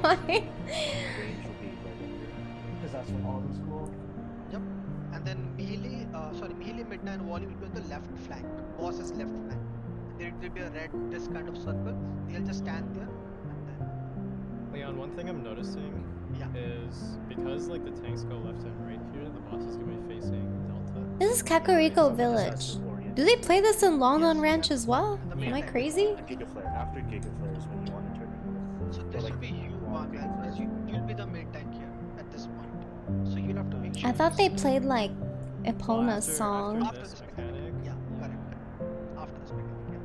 K: will be right under. Because that's what all is cool.
F: Yep. And then Melee, Midna and Wally will be on the left flank. Boss's left flank. There will be a red, this kind of circle. They'll just stand there. And then,
I: Leon, one thing I'm noticing
F: yeah.
I: is because like the tanks go left and right here, the boss is gonna be facing Delta.
B: This is Kakariko Village. Do they play this in Long On Ranch as well? Am I crazy?
K: Giga Flare. After Giga Flare is when you want to turn it.
F: So this will be you, man, because you'll be the main tank here at this point. So you'll have to make sure.
B: I thought they played like
I: Well,
B: Epona's
I: after
B: song.
F: After
I: this
F: this
I: mechanic.
F: Yeah, correct. After this mechanic,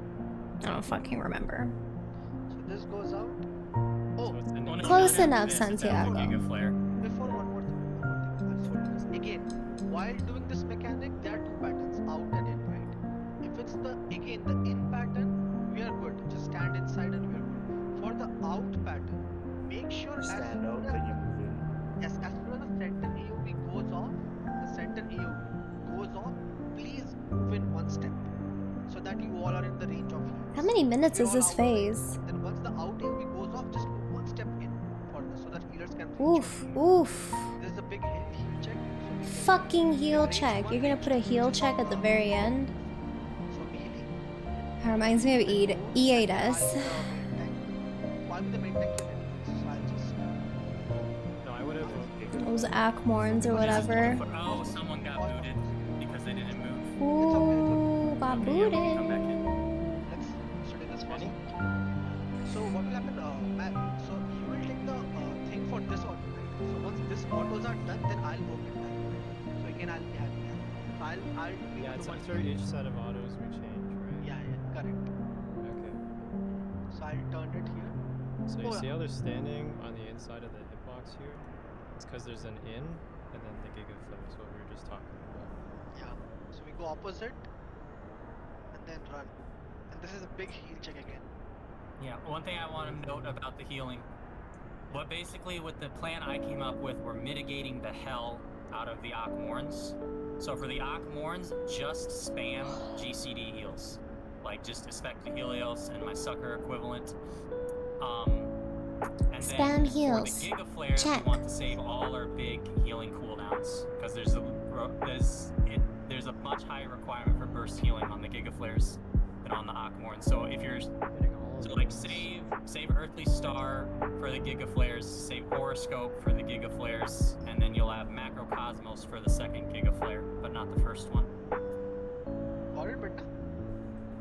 F: yeah.
B: I don't fucking remember.
F: So this goes out. Oh,
I: So it's ending.
D: Well, no,
B: Close
D: not
B: enough,
D: after this, it's after
B: Santiago.
D: Giga Flare.
F: before one more thing. Again, while doing this mechanic, there are two patterns, out and in, right? If it's the in pattern, we are good. Just stand inside and we are good. For the out pattern, make sure as
K: Stand out,
F: soon
K: then
F: as
K: you move in.
F: yes, as soon as the center AOV goes off, please move in one step, so that you all are in the range of heals.
B: How many minutes
F: If
B: is
F: you're
B: this
F: all out,
B: phase?
F: then once the out AOV goes off, just move one step in for this, so that healers can reach
B: Oof,
F: you.
B: oof.
F: There's a big heal check. So we can
B: Fucking heal
F: raise
B: check.
F: one
B: You're gonna
F: range
B: put a heal
F: to,
B: check at the very end?
F: So melee.
B: That reminds me of E8S.
F: Why would the main tank kill anything? So I'll just
B: those Akmorns or whatever.
D: Oh, someone got booted because they didn't move.
B: Ooh, got
D: Okay, yeah, we can
B: booted.
D: come back in.
F: Let's study this first. So what will happen, Matt? So you will take the thing for this auto, right? So once this autos are done, then I'll work it back. So again, I'll be happy. So I'll be
I: Yeah,
F: able
I: it's
F: to
I: after each set of autos we change, right?
F: Yeah, correct.
I: Okay.
F: So I'll turn it here.
I: So you
F: Oh,
I: see how they're standing on the inside of the hitbox here? It's because there's an in and then the gigaflow is what we were just talking about.
F: Yeah. So we go opposite and then run. And this is a big heal check again.
D: Yeah, one thing I want to note about the healing. What basically with the plan I came up with, we're mitigating the hell out of the Akmorns. So for the Akmorns, just spam GCD heals. Like just Expecto Helios and my sucker equivalent. And
B: Spam
D: then
B: heals.
D: For the Gigaflares,
B: Check.
D: we want to save all our big healing cooldowns. Because there's a much higher requirement for burst healing on the Gigaflares than on the Akmorn. So if you're save Earthly Star for the Gigaflares, save Horoscope for the Gigaflares, and then you'll have Macrocosmos for the second Gigaflare, but not the first one.
F: Got it, but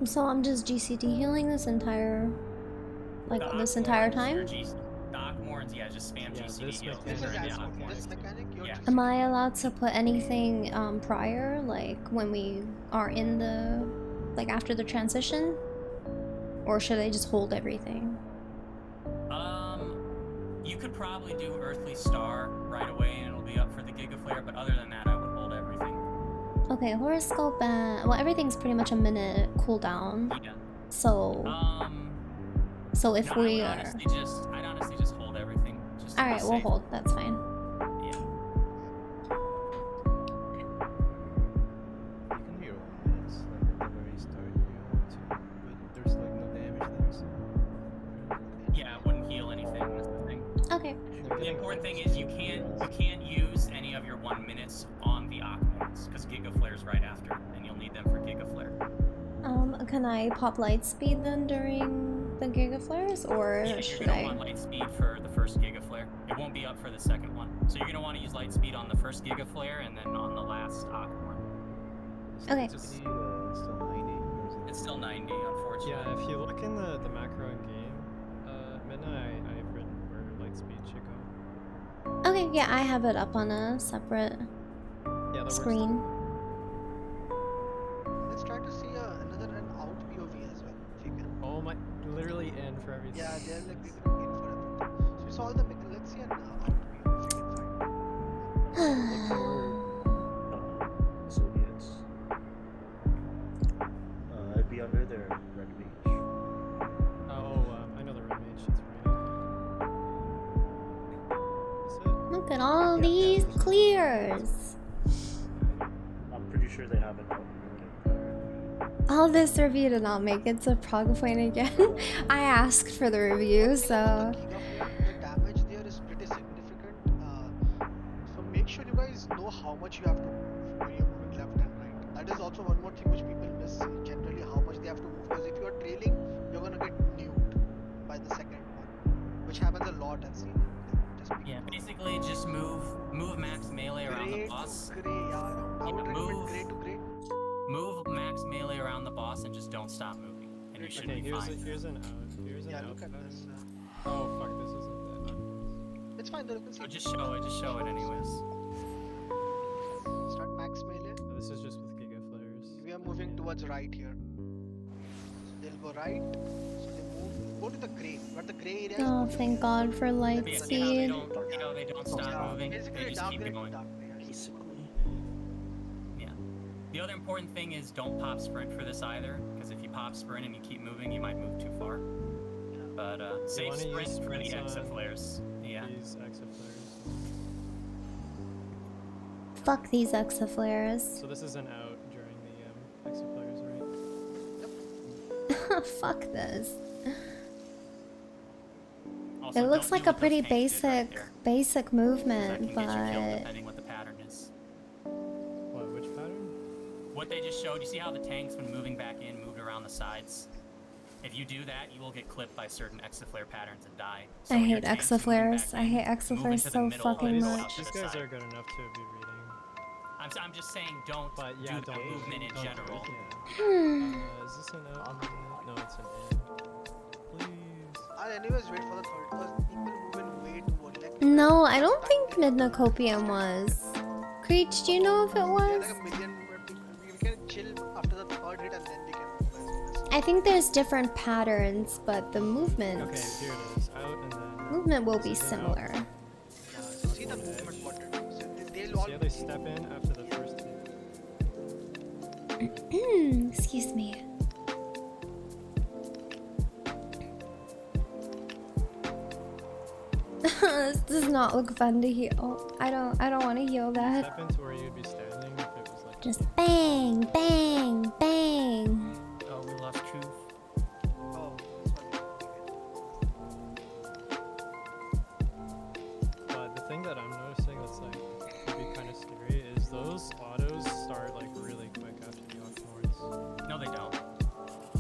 B: So I'm just GCD healing this entire, like
D: The
B: this entire
D: Akmorns,
B: time.
D: The Akmorns, yeah, just spam GCD heals.
F: this is
D: during the
F: as
D: Akmorns.
F: this mechanic, you're
D: Yeah.
B: Am I allowed to put anything prior, like when we are in the, like after the transition? Or should I just hold everything?
D: You could probably do Earthly Star right away and it'll be up for the Gigaflare, but other than that, I would hold everything.
B: Okay, horoscope and well, everything's pretty much a minute cooldown.
D: Yeah.
B: So, so if
D: No,
B: we
D: I'd
B: are,
D: honestly just hold everything. Just to
B: all
D: be
B: right, we'll
D: safe.
B: hold. That's fine.
D: Yeah.
H: You can heal once, like at the very start if you want to, but there's like no damage there, so.
D: Yeah, it wouldn't heal anything. That's the thing.
B: Okay.
D: The important thing is you can't use any of your 1 minutes on the Akmorns because Gigaflare's right after, and you'll need them for Gigaflare.
B: Can I pop light speed then during the gigaflares, or
D: Yeah, you're
B: should
D: gonna
B: I?
D: want light speed for the first Gigaflare. It won't be up for the second one. So you're gonna want to use light speed on the first Gigaflare and then on the last Akmorn.
B: Okay.
H: It's still 90. Or is it?
D: It's still 90, unfortunately.
I: Yeah, if you look in the macro in game, Midnight, I've written where light speed should go.
B: Okay, yeah, I have it up on a separate
I: Yeah, that
B: screen.
F: let's try to see another an out POV as well, if you can.
I: Oh my, literally in for everything.
F: Yeah, they're like we can in for everything. So we saw all the let's see an out POV if you can find.
K: Look for Soviets. It'd be under their red mage.
I: I know the red mage. It's right.
B: Look at all these clears.
K: I'm pretty sure they have an out.
B: All this review did not make it to prog point again. I asked for the review, so.
F: The damage there is pretty significant. So make sure you guys know how much you have to move when you're moving left and right. That is also one more thing which people miss generally, how much they have to move. Because if you are trailing, you're gonna get nuked by the second one, which happens a lot. I've seen.
D: Yeah, basically just move max melee around the boss. Move max melee around the boss and just don't stop moving, and you should
I: Okay,
D: be fine.
I: here's an out. Here's an out.
F: Look at this.
I: Oh fuck, this isn't that.
F: It's fine though. You can see.
D: So just show it anyways.
F: Start max melee.
I: So this is just with gigaflares.
F: We are moving towards right here. So they'll go right. So they move. Go to the gray. But the gray area.
B: Oh, thank God for light
D: Yeah,
B: speed.
D: they don't stop moving. They just keep going. Yeah. The other important thing is don't pop sprint for this either, because if you pop sprint and you keep moving, you might move too far. But save sprint for the exaflares. Yeah.
I: These exaflares.
B: Fuck these exaflares.
I: So this is an out during the exaflares, right?
B: Fuck this.
D: Also,
B: It looks
D: don't
B: like
D: do
B: a
D: what
B: pretty
D: those tanks did right
B: basic,
D: there,
B: basic
D: 'cause that
B: movement,
D: can get you killed
B: but
D: depending what the pattern is.
I: What? Which pattern?
D: What they just showed, you see how the tanks, when moving back in, moved around the sides? If you do that, you will get clipped by certain exaflare patterns and die. So
B: I
D: when your
B: hate
D: tank's moving
B: exaflares.
D: back
B: I
D: in,
B: hate
D: move
B: exaflares
D: into the
B: so
D: middle
B: fucking
D: and go
B: much.
D: out to
I: These
D: the
I: guys
D: side.
I: are good enough to be reading.
D: I'm just saying don't
I: But
D: do
I: yeah,
D: the
I: don't
D: movement in
I: don't do it,
D: general.
I: yeah. Is this an out? No, it's an in. Please.
F: I'll anyways wait for the third because people move in way too early. Like,
B: No, I don't think Midnicopium was. Creech, do you know if it
F: there are
B: was?
F: like a million people. We can chill after the third hit and then we can move as well.
B: I think there's different patterns, but the movement
I: Okay, here it is. Out and then.
B: movement will be
I: This is an
B: similar.
I: out.
F: Yeah, so see the movement what it is. So they'll all
I: See how they step in after the first hit.
B: Excuse me. This does not look fun to heal. I don't want to heal that.
I: Step into where you'd be standing if it was like.
B: Just bang, bang, bang.
D: Oh, we lost truth.
F: Oh,
I: But the thing that I'm noticing that's like could be kind of scary is those autos start like really quick after the Oxmords.
D: No, they don't.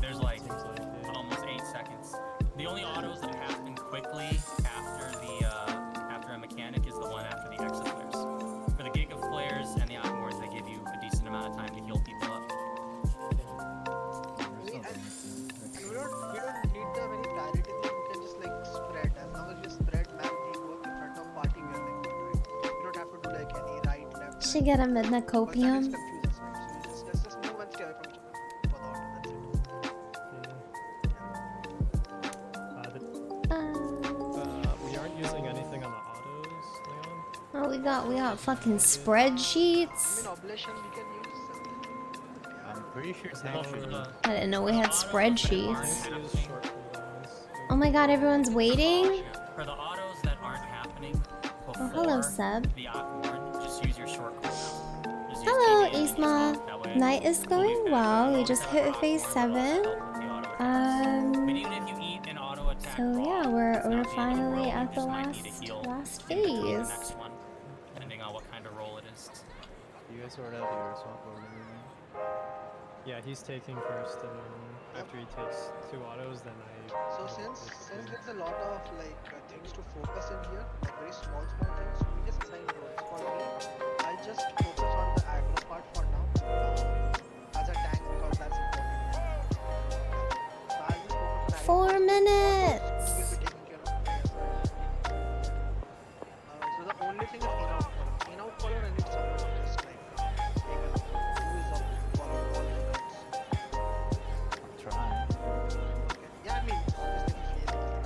D: There's like
I: Seems like it.
D: almost 8 seconds. The only autos that happen quickly after the after a mechanic is the one after the exaflares. For the Giga flares and the Oxmords, they give you a decent amount of time to heal people up.
F: and we don't need the very priority thing. We can just like spread. As long as we spread, man, teamwork in front of party, we are like good, right? We don't have to do like any right, left.
B: Should get a
F: Because that
B: Midnicopium.
F: is confuse us, right? So let's just move and stay away from each other for the auto. That's it.
I: We aren't using anything on the autos, Leon.
B: Oh, we got fucking
F: I
B: spreadsheets.
F: mean, oblation we can use.
H: I'm pretty sure it's
D: Well, for
H: actually.
D: the
B: I didn't know we had spreadsheets.
I: This is short cooldowns.
B: Oh my god, everyone's waiting.
D: For the autos that aren't happening before
B: Oh, hello, Seb.
D: the Oxmord, just use your short cooldown. Just use
B: Hello,
D: TD and
B: Isma.
D: that way
B: Night is
D: we'll be
B: going
D: back.
B: well. We
D: Don't
B: just
D: have
B: hit
D: Oxmord,
B: phase
D: but it'll
B: 7.
D: help with the auto attacks. But even if you eat an auto attack,
B: So yeah,
D: prog,
B: we're
D: it's not the end of the
B: finally
D: world. You
B: at the
D: just might need to heal
B: last
D: in between the
B: phase.
D: next one, depending on what kind of roll it is.
H: You guys sort out your swap over everything.
I: Yeah, he's taking first, and then after he takes 2 autos, then I.
F: So since there's a lot of like things to focus in here, like very small things, so we just assign roles. For me, I'll just focus on the aggro part for now, as a tank because that's important. So I'll just focus on
B: 4
F: aggro.
B: minutes.
F: We'll be taking care of players. So the only thing is in-out follower. In-out follower, I need someone to just like take a who is up follow all the cards.
H: I'm trying.
F: Yeah, I mean, obviously he failed,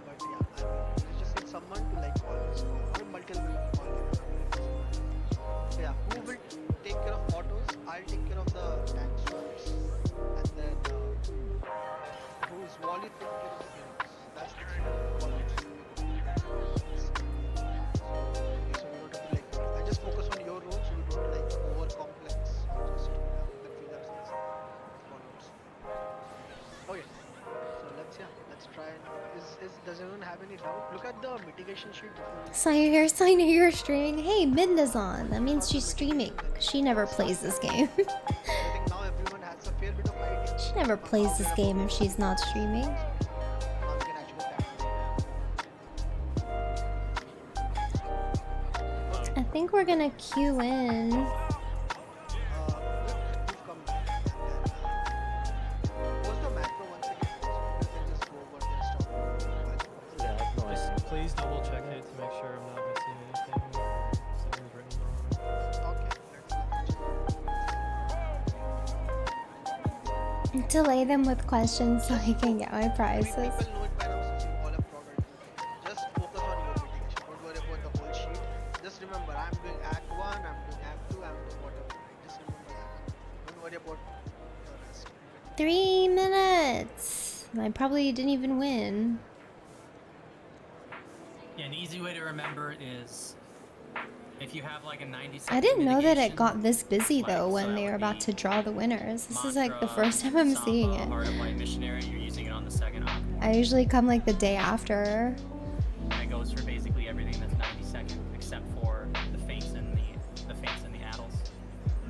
F: but yeah, I mean, you just need someone to like always call, or multiple will call it. So yeah, who will take care of autos? I'll take care of the tank swaps, and then who's Wally take care of the heroes. That's the three call-outs. So we don't have to like, I just focus on your roles, so we don't like over complex, just confuse ourselves. Call-outs. Okay, so let's try and does anyone have any doubt? Look at the mitigation sheet before
B: Sign you're streaming. Hey, Midna's on. That means she's streaming. She never plays this game.
F: I think now everyone has a fair bit of idea.
B: She never plays this game if she's not streaming.
F: Now we can actually practice.
B: I think we're gonna queue in.
F: Who've come back? What's the macro once again? So we can just go over their stuff.
K: Yeah, no, I see.
I: Please double check it to make sure I'm not missing anything or something's written wrong.
F: Okay,
B: Delay them with questions so I can get my prizes.
F: people know it by now since you all have prog. Just focus on your mitigation. Don't worry about the whole sheet. Just remember, I'm doing Act 1, I'm doing Act 2, I'm doing whatever. Just remember that. Don't worry about the rest.
B: 3 minutes. I probably didn't even win.
D: Yeah, an easy way to remember is if you have like a 90-second
B: I didn't know that it
D: mitigation,
B: got this busy
D: like,
B: though
D: so
B: when
D: that
B: they
D: would
B: were about
D: be
B: to draw the winners. This is like the
D: Mantra,
B: first time I'm
D: Samba,
B: seeing it.
D: Heart of Light Missionary, you're using it on the second op.
B: I usually come like the day after.
D: And it goes for basically everything that's 90 seconds except for the fates and the addles.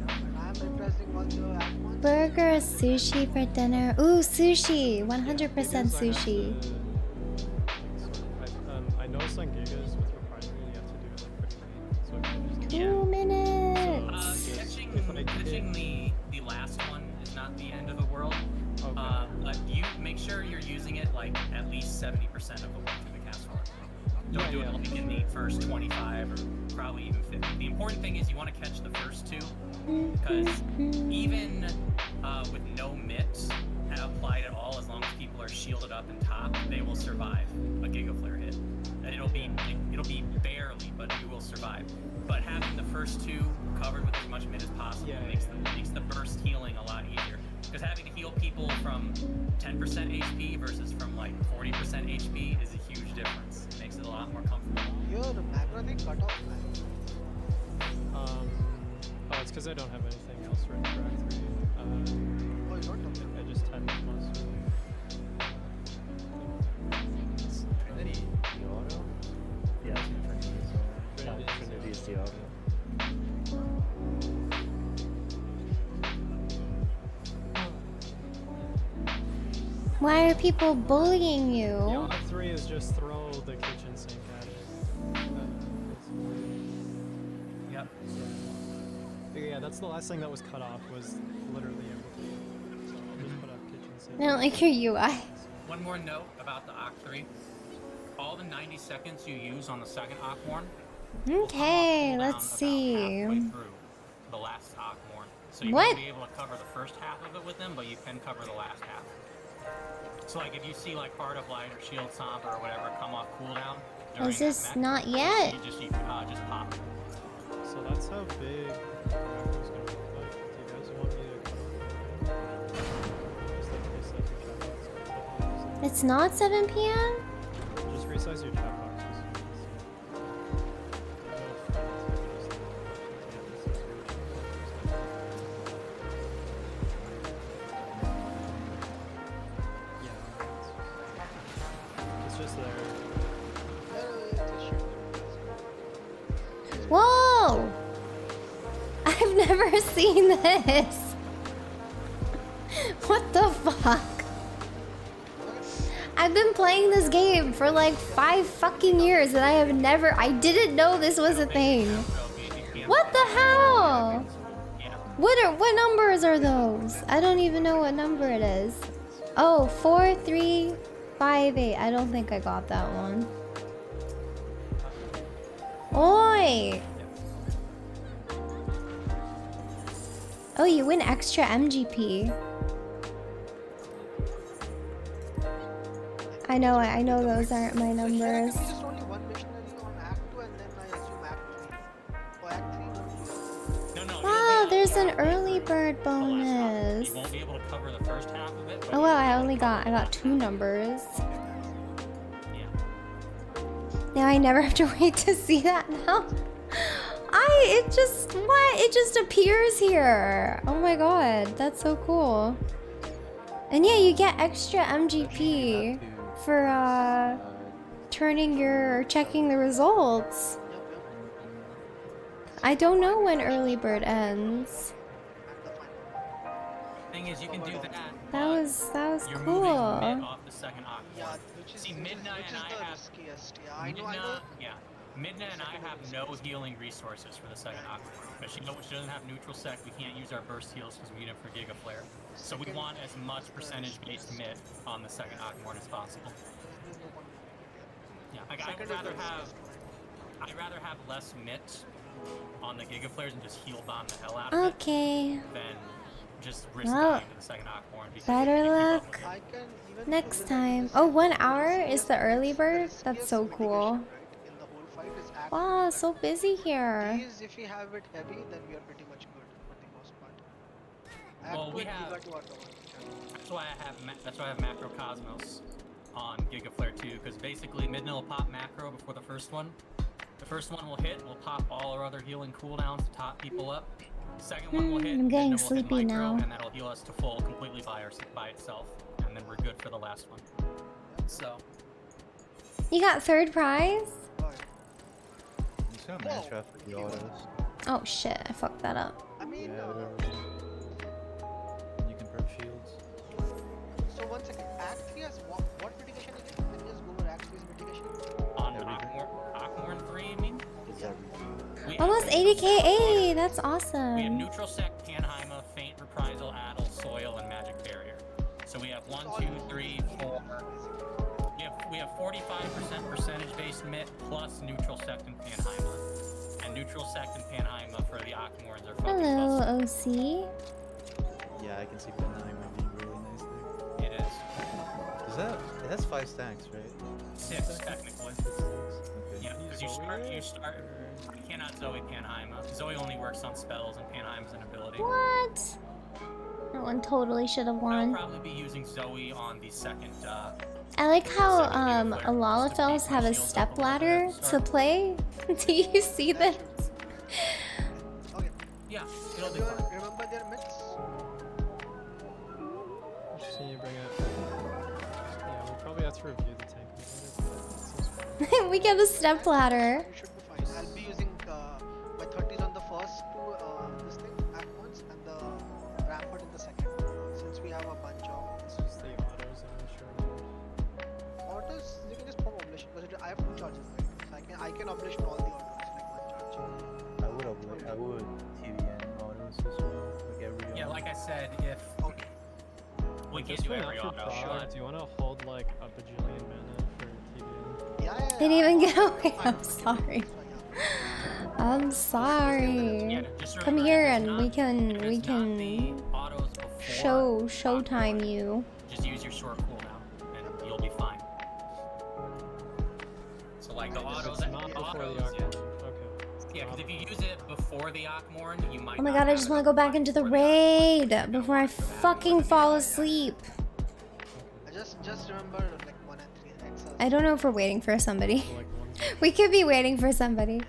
F: I'm impressed discussing all the Act 1.
B: Burger or sushi for dinner? Ooh, sushi! 100% sushi.
I: I noticed on gigas with proprietary you have to do it like pretty late. So if you
B: 2 minutes!
D: Catching the last one is not the end of the world.
I: Okay.
D: But you make sure you're using it like at least 70% of the way through the cast farm. Don't do it like in the first 25 or probably even 50. The important thing is you want to catch the first two, because even with no mitt applied at all, as long as people are shielded up and top, they will survive a Giga Flare hit. And it'll be barely, but you will survive. But having the first two covered with as much mitt as possible makes the burst healing a lot easier. Because having to heal people from 10% HP versus from like 40% HP is a huge difference. It makes it a lot more comfortable.
F: Your macro thing cut off, man.
I: Oh, it's because I don't have anything else written for Act 3.
F: Oh, you don't have it?
I: I just had most.
K: Trinity, the auto? Yeah, I think Trinity is Trinity is the auto.
B: Why are people bullying
I: The
B: you?
I: Act 3 is just throw the kitchen sink at it.
D: Yep.
I: Yeah, that's the last thing that was cut off, was literally everything. So I'll just put up kitchen sink.
B: I don't like your UI.
D: One more note about the Oct 3. All the 90 seconds you use on the second Ockhorn
B: Okay, let's see.
D: halfway through the last Ockhorn. So you
B: What?
D: won't be able to cover the first half of it with them, but you can cover the last half. So like if you see like Heart of Light or Shield Somber or whatever come off cooldown during
B: Is this
D: that mech,
B: not yet?
D: you just pop.
I: So that's how big the macro's gonna look like. Do you guys want me to cut it? Just like resize your chat box.
B: It's not 7 p.m.?
I: Just resize your chat box. It's just there.
B: Whoa! I've never seen this. What the fuck? I've been playing this game for like 5 fucking years and I didn't know this was a thing. What the hell? What numbers are those? I don't even know what number it is. Oh, 4358. I don't think I got that one. Oi! Oh, you win extra MGP. I know those aren't my numbers.
F: Just only one missionary on Act 2 and then I assume Act 3. For Act 3, no.
B: Wow, there's an early bird bonus.
D: You won't be able to cover the first half of it.
B: Oh wow, I got 2 numbers. Now I never have to wait to see that now. It just appears here. Oh my god, that's so cool. And yeah, you get extra MGP for checking the results. I don't know when early bird ends.
D: Thing is, you can do that.
B: That was
D: You're
B: cool.
D: moving mid off the second Ockhorn.
F: Yeah,
D: See, Midnight and I have
F: I know.
D: Midnight and I have no healing resources for the second Ockhorn. But she doesn't have neutral sec. We can't use our burst heals because we need them for Giga Flare. So we want as much percentage-based mid on the second Ockhorn as possible. Yeah, like I'd rather have less mitt on the Giga Flares and just heal bomb the hell out of
B: Okay.
D: it than just risk
B: Well,
D: dying to the second Ockhorn. because
B: better
D: if you keep up
B: luck
D: with it-
B: next time. Oh, 1 hour is the early bird? That's so cool. Wow, so busy here.
F: These, if we have it heavy, then we are pretty much good for the most part.
D: Well,
F: Act
D: we
F: 2
D: have.
F: Giga 2 are the ones.
D: That's why I have Macro Cosmos on Giga Flare 2, because basically Midnight will pop Macro before the first one. The first one will hit, we'll pop all our other healing cooldowns to top people up. The second one will hit,
B: I'm getting
D: Midnight will hit
B: sleepy
D: Micro,
B: now.
D: and that'll heal us to full completely by itself, and then we're good for the last one. So.
B: You got 3rd prize?
H: You see how match for the autos?
B: Oh shit, I fucked that up.
F: I mean, just what mitigation again? Can you just go over axe based mitigation?
D: On Aquamorn 3, I mean?
K: It's everything.
D: We
B: Almost
D: have
B: 80k. That's
D: We have
B: awesome.
D: neutral sect, Panheima, Faint, Reprisal, Addle, Soil, and Magic Barrier. So we have 1, 2, 3, 4. We have 45% percentage-based MIT plus neutral sect and Panheima. And neutral sect and Panheima for the Aquamorns are fucking
B: Hello,
D: busted.
B: OC.
H: Yeah, I can see Panheima being really nice there.
D: It is.
H: Does that? It has 5 stacks, right?
D: 6 technically.
H: Okay.
D: Yeah, because you start. You cannot Zoe Panheima. Zoe only works on spells, and Panheima's an ability.
B: What? That one totally should have
D: I'll
B: won.
D: probably be using Zoe on the second.
B: I like how Alalafels have a step ladder to play. Do you see this?
F: Okay.
D: Yeah, it'll do
F: Everyone
D: fine.
F: remember their myths?
I: Interesting you bring up. Yeah, we'll probably have to review the tank
B: We get a step ladder.
F: You should be fine. I'll be using my 30s on the first two this thing at once and the rampart in the second. Since we have a bunch of
I: It's just the autos, I'm not sure.
F: autos, you can just perform oblation because I have 2 charges, right? So I can oblation all the autos like 1 charge.
H: I would TVN autos as well. Like every
D: Yeah,
H: auto.
D: like I said, if
F: Okay.
D: we can't
I: Just
D: do
I: for
D: every
I: after
D: auto,
I: prog,
D: but
I: do you want to hold like a bajillion mana for TVN?
F: Yeah.
B: Didn't even get away. I'm
F: fine.
B: sorry.
F: So, yeah.
B: I'm sorry.
D: yeah, just
B: Come
D: remember,
B: here
D: if it's
B: and
D: not-
B: we
D: if
B: can
D: it's not the autos before
B: showtime you.
D: Just use your short cooldown, and you'll be fine. So like the autos,
I: It's not before the
D: yeah.
I: Aquamorn. Okay.
D: Yeah, because if you use it before the Aquamorn, you might.
B: Oh my
D: not
B: god, I
D: have
B: just
D: enough
B: want to go back
D: time
B: into the
D: before
B: raid
D: Aquamorn.
B: before I fucking fall asleep.
F: Just remember like 1 and 3 exas.
B: I don't know if we're waiting for somebody.
I: So, like the ones that
B: We could be waiting for somebody.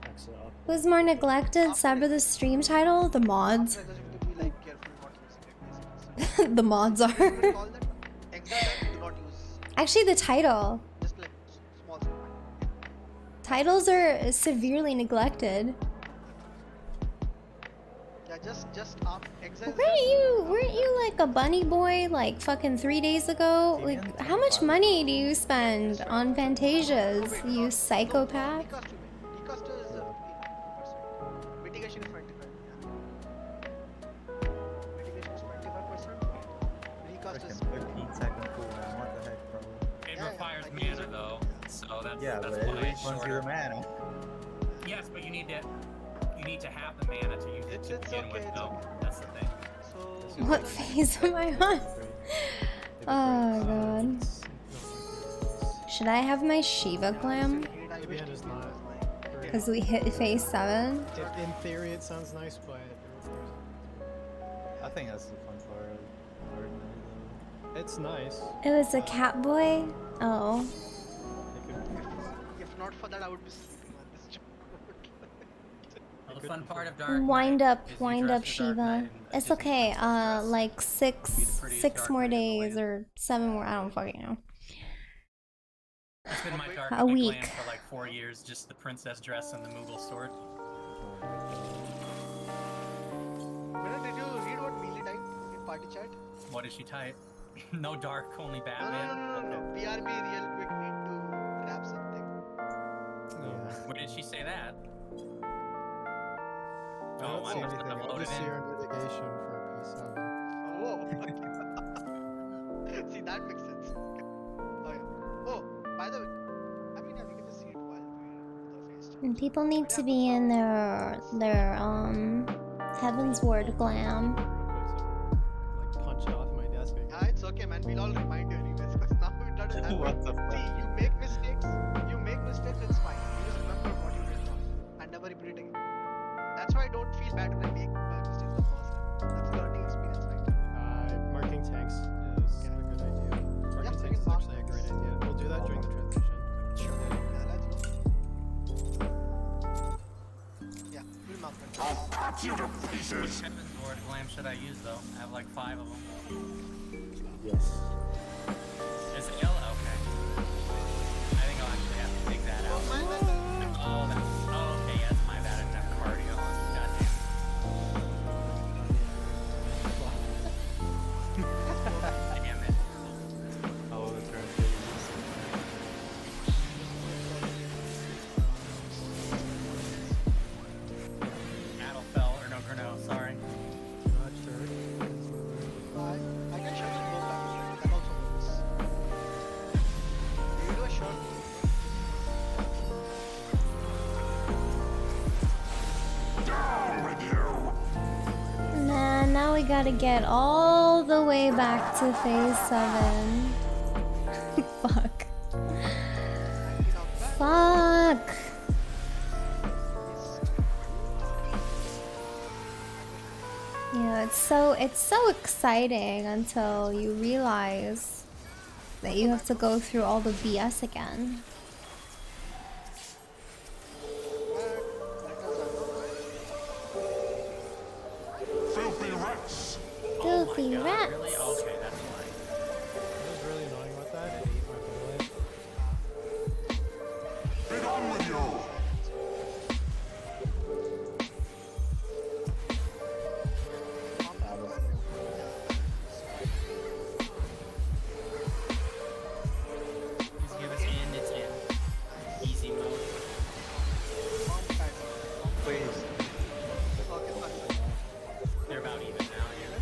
K: Exit up.
B: Who's more neglected? Cyber the stream title? The mods.
F: After exas, you have to be like careful not using it basically.
B: The mods
F: What do
B: are.
F: you call that? Exa that do not use.
B: Actually, the title.
F: Just like small.
B: Titles are severely neglected.
F: Yeah, just up. Exa.
B: Weren't you like a bunny boy like fucking 3 days ago? Like, how much money do you spend on Fantasias, you psychopath?
F: Decost is 15%. Mitigation is 25%. Mitigation is 25%. Decost is
H: 15-second cooldown. What the heck, bro?
D: It
F: Yeah,
D: requires
F: I
D: mana
F: use it.
D: though, so that's
H: Yeah,
D: that's
H: but it
D: why it's
H: refunds
D: shorter.
H: your mana.
D: Yes, but you need to have the mana to use it
F: It's
D: to begin
F: okay,
D: with,
F: it's
D: though.
F: okay.
D: That's the thing.
F: so.
B: What phase am I on? Oh god. Should I have my Shiva glam?
I: TVN is not.
B: Because we hit phase 7?
I: In theory, it sounds nice, but
H: I think that's the fun part of Ordinary though.
I: it's nice.
B: It was a cat boy? Oh.
I: It could,
F: If not for that, I would be sleeping on this job.
D: Well, the fun part of Dark
B: Wind
D: Knight
B: up,
D: is you
B: wind
D: dress
B: up,
D: for Dark Knight
B: Shiva.
D: and
B: It's
D: Disney
B: okay.
D: Princess dress.
B: Like
D: Be the
B: six
D: prettiest Dark
B: more
D: Knight in the
B: days
D: land.
B: or 7 more. I don't fucking know.
D: It's been my Dark
B: A
D: Knight
B: week.
D: glam for like 4 years, just the princess dress and the Moogle sword.
F: Vinod, did you read what Mealy typed in party chat?
D: What did she type? No dark, only
F: No,
D: Batman.
F: no. BRB real quick need to grab something.
D: Where did she say that?
I: I don't
D: I
I: see
D: must
I: anything.
D: have
I: I'll
D: loaded
I: just see
D: in.
I: your mitigation for P7.
F: Oh. See, that makes sense. Okay. Oh, yeah. Oh, by the way, I mean, yeah, we can just see it while we're the face.
B: And people need to be in their Heaven's Ward glam.
I: Real quick, so like punch it off my desk.
F: Ah, it's okay, man. We'll all remind you anyways, because now we don't have
H: What the fuck?
F: See, you make mistakes, it's fine. You just remember what you did wrong and never repeat it again. That's why I don't feel bad when I make my mistakes the first time. That's learning experience, right?
I: Marking tanks is a good idea. Marking
F: we
I: tanks is
F: can mark
I: actually a
F: tanks.
I: great idea. We'll do that during the transition.
F: Sure. Yeah, let's go. Yeah, we'll mark that.
E: I'll cut you to
D: Which
E: pieces.
D: Heaven's Ward glam should I use though? I have like 5 of them.
K: Yes.
D: Is it yellow? Okay. I think I'll actually have to take that out. Oh, that's. Oh, okay, yes, my bad. I didn't have cardio on. Goddamn. Damn it.
B: gotta get all the way back to phase 7. Fuck. Fuck. Yeah, it's so exciting until you realize that you have to go through all the BS again.
E: Filthy rats!
B: Filthy rats.
D: Really? Okay, that's why.
I: It was really annoying with that. It ate my bullet.
E: Be done with you!
D: Just give us in, it's in. Easy mode.
H: Please.
D: They're about even now, yeah.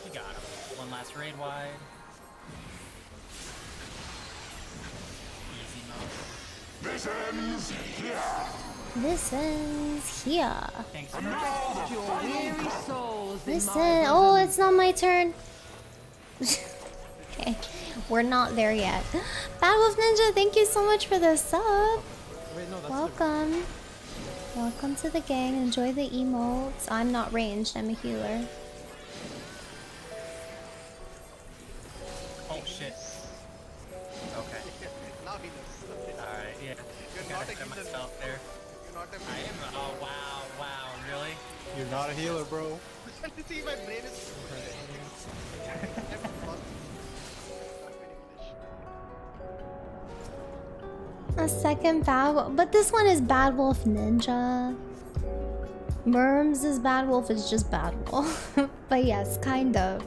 D: You got him. One last raid wide. Easy mode.
E: This ends here!
B: This ends here.
D: Thanks
E: And
D: for
E: now the final
B: Listen, oh, it's not my turn. Okay, we're not there yet. Bad Wolf Ninja, thank you so much for the sub.
I: Wait, no, that's
B: Welcome. Welcome to the gang. Enjoy the emotes. I'm not ranged, I'm a healer.
D: Oh shit. Okay.
F: Now he does.
D: Alright, yeah.
F: You're
D: Gotta
F: not a
D: set
F: healer.
D: myself there.
F: You're not a
D: I am. Oh wow, wow, really?
H: You're not a healer, bro.
F: See, my brain is.
B: A second Bad Wolf, but this one is Bad Wolf Ninja. Merms is Bad Wolf, is just Bad Wolf. But yes, kind of.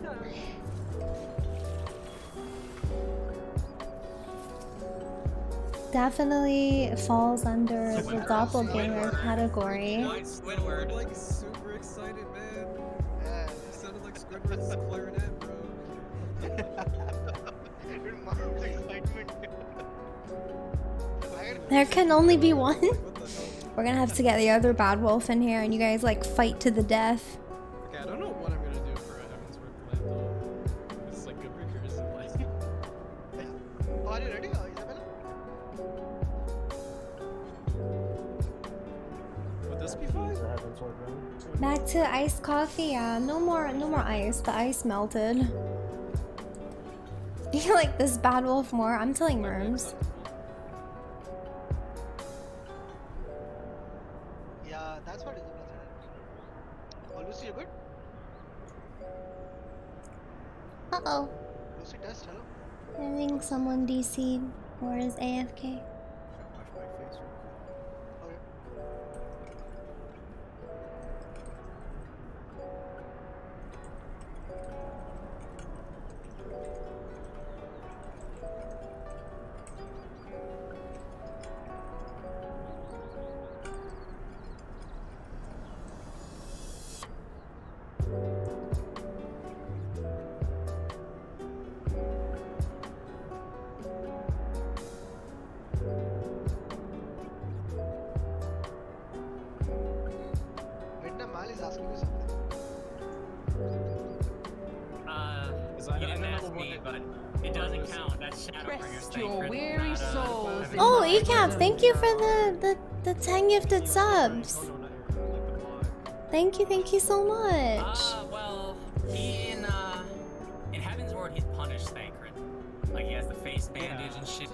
B: Definitely falls under the doppelganger category.
D: Squidward.
I: like super excited, man. You sounded like Squidward's clarinet, bro.
B: There can only be one. We're gonna have to get the other Bad Wolf in here and you guys like fight to the death.
I: Okay, I don't know what I'm gonna do for a Heaven's Word plan though. It's like good recursive, like.
F: Are you ready, Isabella?
I: Would this be fine?
B: Back to iced coffee, yeah. No more ice. The ice melted. You like this Bad Wolf more? I'm telling Merms.
F: Yeah, that's what Isabella said. Oh, Lucy, you good?
B: Uh-oh.
F: Lucy, test, hello?
B: I think someone DC'd or is AFK.
F: Midna Mal is asking you something.
D: You didn't ask me, but it doesn't count. That's Shadowbringer's thing.
J: weary souls in
B: Oh, Ecap, thank you for the 10 gifted subs. Thank you so much.
D: Well, he in Heaven's Word, he's punished Thancred. Like he has the face bandage and shit.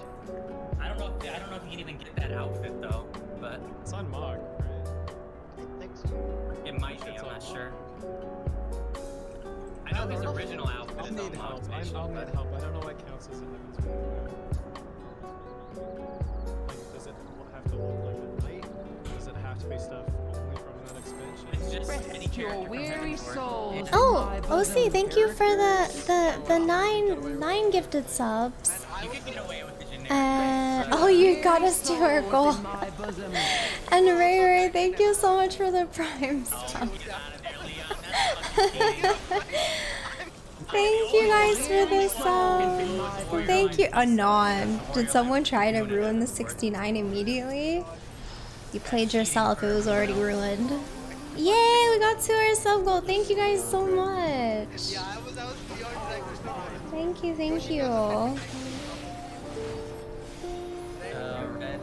D: I don't know if he can even get that outfit though, but
I: it's on Mog, right?
F: I think so.
D: It might be. I'm not sure. I know his original outfit
I: I'll
D: is on
I: need help.
D: Mog's
I: I'll
D: facial,
I: need
D: but
I: help. I don't know what counts as a Heaven's Word. Like, does it have to look like a knight? Does it have to be stuff only from that expansion?
D: it's just any character from
J: weary
D: Heaven's Word.
J: souls.
B: Oh, OC, thank you for the nine gifted subs.
D: You could get away with the generic.
B: Oh, you got us to our goal. And Ray, thank you so much for the prime stuff. Thank you guys for the sub. Thank you. Anon. Did someone try to ruin the 69 immediately? You played yourself. It was already ruined. Yay! We got to our sub goal. Thank you guys so much.
F: Yeah, I was beyond trying to figure it.
B: Thank you. Thank you.
D: Red.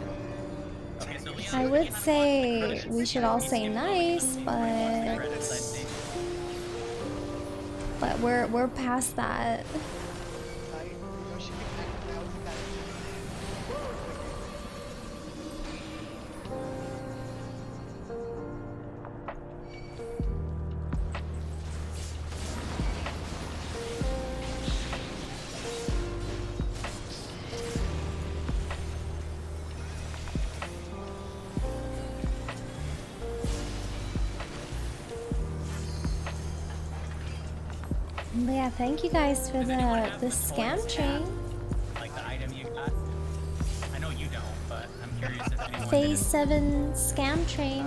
D: Okay, so Leon,
B: I would say we should all say nice, but we're past that. But yeah, thank you guys for the scam train.
D: like the item you got. I know you don't, but I'm curious if anyone
B: Phase 7 scam train.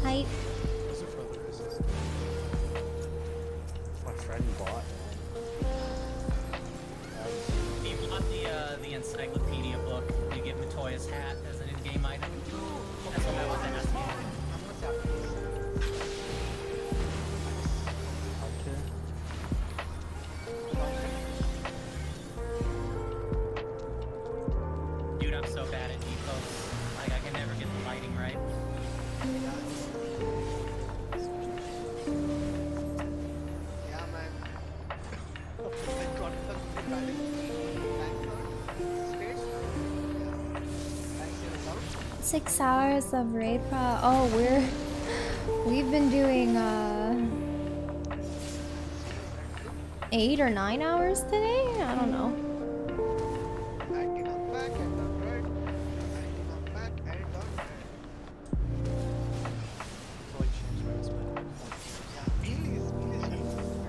B: Hype.
K: My friend bought.
D: You bought the encyclopedia book. You get Matoya's hat as an in-game item. That's what I was asking. Dude, I'm so bad at defaults. Like, I can never get the lighting right.
F: Yeah, man. I got some batting. Thanks,
B: 6 hours of raid pro. Oh, we've been doing 8 or 9 hours today. I don't know.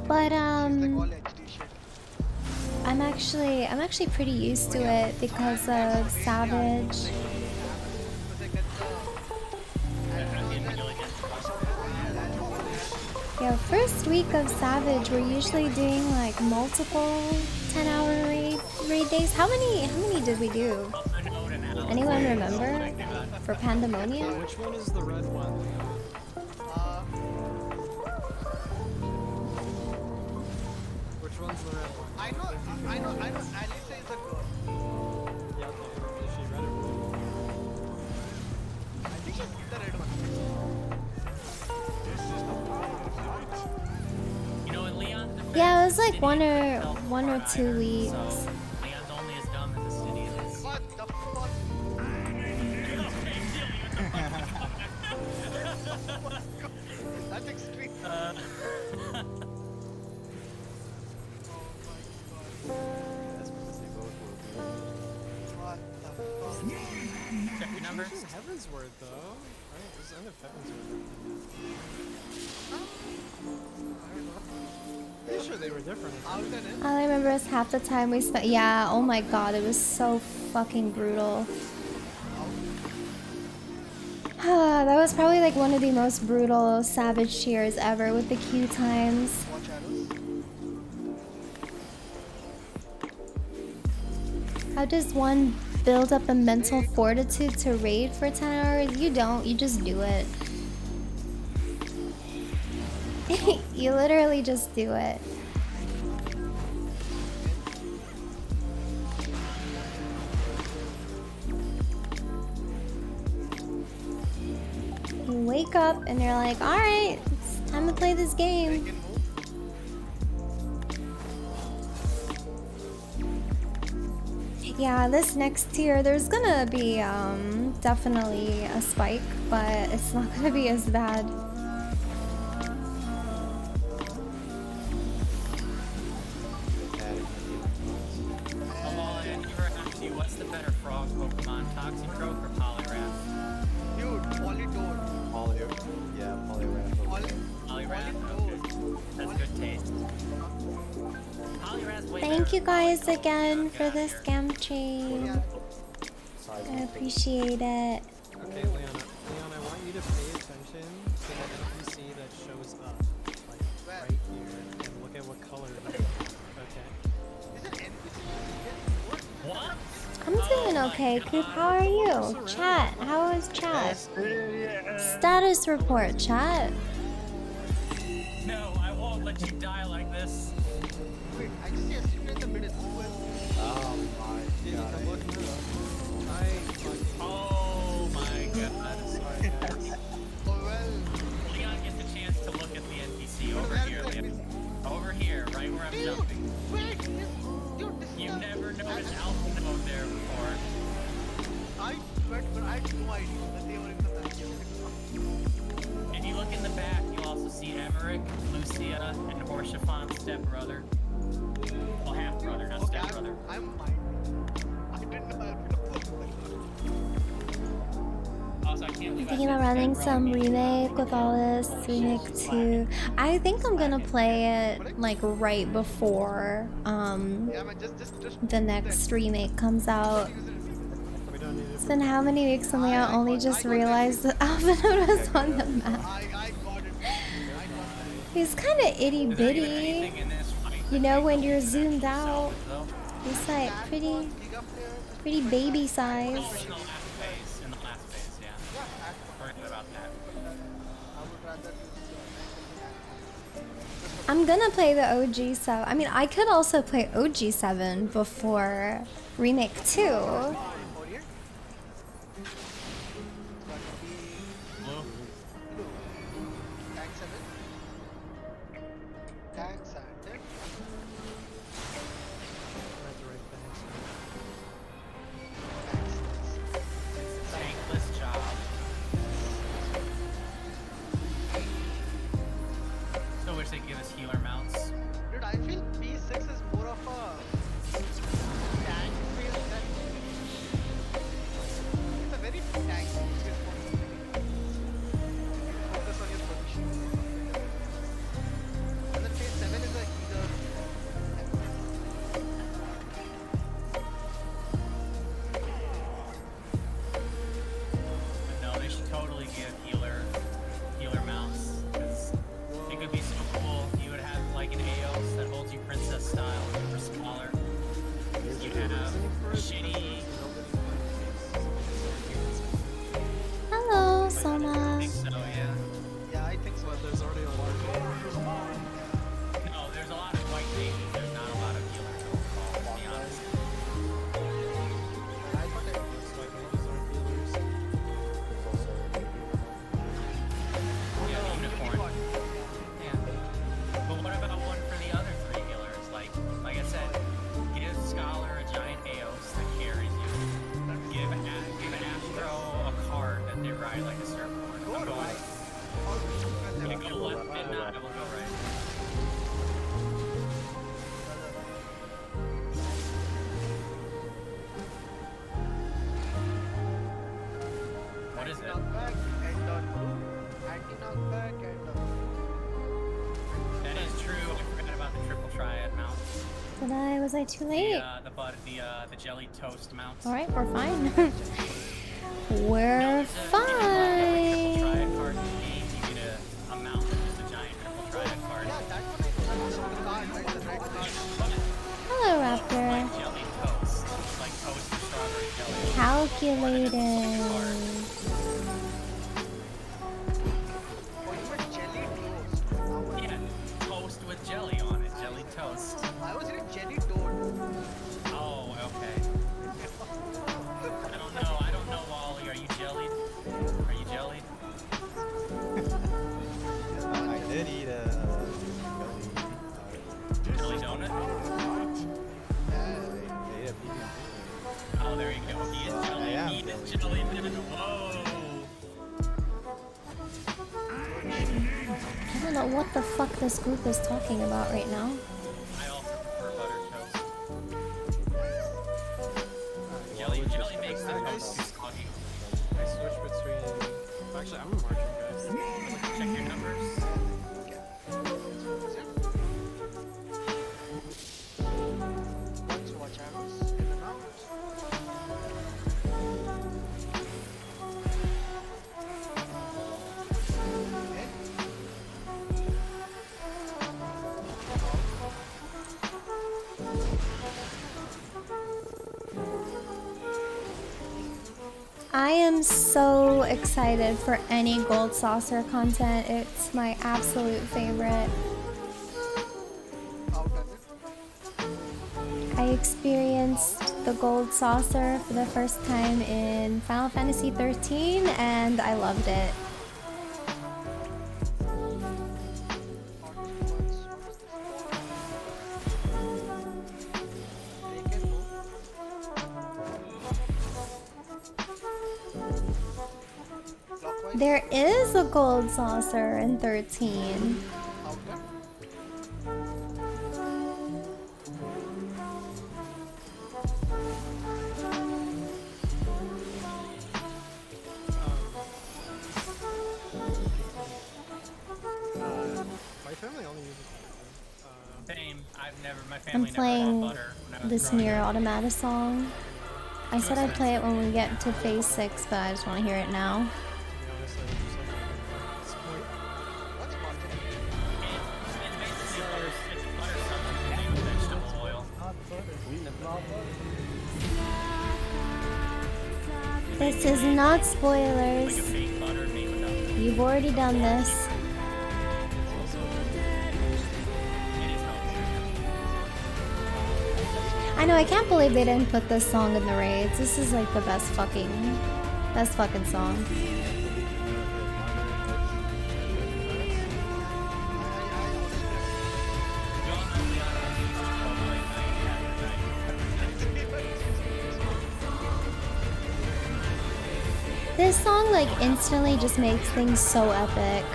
B: But I'm actually pretty used to it because of Savage. Yeah, first week of Savage, we're usually doing like multiple 10-hour raid days. How many did we do? Anyone remember? For Pandemonium?
I: Which one is the red one? Which one's the red one?
F: I know. Alisa is a girl.
I: Yeah, okay. Is she red or blue?
F: I think she's the red one.
D: You know, in Leon,
B: Yeah, it was like one or 2 weeks.
D: Leon's only as dumb as the city is.
F: What the fuck? That's extreme.
H: That's because they both will be.
F: What the fuck?
D: Check your numbers.
I: Which is Heaven's Word, though? Right? There's the end of Heaven's Word. Pretty sure they were different.
B: All I remember is half the time we spent. Yeah, oh my god, it was so fucking brutal. That was probably like one of the most brutal Savage tiers ever with the queue times. How does one build up a mental fortitude to raid for 10 hours? You don't, you just do it. You literally just do it. You wake up and you're like, alright, it's time to play this game. Yeah, this next tier, there's gonna be definitely a spike, but it's not gonna be as bad.
D: What's the better frog Pokemon, Toxicroak or Poliwrath?
F: Dude, Politoad.
D: Poliwrath? Okay. That's good taste. Poliwrath's way
B: Thank
D: better.
B: you guys again for the scam chain. I appreciate it.
I: Okay, Leon, I want you to pay attention to the NPC that shows up, like, right here and look at what color it is. Okay.
F: Is it NPC?
D: What?
B: I'm doing okay, Coop. How are you? Chat, how is chat? Status report, chat.
D: No, I won't let you die like this.
F: Wait, I just see a student in the middle.
H: Oh my god.
D: Oh my god.
F: Oh well.
D: Leon gets a chance to look at the NPC over here, Leon. Over here, right where I'm jumping.
F: Wait, dude, this
D: You've never noticed Alpha Node there before.
F: I swear, but I had no idea that they were in the back.
D: If you look in the back, you'll also see Emmerich, Lucia, and Horschafon's stepbrother. Well, half-brother, not
F: Okay,
D: stepbrother.
F: I'm mine. I didn't know I would
D: Also, I can't believe
B: Thinking about running some remake with all this. Remake 2. I think I'm gonna play it like right before
F: Yeah, man, just
B: the next remake comes out.
I: We don't need
B: It's been how many weeks and I only just realized that Alpha Node was on the map.
F: I got it.
B: He's kind of itty bitty. You know, when you're zoomed out, he's like pretty baby size.
D: In the last phase, yeah. Forget about that.
B: I'm gonna play the OG 7. I mean, I could also play OG 7 before Remake 2.
D: Thankless job. Still wish they'd give us healer mounts.
F: Dude, I feel P6 is more of a tank phase than it's a very tank phase for me. Focus on your position. And then phase 7 is a healer.
D: But no, they should totally give healer mounts. 'Cause it could be so cool. You would have like an AOS that holds you princess style for smaller. You'd have shitty.
B: Hello,
D: I
B: Soma.
D: think so, yeah.
F: Yeah, I think so.
I: But there's already a lot of
D: No, there's a lot of white pages. There's not a lot of healers overall, to be honest.
F: I thought it
D: Yeah, the unicorn. Yeah. But what about one for the other three healers? Like I said, give Scholar a giant AOS that carries you. Give Astro a card that they ride like a surfboard. I'm going. You go left and I will go right. What is it?
F: Knockback and anti-knockback and
D: That is true. I forgot about the triple triad mount.
B: Did I? Was I too late?
D: The jelly toast mount.
B: Alright, we're fine. We're fine.
D: Triad card in the game, you get a mount that is a giant triple triad card.
F: yeah, that one I saw the card, right? The red card.
B: Hello, Raptor.
D: Like jelly toast. Like toast and strawberry jelly.
B: Calculated.
F: Oh, you meant jelly toast.
D: Yeah, toast with jelly on it. Jelly toast.
F: I was in a jelly toad.
D: Oh, okay. I don't know, Wally. Are you jellied? Are you jellied?
H: I did eat a
D: Jelly donut? Oh, there you go. He is jelly.
H: I am
D: He is
H: jelly.
D: jelly. Whoa.
B: I don't know what the fuck this group is talking about right now.
D: I also prefer butter toast. Jelly makes the toast too soggy.
I: I switch between. Actually, I'm a marking guys.
D: Check your numbers.
F: Once watch channels in and out.
B: I am so excited for any gold saucer content. It's my absolute favorite. I experienced the gold saucer for the first time in Final Fantasy XIII and I loved it. There is a gold saucer in 13.
I: My family only uses
D: Same. My
B: I'm
D: family never
B: playing
D: bought butter when I was
B: this
D: growing
B: Nier
D: up.
B: Automata song. I said I'd play it when we get to phase 6, but I just want to hear it now. This is not spoilers. You've already done this. I know, I can't believe they didn't put this song in the raids. This is like the best fucking song. This song like instantly just makes things so epic.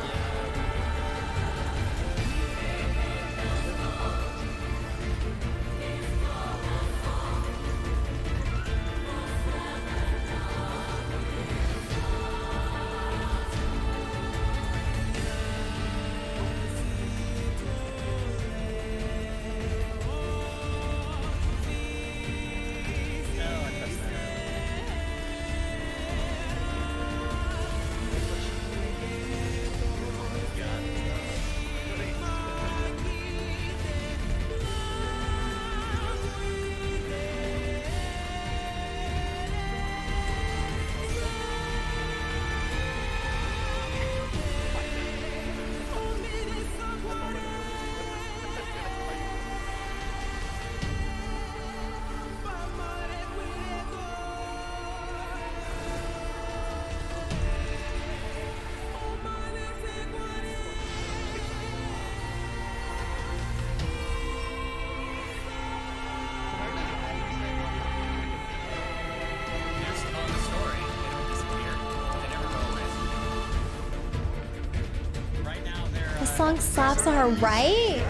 B: This song slaps on her, right?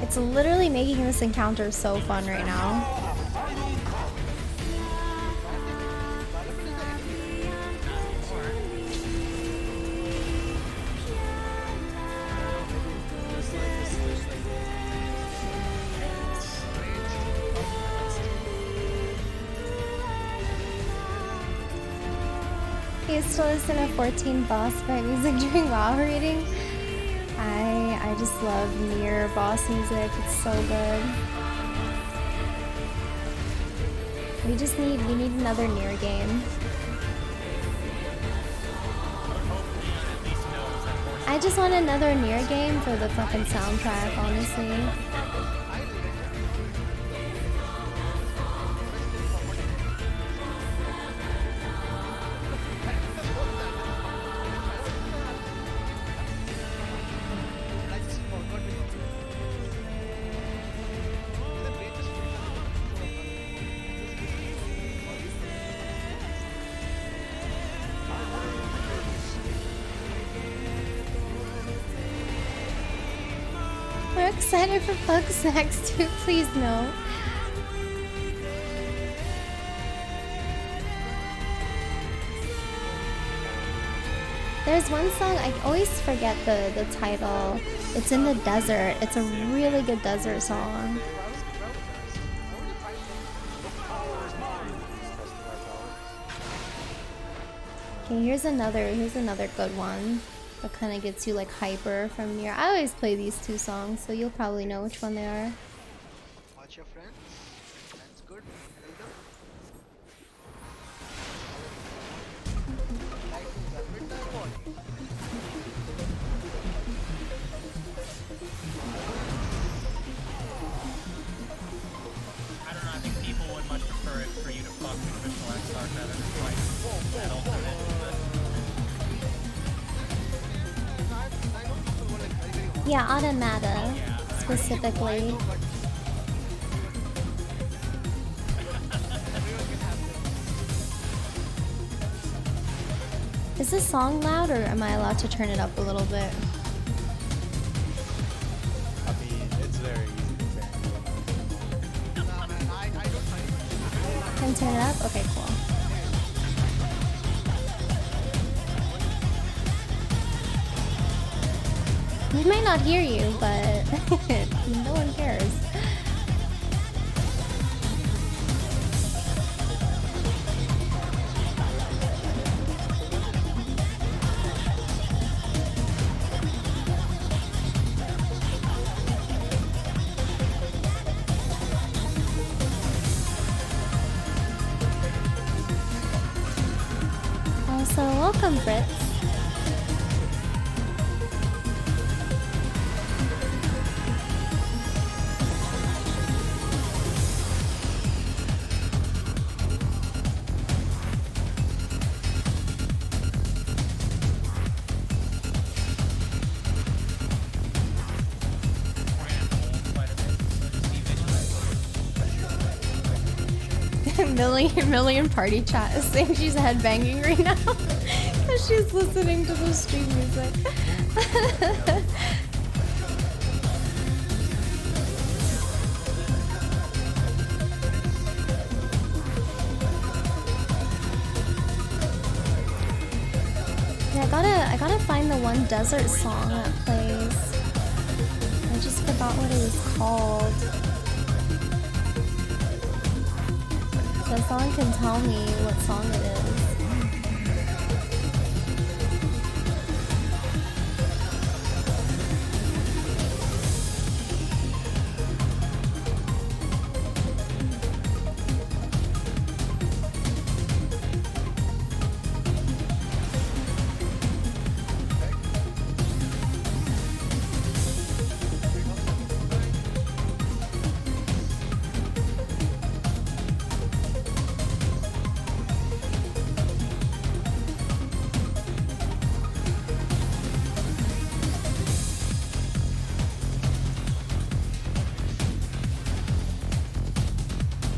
B: It's literally making this encounter so fun right now. I used to listen to 14 boss fight music during WoW reading. I just love Nier boss music. It's so good. We need another Nier game. I just want another Nier game for the fucking soundtrack, honestly. We're excited for Bug Snacks too, please no. There's one song, I always forget the title. It's in the desert. It's a really good desert song. Okay, here's another good one that kind of gets you like hyper from Nier. I always play these two songs, so you'll probably know which one they are.
F: Watch your friends. That's good. Tell them.
B: Yeah, Automata specifically. Is this song loud or am I allowed to turn it up a little bit?
H: I mean, it's very easy to ban.
F: Nah, man, I don't mind.
B: Can I turn it up? Okay, cool. We might not hear you, but no one cares. Also, welcome, Fritz. Million party chat is saying she's headbanging right now because she's listening to the stream music. Yeah, I gotta find the one desert song that plays. I just forgot what it was called. So someone can tell me what song it is.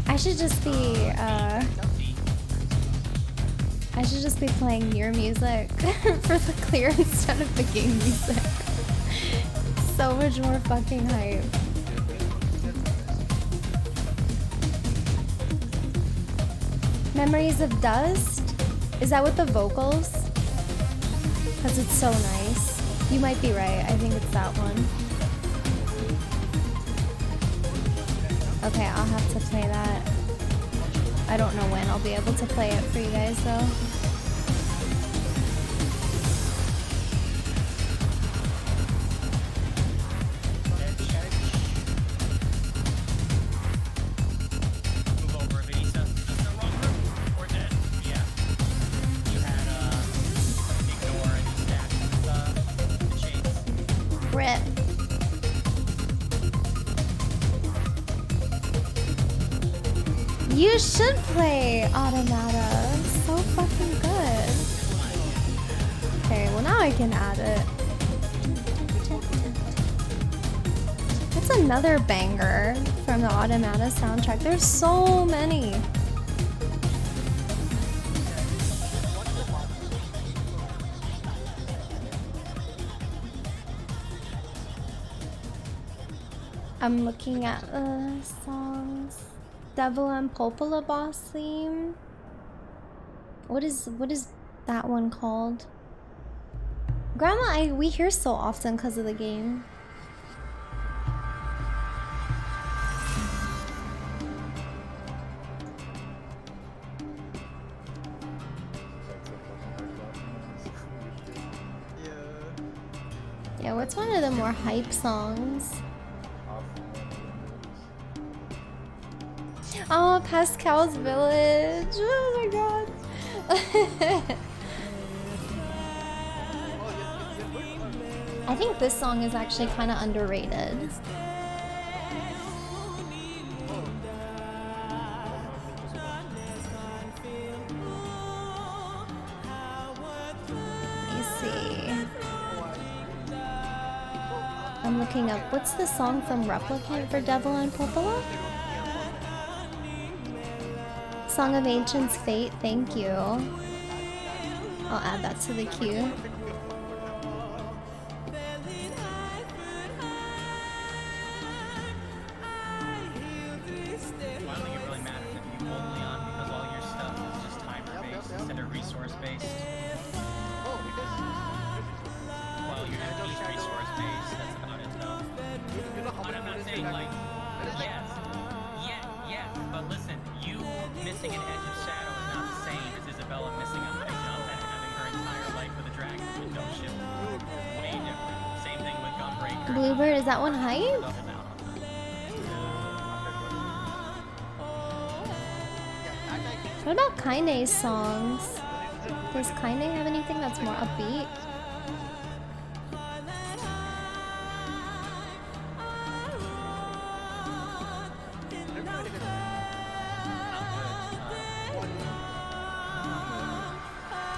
B: I should just be playing your music for the clear instead of the game music. So much more fucking hype. Memories of Dust? Is that with the vocals? Because it's so nice. You might be right. I think it's that one. Okay, I'll have to play that. I don't know when I'll be able to play it for you guys though. Rip. You should play Automata. It's so fucking good. Okay, well now I can add it. That's another banger from the Automata soundtrack. There's so many. I'm looking at the songs. Devil and Popola boss theme. What is that one called? Grandma, we hear so often because of the game. Yeah, what's one of the more hype songs? Oh, Pascal's Village. Oh my god. I think this song is actually kind of underrated. Let me see. I'm looking up, what's the song from Replicant for Devil and Popola? Song of Ancients Fate, thank you. I'll add that to the queue.
D: Resource-based. Well, you have each resource-based, that's about it though. But I'm not saying like, yes, but listen, you missing an edge of shadow is not the same as Isabella missing a high jump and having her entire life with a dragon window shift. Way different. Same thing with Gunbreaker.
B: Bluebird, is that one hype? What about Kaine's songs? Does Kaine have anything that's more upbeat?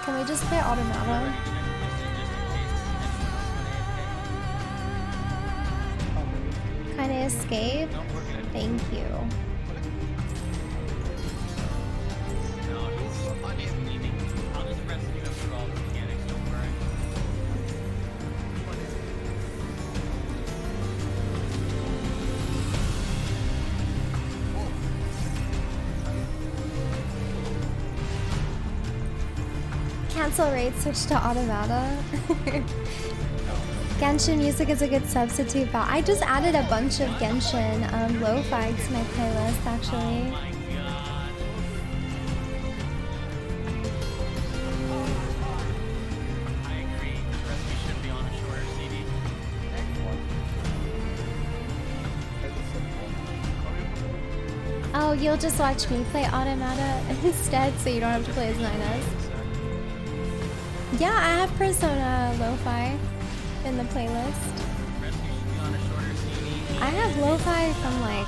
B: Can we just play Automata? Kaine Escape? Thank you. Cancel Raid, switch to Automata. Genshin music is a good substitute, but I just added a bunch of Genshin lo-fi to my playlist actually. Oh, you'll just watch me play Automata instead so you don't have to play as 9S. Yeah, I have Persona Lo-Fi in the playlist. I have Lo-Fi from like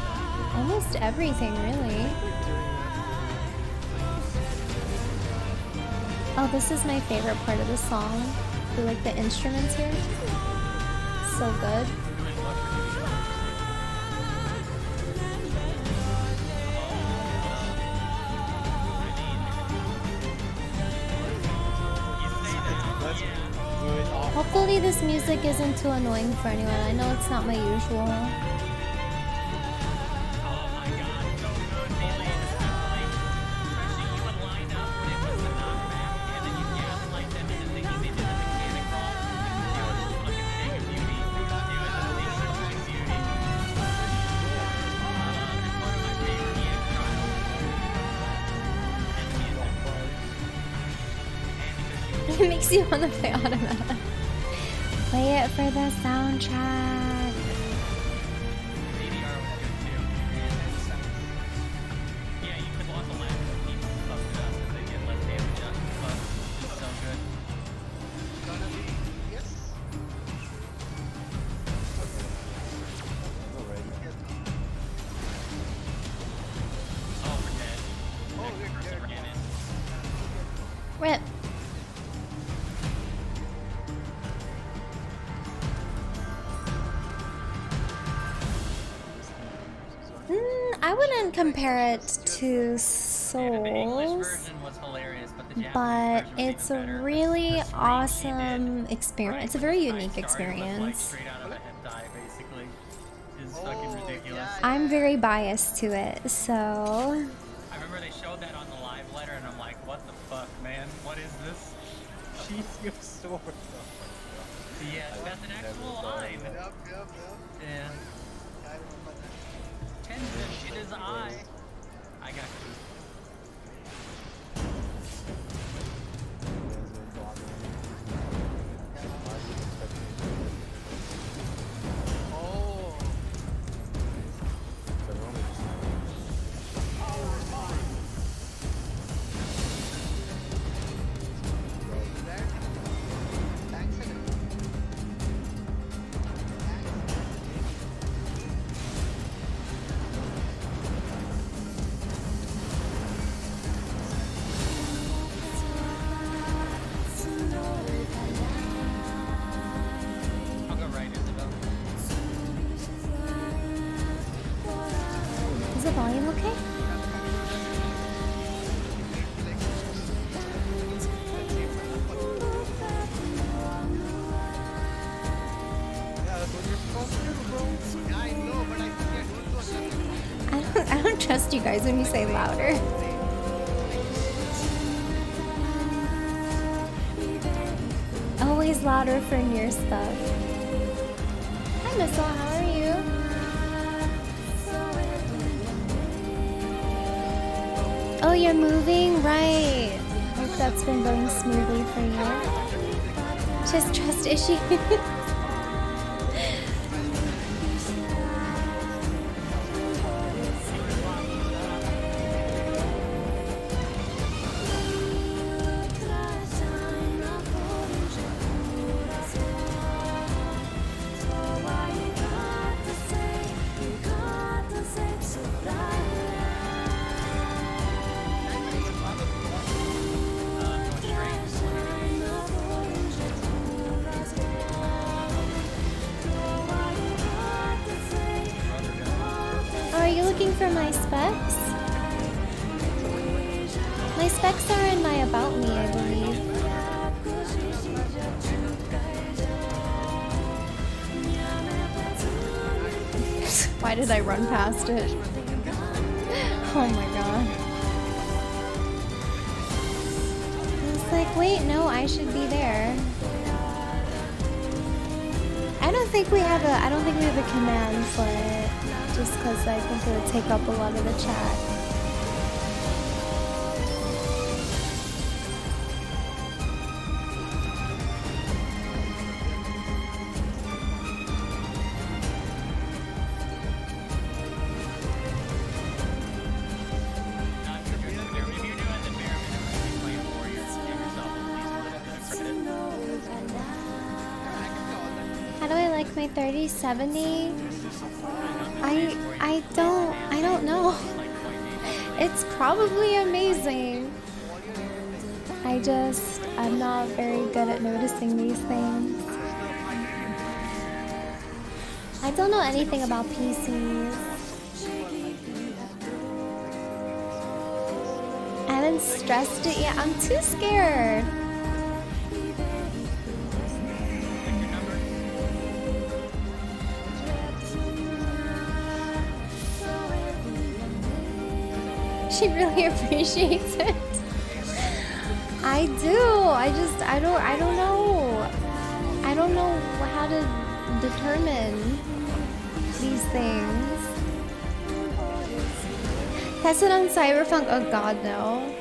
B: almost everything, really. Oh, this is my favorite part of the song. I like the instruments here. So good. Hopefully this music isn't too annoying for anyone. I know it's not my usual. It makes you want to play Automata. Play it for the soundtrack. Rip. I wouldn't compare it to Souls, but it's a really awesome experience. It's a very unique experience. I'm very biased to it, so...
D: I remember they showed that on the live letter and I'm like, what the fuck, man? What is this?
H: She's your sword.
D: Yeah, that's an actual line.
F: Yep.
D: Yeah. Tenzin, it is I. I got you.
B: trust you guys when you say louder. Always louder for near stuff. Hi, Missile, how are you? Oh, you're moving? Right. Hope that's been going smoothly for you. Just trust issues. For my specs? My specs are in my About Me, I believe. Why did I run past it? Oh my god. I was like, wait, no, I should be there. I don't think we have a command for it. Just because I think it would take up a lot of the chat. How do I like my 3070? I don't know. It's probably amazing. I'm not very good at noticing these things. I don't know anything about PCs. I haven't stressed it yet. I'm too scared. She really appreciates it. I do. I don't know. I don't know how to determine these things. Test it on Cyberpunk. Oh god, no.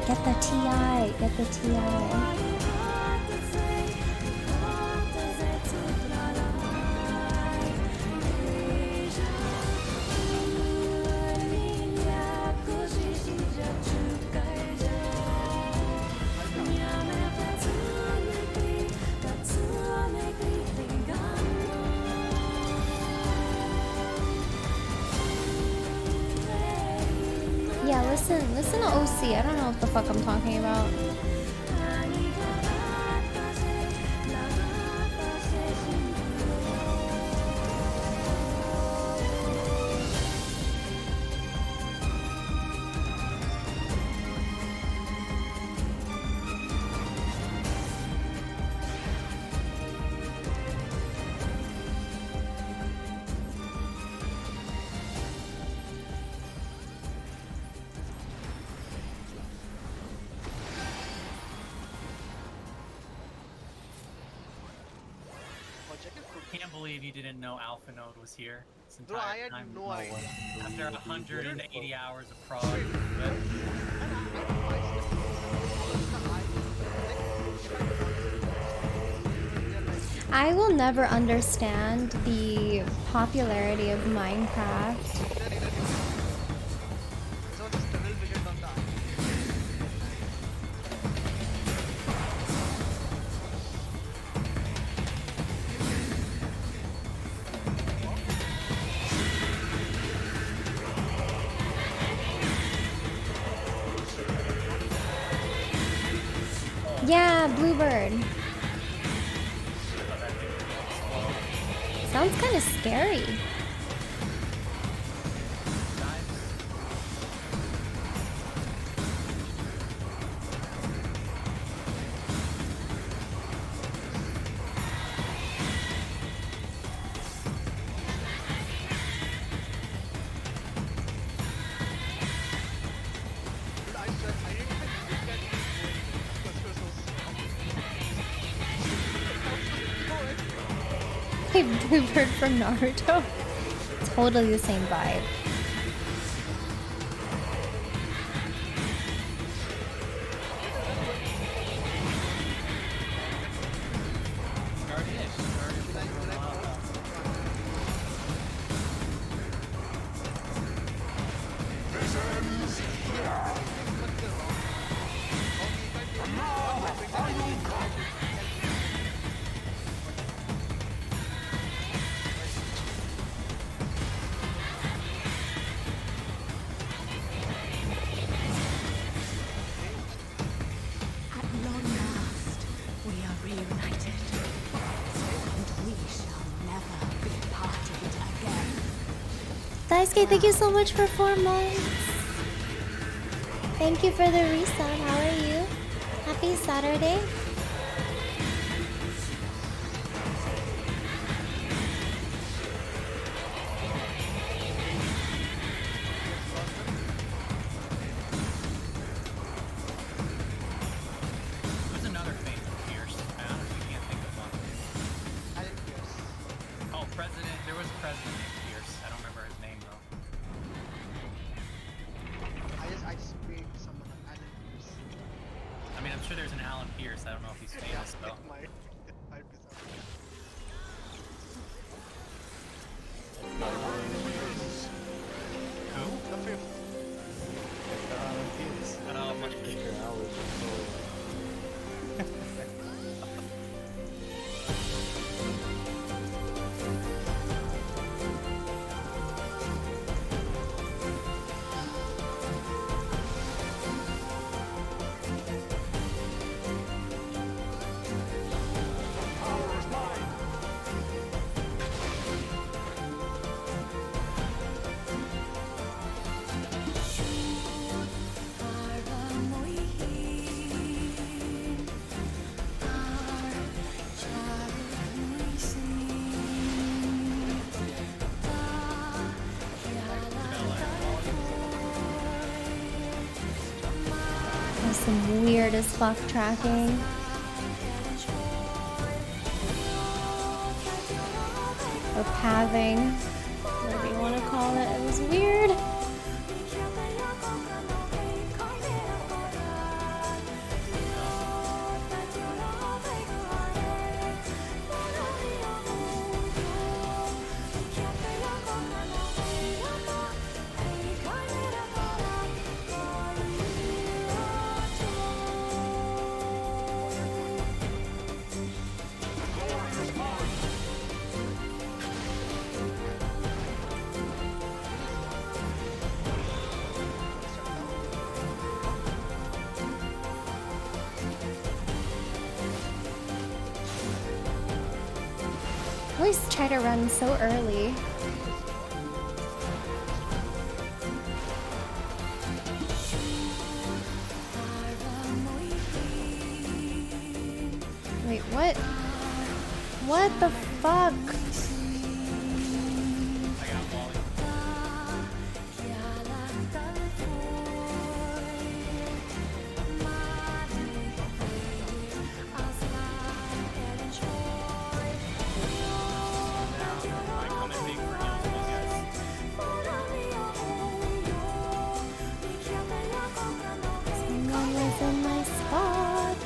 B: Get the TI. Get the TI. Yeah, listen to OC. I don't know what the fuck I'm talking about.
D: Can't believe you didn't know Alpha Node was here this entire
F: Bro, I had
D: time.
F: no idea.
D: After 180 hours of prog.
B: I will never understand the popularity of Minecraft. Yeah, Bluebird. Sounds kind of scary. Bluebird from Naruto. Totally the same vibe. Daisuke, thank you so much for 4 months. Thank you for the resub. How are you? Happy Saturday.
D: There's another thing from Pierce. I honestly can't think of one. Oh, President. There was a president named Pierce. I don't remember his name though.
F: I just paid someone Alan Pierce.
D: I mean, I'm sure there's an Alan Pierce. I don't know if he's famous though.
F: It might be something.
D: Who?
F: The fifth.
D: Oh my
B: That's some weird as fuck tracking. Or pathing. Whatever you want to call it. It was weird. I always try to run so early. Wait, what? What the fuck? Someone was in my spot.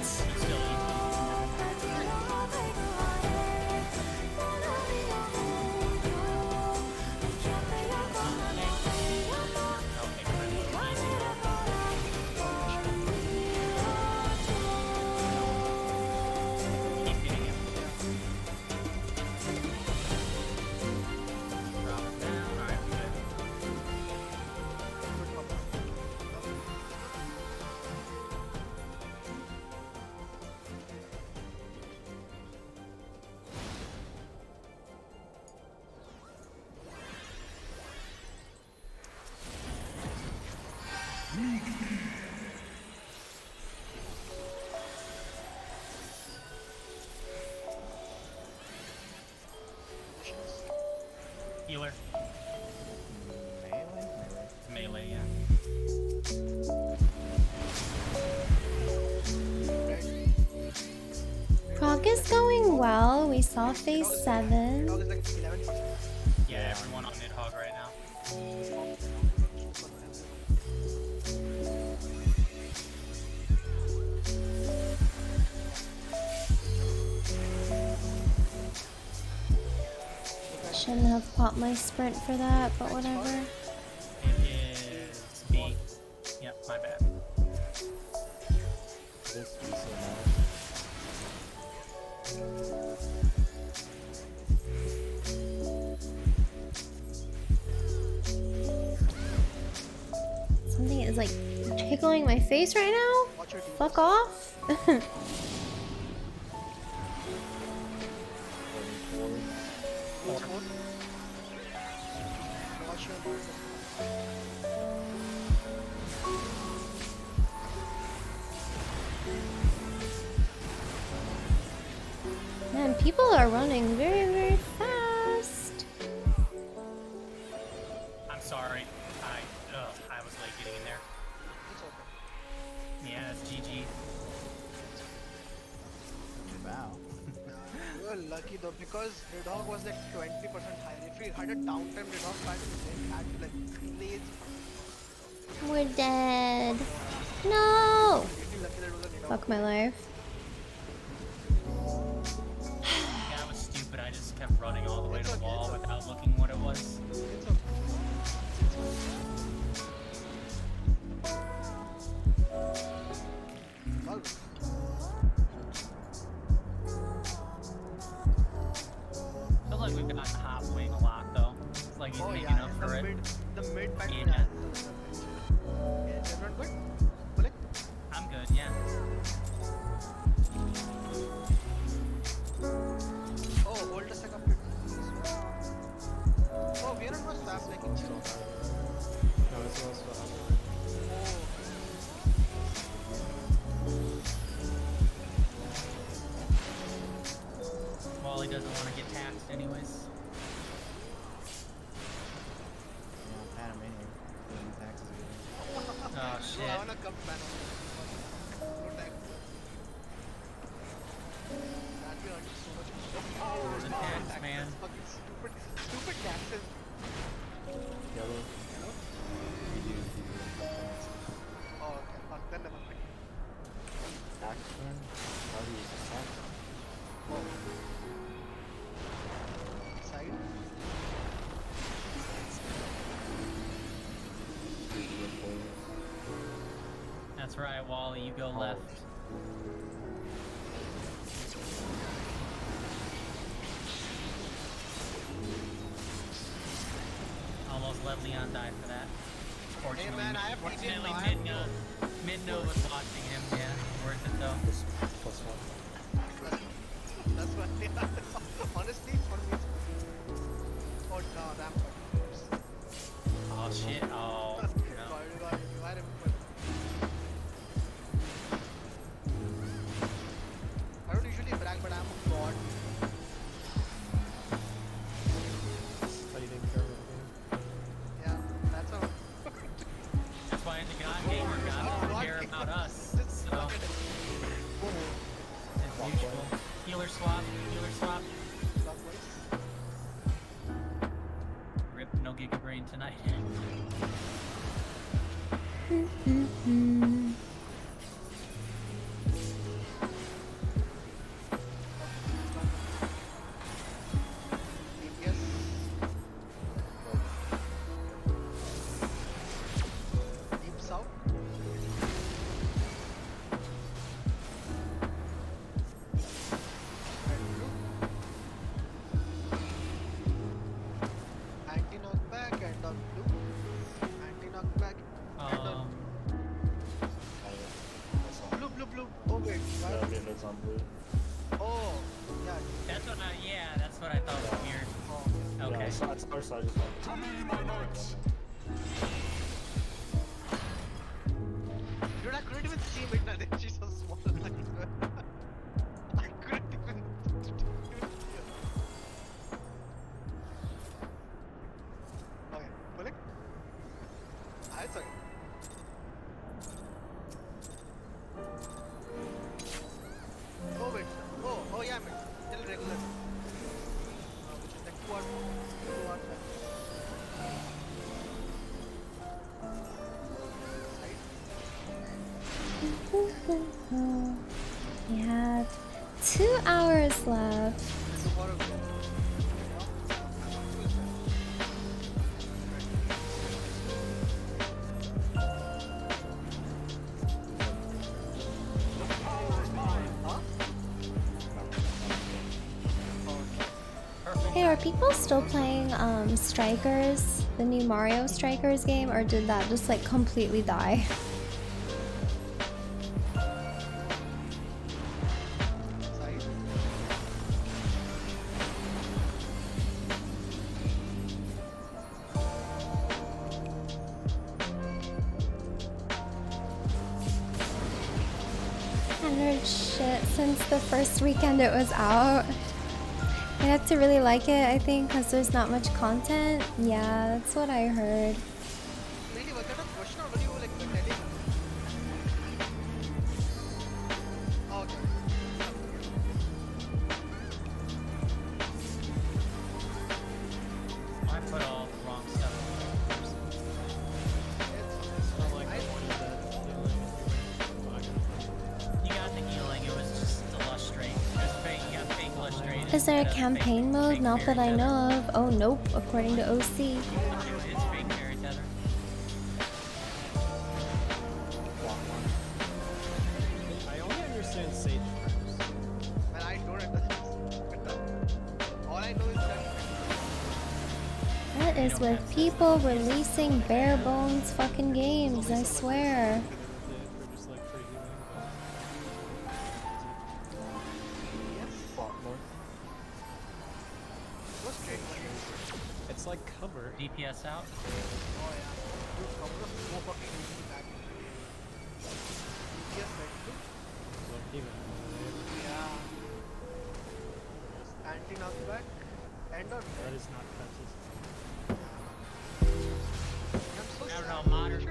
B: is going well. We saw phase 7.
F: Dog is like 11%.
D: Yeah, everyone on Nidhogg right now.
B: Shouldn't have popped my sprint for that, but whatever.
D: It is B. Yep, my bad.
H: This be so
B: Something is like tickling my face right now? Fuck off. Man, people are running very, very fast.
D: I'm sorry. I was late getting in there. Yeah, it's GG.
H: Wow.
F: You are lucky though, because Nidhogg was like 20% higher. If we had a downtime Nidhogg fight, we had to like lazy.
B: We're dead. No!
F: Really lucky that it was a Nidhogg.
B: Fuck my life.
D: Yeah, I was stupid. I just kept running all the way to the wall without looking what it was. Feels like we've gotten hot wing a lot though. It's like he's making up for it.
F: The mid back
D: Yeah.
F: Is everyone good? Bullet?
D: I'm good, yeah.
F: Oh, hold a second. Oh, we are not fast like in chill.
I: No, it's also
D: Wally doesn't want to get taxed anyways. Oh shit.
F: I wanna come back. No tax. That we earned so much.
D: There's a tax, man.
F: Fucking stupid taxes.
H: Yellow.
F: Oh, okay. Fuck, then never mind.
H: Tax turn? How do you use the tax?
F: Side.
D: That's right, Wally, you go left. Almost let Leon die for that.
F: Hey man, I have
D: Fortunately,
F: beaten
D: Midno was watching him, yeah. Worth it though.
H: Plus one.
F: That's what they are. Honestly, for me. Oh no, damn.
D: Oh shit, oh. No.
F: I don't usually brag, but I'm a god.
I: fighting for everything.
F: Yeah, that's how.
D: That's why in the God Gamer, God doesn't care about us. So, as usual. Healer swap, healer swap. Rip, no Giga Brain tonight.
F: Deep south. Anti-knockback and on blue. Anti-knockback and on blue. Oh wait, why?
K: It's on blue.
F: Oh, yeah.
D: That's what I thought was weird. Okay.
K: Yeah, I saw it first, so I just wanted to.
F: Dude, I couldn't even see Midna there. She's so small. I couldn't even see her. Okay, Bullet? Ah, it's okay. Oh wait. Oh yeah, Midna.
B: 2 hours left.
F: Tomorrow.
B: Hey, are people still playing Strikers, the new Mario Strikers game, or did that just like completely die? I haven't heard shit since the first weekend it was out. I have to really like it, I think, because there's not much content. Yeah, that's what I heard.
F: Really, was that a question or were you like telling? Oh, okay.
D: I put all the wrong stuff.
I: It's not like I wanted that healing.
D: You got the healing, it was just illustrate. It was fake, you got fake illustrate.
B: Is there a campaign mode? Not that I know of. Oh, nope, according to OC.
D: It's fake fairy tether.
I: I only understand Sage terms.
F: And I don't understand. All I know is that
B: That is with people releasing bare bones fucking games, I swear.
I: It's like cover.
D: DPS out.
F: oh yeah. Yes, yeah. Anti-knockback and on
I: That is not
D: I don't know, modern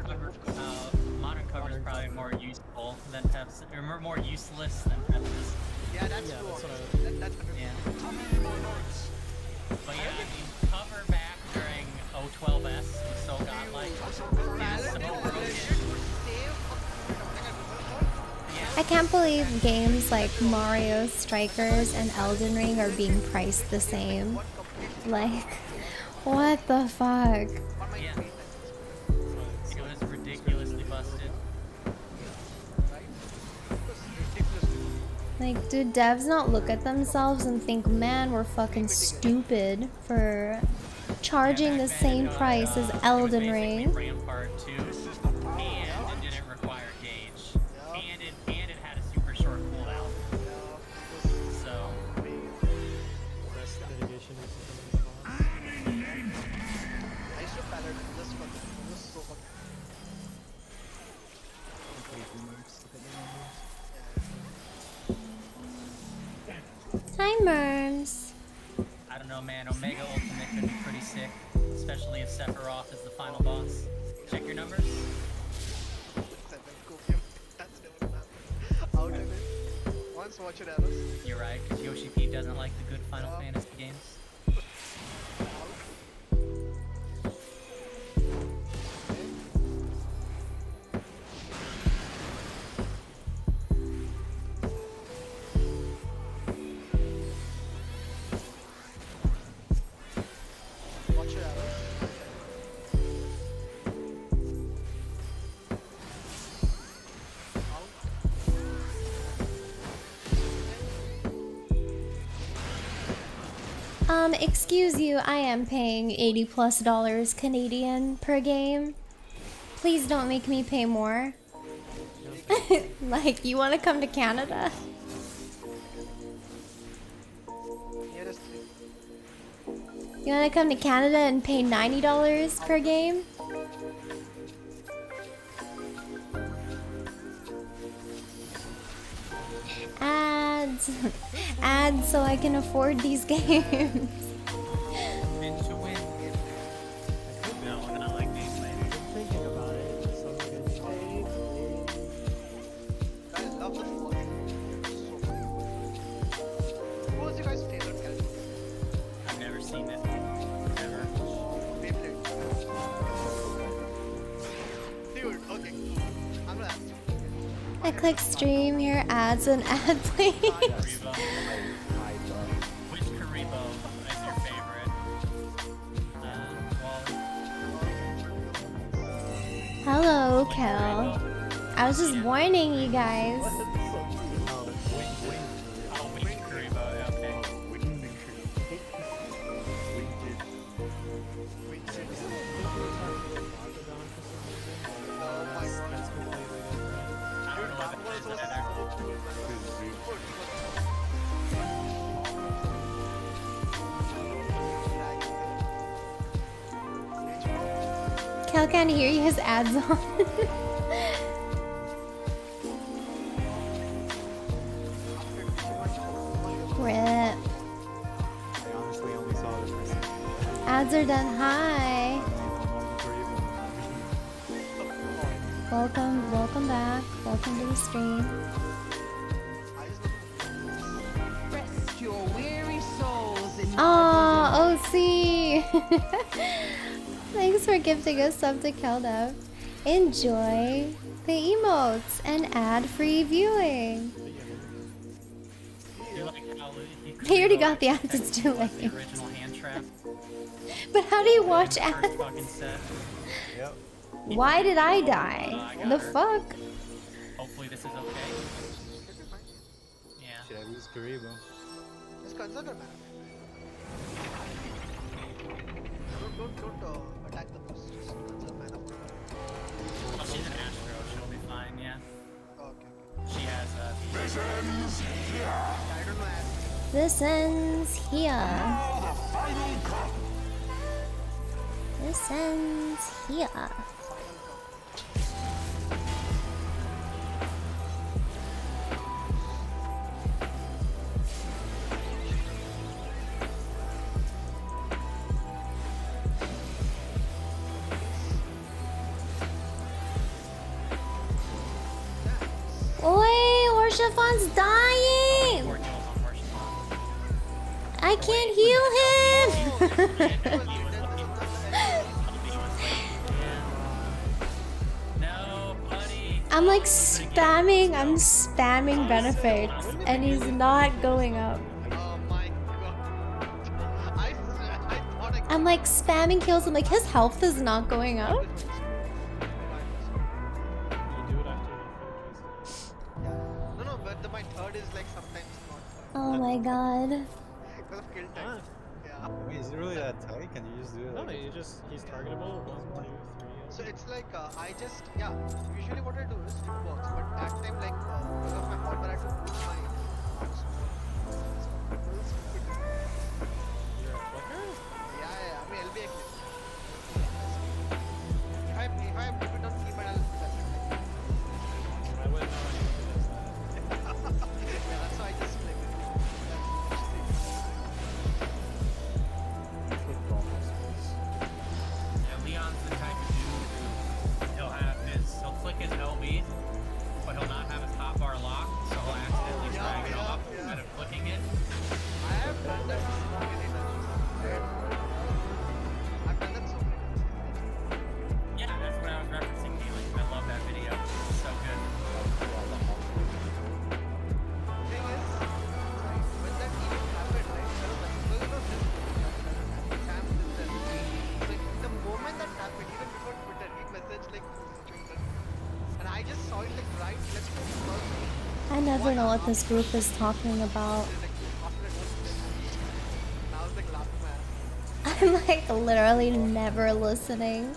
D: cover is probably more useful than Pepsi, or more useless than Pepsi.
F: Yeah, that's true. That's 100%.
D: Yeah. But yeah, I mean, cover back during 012S was so godlike.
B: I can't believe games like Mario Strikers and Elden Ring are being priced the same. Like, what the fuck?
D: Yeah. It was ridiculously busted.
B: Like, do devs not look at themselves and think, man, we're fucking stupid for charging the same price as Elden Ring?
D: Rampart 2, and it didn't require gauge, and it had a super short cooldown. So,
I: best mitigation is
F: I used to pallet just for this. It was so fucking.
B: Hi, Merms.
D: I don't know, man. Omega Ultimate could be pretty sick, especially if Sephiroth is the final boss. Check your numbers.
F: That's never gonna happen. Out of it. Once watch it, Alice.
D: You're right, because Yoshi P doesn't like the good Final Fantasy games.
F: Watch it, Alice.
B: Excuse you, I am paying $80+ Canadian per game. Please don't make me pay more. Like, you want to come to Canada?
F: Nearest
B: You want to come to Canada and pay $90 per game? Ads. Ads so I can afford these games.
D: Win to win. No, not like gameplay.
I: thinking about it. Just so good.
F: I love the fun. Who was your guys' favorite character?
D: I've never seen it. Ever.
F: Beyblade. Dude, okay, cool. I'm gonna ask you.
B: I I click stream, here ads and ad please.
D: Karibo. Which Karibo is your favorite?
B: Hello, Kel. I was just warning you guys. Kel can't hear you, his ads on. Rip.
H: I honestly only saw the first thing.
B: Ads are done. Hi. Welcome back. Welcome to the stream.
J: Rest your weary souls in
B: Oh, OC. Thanks for gifting us sub to Keldev. Enjoy the emotes and ad-free viewing. He already got the ads, it's too late.
D: Original hand trap.
B: But how do you watch ads?
D: Fucking set.
H: Yep.
B: Why did I die? The fuck?
D: Hopefully this is okay. Yeah.
H: Should I use Karibo?
F: Just conserve your mana. Don't attack the boss. Just conserve mana.
D: Oh, she's an Astro. She'll be fine. Yeah.
F: Okay.
D: She has
E: This ends here.
F: I don't know.
B: This ends here.
E: Now the final cup.
B: This ends here. Oi, Orshafon's dying! I can't heal him! I'm like spamming, I'm spamming benefits, and he's not going up. I'm like spamming kills, and like his health is not going up.
F: No, but my third is like sometimes not.
B: Oh my god.
F: Because of kill time. Yeah.
H: Wait, is it really that tight? Can you just do it?
I: No,
H: Like,
I: he's targetable. 1, 2, 3.
F: So it's like usually what I do is it works, but that time like because of my order I took my yeah, I mean LB actually. If I keep it on keyboard, I'll
I: I wouldn't know anyone who does that.
F: yeah, that's why I just click it.
D: Yeah, Leon's the type of dude he'll click his LB, but he'll not have his hotbar locked, so he'll accidentally drag it off instead of clicking it.
F: I have done that so many times. I've done that so many times.
D: Yeah, that's what I was referencing, Neely. I love that video. It's so good.
F: Thing is, when that event happened, right, there was like, Sam did that. Like, the moment that happened, even before Twitter, he messaged like, and I just saw it like right, left, first.
B: I never know what this group is talking about. I'm like literally never listening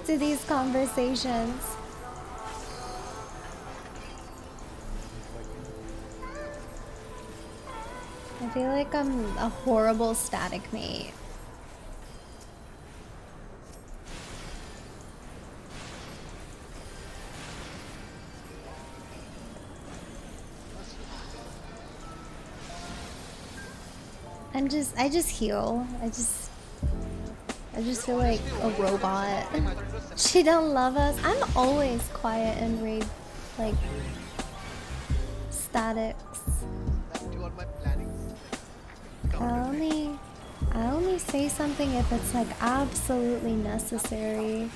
B: to these conversations. I feel like I'm a horrible static mate. I just heal. I just feel like a robot. She don't love us. I'm always quiet and raid, like, statics. I only say something if it's like absolutely necessary.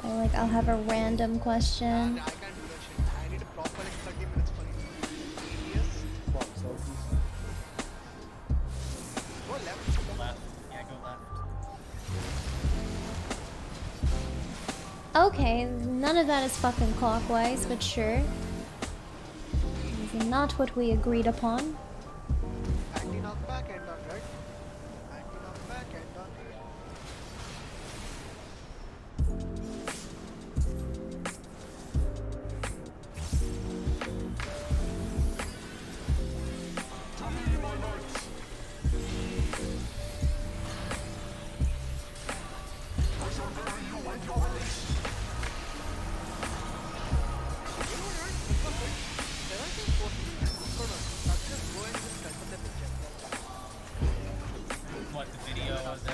B: I'll have a random question.
F: I can't do that shit. I need a proper like 30 minutes for it. Yes. Go left.
D: Go left. Yeah, go left.
B: Okay, none of that is fucking clockwise, but sure. This is not what we agreed upon.
F: Anti-knockback and on right. Anti-knockback and on right.
D: What, the video of the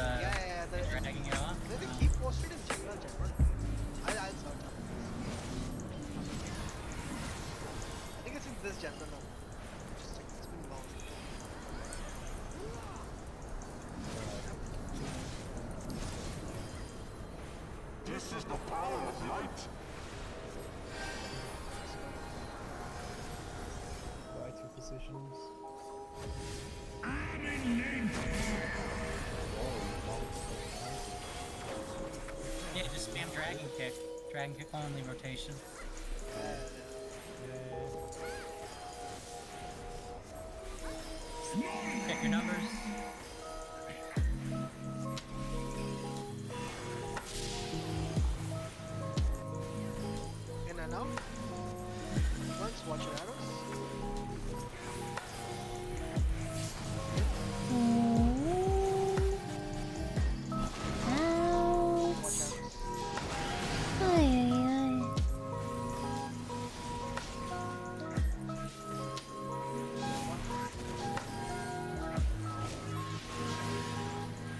D: dragging it off?
F: They keep posted in general. I'll search up. I think it's in this general now. Just check. It's been long.
E: This is the power of light.
H: Buy 2 positions.
D: Yeah, just spam dragon kick. Dragon kick only rotation. Check your numbers.
F: In and out. Once, watch your arrows.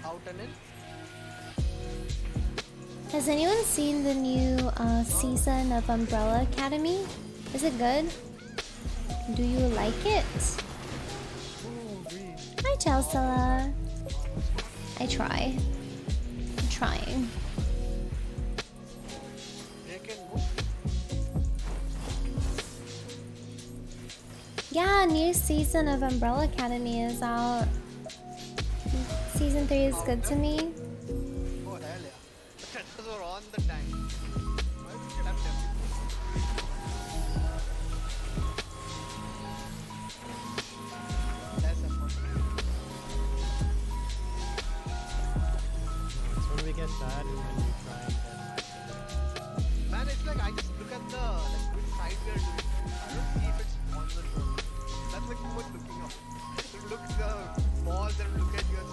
F: Out and in.
B: Has anyone seen the new season of Umbrella Academy? Is it good? Do you like it? Hi, Chelsea. I try. I'm trying. Yeah, new season of Umbrella Academy is out. Season 3 is good to me.
F: Oh hell yeah. Those were on the time. Why should I have them? That's a fun.
I: It's when we get bad and then you try and get...
F: Man, it's like I just look at the which side we are doing. I don't see if it's on the road. That's like too much looking up. Look the balls and look at your.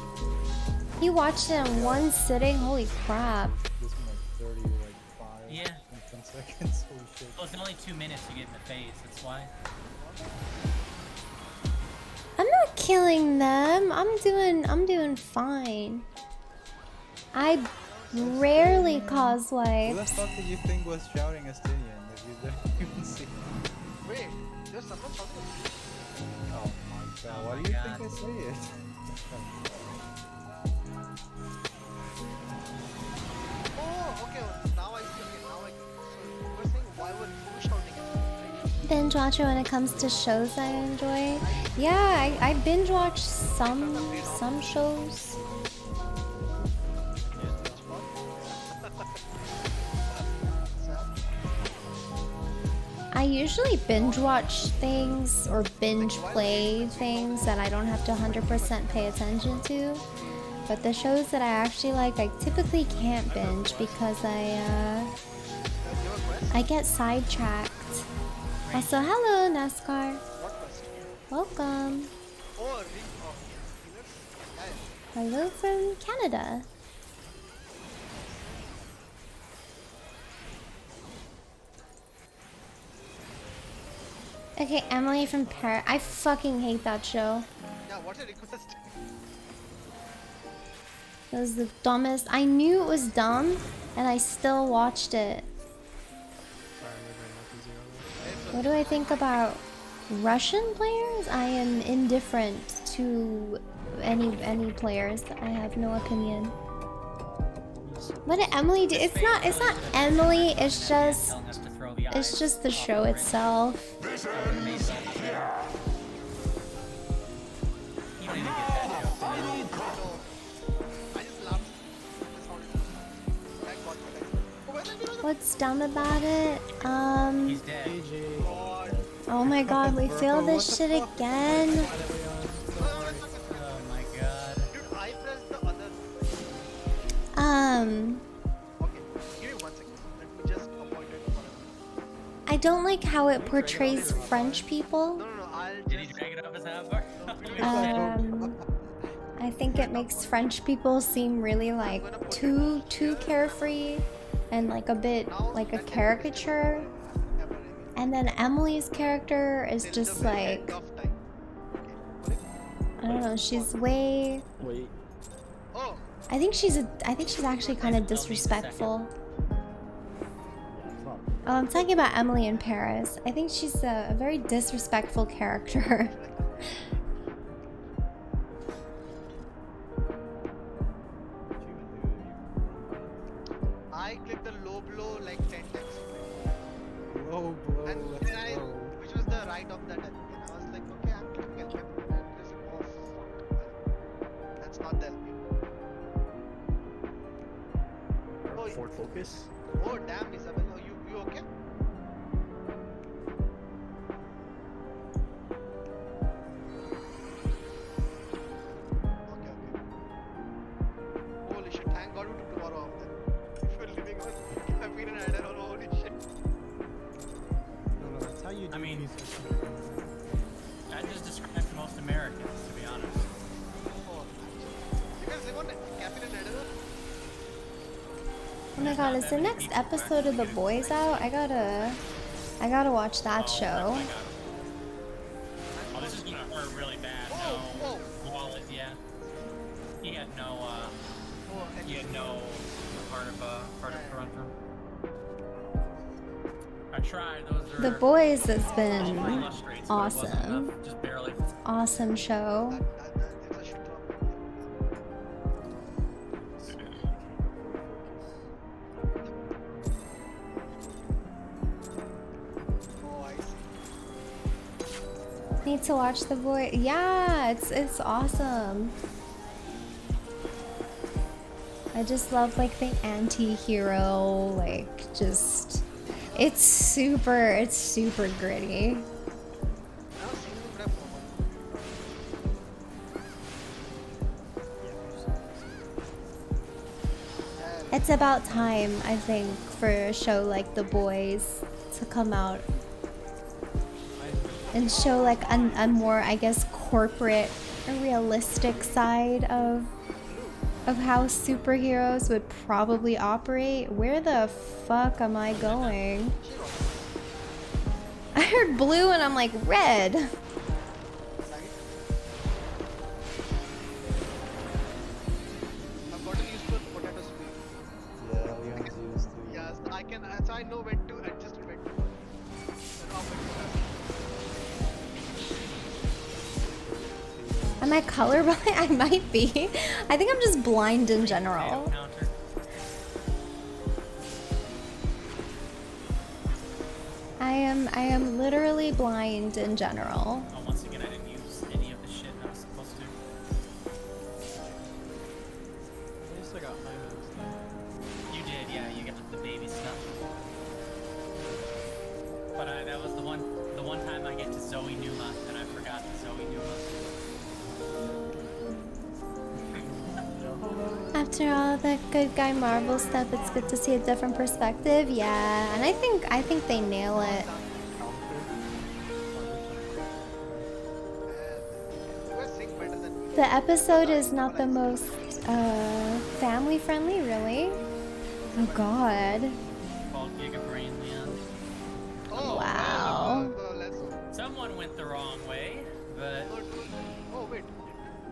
B: You watched it in one sitting? Holy crap.
H: This one like 30, like 5,
D: Yeah.
H: 10 seconds. Holy shit.
D: Well, it's only 2 minutes you get in the phase, that's why.
B: I'm not killing them. I'm doing fine. I rarely cause
H: Who the
B: wipes.
H: fuck did you think was shouting Estinian that you didn't even see?
F: Wait, there's someone shouting.
H: Oh my god, why
D: my
H: do you
D: God.
H: think I say it?
F: Oh, okay. Now I see. Okay, now I. So you were saying why were you shouting at me, right?
B: Binge watcher when it comes to shows I enjoy. Yeah, I binge watch some shows. I usually binge watch things or binge play things that I don't have to 100% pay attention to. But the shows that I actually like, I typically can't binge because I get sidetracked. Also, hello NASCAR. Welcome.
F: Oh,
B: Hello from Canada. Okay, Emily from Paris. I fucking hate that show.
F: Yeah, what's a request?
B: It was the dumbest. I knew it was dumb, and I still watched it. What do I think about Russian players? I am indifferent to any players. I have no opinion. What did Emily do? It's not Emily, it's just
D: Telling us to throw the eyes
B: it's just the
D: off
B: show
D: bridge.
B: itself.
D: That would've made it all better. You don't even get that joke, do you?
F: I just laughed. Thank God for that.
B: What's dumb about it?
D: He's dead.
B: Oh my god, we failed this shit again.
D: Oh my god.
F: Dude, I pressed the other. Okay, give me 1 second. Let me just appoint it for
B: I don't like how it portrays French people.
F: No, I'll
D: Did he drag it up his handbar?
B: I think it makes French people seem really like too carefree and like a bit like a caricature. And then Emily's character is just like, I don't know, she's way.
H: Wait.
B: I think she's actually kind of disrespectful. Oh, I'm talking about Emily in Paris. I think she's a very disrespectful character.
F: I clicked the low blow like 10 times.
H: Low blow,
F: And
H: let's
F: then
H: go.
F: which was the right of that LP. And I was like, okay, I'm clicking LP. Oh fuck. That's not the LP.
K: Ford Focus?
F: Oh damn, Isabel. Oh, you okay? Okay. Holy shit, thank God we took tomorrow off then. If we're living on caffeine and Adderall, holy shit.
H: No, that's how you do
D: I mean,
H: these.
D: that just describes most Americans, to be honest.
F: Oh, you guys live on caffeine and Adderall?
B: Oh my god, is the next episode of The Boys out? I gotta watch that show.
D: Oh, this is gonna hurt really bad. No wallet, yeah. He had no part of Toronto. I tried. Those are
B: The Boys has been
D: illustrates, but it wasn't
B: awesome.
D: enough, just barely.
B: Awesome show.
F: It's a shit drop. Oh, I see.
B: Need to watch The Boys. Yeah, it's awesome. I just love like the anti-hero, like just it's super gritty. It's about time, I think, for a show like The Boys to come out and show like a more, I guess, corporate, a realistic side of how superheroes would probably operate. Where the fuck am I going? I heard blue and I'm like, red.
F: I've gotten used to potato sweet.
H: Yeah, Leon's used to.
F: Yes, so I know when to adjust to when to.
B: Am I colorblind? I might be. I think I'm just blind in general. I am literally blind in general.
D: Oh, once again, I didn't use any of the shit I was supposed to.
I: At least I got Hyman's though.
D: You did, yeah. You got the baby stuff. But that was the one time I get to Zoe Numa, and I forgot the Zoe Numa.
B: After all the good guy Marvel stuff, it's good to see a different perspective. Yeah, and I think they nail it. The episode is not the most family friendly, really. Oh God.
D: Called Giga Brain, Leon.
B: Wow.
D: Someone went the wrong way, but
F: Oh wait.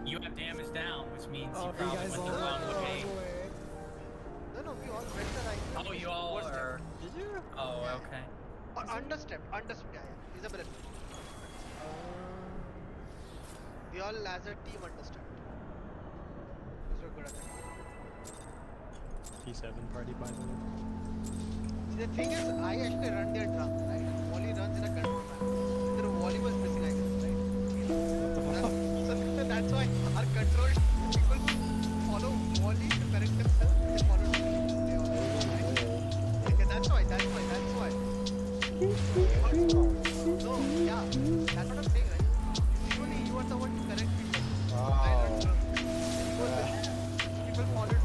D: you have damage down, which means you probably went the wrong way.
F: No, we all went the right.
D: Oh, you all are.
F: Did you?
D: Oh, okay.
F: Understep, yeah. Isabel. We all as a team understand. Because we're good at it.
I: P7 party, by the way.
F: See, the thing is, I actually run their drum, right? Wally runs in a control panel. Their Wally was missing, I guess, right? So that's why our control people follow Wally to correct themselves. They follow me. They all, right? Okay, that's why. No, yeah, that's what I'm saying, right? Usually you are the one to correct people. I run drum. People followed me.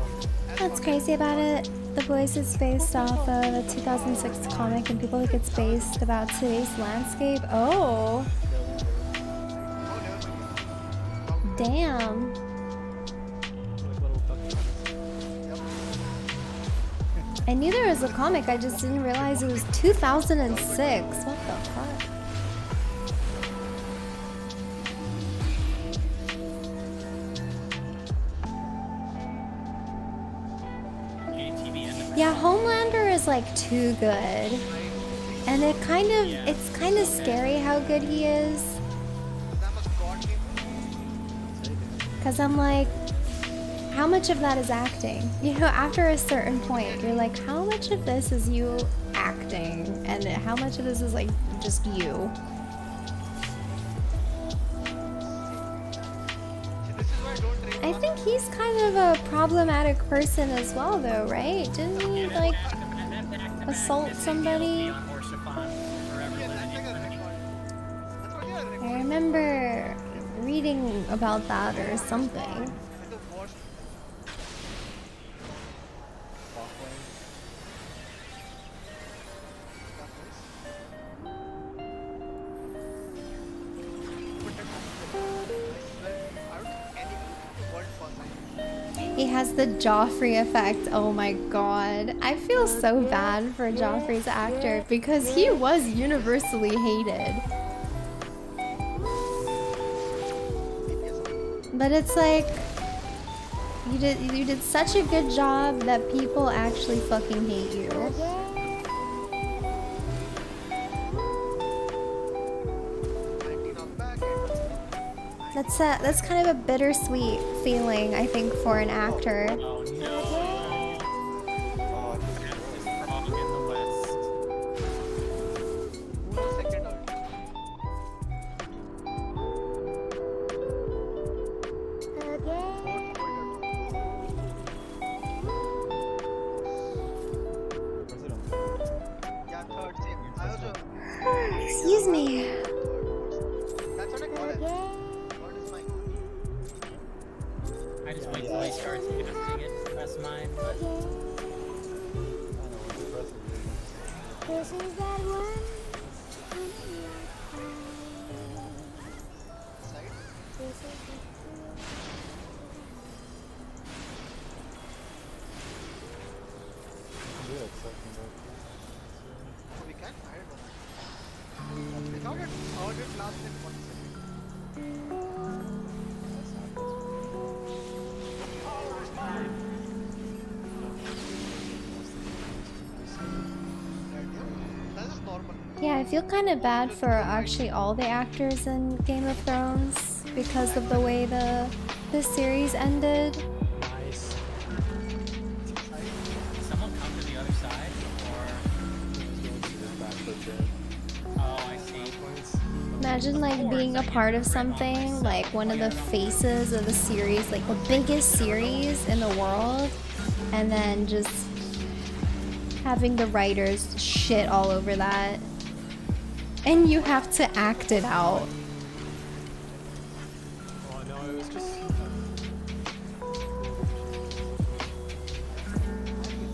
B: What's crazy about it? The Boys is based off of a 2006 comic, and people think it's based about today's landscape. Oh. Damn. I knew there was a comic, I just didn't realize it was 2006. What the fuck? Yeah, Homelander is like too good. And it's kind of scary how good he is. Cause I'm like, how much of that is acting? You know, after a certain point, you're like, how much of this is you acting? And how much of this is like just you? I think he's kind of a problematic person as well though, right? Didn't he like assault somebody? I remember reading about that or something. He has the Joffrey effect. Oh my god. I feel so bad for Joffrey's actor because he was universally hated. But it's like you did such a good job that people actually fucking hate you. That's kind of a bittersweet feeling, I think, for an actor.
D: Oh no! Prog in the West.
B: Excuse me.
F: That's what I call it.
D: I just wait till he starts casting it to press mine, but...
M: This is that one.
F: We can? I don't know. I thought it lasted 1 second.
B: Yeah, I feel kind of bad for actually all the actors in Game of Thrones because of the way the series ended.
I: Nice.
D: Did someone come to the other side, or... Oh, I see.
B: Imagine like being a part of something, like one of the faces of the series, like the biggest series in the world, and then just having the writers shit all over that. And you have to act it out.
I: Oh no, it was just...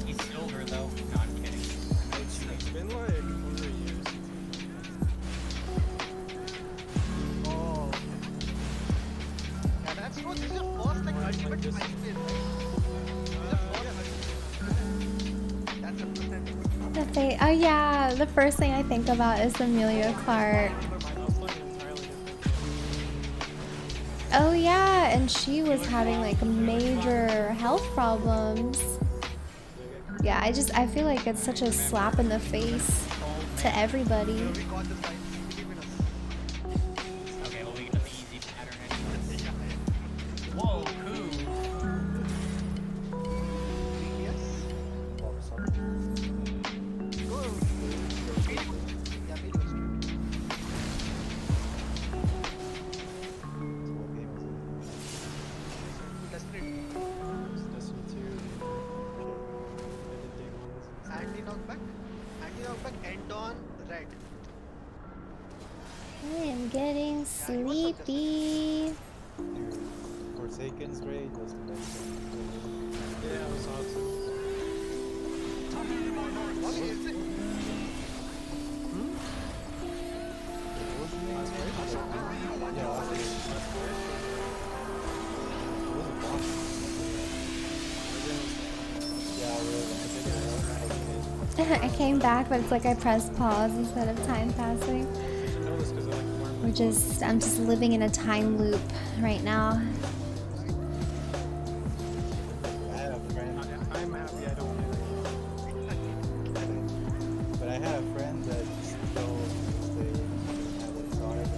D: He's silver, though. No, I'm kidding.
I: It's been like over years.
F: Oh. Yeah, that's what this is your first like ultimate time phase, right? That's a
B: Oh yeah, the first thing I think about is Amelia Clark. Oh yeah, and she was having like major health problems. Yeah, I feel like it's such a slap in the face to everybody.
D: Okay, well, we got the easy pattern anyway. Whoa, who?
F: Anti-knockback. Anti-knockback end on red.
B: I am getting sleepy.
H: Dude, Forsaken's raid was the best thing.
I: Yeah, I saw it too.
F: What is it?
H: What was the name?
I: Last raid?
H: Yeah, last raid. It was a boss. Yeah, really.
B: I came back, but it's like I pressed pause instead of time passing.
I: You know this because
B: I'm just living in a time loop right now.
H: I had a friend.
I: I'm happy I don't
H: But I had a friend that still stayed and had a card.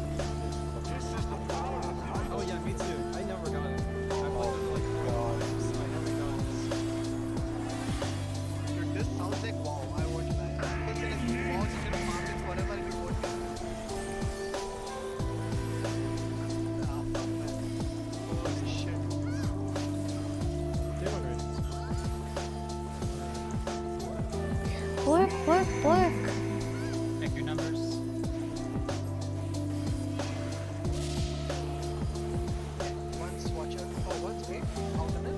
I: Oh yeah, me too. I never got it. I've like 4 times. I never got it.
F: Dude, this sounds like wow. I would like. Because it is wow, you can farm it forever if you want to. Holy shit.
B: Work.
D: Pick your numbers.
F: Once watcher. Oh, once wait. Counter it.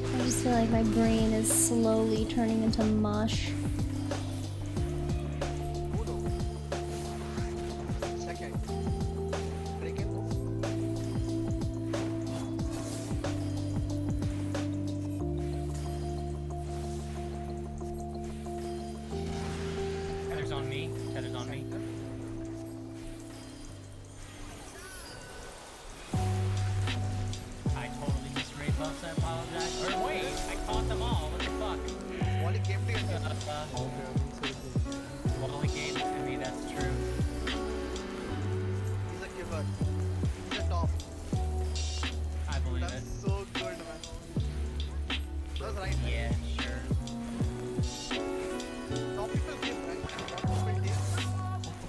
B: I just feel like my brain is slowly turning into mush.
F: Second. Break and go.
D: Tether's on me. Tether's on me. I totally missed raid buffs, I apologize. Or wait, I caught them all. What the fuck?
F: Wally game to your
D: Wally gave it to me, that's true.
F: He's a giver. He's a top.
D: I believe
F: That's
D: it.
F: so good, man. That's right.
D: Yeah, sure.
F: Top people give, right? Top people give.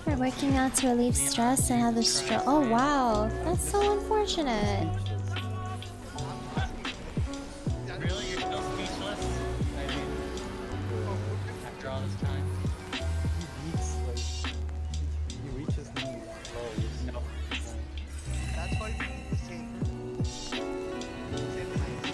B: We're working out to relieve stress and have the stress. Oh wow, that's so unfortunate.
D: Really? You're still speechless? I mean, after all this time?
H: He reaches the lows.
D: No.
F: That's called insane. Insane nice.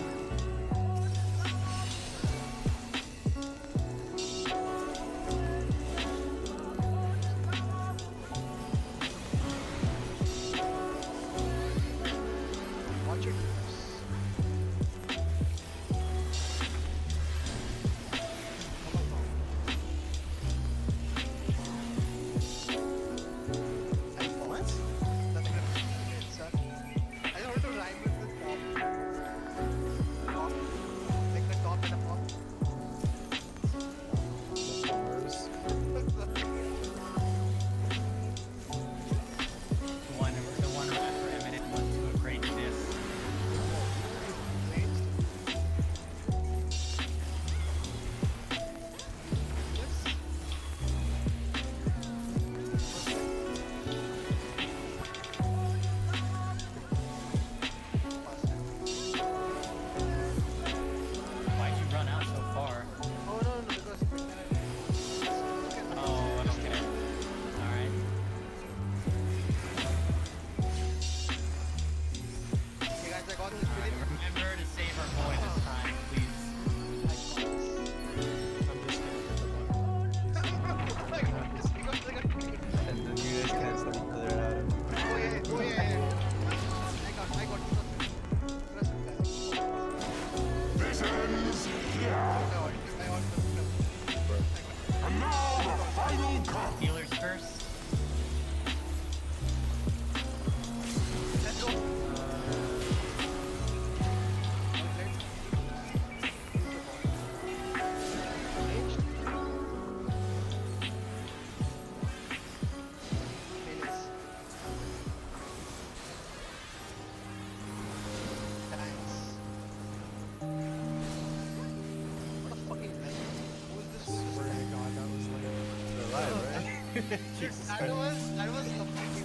H: Jesus
F: That
H: Christ.
F: was completely.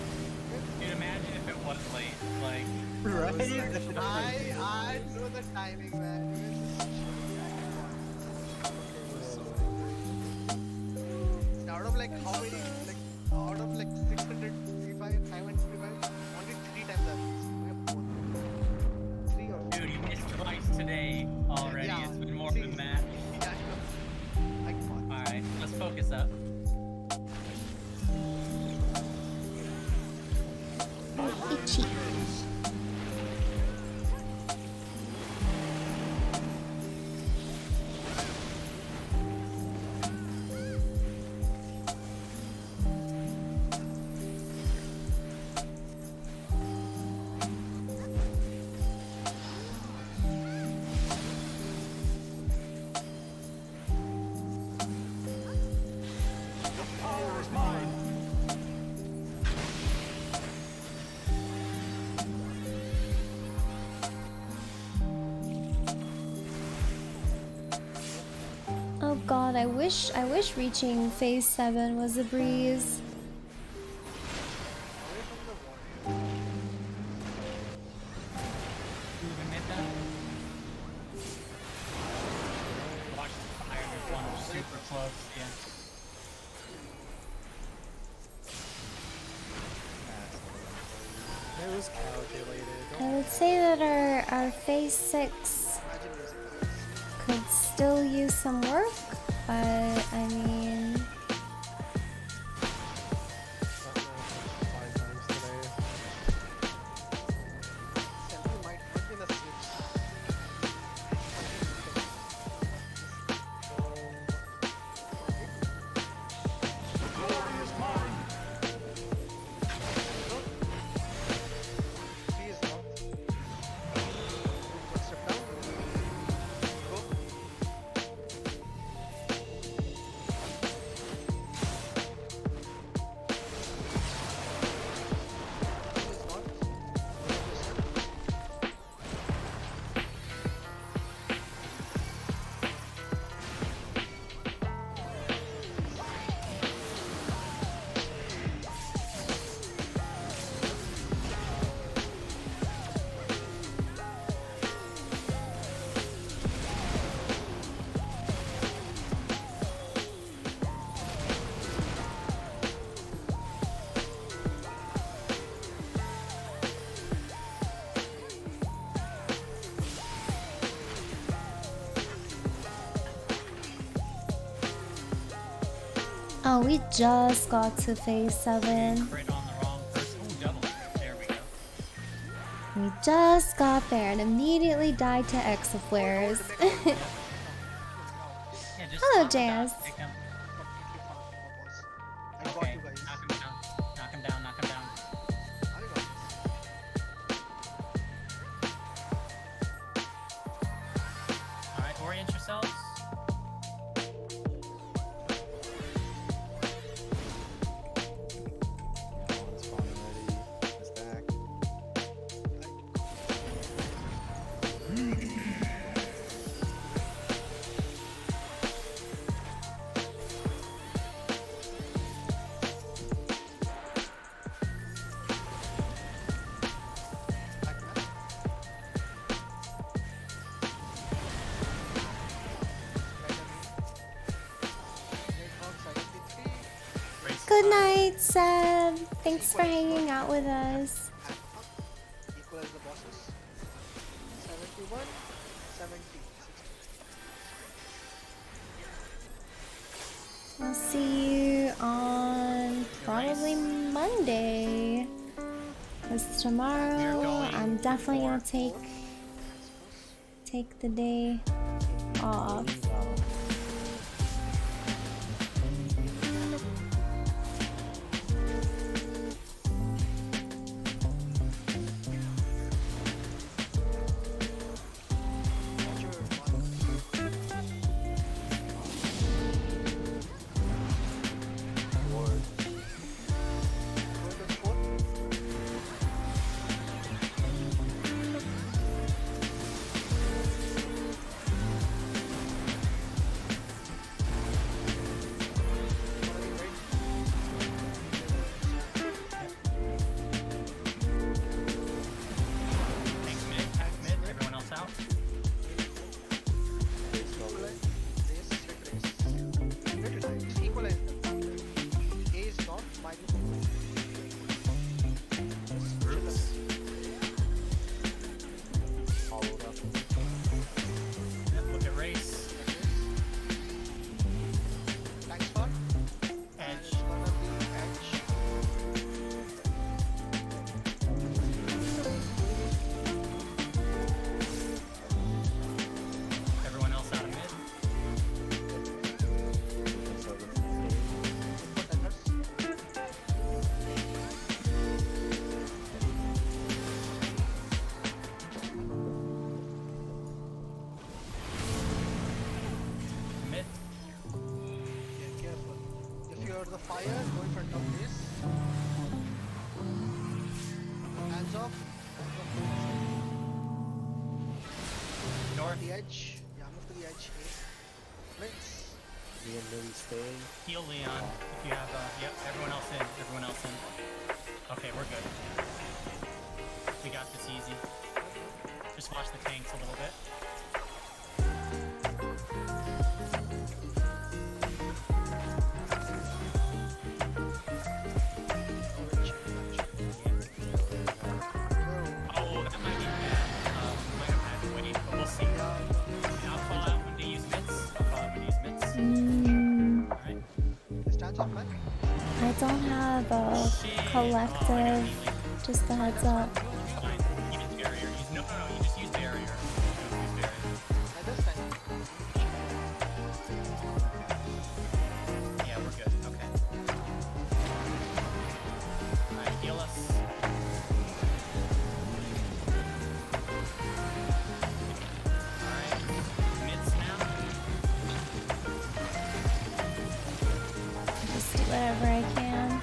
D: Dude, imagine if it was late. Like,
H: Right?
F: I know the timing, man. You guys just out of like how many, like out of like 635, 535, only 3 times I've missed. 3 or 4.
D: dude, you missed twice today already.
F: Yeah,
D: It's been more
F: see,
D: than that.
F: Yeah, I know.
D: Alright, let's focus up.
B: Itchy.
E: Power is mine.
B: Oh god, I wish reaching phase 7 was a breeze.
D: Moving mid now. Watch the fire, there's one super close, yeah.
I: It was calculated.
B: I would say that our phase 6 could still use some work, but I mean, oh, we just got to phase 7.
D: Crit on the wrong person. Ooh, double. There we go.
B: We just got there and immediately died to exaflares.
D: Yeah, just
B: Hello,
D: knock him down,
B: Jazz.
D: pick him.
F: I got
D: Okay,
F: you guys.
D: knock him down. Knock him down, knock him down.
F: I got this.
D: Alright, orient yourselves.
B: Good night, Seb. Thanks for hanging out with us.
F: Equal as the bosses. 71, 70, 60.
B: I'll see you on probably Monday. Because tomorrow I'm definitely gonna take the day off.
F: After the fire, go in front of base. Hands off.
D: North.
F: The edge. Yeah, move to the edge. Blitz.
K: Me and Millie staying.
D: Heal Leon. If you have, yep, everyone else in. Everyone else in. Okay, we're good. We got this easy. Just watch the tanks a little bit. Oh, that might be bad. We might have had to wait, but we'll see. I'll call out when to use mitts. Alright.
F: Stands off, man.
B: I don't have a collective. Just a heads up.
D: Fine. Keep it barrier. No, you just use barrier. Use barrier.
F: At this time.
D: Yeah, we're good. Okay. Alright, heal us. Alright. Mitts now.
B: Just do whatever I can.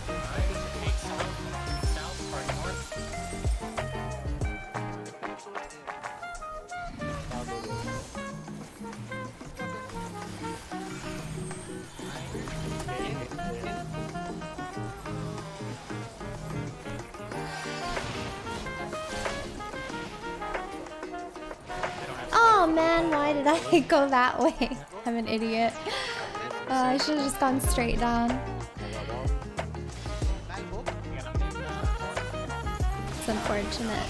D: Alright, take south, part north.
B: Oh man, why did I go that way? I'm an idiot. I should have just gone straight down. It's unfortunate.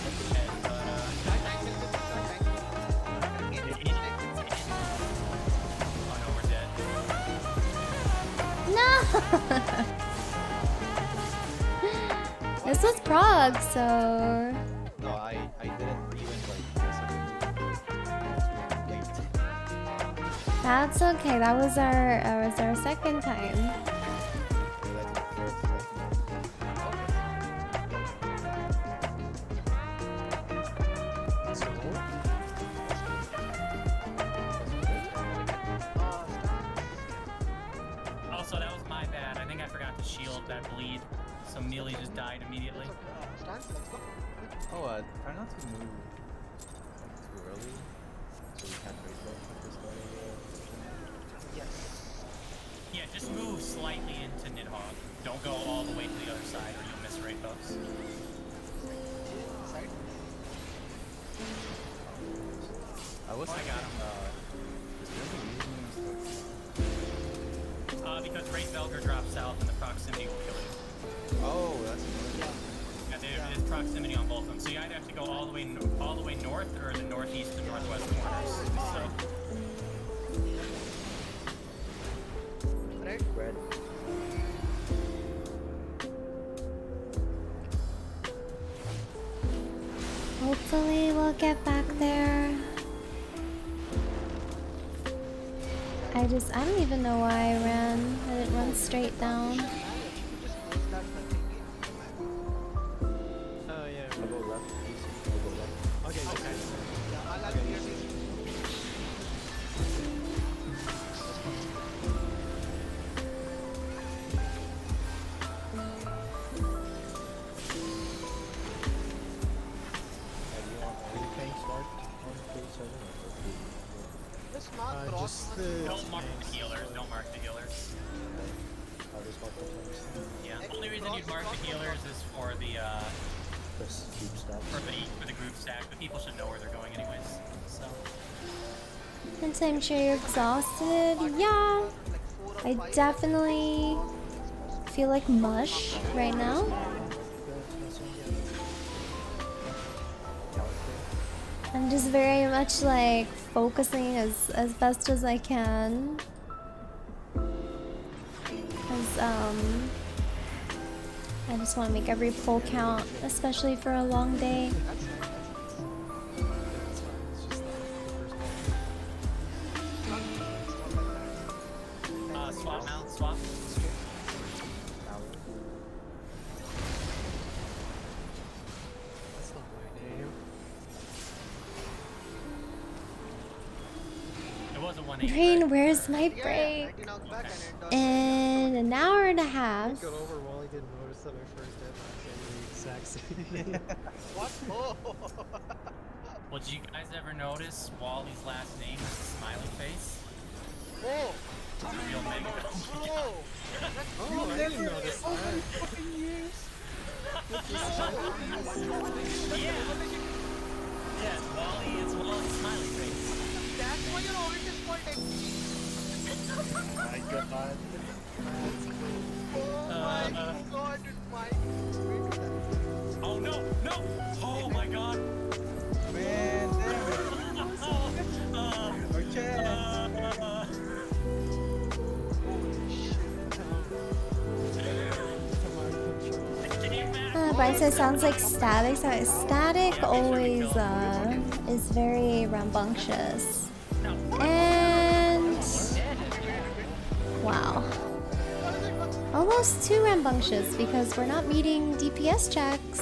B: No! This was prog, so...
H: No, I didn't even like late.
B: That's okay. That was our second time.
D: Also, that was my bad. I think I forgot to shield that bleed. So Mealy just died immediately.
H: Oh, try not to move too early, so you can't raise up at the start of the
F: Yes.
D: Yeah, just move slightly into Nidhogg. Don't go all the way to the other side or you'll miss raid buffs.
F: Side.
H: I was
D: I got him. Because Raid Velger drops south and the proximity will kill you.
H: Oh, that's annoying.
D: Yeah, there is proximity on both of them. So you either have to go all the way north or the northeast and northwest corners. So
F: Right.
K: Red.
B: Hopefully we'll get back there. I don't even know why I ran. I didn't run straight down.
I: Oh yeah.
K: I'll go left. I'll go left.
I: Okay.
F: Yeah, I'll clear these. Just mark cross.
I: Just the
D: don't mark the healers. Don't mark the healers.
K: I'll just walk the tanks.
D: Yeah. The only reason you'd mark the healers is for the
K: Press group stack.
D: for the group stack, but people should know where they're going anyways. So
B: Since I'm sure you're exhausted, yeah. I definitely feel like mush right now. I'm just very much like focusing as best as I can. Cause I just want to make every pull count, especially for a long day.
D: swap mount, swap.
I: That's not my name.
D: And was a 180.
B: Brain, where's my
F: Yeah,
B: break?
F: 90 knockback and
B: In an hour and a
I: I
B: half.
I: got over Wally didn't notice that our first deadline came the exact same day.
F: What? Oh!
D: Well, did you guys ever notice Wally's last name is a smiley face?
F: Oh!
D: It's a real mega.
F: Oh!
I: Oh, I didn't notice that.
D: Yes, Wally, it's Wally's smiley face.
F: That's why you're always disappointed.
K: My god.
F: Oh my god, my.
D: Oh no, no! Oh my god!
H: Man, damn it. Our chance.
B: Brian says sounds like static. So static always is very rambunctious. And wow. Almost too rambunctious because we're not meeting DPS checks.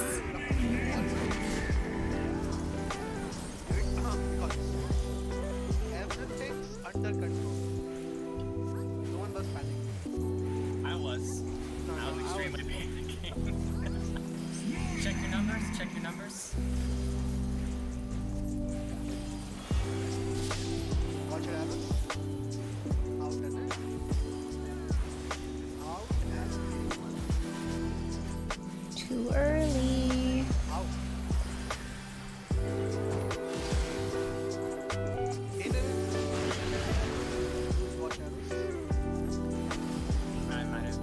F: Everything's under control. No one was panicking.
D: I was extremely panicking. Check your numbers, check your numbers.
F: Watch your happens. Out and in. Out and
B: Too early.
F: out. In and watch arrows.
D: I might have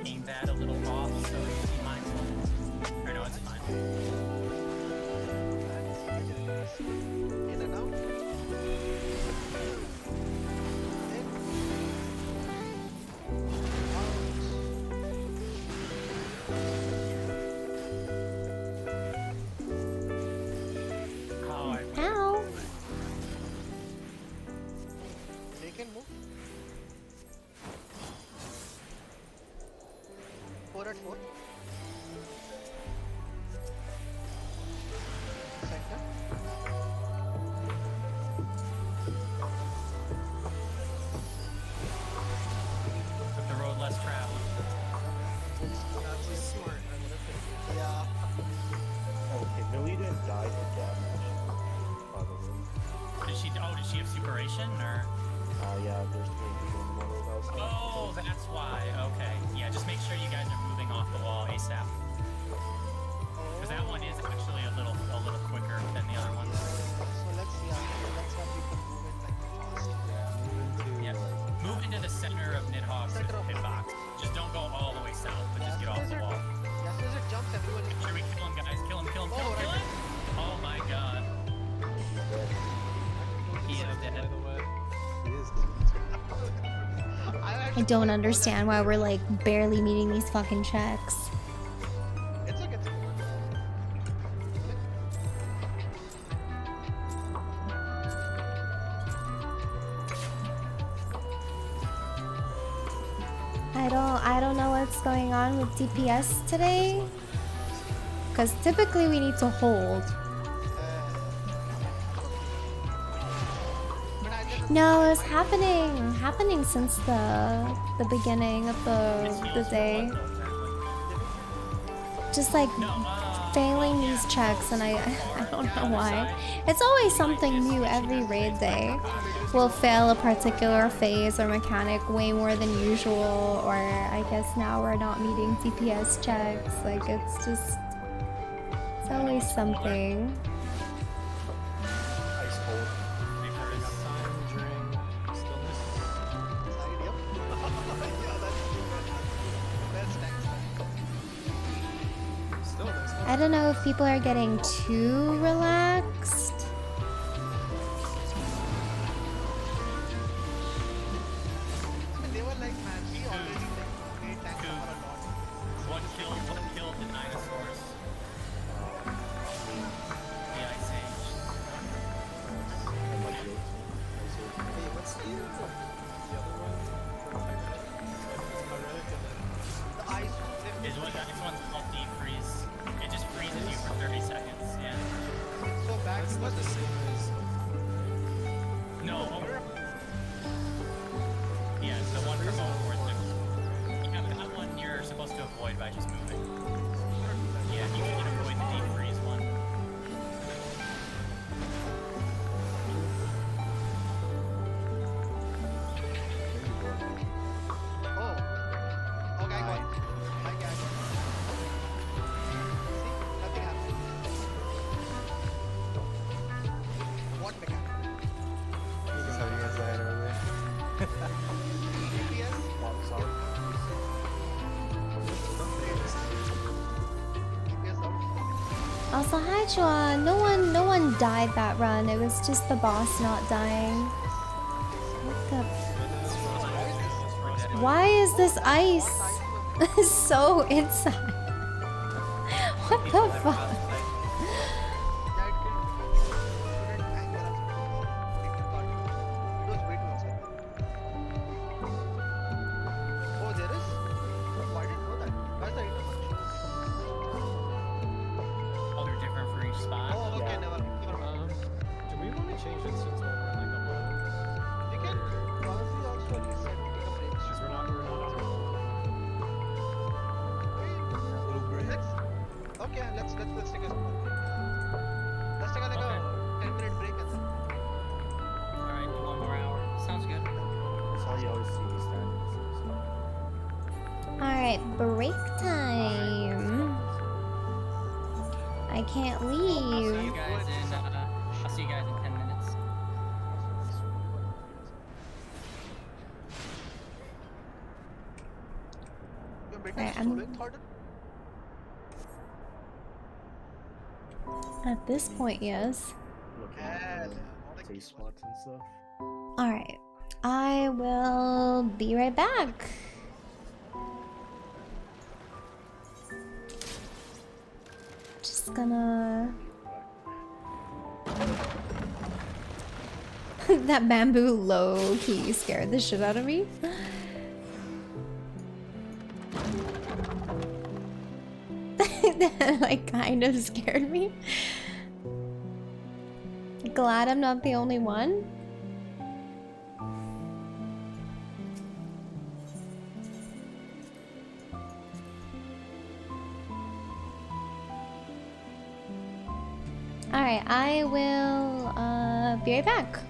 D: aimed that a little off, so be mindful. Or no, it's fine.
F: In and out.
B: Ow.
F: They can move. 4 at 4. Sector.
D: Took the road less traveled.
I: That's smart.
F: Yeah.
K: Okay, Millie didn't die to damage. Probably.
D: Did she have superation or?
K: Yeah, there's 3 people in the middle of the house.
D: Oh, that's why. Okay. Yeah, just make sure you guys are moving off the wall ASAP. Because that one is actually a little quicker than the other ones.
F: So let's see. Let's have people move it like fast.
D: Yeah. Move into the center of Nidhogg's hitbox. Just don't go all the way south, but just get off the wall.
F: As soon as it jumps, everyone is.
D: Here we kill him, guys. Kill him, kill him, kill him, kill him! Oh my god. He is dead.
H: He is
B: I don't understand why we're like barely meeting these fucking checks.
F: It's okay.
B: I don't know what's going on with DPS today. Cause typically we need to hold. No, it's happening since the beginning of the day. Just like failing these checks, and I don't know why. It's always something new every raid day. We'll fail a particular phase or mechanic way more than usual, or I guess now we're not meeting DPS checks. Like it's always something. I don't know if people are getting too relaxed.
F: They were like, man, we already like 8 tanks for a lot.
D: One kill the dinosaurs. The Ice Age.
I: Hey, what's the other one?
F: The ice
D: This one's called Deep Freeze. It just freezes you for 30 seconds, yeah.
F: so bad.
I: That's not the same as.
D: No, by just moving. Yeah, you can avoid the deep freeze one.
F: Oh. Okay, I got it. I got it. See? Nothing happened. What mechanic?
H: This is how you guys died earlier.
F: DPS? DPS out.
B: Also, hi Chua. No one died that run. It was just the boss not dying. What the? Why is this ice so inside? What the fuck?
F: Oh, there is? Oh, I didn't know that. Why is the item
D: Oh, they're different for each spot.
F: Oh, okay, never mind.
I: Do we want to change it since we're like a low?
F: We can probably also reset, take a break.
I: Because we're not on
H: Little break.
F: Okay, let's take a small break. Let's take a like a 10-minute break and then.
D: Alright, 1 more hour. Sounds good.
K: That's all you always see standing.
B: Alright, break time. I can't
D: I'll see
B: leave.
D: you guys in 10 minutes.
F: Your beta
B: Alright,
F: is
B: I'm-
F: soloing, Thornton?
B: At this point, yes.
K: Looking
F: Yeah,
K: at
F: not a
K: taste spots and stuff.
B: Alright. I will be right back. Just gonna... That bamboo low-key scared the shit out of me. That like kind of scared me. Glad I'm not the only one. Alright, I will be right back.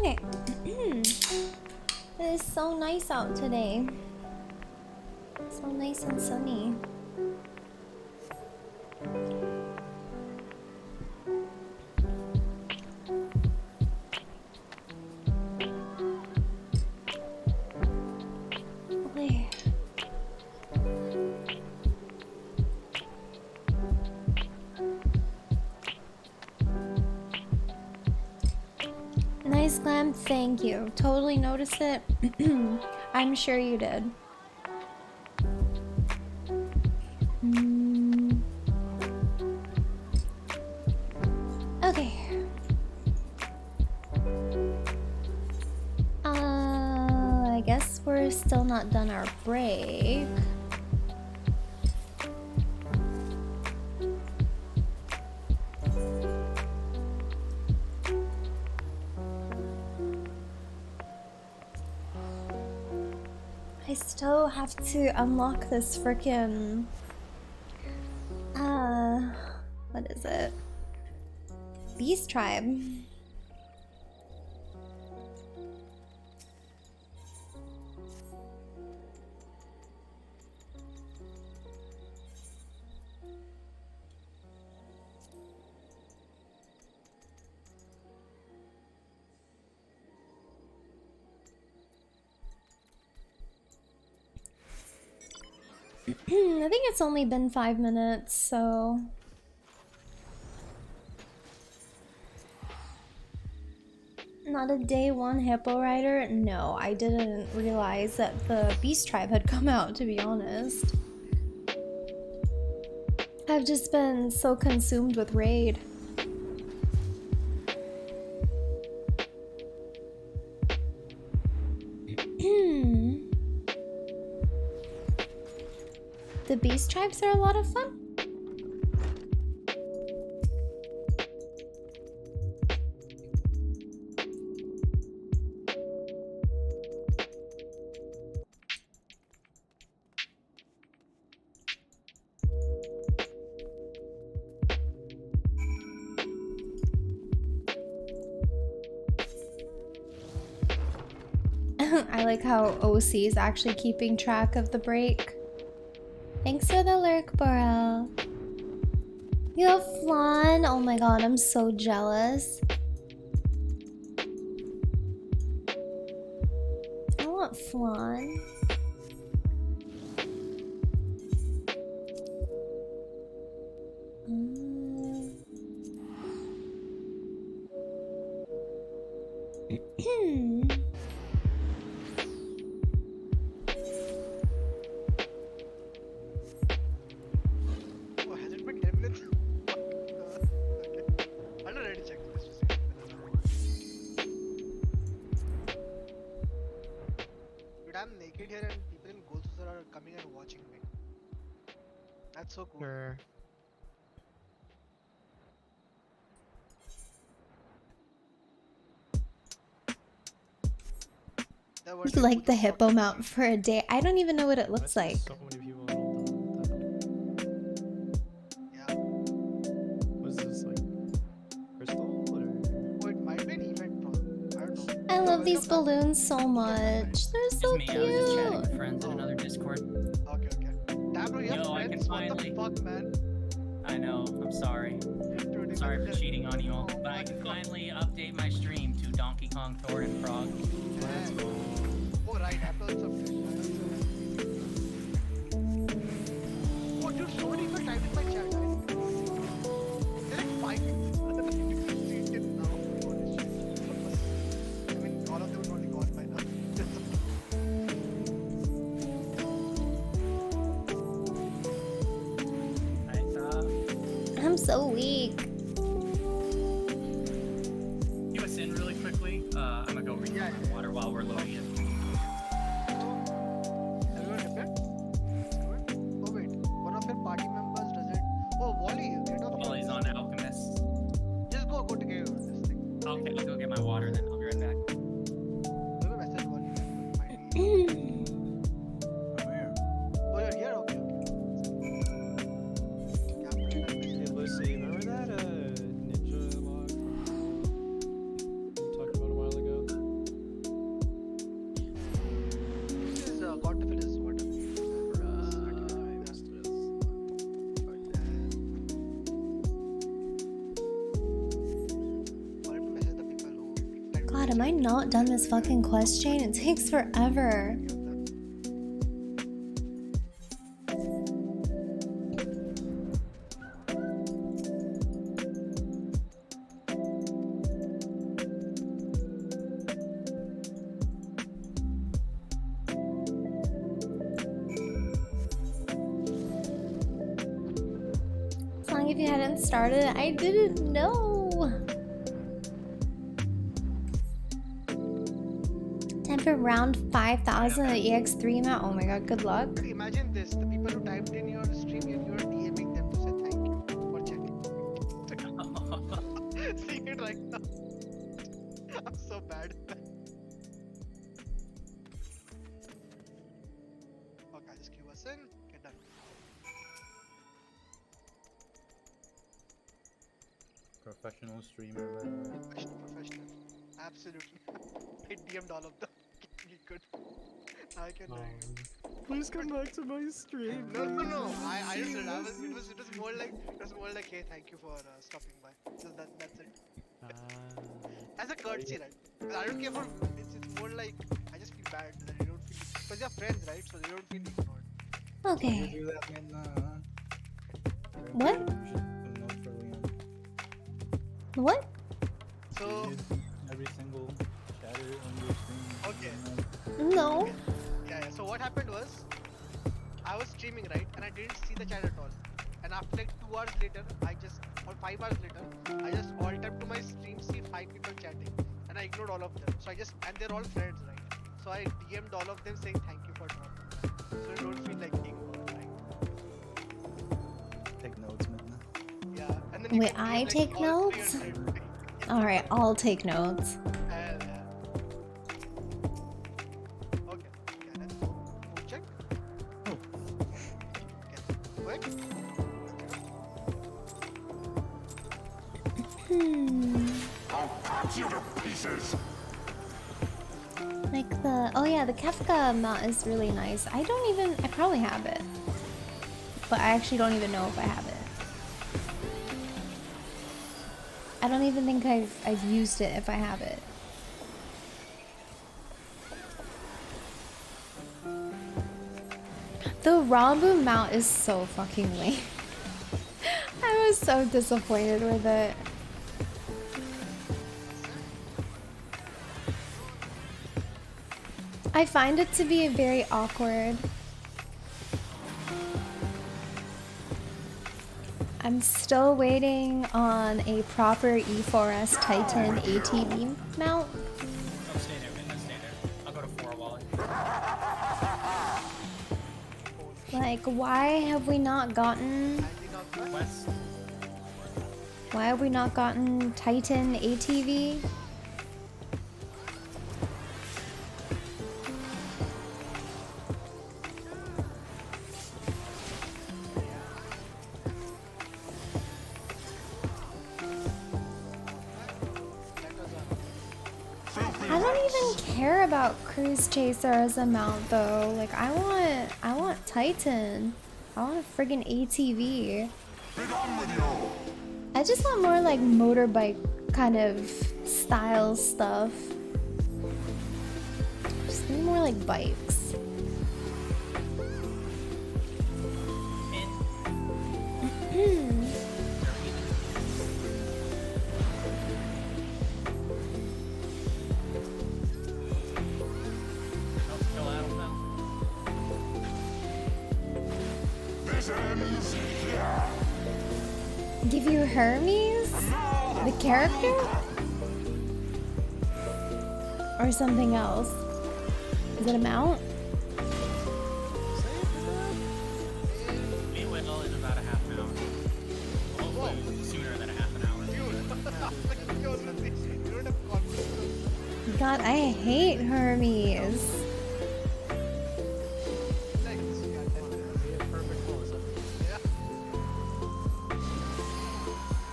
B: Okay. It is so nice out today. So nice and sunny. Okay. Nice glam, thank you. Totally noticed it. I'm sure you did. Okay. I guess we're still not done our break. I still have to unlock this frickin' what is it? Beast Tribe. I think it's only been 5 minutes, so... Not a day one hippo rider? No, I didn't realize that the Beast Tribe had come out, to be honest. I've just been so consumed with Raid. The Beast Tribes are a lot of fun. I like how OC is actually keeping track of the break. Thanks for the lurk, Burrell. You have flan? Oh my god, I'm so jealous. I want flan.
F: Oh, has it been 10 minutes? Okay. I'll already check this to see. Dude, I'm naked here and people in Gold Saucer are coming and watching me. That's so cool.
H: Sure.
B: You like the hippo mount for a day? I don't even know what it looks like.
I: So many people don't know.
F: Yeah.
I: Was this like crystal or?
F: Oh, it might be an event problem. I don't know.
B: I love these balloons so much. They're so
D: It's me. I was just chatting
B: cute.
D: with friends in another Discord.
F: Okay, okay. Damn, bro, you have
D: Yo, I can
F: friends? What
D: finally.
F: the fuck, man?
D: I know. I'm sorry.
F: Dude,
D: Sorry for cheating on you all,
F: Oh
D: but I
F: my
D: can
F: God.
D: finally update my stream to Donkey Kong, Thor, and Prog.
F: Let's go. Oh, right, Apple's update. Oh, dude, so many people typed in my chat. They're like 5 people. You can see it now. Holy shit. I mean, all of them are only gone by now.
B: I'm so weak.
D: You us in really quickly. I'm gonna go refill my water while we're loading it.
F: Everyone different? Oh, wait. One of your party members does it. Oh, Wally. Get off.
D: While he's on Alchemist.
F: Just go to get this thing.
D: Okay, I'll go get my water then. I'll be right back.
F: Maybe message Wally. Oh, you're here? Okay, okay.
I: Hey Lucy, remember that ninja log we talked about a while ago?
B: God, am I not done this fucking quest chain? It takes forever. As long as you hadn't started, I didn't know. Time for round 5,000 at EX3 amount. Oh my god, good luck.
F: Imagine this: the people who typed in your stream, you're DMing them to say thank you for chatting. Seeing it right now, I'm so bad. Okay, just queue us in. Get done.
H: Professional streamer, man.
F: Professional. Absolutely. Hit DM'd all of them. Be good. Now I can.
I: Please come back to my stream.
F: No. I just said it was more like hey, thank you for stopping by. So that's it. As a courtesy, right? Because I don't care for it's more like I just feel bad that you don't feel because you're friends, right? So you don't feel ignored.
B: Okay. What? What?
F: So
H: every single chatter on your stream.
F: Okay.
B: No.
F: Yeah. So what happened was, I was streaming, right, and I didn't see the chat at all. And after like 2 hours later, or 5 hours later, I just alt up to my stream, see 5 people chatting, and I ignored all of them. So and they're all friends, right? So I DM'd all of them saying thank you for dropping by. So you don't feel like ignored, right?
H: Take notes, man.
F: Yeah. And then you
B: Wait,
F: can
B: I
F: like,
B: take
F: all
B: notes?
F: 300.
B: Alright, I'll take notes.
F: Okay, let's go. Check.
H: Oh.
F: Okay. Quick.
E: I'll cut you to pieces.
B: Like oh yeah, the Kefka mount is really nice. I probably have it. But I actually don't even know if I have it. I don't even think I've used it if I have it. The Rambu mount is so fucking lame. I was so disappointed with it. I find it to be very awkward. I'm still waiting on a proper E4S Titan ATV mount.
D: Oh, stay there, Midna, stay there. I'll go to 4 Wally.
B: Like, why have we not gotten...
D: West.
B: Why have we not gotten Titan ATV? I don't even care about Cruise Chaser as a mount though. Like I want Titan. I want a friggin' ATV. I just want more like motorbike kind of style stuff. Just need more like bikes. Give you Hermes? The character? Or something else? Is it a mount?
D: We will in about a half an hour. Hopefully sooner than a half an hour.
B: God, I hate Hermes.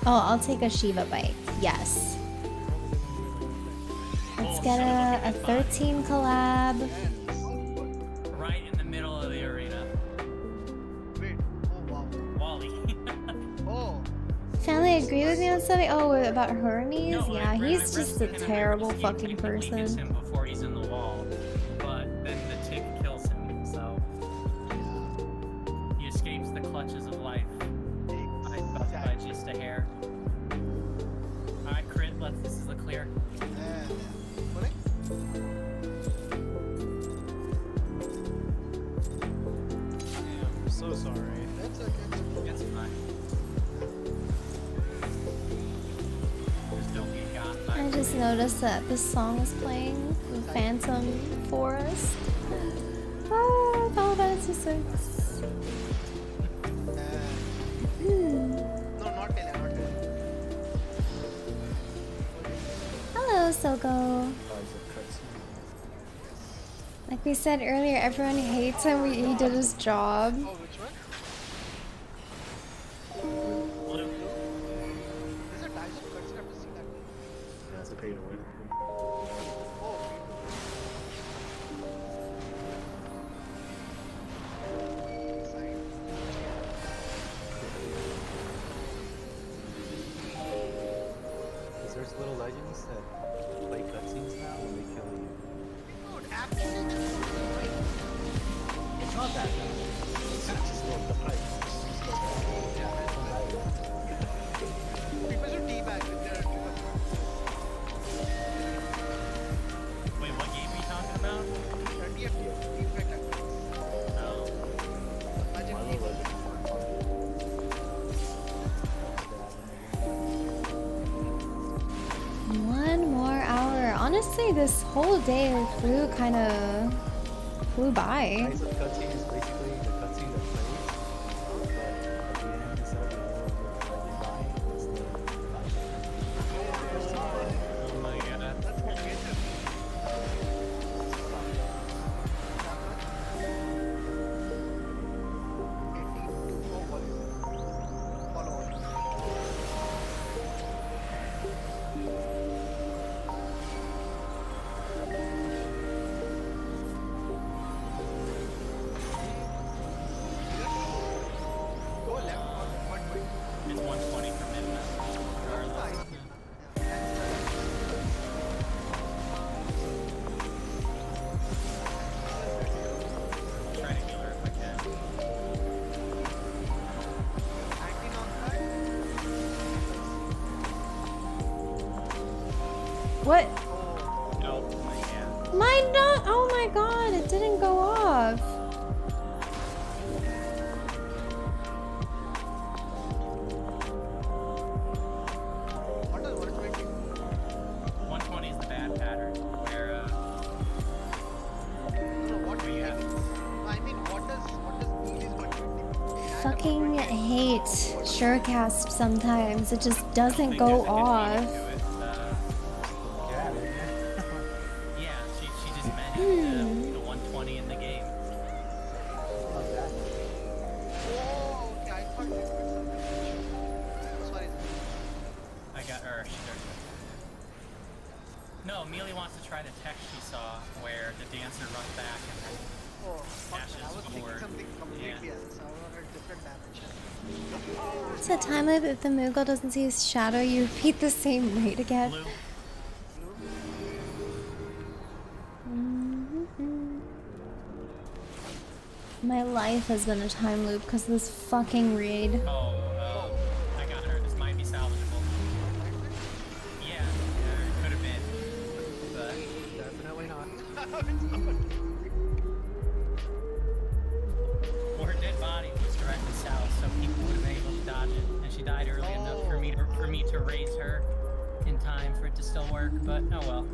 B: Oh, I'll take a Shiva bike. Yes. Let's get a 13 collab.
D: Right in the middle of the arena.
F: Wait. Oh wow.
D: Wally.
F: Oh.
B: family agree with me on something? Oh, about Hermes?
D: No,
B: Yeah, he's
D: I
B: just a
D: rescue him,
B: terrible
D: I rescue
B: fucking
D: technically hits
B: person.
D: him before he's in the wall, but then the tick kills him, so he escapes the clutches of life by just a hair. Alright, crit, this is the clear.
I: I'm so sorry.
F: That's okay.
D: It's fine. Just don't get got by
B: I just noticed that this song is playing, the Phantom Forest. Oh, Final Fantasy VI.
F: No, not Taylor, not Taylor.
B: Hello, Soko. Like we said earlier, everyone hates him. He did his job.
F: Oh, which one?
D: Blue.
F: There's a Dice of Cuts, I have to see that.
K: Yeah, it's a pay to win.
H: Because there's little legends that play cutscenes now when they kill you.
F: Dude, actually, this is great.
K: It's not that bad. It's just little the pipe.
F: People should teabag with their
D: Wait, what game are you talking about? Oh.
B: One more hour. Honestly, this whole day kind of flew by.
H: Dice of cutscene is basically the cutscene that plays, but at the end, instead of the legend dying, it's the
D: Oh my god. It's 120 for midnight. Regardless. Try to heal her if I can.
B: What?
D: Nope. Yeah.
B: Mine not. Oh my god, it didn't go off.
F: What is 120?
D: 120 is the bad pattern. Where
F: No, what
D: we have.
F: I mean, what does mean is 120?
B: Fucking hate Surecast sometimes. It just doesn't go off.
D: Yeah, she just meant the 120 in the game.
F: Oh, okay, I thought you did something. Sorry.
D: I got her. No, Mealy wants to try the text she saw where the dancer runs back and then
F: Oh, fuck,
D: dashes
F: man, I was thinking
D: forward.
F: something completely else. I was on a different dimension.
B: It's a time loop. If the Moogle doesn't see his shadow, you repeat the same rate again.
D: Blue.
B: My life has been a time loop because of this fucking raid.
D: Oh, I got her. This might be salvageable. Yeah, it could have been, but
H: definitely not.
D: well, her dead body was directly south, so people would have been able to dodge it, and she died early enough for me to raise her in time for it to still work. But oh well.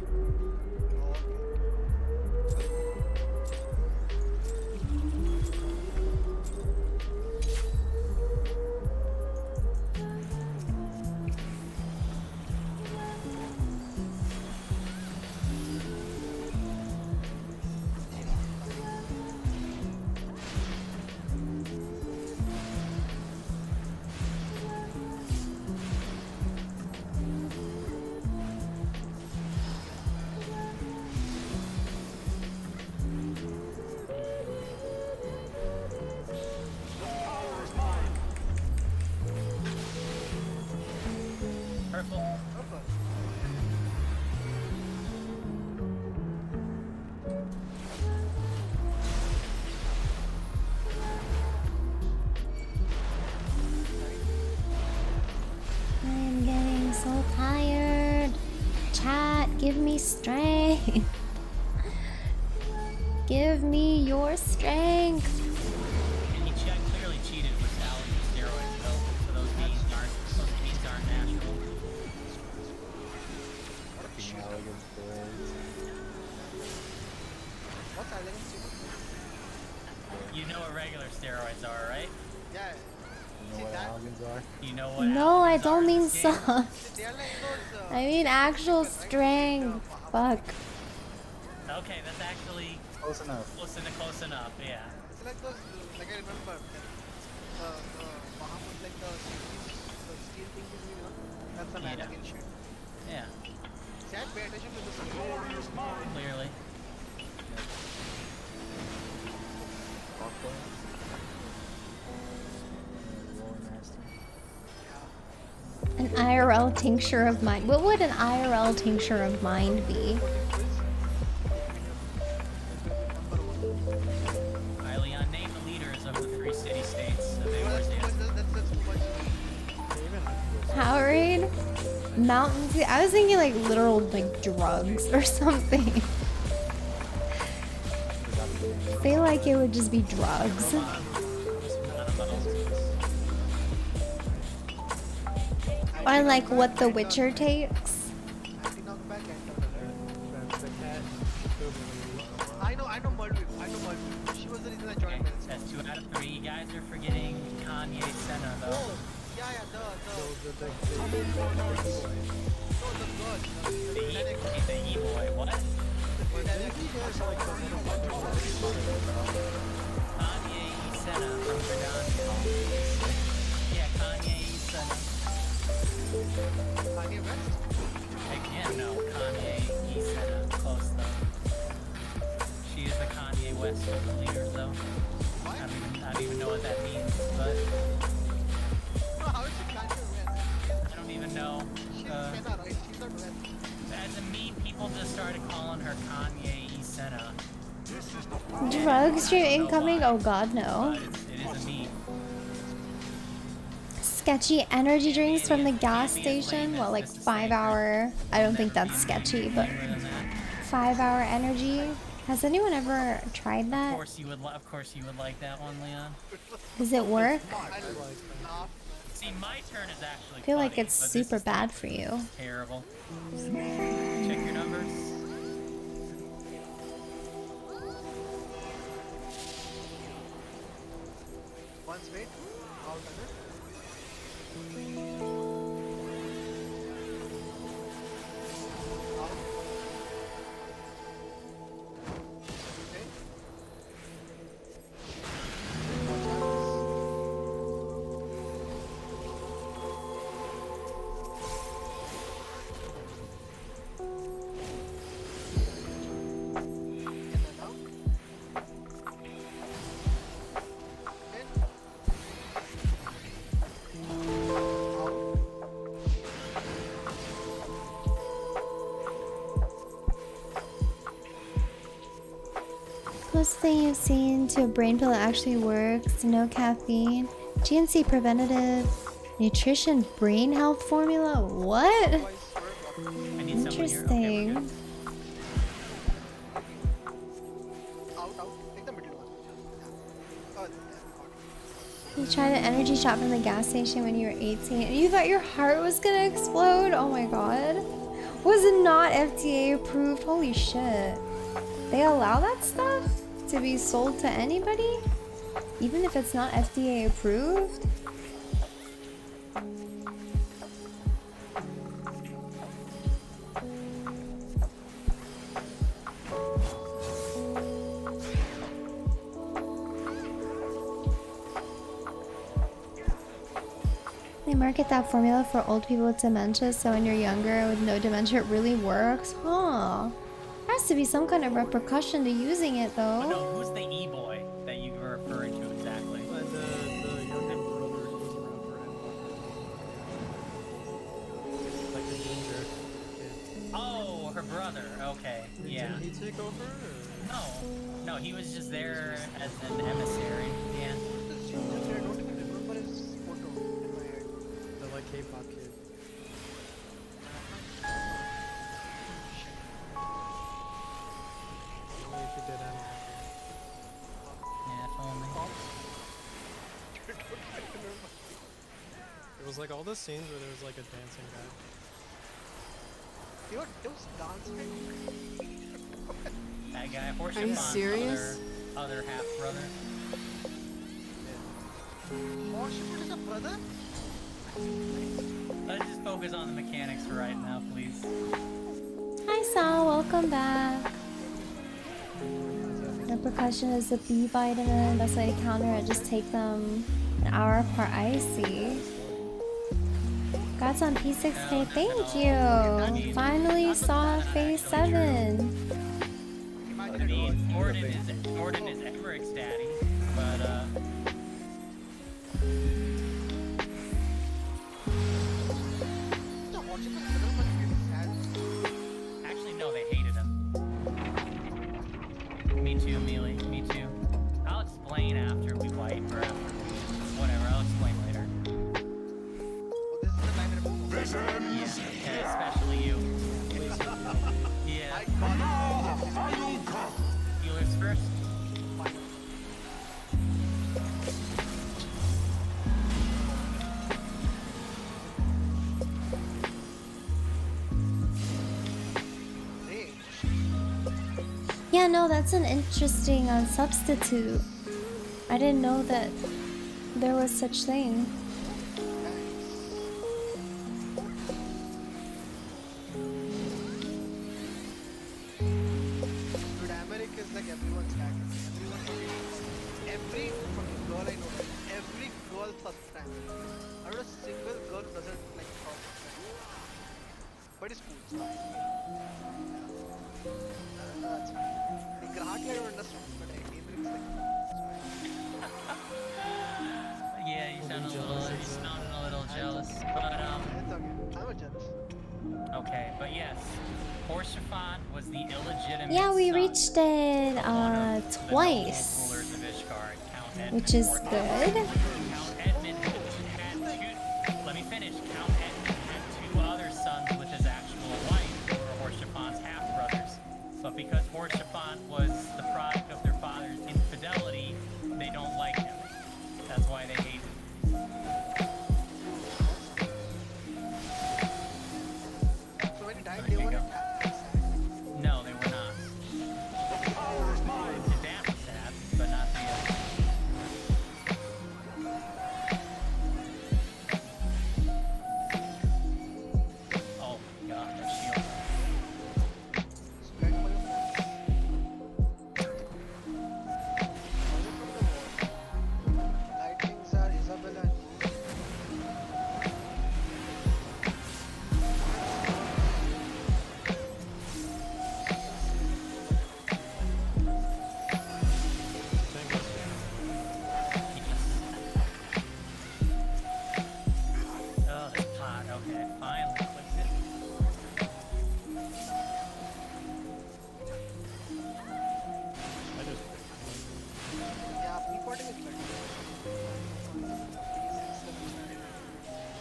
D: Purple.
F: Purple.
B: I'm getting so tired. Chat, give me strength. Give me your strength.
D: And he clearly cheated with allergy steroids, though. So those beans aren't natural.
H: Fucking elegant boys.
F: What's elegance?
D: You know what regular steroids are, right?
F: Yeah.
H: You know what elegants are?
D: You know what?
B: No, I
D: allergens are
B: don't
D: in
B: mean
D: this game?
B: soft.
F: They are like those.
B: I mean actual strength. Fuck.
D: Okay, that's actually
H: Close enough.
D: close enough, yeah.
F: It's like those. Like I remember. Bahamut, like the steel thing, you know. That's some
D: Yeah.
F: elegant shit.
D: Yeah,
F: Chat, pay attention to this.
D: clearly.
B: An IRL tincture of mind. What would an IRL tincture of mind be?
D: Leon, name the leaders of the 3 city-states of AORZ.
F: That's too much.
B: Powerade? Mountain Dew? I was thinking like literal like drugs or something. I feel like it would just be drugs. Or like what The Witcher takes.
F: I know Murder. She was the reason I joined.
D: That's 2 out of 3. You guys are forgetting Kanye Senna, though.
F: Yeah, the
D: The E-boy, what? Kanye Senna from Verdun. Yeah, Kanye Senna.
F: Kanye West?
D: Again, no, Kanye Senna. Close, though. She is the Kanye West of the leaders, though. I don't even know what that means, but...
F: How is she Kanye West?
D: I don't even know.
F: She's Senna, right? She's not West.
D: As a meme, people just started calling her Kanye Senna.
B: Drug stream incoming? Oh god, no.
D: It is a meme.
B: Sketchy energy drinks from the gas station? What, like 5 hour? I don't think that's sketchy, but 5 hour energy? Has anyone ever tried
D: Of
B: that?
D: course you would like that one, Leon.
B: Does it work?
D: See, my turn is actually
B: I feel like
D: funny,
B: it's
D: but this
B: super
D: is
B: bad for you.
D: terrible. Check your numbers.
F: Once made, all done.
B: Closest thing you've seen to a brain pill that actually works. No caffeine. GNC preventative nutrition brain health formula. What? Interesting. You tried an energy shot from the gas station when you were 18 and you thought your heart was gonna explode? Oh my god. Was it not FDA approved? Holy shit. They allow that stuff to be sold to anybody? Even if it's not FDA approved? They market that formula for old people with dementia, so when you're younger with no dementia, it really works? Huh. There has to be some kind of repercussion to using it, though.
D: But no, who's the E-boy that you were referring to exactly?
I: The youngest brother who was around for
D: Oh, her brother. Okay, yeah.
I: Didn't he take over? Or?
D: No, he was just there as an emissary. Yeah.
F: This junior kid, I don't even remember his photo in my head.
I: The like K-pop kid. Only if he did anything.
D: Yeah, if only.
I: It was like all the scenes where there was like a dancing guy.
F: Yo, those dancing.
D: That guy, Portia
G: Are you serious?
D: Other half brother.
F: Horseship is a brother?
D: Let's just focus on the mechanics for right now, please.
B: Hi Sal, welcome back. The percussion is a B vitamin. Best way to counter it, just take them an hour apart. I see. Got some P6K, thank you! Finally saw phase 7.
D: I mean, Gordon is Everett's daddy, but actually no, they hated him. Me too, Mealy, me too. I'll explain after we wipe or after whatever, I'll explain later. Yeah, especially you. Yeah. Healers first.
B: Yeah, no, that's an interesting substitute. I didn't know that there was such thing.
F: Dude, America is like everyone's back. Every fucking girl I know, every girl sucks America. I don't know a single girl who doesn't like talk. But it's cool, it's fine. That's fine. The Grahak I don't understand, but I hate it.
D: Yeah, you sounded a little jealous, but
F: It's okay. I'm a jealous.
D: okay, but yes, Porshafant was the illegitimate
B: Yeah, we
D: son
B: reached it
D: of one of the
B: twice,
D: rulers of Ishgard, Count Edmund
B: which is
D: IV.
B: good.
D: Count Edmund had two. Let me finish. Count Edmund had two other sons with his actual wife, who were Porshafant's half brothers. But because Porshafant was the product of their father's infidelity, they don't like him. That's why they hate him.
F: So when he died,
D: There
F: they
D: you
F: were
D: go.
F: sad.
D: No, they were not. The dad was sad, but not the other. Oh my god, that shield.
F: Spread for your friends. Lightnings are Isabella and
D: Oh, this pot. Okay, finally clicked it.
F: yeah, pre-potting is better.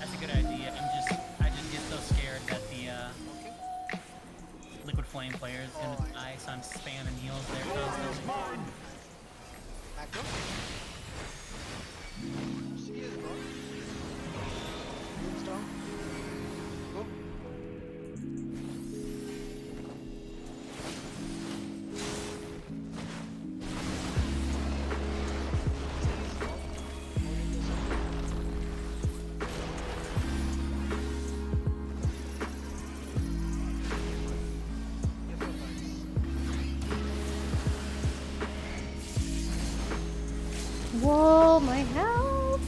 D: That's a good idea. I just get so scared that the liquid flame player is gonna die, so I'm spamming heals there constantly.
F: Macro? C is gone. Moves down. Go.
B: Whoa, my health!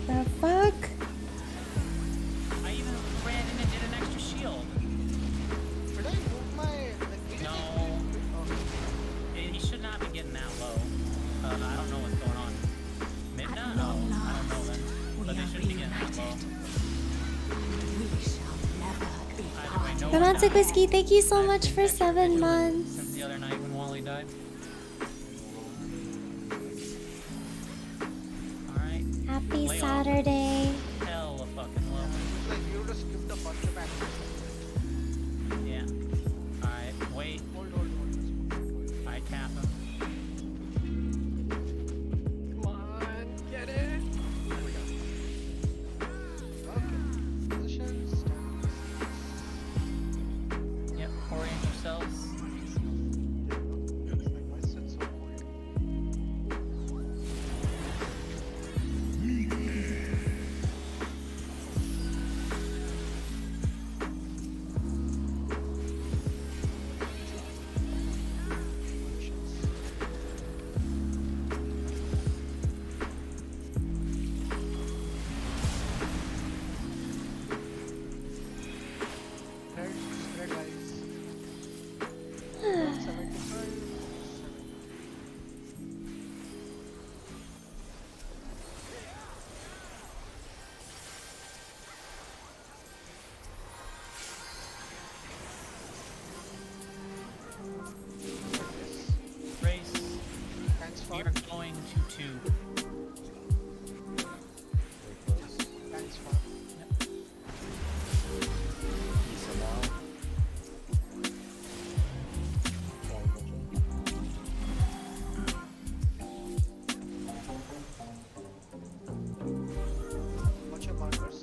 B: The fuck?
D: I even ran in and did an extra shield.
F: Did I move my...
D: No. He should not be getting that low. I don't know what's going on. Midna? No, I don't know then. But they shouldn't be getting that low.
J: We shall never be
D: Either way, no
B: Romantic Whiskey, thank you so much for 7 months.
D: Since the other night when Wally died. Alright.
B: Happy
D: Lay off.
B: Saturday.
D: Hell of fucking low.
F: Like you just skip the first back.
D: Yeah. Alright, wait.
F: Hold.
D: I cap him.
F: Come on, get it. There we go. Okay. Positions.
D: Yep, orient yourselves.
F: Like, why is it so cold? Spread wise. 175.
D: Race.
F: Thanks for.
D: We are going to 2.
F: Thanks for. Watch your markers.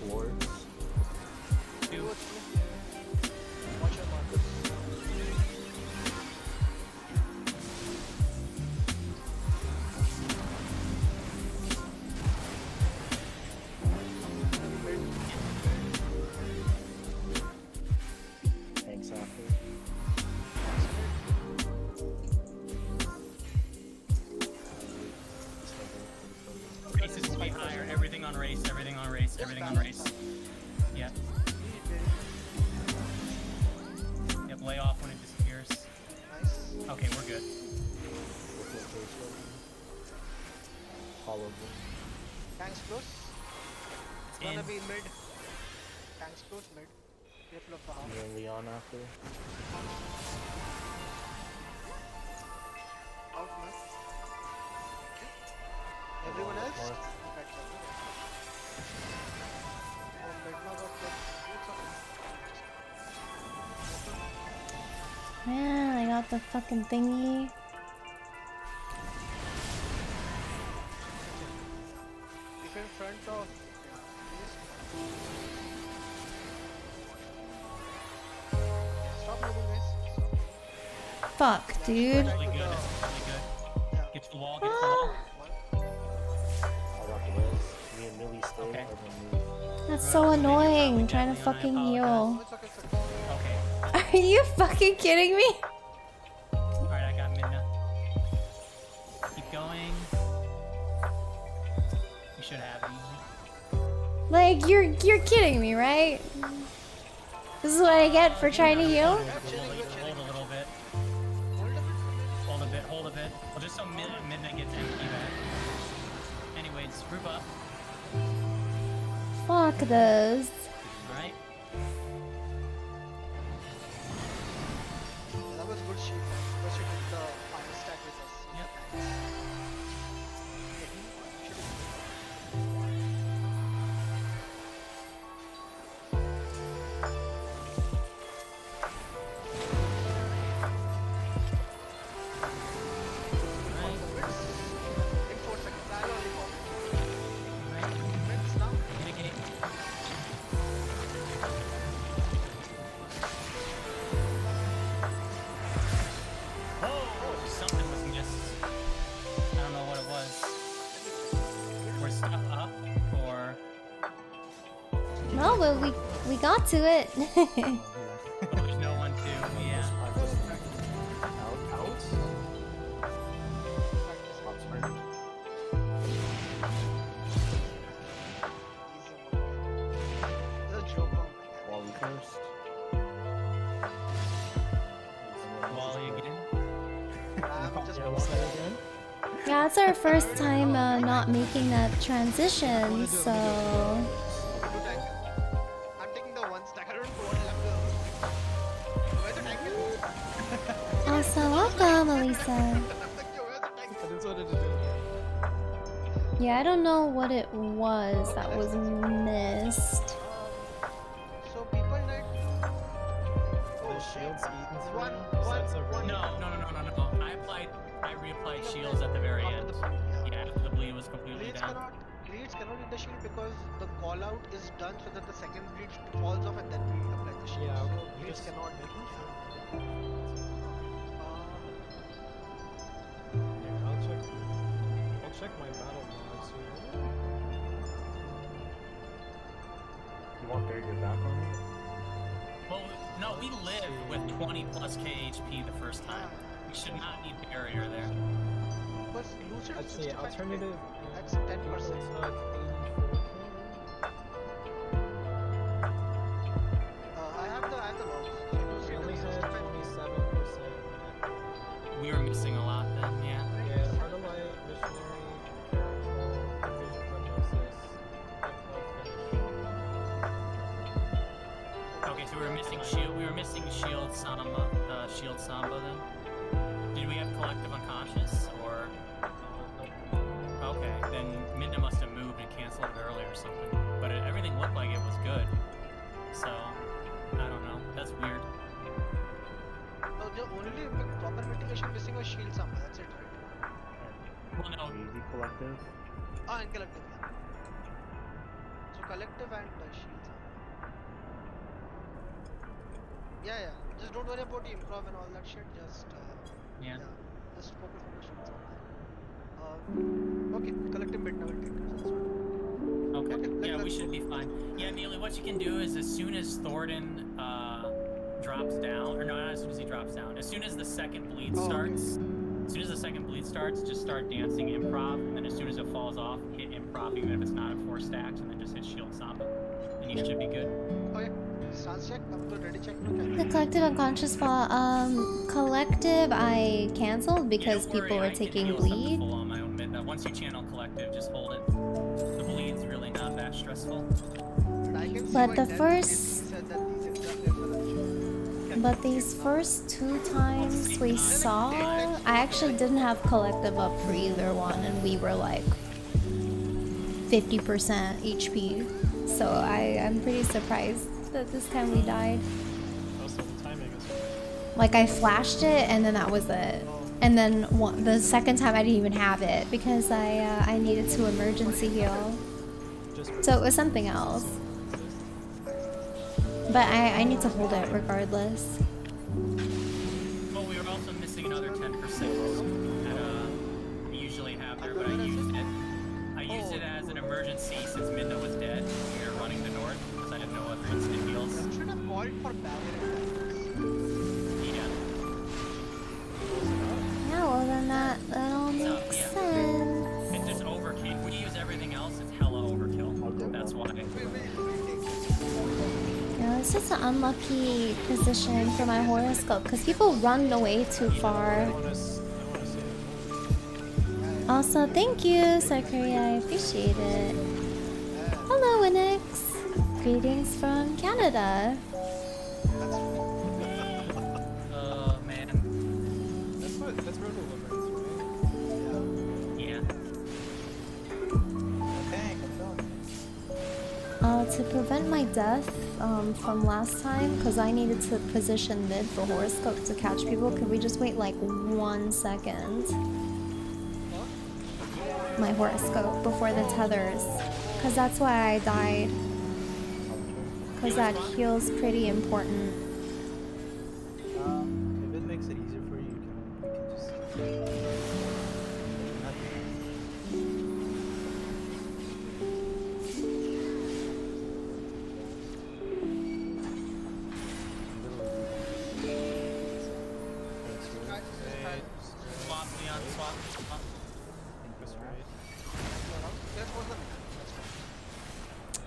K: Towards.
D: 2.
F: Watch your markers.
K: Thanks after.
D: Race is way higher. Everything on race, everything on race, everything on race. Yep. Yep, lay off when it disappears.
F: Nice.
D: Okay, we're good.
K: Hollow.
F: Tanks close. It's gonna
D: In.
F: be mid. Tanks close mid. Careful of the half.
K: Me and Leon after.
F: Out mid. Everyone else?
K: North.
F: Okay, mid now got the. It's okay.
B: Man, I got the fucking thingy.
F: If in front of. Stop moving, guys. Stop.
B: Fuck, dude.
D: Really good. Really good. Get to the wall, get to the wall.
K: I'll rock the rails. Me and Millie stay.
D: Okay.
K: And then move.
B: That's so annoying. Trying to fucking heal.
F: It's okay, it's okay.
D: Okay.
B: Are you fucking kidding me?
D: Alright, I got Midna. Keep going. You should have easy.
B: Like, you're kidding me, right? This is what I get for trying to heal?
D: Hold a little bit. Hold a bit. Well, just so Midna gets MP back. Anyways, group up.
B: Fuck this.
D: Alright.
F: That was good sheet. Because she took the final stack with us.
D: Yep.
F: In 4 seconds. I'll only call it. Minutes now.
D: Mitigate. Oh, something wasn't just. I don't know what it was. We're stuck up, or.
B: No, but we got to it.
D: But there's no one to. Yeah.
K: Out. Stop sprint.
F: It's a joke.
K: Wally first.
D: Wally again.
F: I'm just
K: Yeah, what's that again?
B: Yeah, it's our first time not making that transition, so...
F: I'm taking the one stack. I don't know what left. Where's the tank?
B: Also, welcome, Elisa.
F: I
H: just wanted to do.
B: Yeah, I don't know what it was that was missed.
F: So people need
H: The shield's eaten through.
F: one.
D: No. I reapplied shields at the very end. Yeah, after the bleed was completely down.
F: Bleeds cannot eat the shield because the call out is done so that the second bleed falls off and then we apply the shield.
H: Yeah, okay.
F: So bleeds cannot
H: making sure. I'll check my battle logs here.
K: You want to get back on me?
D: Well, no, we live with 20 plus KHP the first time. We should not need barrier there.
F: But Lucid
H: I'd say alternative.
F: That's 10%. I have the logs. So Lucid
H: Only
F: is
H: had
F: 65.
H: 27%.
D: We were missing a lot then, yeah.
H: Yeah, Ardalite, Missionary, Vision Prognosis,
D: Okay, so we were missing shield samba then. Did we have collective unconscious or? Okay, then Minda must have moved and canceled it early or something. But everything looked like it was good. So I don't know. That's weird.
F: No, the only proper mitigation missing was shield samba. That's it, right?
D: Well, no.
K: Easy collective.
F: And collective. Yeah. So collective and shield samba. Yeah. Just don't worry about the improv and all that shit. Just just focus on the shield samba. Okay, collective bit now will take.
D: Okay. Yeah, we should be fine. Yeah, Neely, what you can do is as soon as Thornton drops down, or no, not as soon as he drops down, as soon as the second bleed starts, just start dancing improv, and then as soon as it falls off, hit improv, even if it's not at 4 stacks, and then just hit shield samba, and you should be good.
F: Okay, stance check, I'm ready check.
B: The collective unconscious fall. Collective I canceled because people were taking bleed.
D: Full on my own mid. Once you channel collective, just hold it. The bleed's really not that stressful.
B: But these first 2 times we saw, I actually didn't have collective up for either one, and we were like 50% HP. So I'm pretty surprised that this time we died.
I: Also, the timing is
B: Like I flashed it, and then that was it. And then the second time I didn't even have it because I needed to emergency heal. So it was something else. But I need to hold it regardless.
D: Well, we were also missing another 10% that we usually have there, but I used it. I used it as an emergency since Minda was dead. We were running the north because I had no other instant heals.
F: I should have called for barrier.
B: Yeah, well then that all makes sense.
D: It's just overkill. When you use everything else, it's hella overkill. That's why.
B: Yeah, it's just an unlucky position for my horoscope because people run away too far. Also, thank you, Sakuri. I appreciate it. Hello, Winix. Greetings from Canada.
D: Man.
H: That's Roto Deliverance, right?
D: Yeah.
H: Tank, I'm done.
B: To prevent my death from last time, because I needed to position mid for horoscope to catch people, could we just wait like 1 second? My horoscope before the tethers, because that's why I died. Because that heal's pretty important.
H: If it makes it easier for you, you can just.
D: Swap, Leon, swap.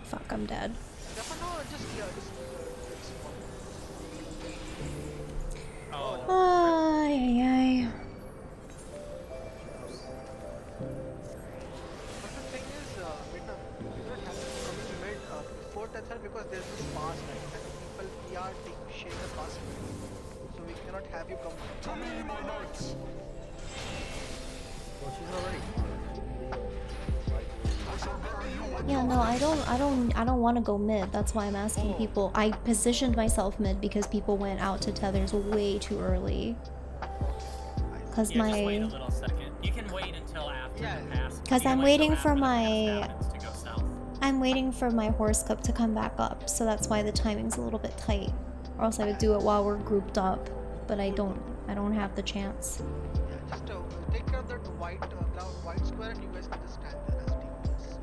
B: Fuck, I'm dead. Ay, ay, ay.
F: are sharing a password, so we cannot have you come.
E: To me, my knights.
H: Well, she's already
B: Yeah, no, I don't want to go mid. That's why I'm asking people. I positioned myself mid because people went out to tethers way too early. Cause
D: Yeah, just wait a
B: my,
D: little second. You can wait until after the pass.
B: cause
D: You can
B: I'm
D: wait till
B: waiting for
D: after the pass
B: my,
D: happens to go south.
B: I'm waiting for my horse cup to come back up. So that's why the timing's a little bit tight. Or else I would do it while we're grouped up. But I don't have the chance.
F: Yeah, just take care of that white white square, and you guys can just stand there as teams.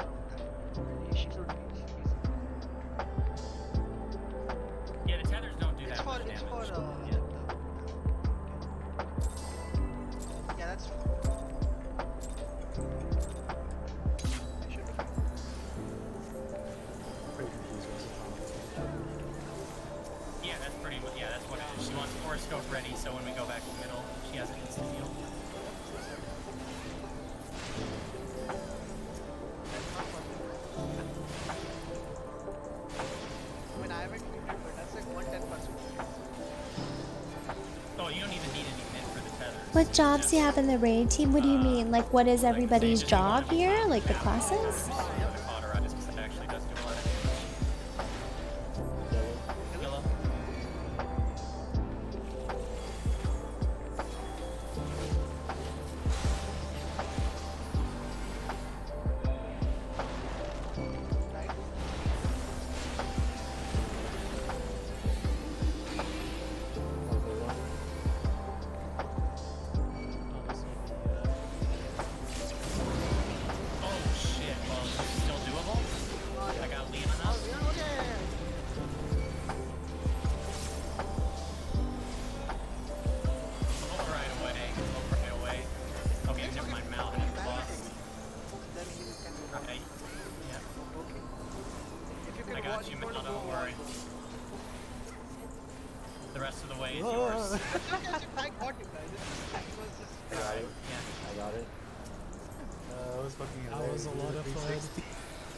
F: She should be easy.
D: Yeah, the tethers don't do that much damage.
F: Yeah, that's fine.
D: Yeah, that's pretty much. Yeah, that's what it is. She wants horoscope ready, so when we go back to the middle, she has an instant heal.
F: I mean, I haven't muted, but that's like 110%.
D: Oh, you don't even need any mid for the tethers.
B: What jobs do you have in the raid team? What do you mean? Like, what is everybody's job here? Like the classes?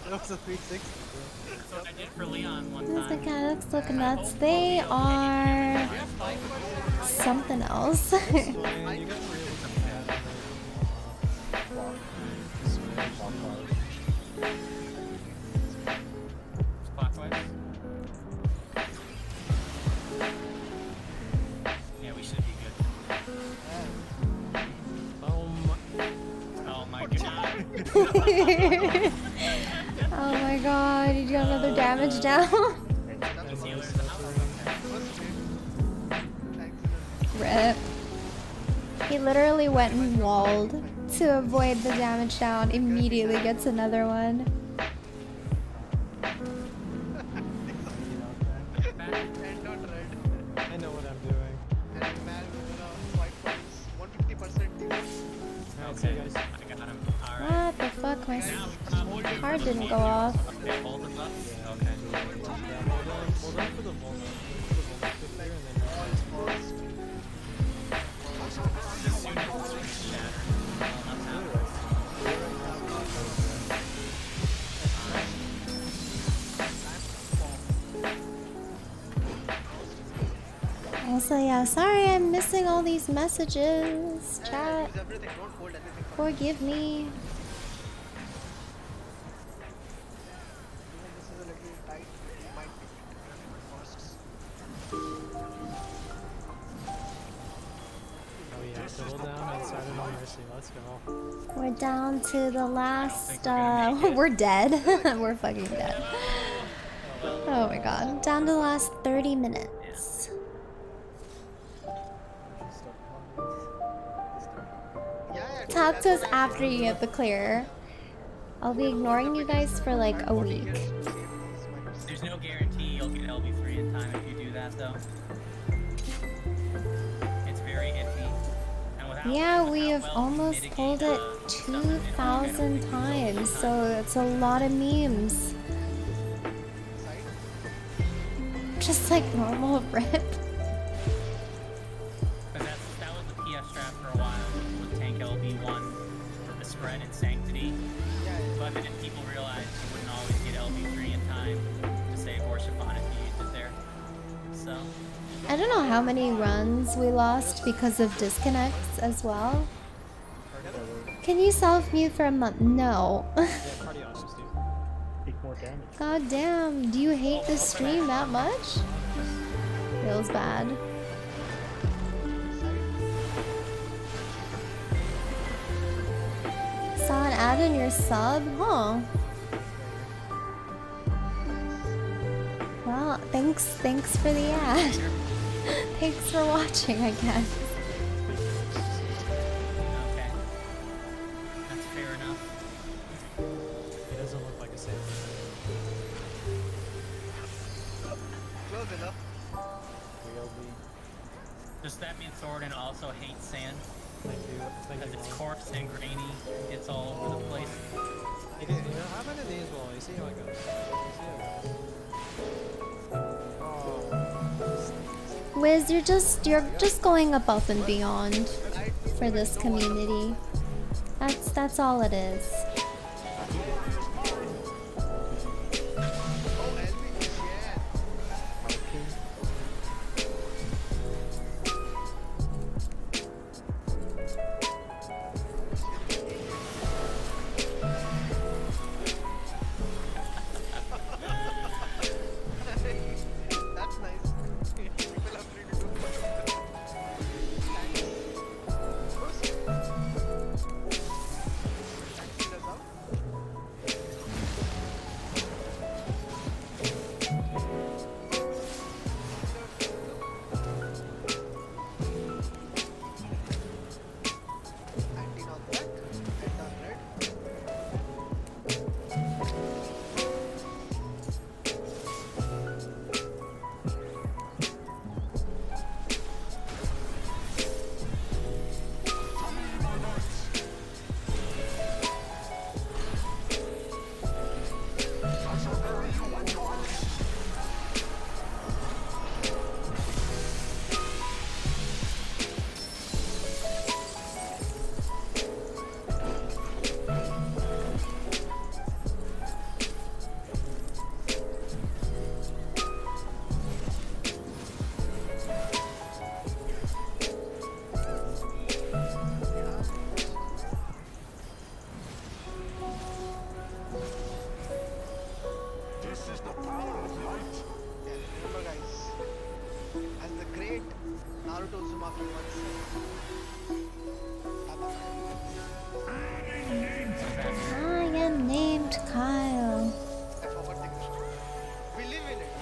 H: That was a 360.
D: That's what I did for Leon one
B: Those
D: time.
B: mechanics look nuts. They are something else.
D: Clockwise? Yeah, we should be good. Oh my god.
B: Oh my god, you got another damage down? Rip. He literally went and walled to avoid the damage down, immediately gets another one.
I: I know what I'm doing.
F: And man, white points, 150%.
D: Okay, guys. I got him.
B: What the fuck? My card didn't go off.
D: Okay, hold them up. Okay.
I: Hold on for the vulnerable.
D: As soon as the switch shatters,
B: Also, yeah, sorry I'm missing all these messages. Chat. Forgive me. We're down to the last, we're dead. We're fucking dead. Oh my god. Down to the last 30 minutes. Talk to us after you get the clear. I'll be ignoring you guys for like a week.
D: there's no guarantee you'll get LB3 in time if you do that, though. It's very iffy.
B: Yeah, we have almost pulled it 2,000 times, so it's a lot of memes. Just like normal rip.
D: That was the PS strat for a while with tank LB1 for the spread and sanctity. But then people realized you wouldn't always get LB3 in time to save Horsefon if you used it there. So so.
B: I don't know how many runs we lost because of disconnects as well. Can you self-mute for a month? No.
I: Party autos, dude.
K: Take more damage.
B: God damn, do you hate this stream that much? Feels bad. Saw an ad in your sub? Huh. Well, thanks for the ad. Thanks for watching, I guess.
D: Okay. That's fair enough.
I: It doesn't look like a safe.
F: Close enough.
D: Does that mean Thornton also hates sand?
I: Thank you.
D: Because it's coarse and grainy, it's all over the place.
I: Okay, how about these well? You see how it goes.
B: Wiz, you're just going above and beyond for this community. That's all it is.
F: That's nice. People are free to do
B: I am named Kyle.
F: We live in it.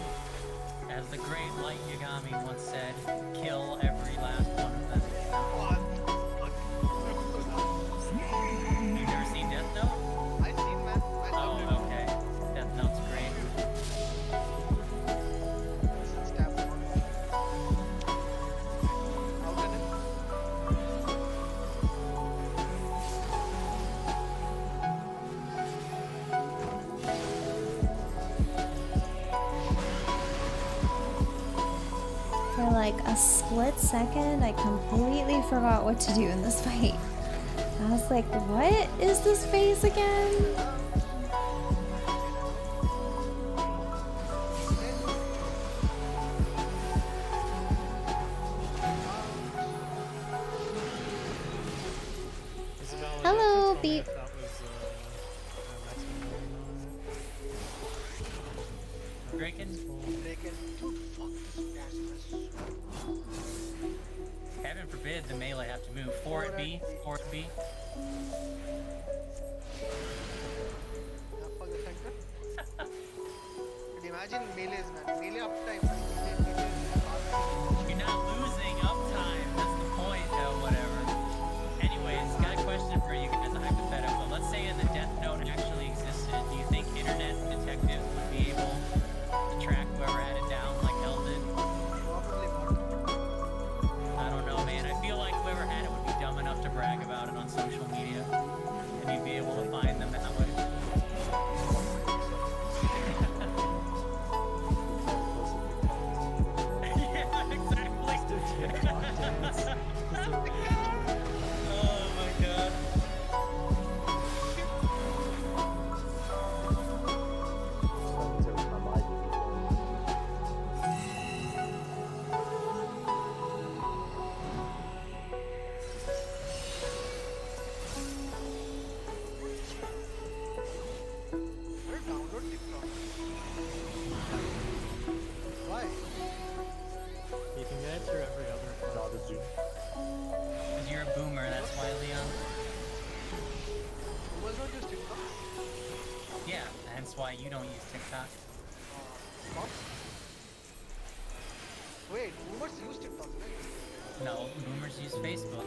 D: As the great Light Yagami once said, kill every last one of them. You've never seen Death Note?
F: I've seen, man. I love it.
D: Oh, okay. Death Note's great.
B: For like a split second, I completely forgot what to do in this fight. I was like, what is this phase again? Hello, Beep.
D: Draken?
F: Dude, fuck this gas.
D: Heaven forbid the melee have to move. Forward B, forward B.
F: Fuck the center. Dude, imagine melees, man. Melee uptime.
D: You're not losing uptime. That's the point, whatever. Anyways, got a question for you guys, a hypothetical. Let's say the Death Note actually existed. Do you think internet detectives would be able to track whoever had it down like Hell did? I don't know, man. I feel like whoever had it would be dumb enough to brag about it on social media. And you'd be able to find them that way. why you don't use TikTok.
F: What? Wait, boomers use TikTok, right?
D: No, boomers use Facebook.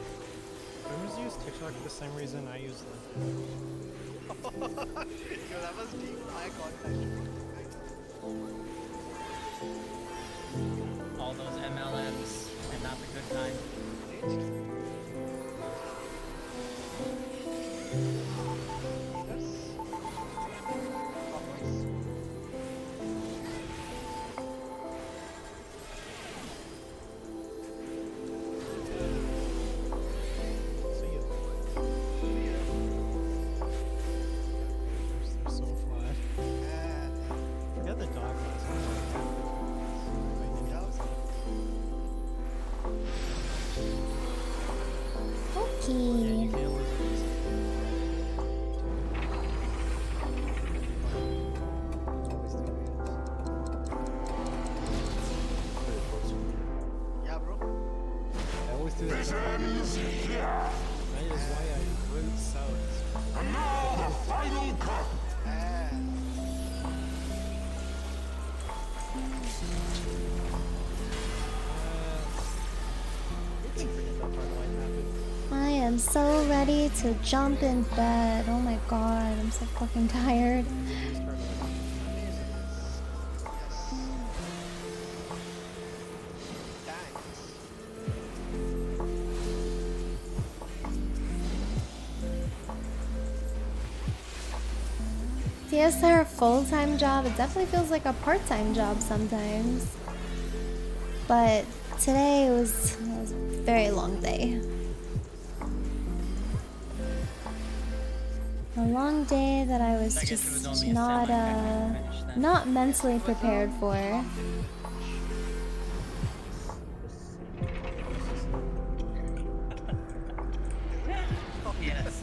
I: Boomers use TikTok for the same reason I use LinkedIn.
F: Yo, that was deep. I got that.
D: All those MLMs and not the good kind.
I: They're so flat. Forget the dog last
B: Okay.
F: Yeah, bro.
I: I always do that. That is why I root south.
E: And now the final cut.
B: I am so ready to jump in bed. Oh my god, I'm so fucking tired. DSR a full-time job? It definitely feels like a part-time job sometimes. But today was a very long day. A long day that I was just not mentally prepared for.
D: Yes.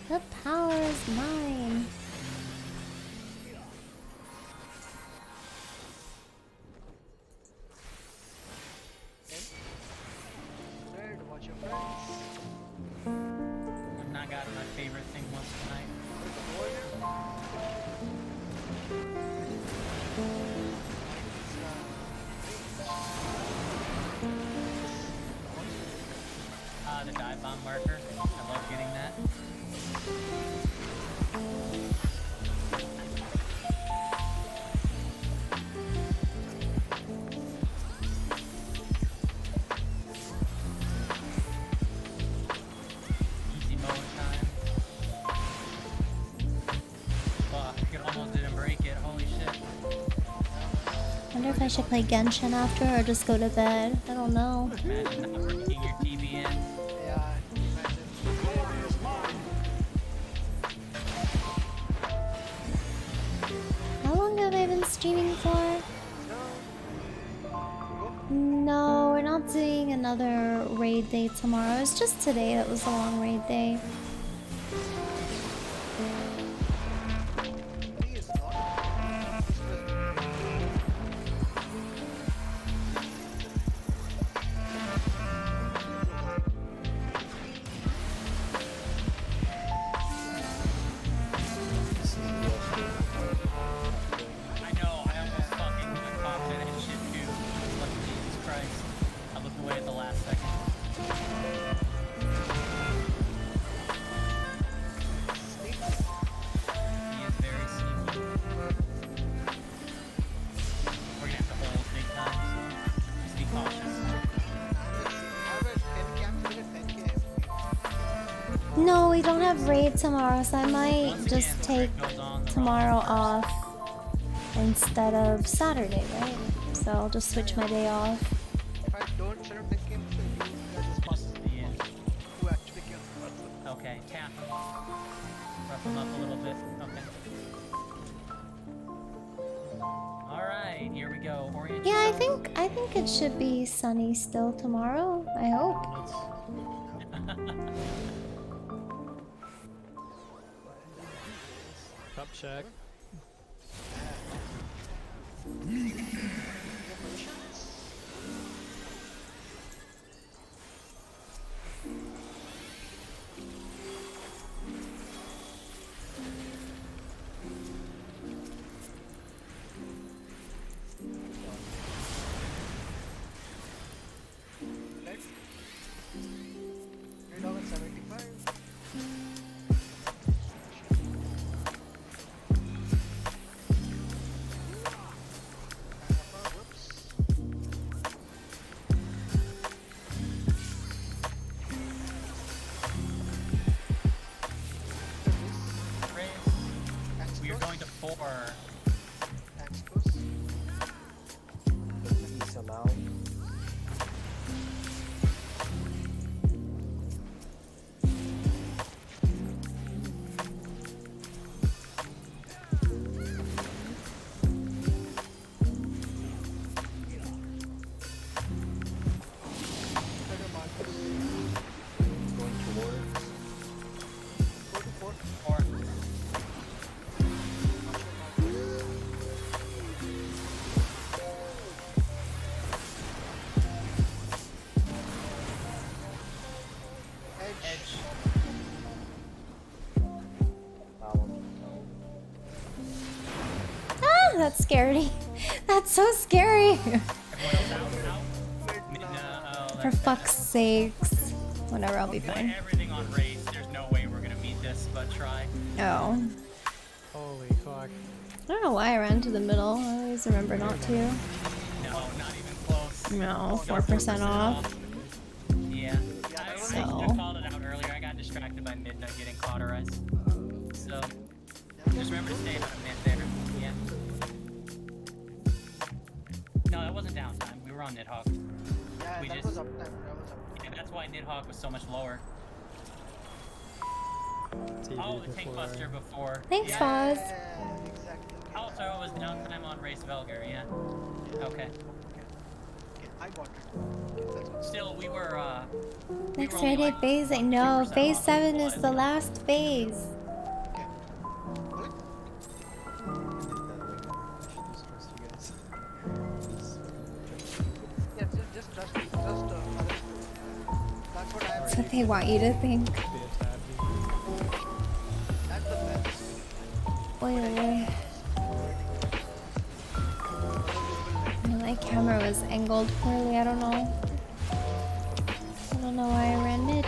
B: The power is mine.
F: Red, watch your friends.
D: I've not gotten my favorite thing once tonight. The dive bomb marker. I love getting that. Easy mode time. Fuck, it almost didn't break it. Holy shit.
B: Wonder if I should play Genshin after or just go to bed. I don't know.
D: Imagine not breaking your TV in.
F: Yeah,
B: How long have I been streaming for? No, we're not doing another raid day tomorrow. It's just today that was a long raid day.
D: I know, I almost fucking popped it and shit too. Like, Jesus Christ. I looked away at the last second. He is very sneaky. We're gonna have to hold big time, so just be cautious.
B: No, we don't have raid tomorrow, so I might just take tomorrow off instead of Saturday, right? So I'll just switch my day off.
F: If I don't set up the game, so you guys just pass
D: Yeah.
F: who actually kills the person.
D: Okay. Okay, tap him. Rough him up a little bit. Okay. Alright, here we go. Orient
B: Yeah,
D: yourself.
B: I think it should be sunny still tomorrow. I hope.
I: Cup check.
D: We are going to 4.
K: Peace allowed. Going towards.
D: 4. Edge.
B: Ah, that's scary. That's so scary. For fuck's sakes. Whatever, I'll be fine.
D: Everything on race. There's no way we're gonna meet this, but try.
B: Oh.
I: Holy fuck.
B: I don't know why I ran to the middle. I always remember not to.
D: No, not even close.
B: No, 4% off.
D: Yeah. I
B: So.
D: should have called it out earlier. I got distracted by midnight getting cauterized. So, just remember to stay about a mid there. Yeah. No, that wasn't downtime. We were on Nidhogg.
F: Yeah,
D: We
F: that
D: just-
F: was uptime. That was uptime.
D: Yeah, that's why Nidhogg was so much lower.
I: TV
D: Oh, the Tank
I: before.
D: Buster before.
B: Thanks,
D: yeah.
B: Foz.
F: Yeah, exactly.
D: Oh, so it was downtime on Race Velgar, yeah. Okay.
F: Okay, I got it. Okay, let's go.
D: Still, we were,
B: Next
D: we were only,
B: Friday
D: like,
B: phase. I know.
D: 2%
B: Phase
D: off
B: 7 is
D: what
B: the
D: it
B: last phase.
F: Okay. Pull it. Yeah, just trust me. Trust that's what I
B: That's what they want you to think.
F: That's the best.
B: Oy, oy. My camera was angled poorly. I don't know. I don't know why I ran mid.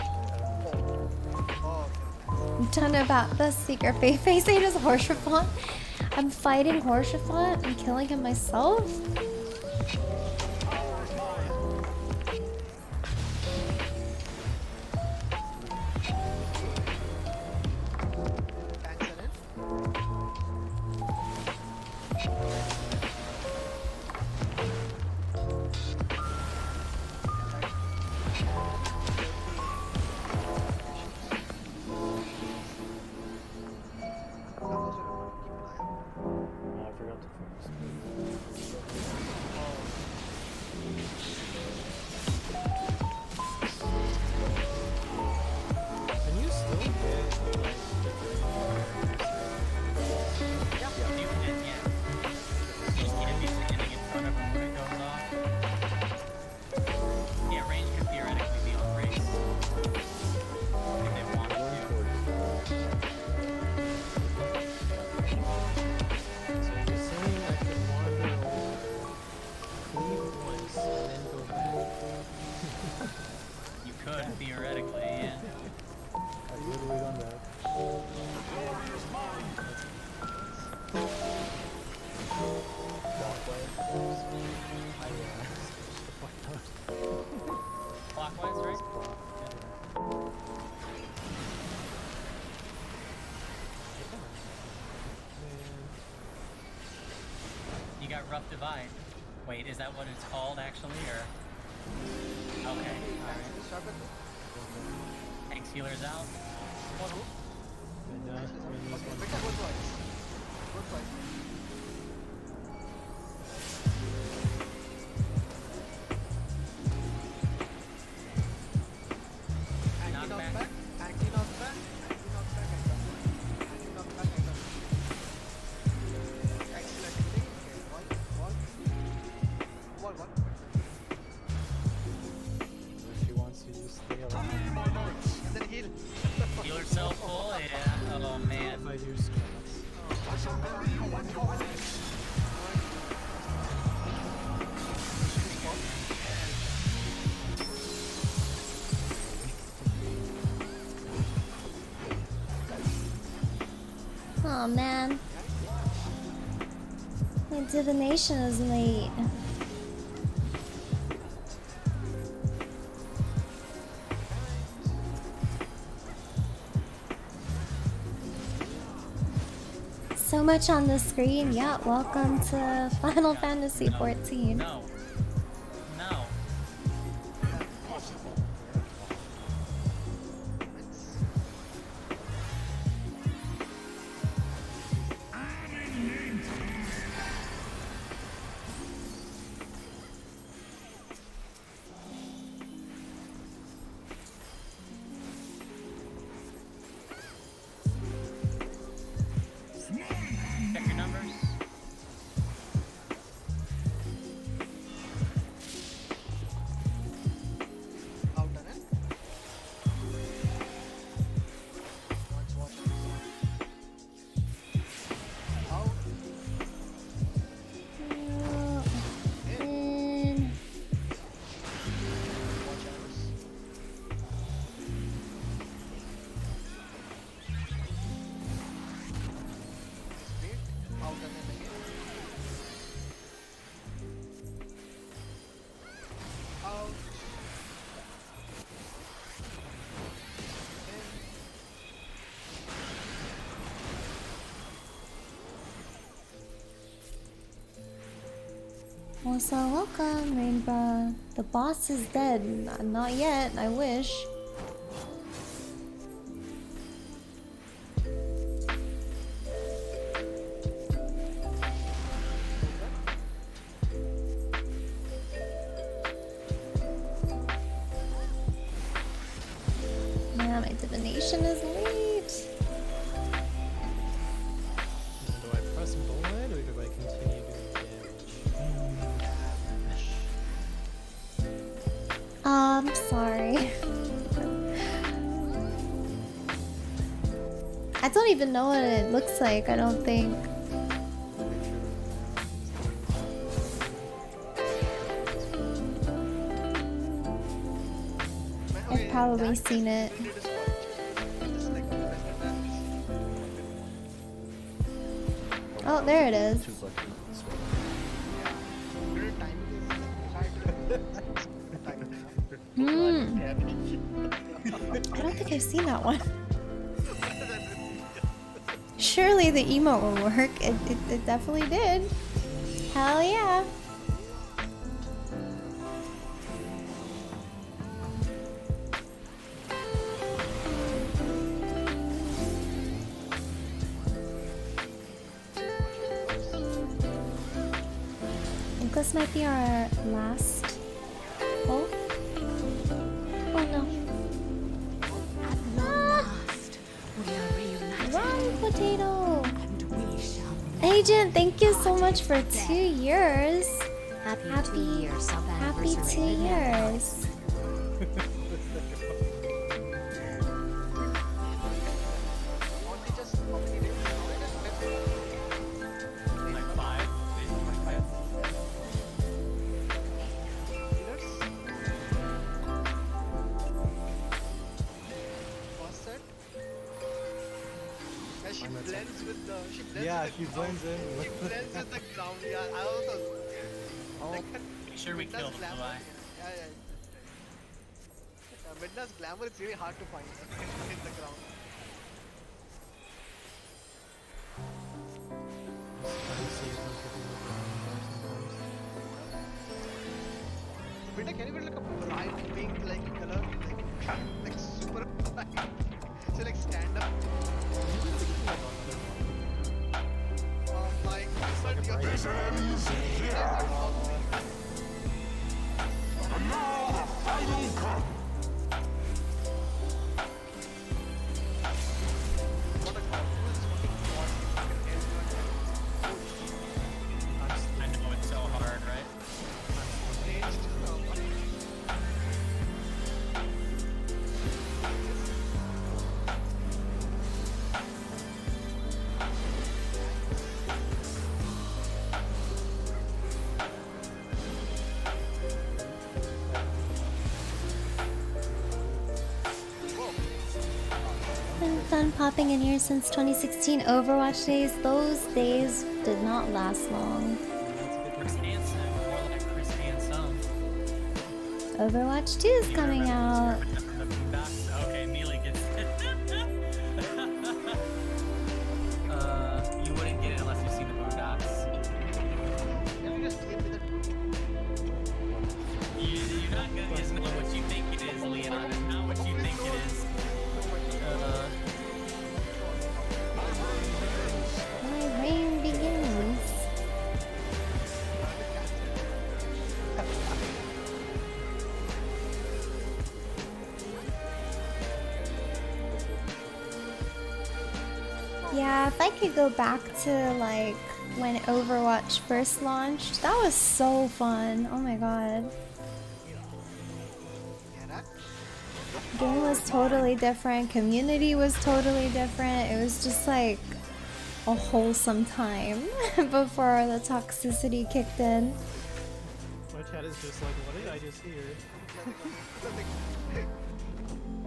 B: I'm done about the secret face. I say just Horshaphant. I'm fighting Horshaphant and killing him myself.
K: I forgot to focus.
I: Can you still get like
D: You did, yeah. You just can't be standing in front of him when it goes off. Yeah, range could theoretically be on race. If they wanted to.
I: So you're saying I could wander over, cleave once, and then go back?
D: You could, theoretically, yeah.
H: I've literally done that.
D: Clockwise, right? You got Rough Divide. Wait, is that what it's called, actually, or? Okay, alright. Tank's healer's out.
F: For who?
I: Midna,
F: Nice, Lizard.
I: Midna's
F: Okay,
I: one.
F: Midna, go twice. Go twice. Anti-knockback, anti-knockback, anti-knockback, and done. Anti-knockback, and done. Excellent. Okay, wall.
I: If she wants to just stay alive.
F: And then heal.
D: Heal herself full, yeah. Oh man.
I: If I do strats.
B: Oh man. My divination is late. So much on the screen. Yeah, welcome to Final Fantasy XIV.
D: No. No. Check your numbers.
F: Out and in. Watch. Out.
B: In.
F: Watch arrows. Straight. Out and in again. Out. In.
B: Also, welcome, Rainbow. The boss is dead. Not yet, I wish. Man, my divination is late.
I: Do I press bullet or do I continue doing damage?
B: I'm sorry. I don't even know what it looks like, I don't think. I've probably seen it. Oh, there it is. I don't think I've seen that one. Surely the emote will work. It definitely did. Hell yeah. I think this might be our last. Oh. Oh no.
J: Last, we are reunited.
B: Run, potato!
J: And we shall
B: Agent, thank you so much for 2 years.
L: Happy 2 years sub
B: Happy
L: anniversary.
B: 2 years.
D: Like 5. Like 5.
F: She blends with the. She blends
H: Yeah,
F: with the
H: she blends in
F: ground.
H: with
F: She
H: the-
F: blends with the ground. Yeah, I also.
D: Make sure we kill the
F: glamour.
D: fly.
F: Yeah. Midna's glamour is really hard to find in the ground. Midna, can you get like a bright pink like color, like super bright? So like stand
I: like a break.
D: I know it's so hard, right?
B: Been fun popping in here since 2016 Overwatch days. Those days did not last long.
D: Chris Hansen, more like Chris Hansen.
B: Overwatch 2 is coming out.
D: Okay, Mealy gets it. You wouldn't get it unless you've seen the Boondocks. You're not gonna just know what you think it is, Leon. It's not what you think it is.
B: My reign begins. Yeah, if I could go back to like when Overwatch first launched, that was so fun. Oh my god. Game was totally different, community was totally different. It was just like a wholesome time before the toxicity kicked in.
I: My chat is just like, what did I just hear?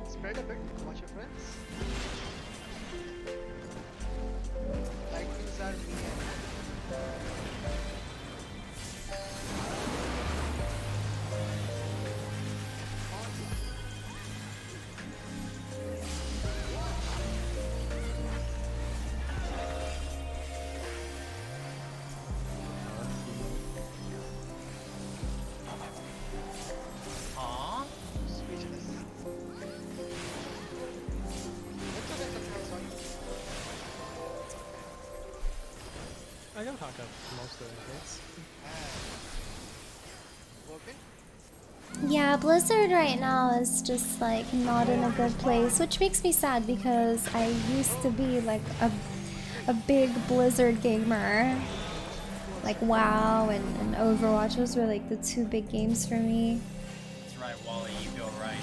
F: Spread a bit, watch your friends. Like things are
D: Aww.
F: speechless.
I: I can talk up most of the hits.
F: Working?
B: Yeah, Blizzard right now is just like not in a good place, which makes me sad because I used to be like a big Blizzard gamer. Like WoW and Overwatch, those were like the two big games for me.
D: That's right, Wally, you go right.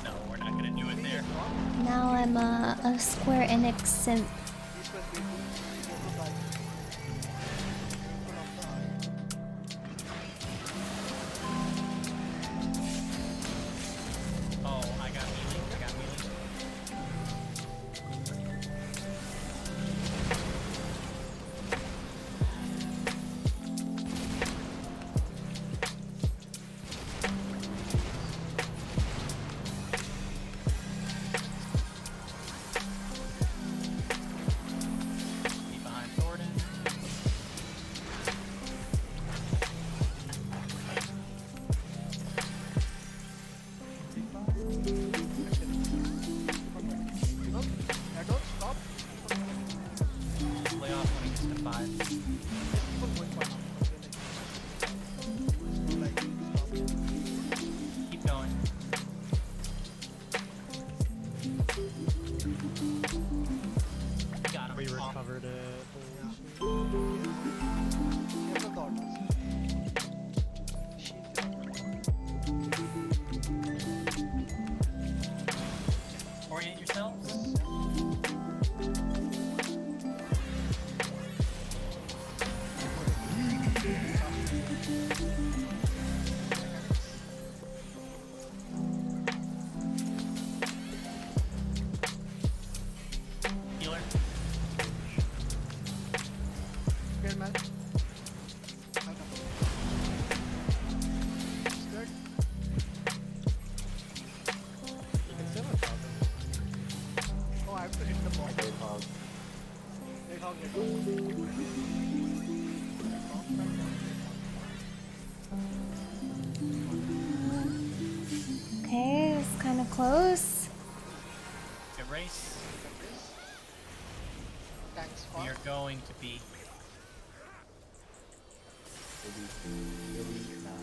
D: No, we're not gonna do it there.
B: Now I'm a Square Enix simp.
D: Oh, I got Mealy. I got Mealy. Keep behind Thornton.
F: No, I don't stop.
D: Lay off when he gets to 5.
F: People going for now. Like, stop.
D: Keep going. Got him.
I: We recovered it.
F: Here's the daughters.
D: Orient yourselves. Healer.
F: Good man. Good.
I: You can still have
F: Oh, I have to hit the ball.
K: Great hog.
F: Great hog, great hog.
B: Okay, it's kind of close.
D: Good race.
F: this far.
D: You're going to be.
K: Really not.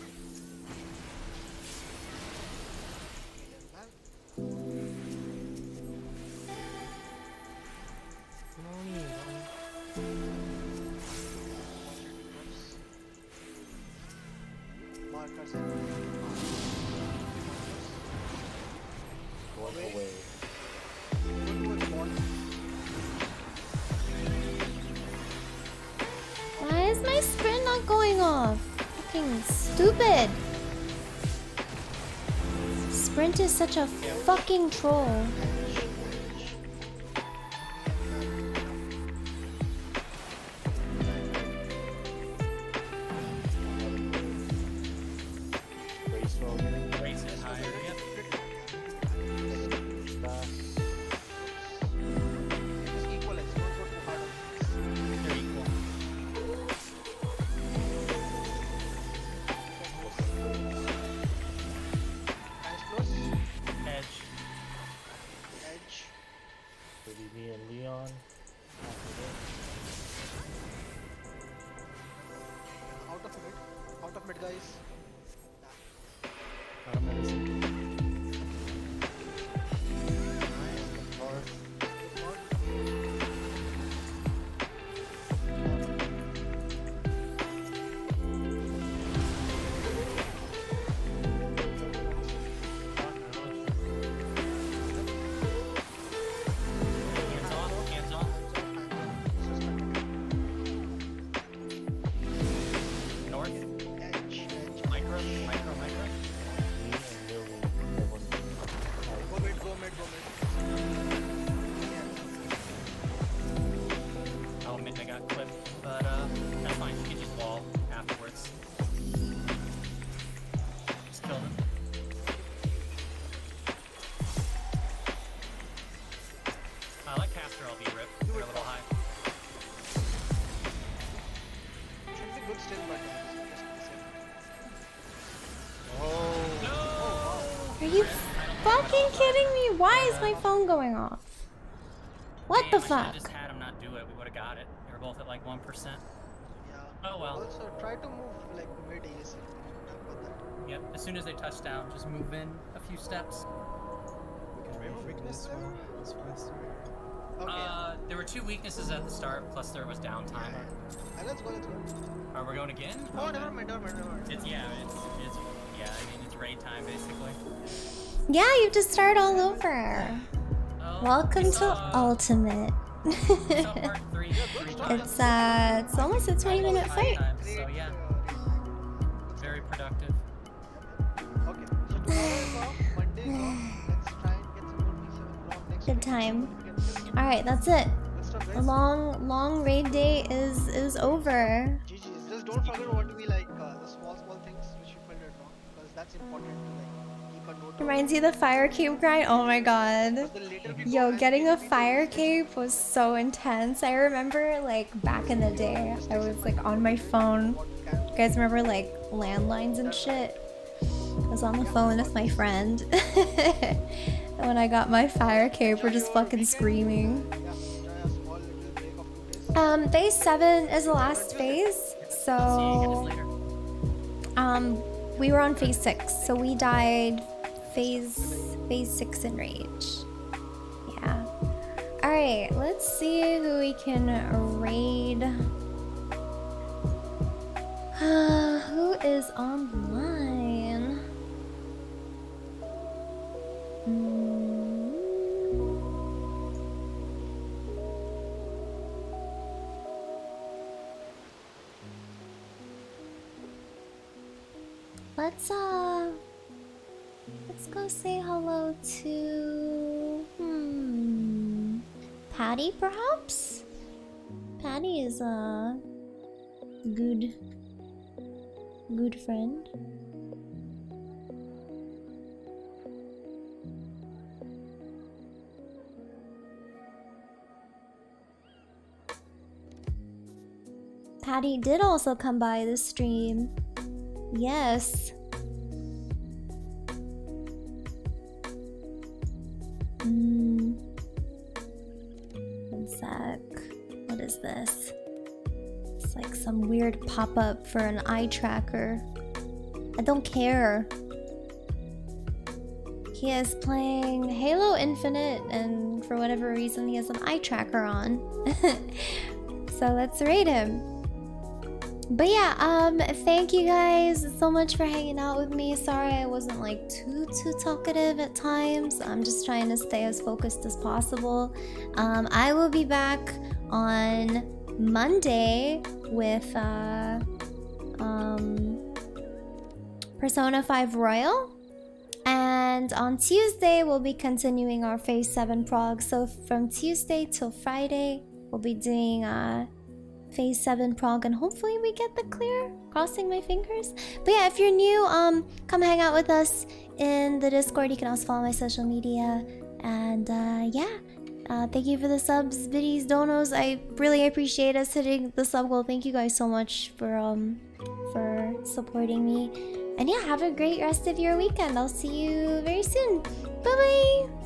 F: Markers
K: Going away.
B: Why is my sprint not going off? Fucking stupid. Sprint is such a fucking troll.
D: Raise it higher. Yep. They're equal. Edge.
K: Maybe me and Leon. After this.
F: Out of mid, guys.
I: Out of medicine.
D: Hands off. Hands off. North. Micro. Micro. Micro.
K: Me and Lily, everyone.
F: Go mid.
D: Oh, Midna got clipped, but that's fine. You can just wall afterwards. Just kill them. I like caster. I'll be ripped. They're a little high.
F: Should be good still, but
B: Are you fucking kidding me? Why is my phone going off? What the
D: Damn, I
B: fuck?
D: should've just had him not do it. We would have got it. They were both at like 1%.
F: yeah.
D: Oh well.
F: Also, try to move like mid AST.
D: Yep. As soon as they touch down, just move in a few steps.
H: We can wait for this one. This faster.
D: There were 2 weaknesses at the start, plus there was downtime.
F: Let's go.
D: Are we going again?
F: Oh, never mind.
D: It's yeah, I mean it's raid time basically.
B: Yeah, you have to start all over.
D: Oh,
B: Welcome to Ultimate.
D: part 3
B: it's almost a 20-minute fight.
D: time, so yeah. Very productive.
F: Okay, so tomorrow is off, Monday is off. Let's try and get some more P7 next
B: Good
F: week.
B: time. All right, that's it. The long raid day is over.
F: GG's. Just don't forget what we like the small things which you did wrong, because that's important to like keep a note of.
B: Reminds you of the fire cape grind? Oh my god. Yo, getting a fire cape was so intense. I remember like back in the day, I was like on my phone. You guys remember like landlines and shit? I was on the phone with my friend. And when I got my fire cape, we're just fucking screaming. Phase 7 is the last phase, so we were on phase 6, so we died phase 6 enrage. Yeah. Alright, let's see who we can raid. Who is online? Let's go say hello to Patty, perhaps? Patty is a good friend. Patty did also come by the stream. Yes. One sec. What is this? It's like some weird pop-up for an eye tracker. I don't care. He is playing Halo Infinite, and for whatever reason he has an eye tracker on. So let's raid him. But yeah, thank you guys so much for hanging out with me. Sorry I wasn't like too talkative at times. I'm just trying to stay as focused as possible. I will be back on Monday with Persona 5 Royal. And on Tuesday, we'll be continuing our Phase 7 prog. So from Tuesday till Friday, we'll be doing Phase 7 prog, and hopefully we get the clear. Crossing my fingers. But yeah, if you're new, come hang out with us in the Discord. You can also follow my social media. And yeah, thank you for the subs, biddies, donos. I really appreciate us hitting the sub goal. Thank you guys so much for supporting me. And yeah, have a great rest of your weekend. I'll see you very soon. Bye bye.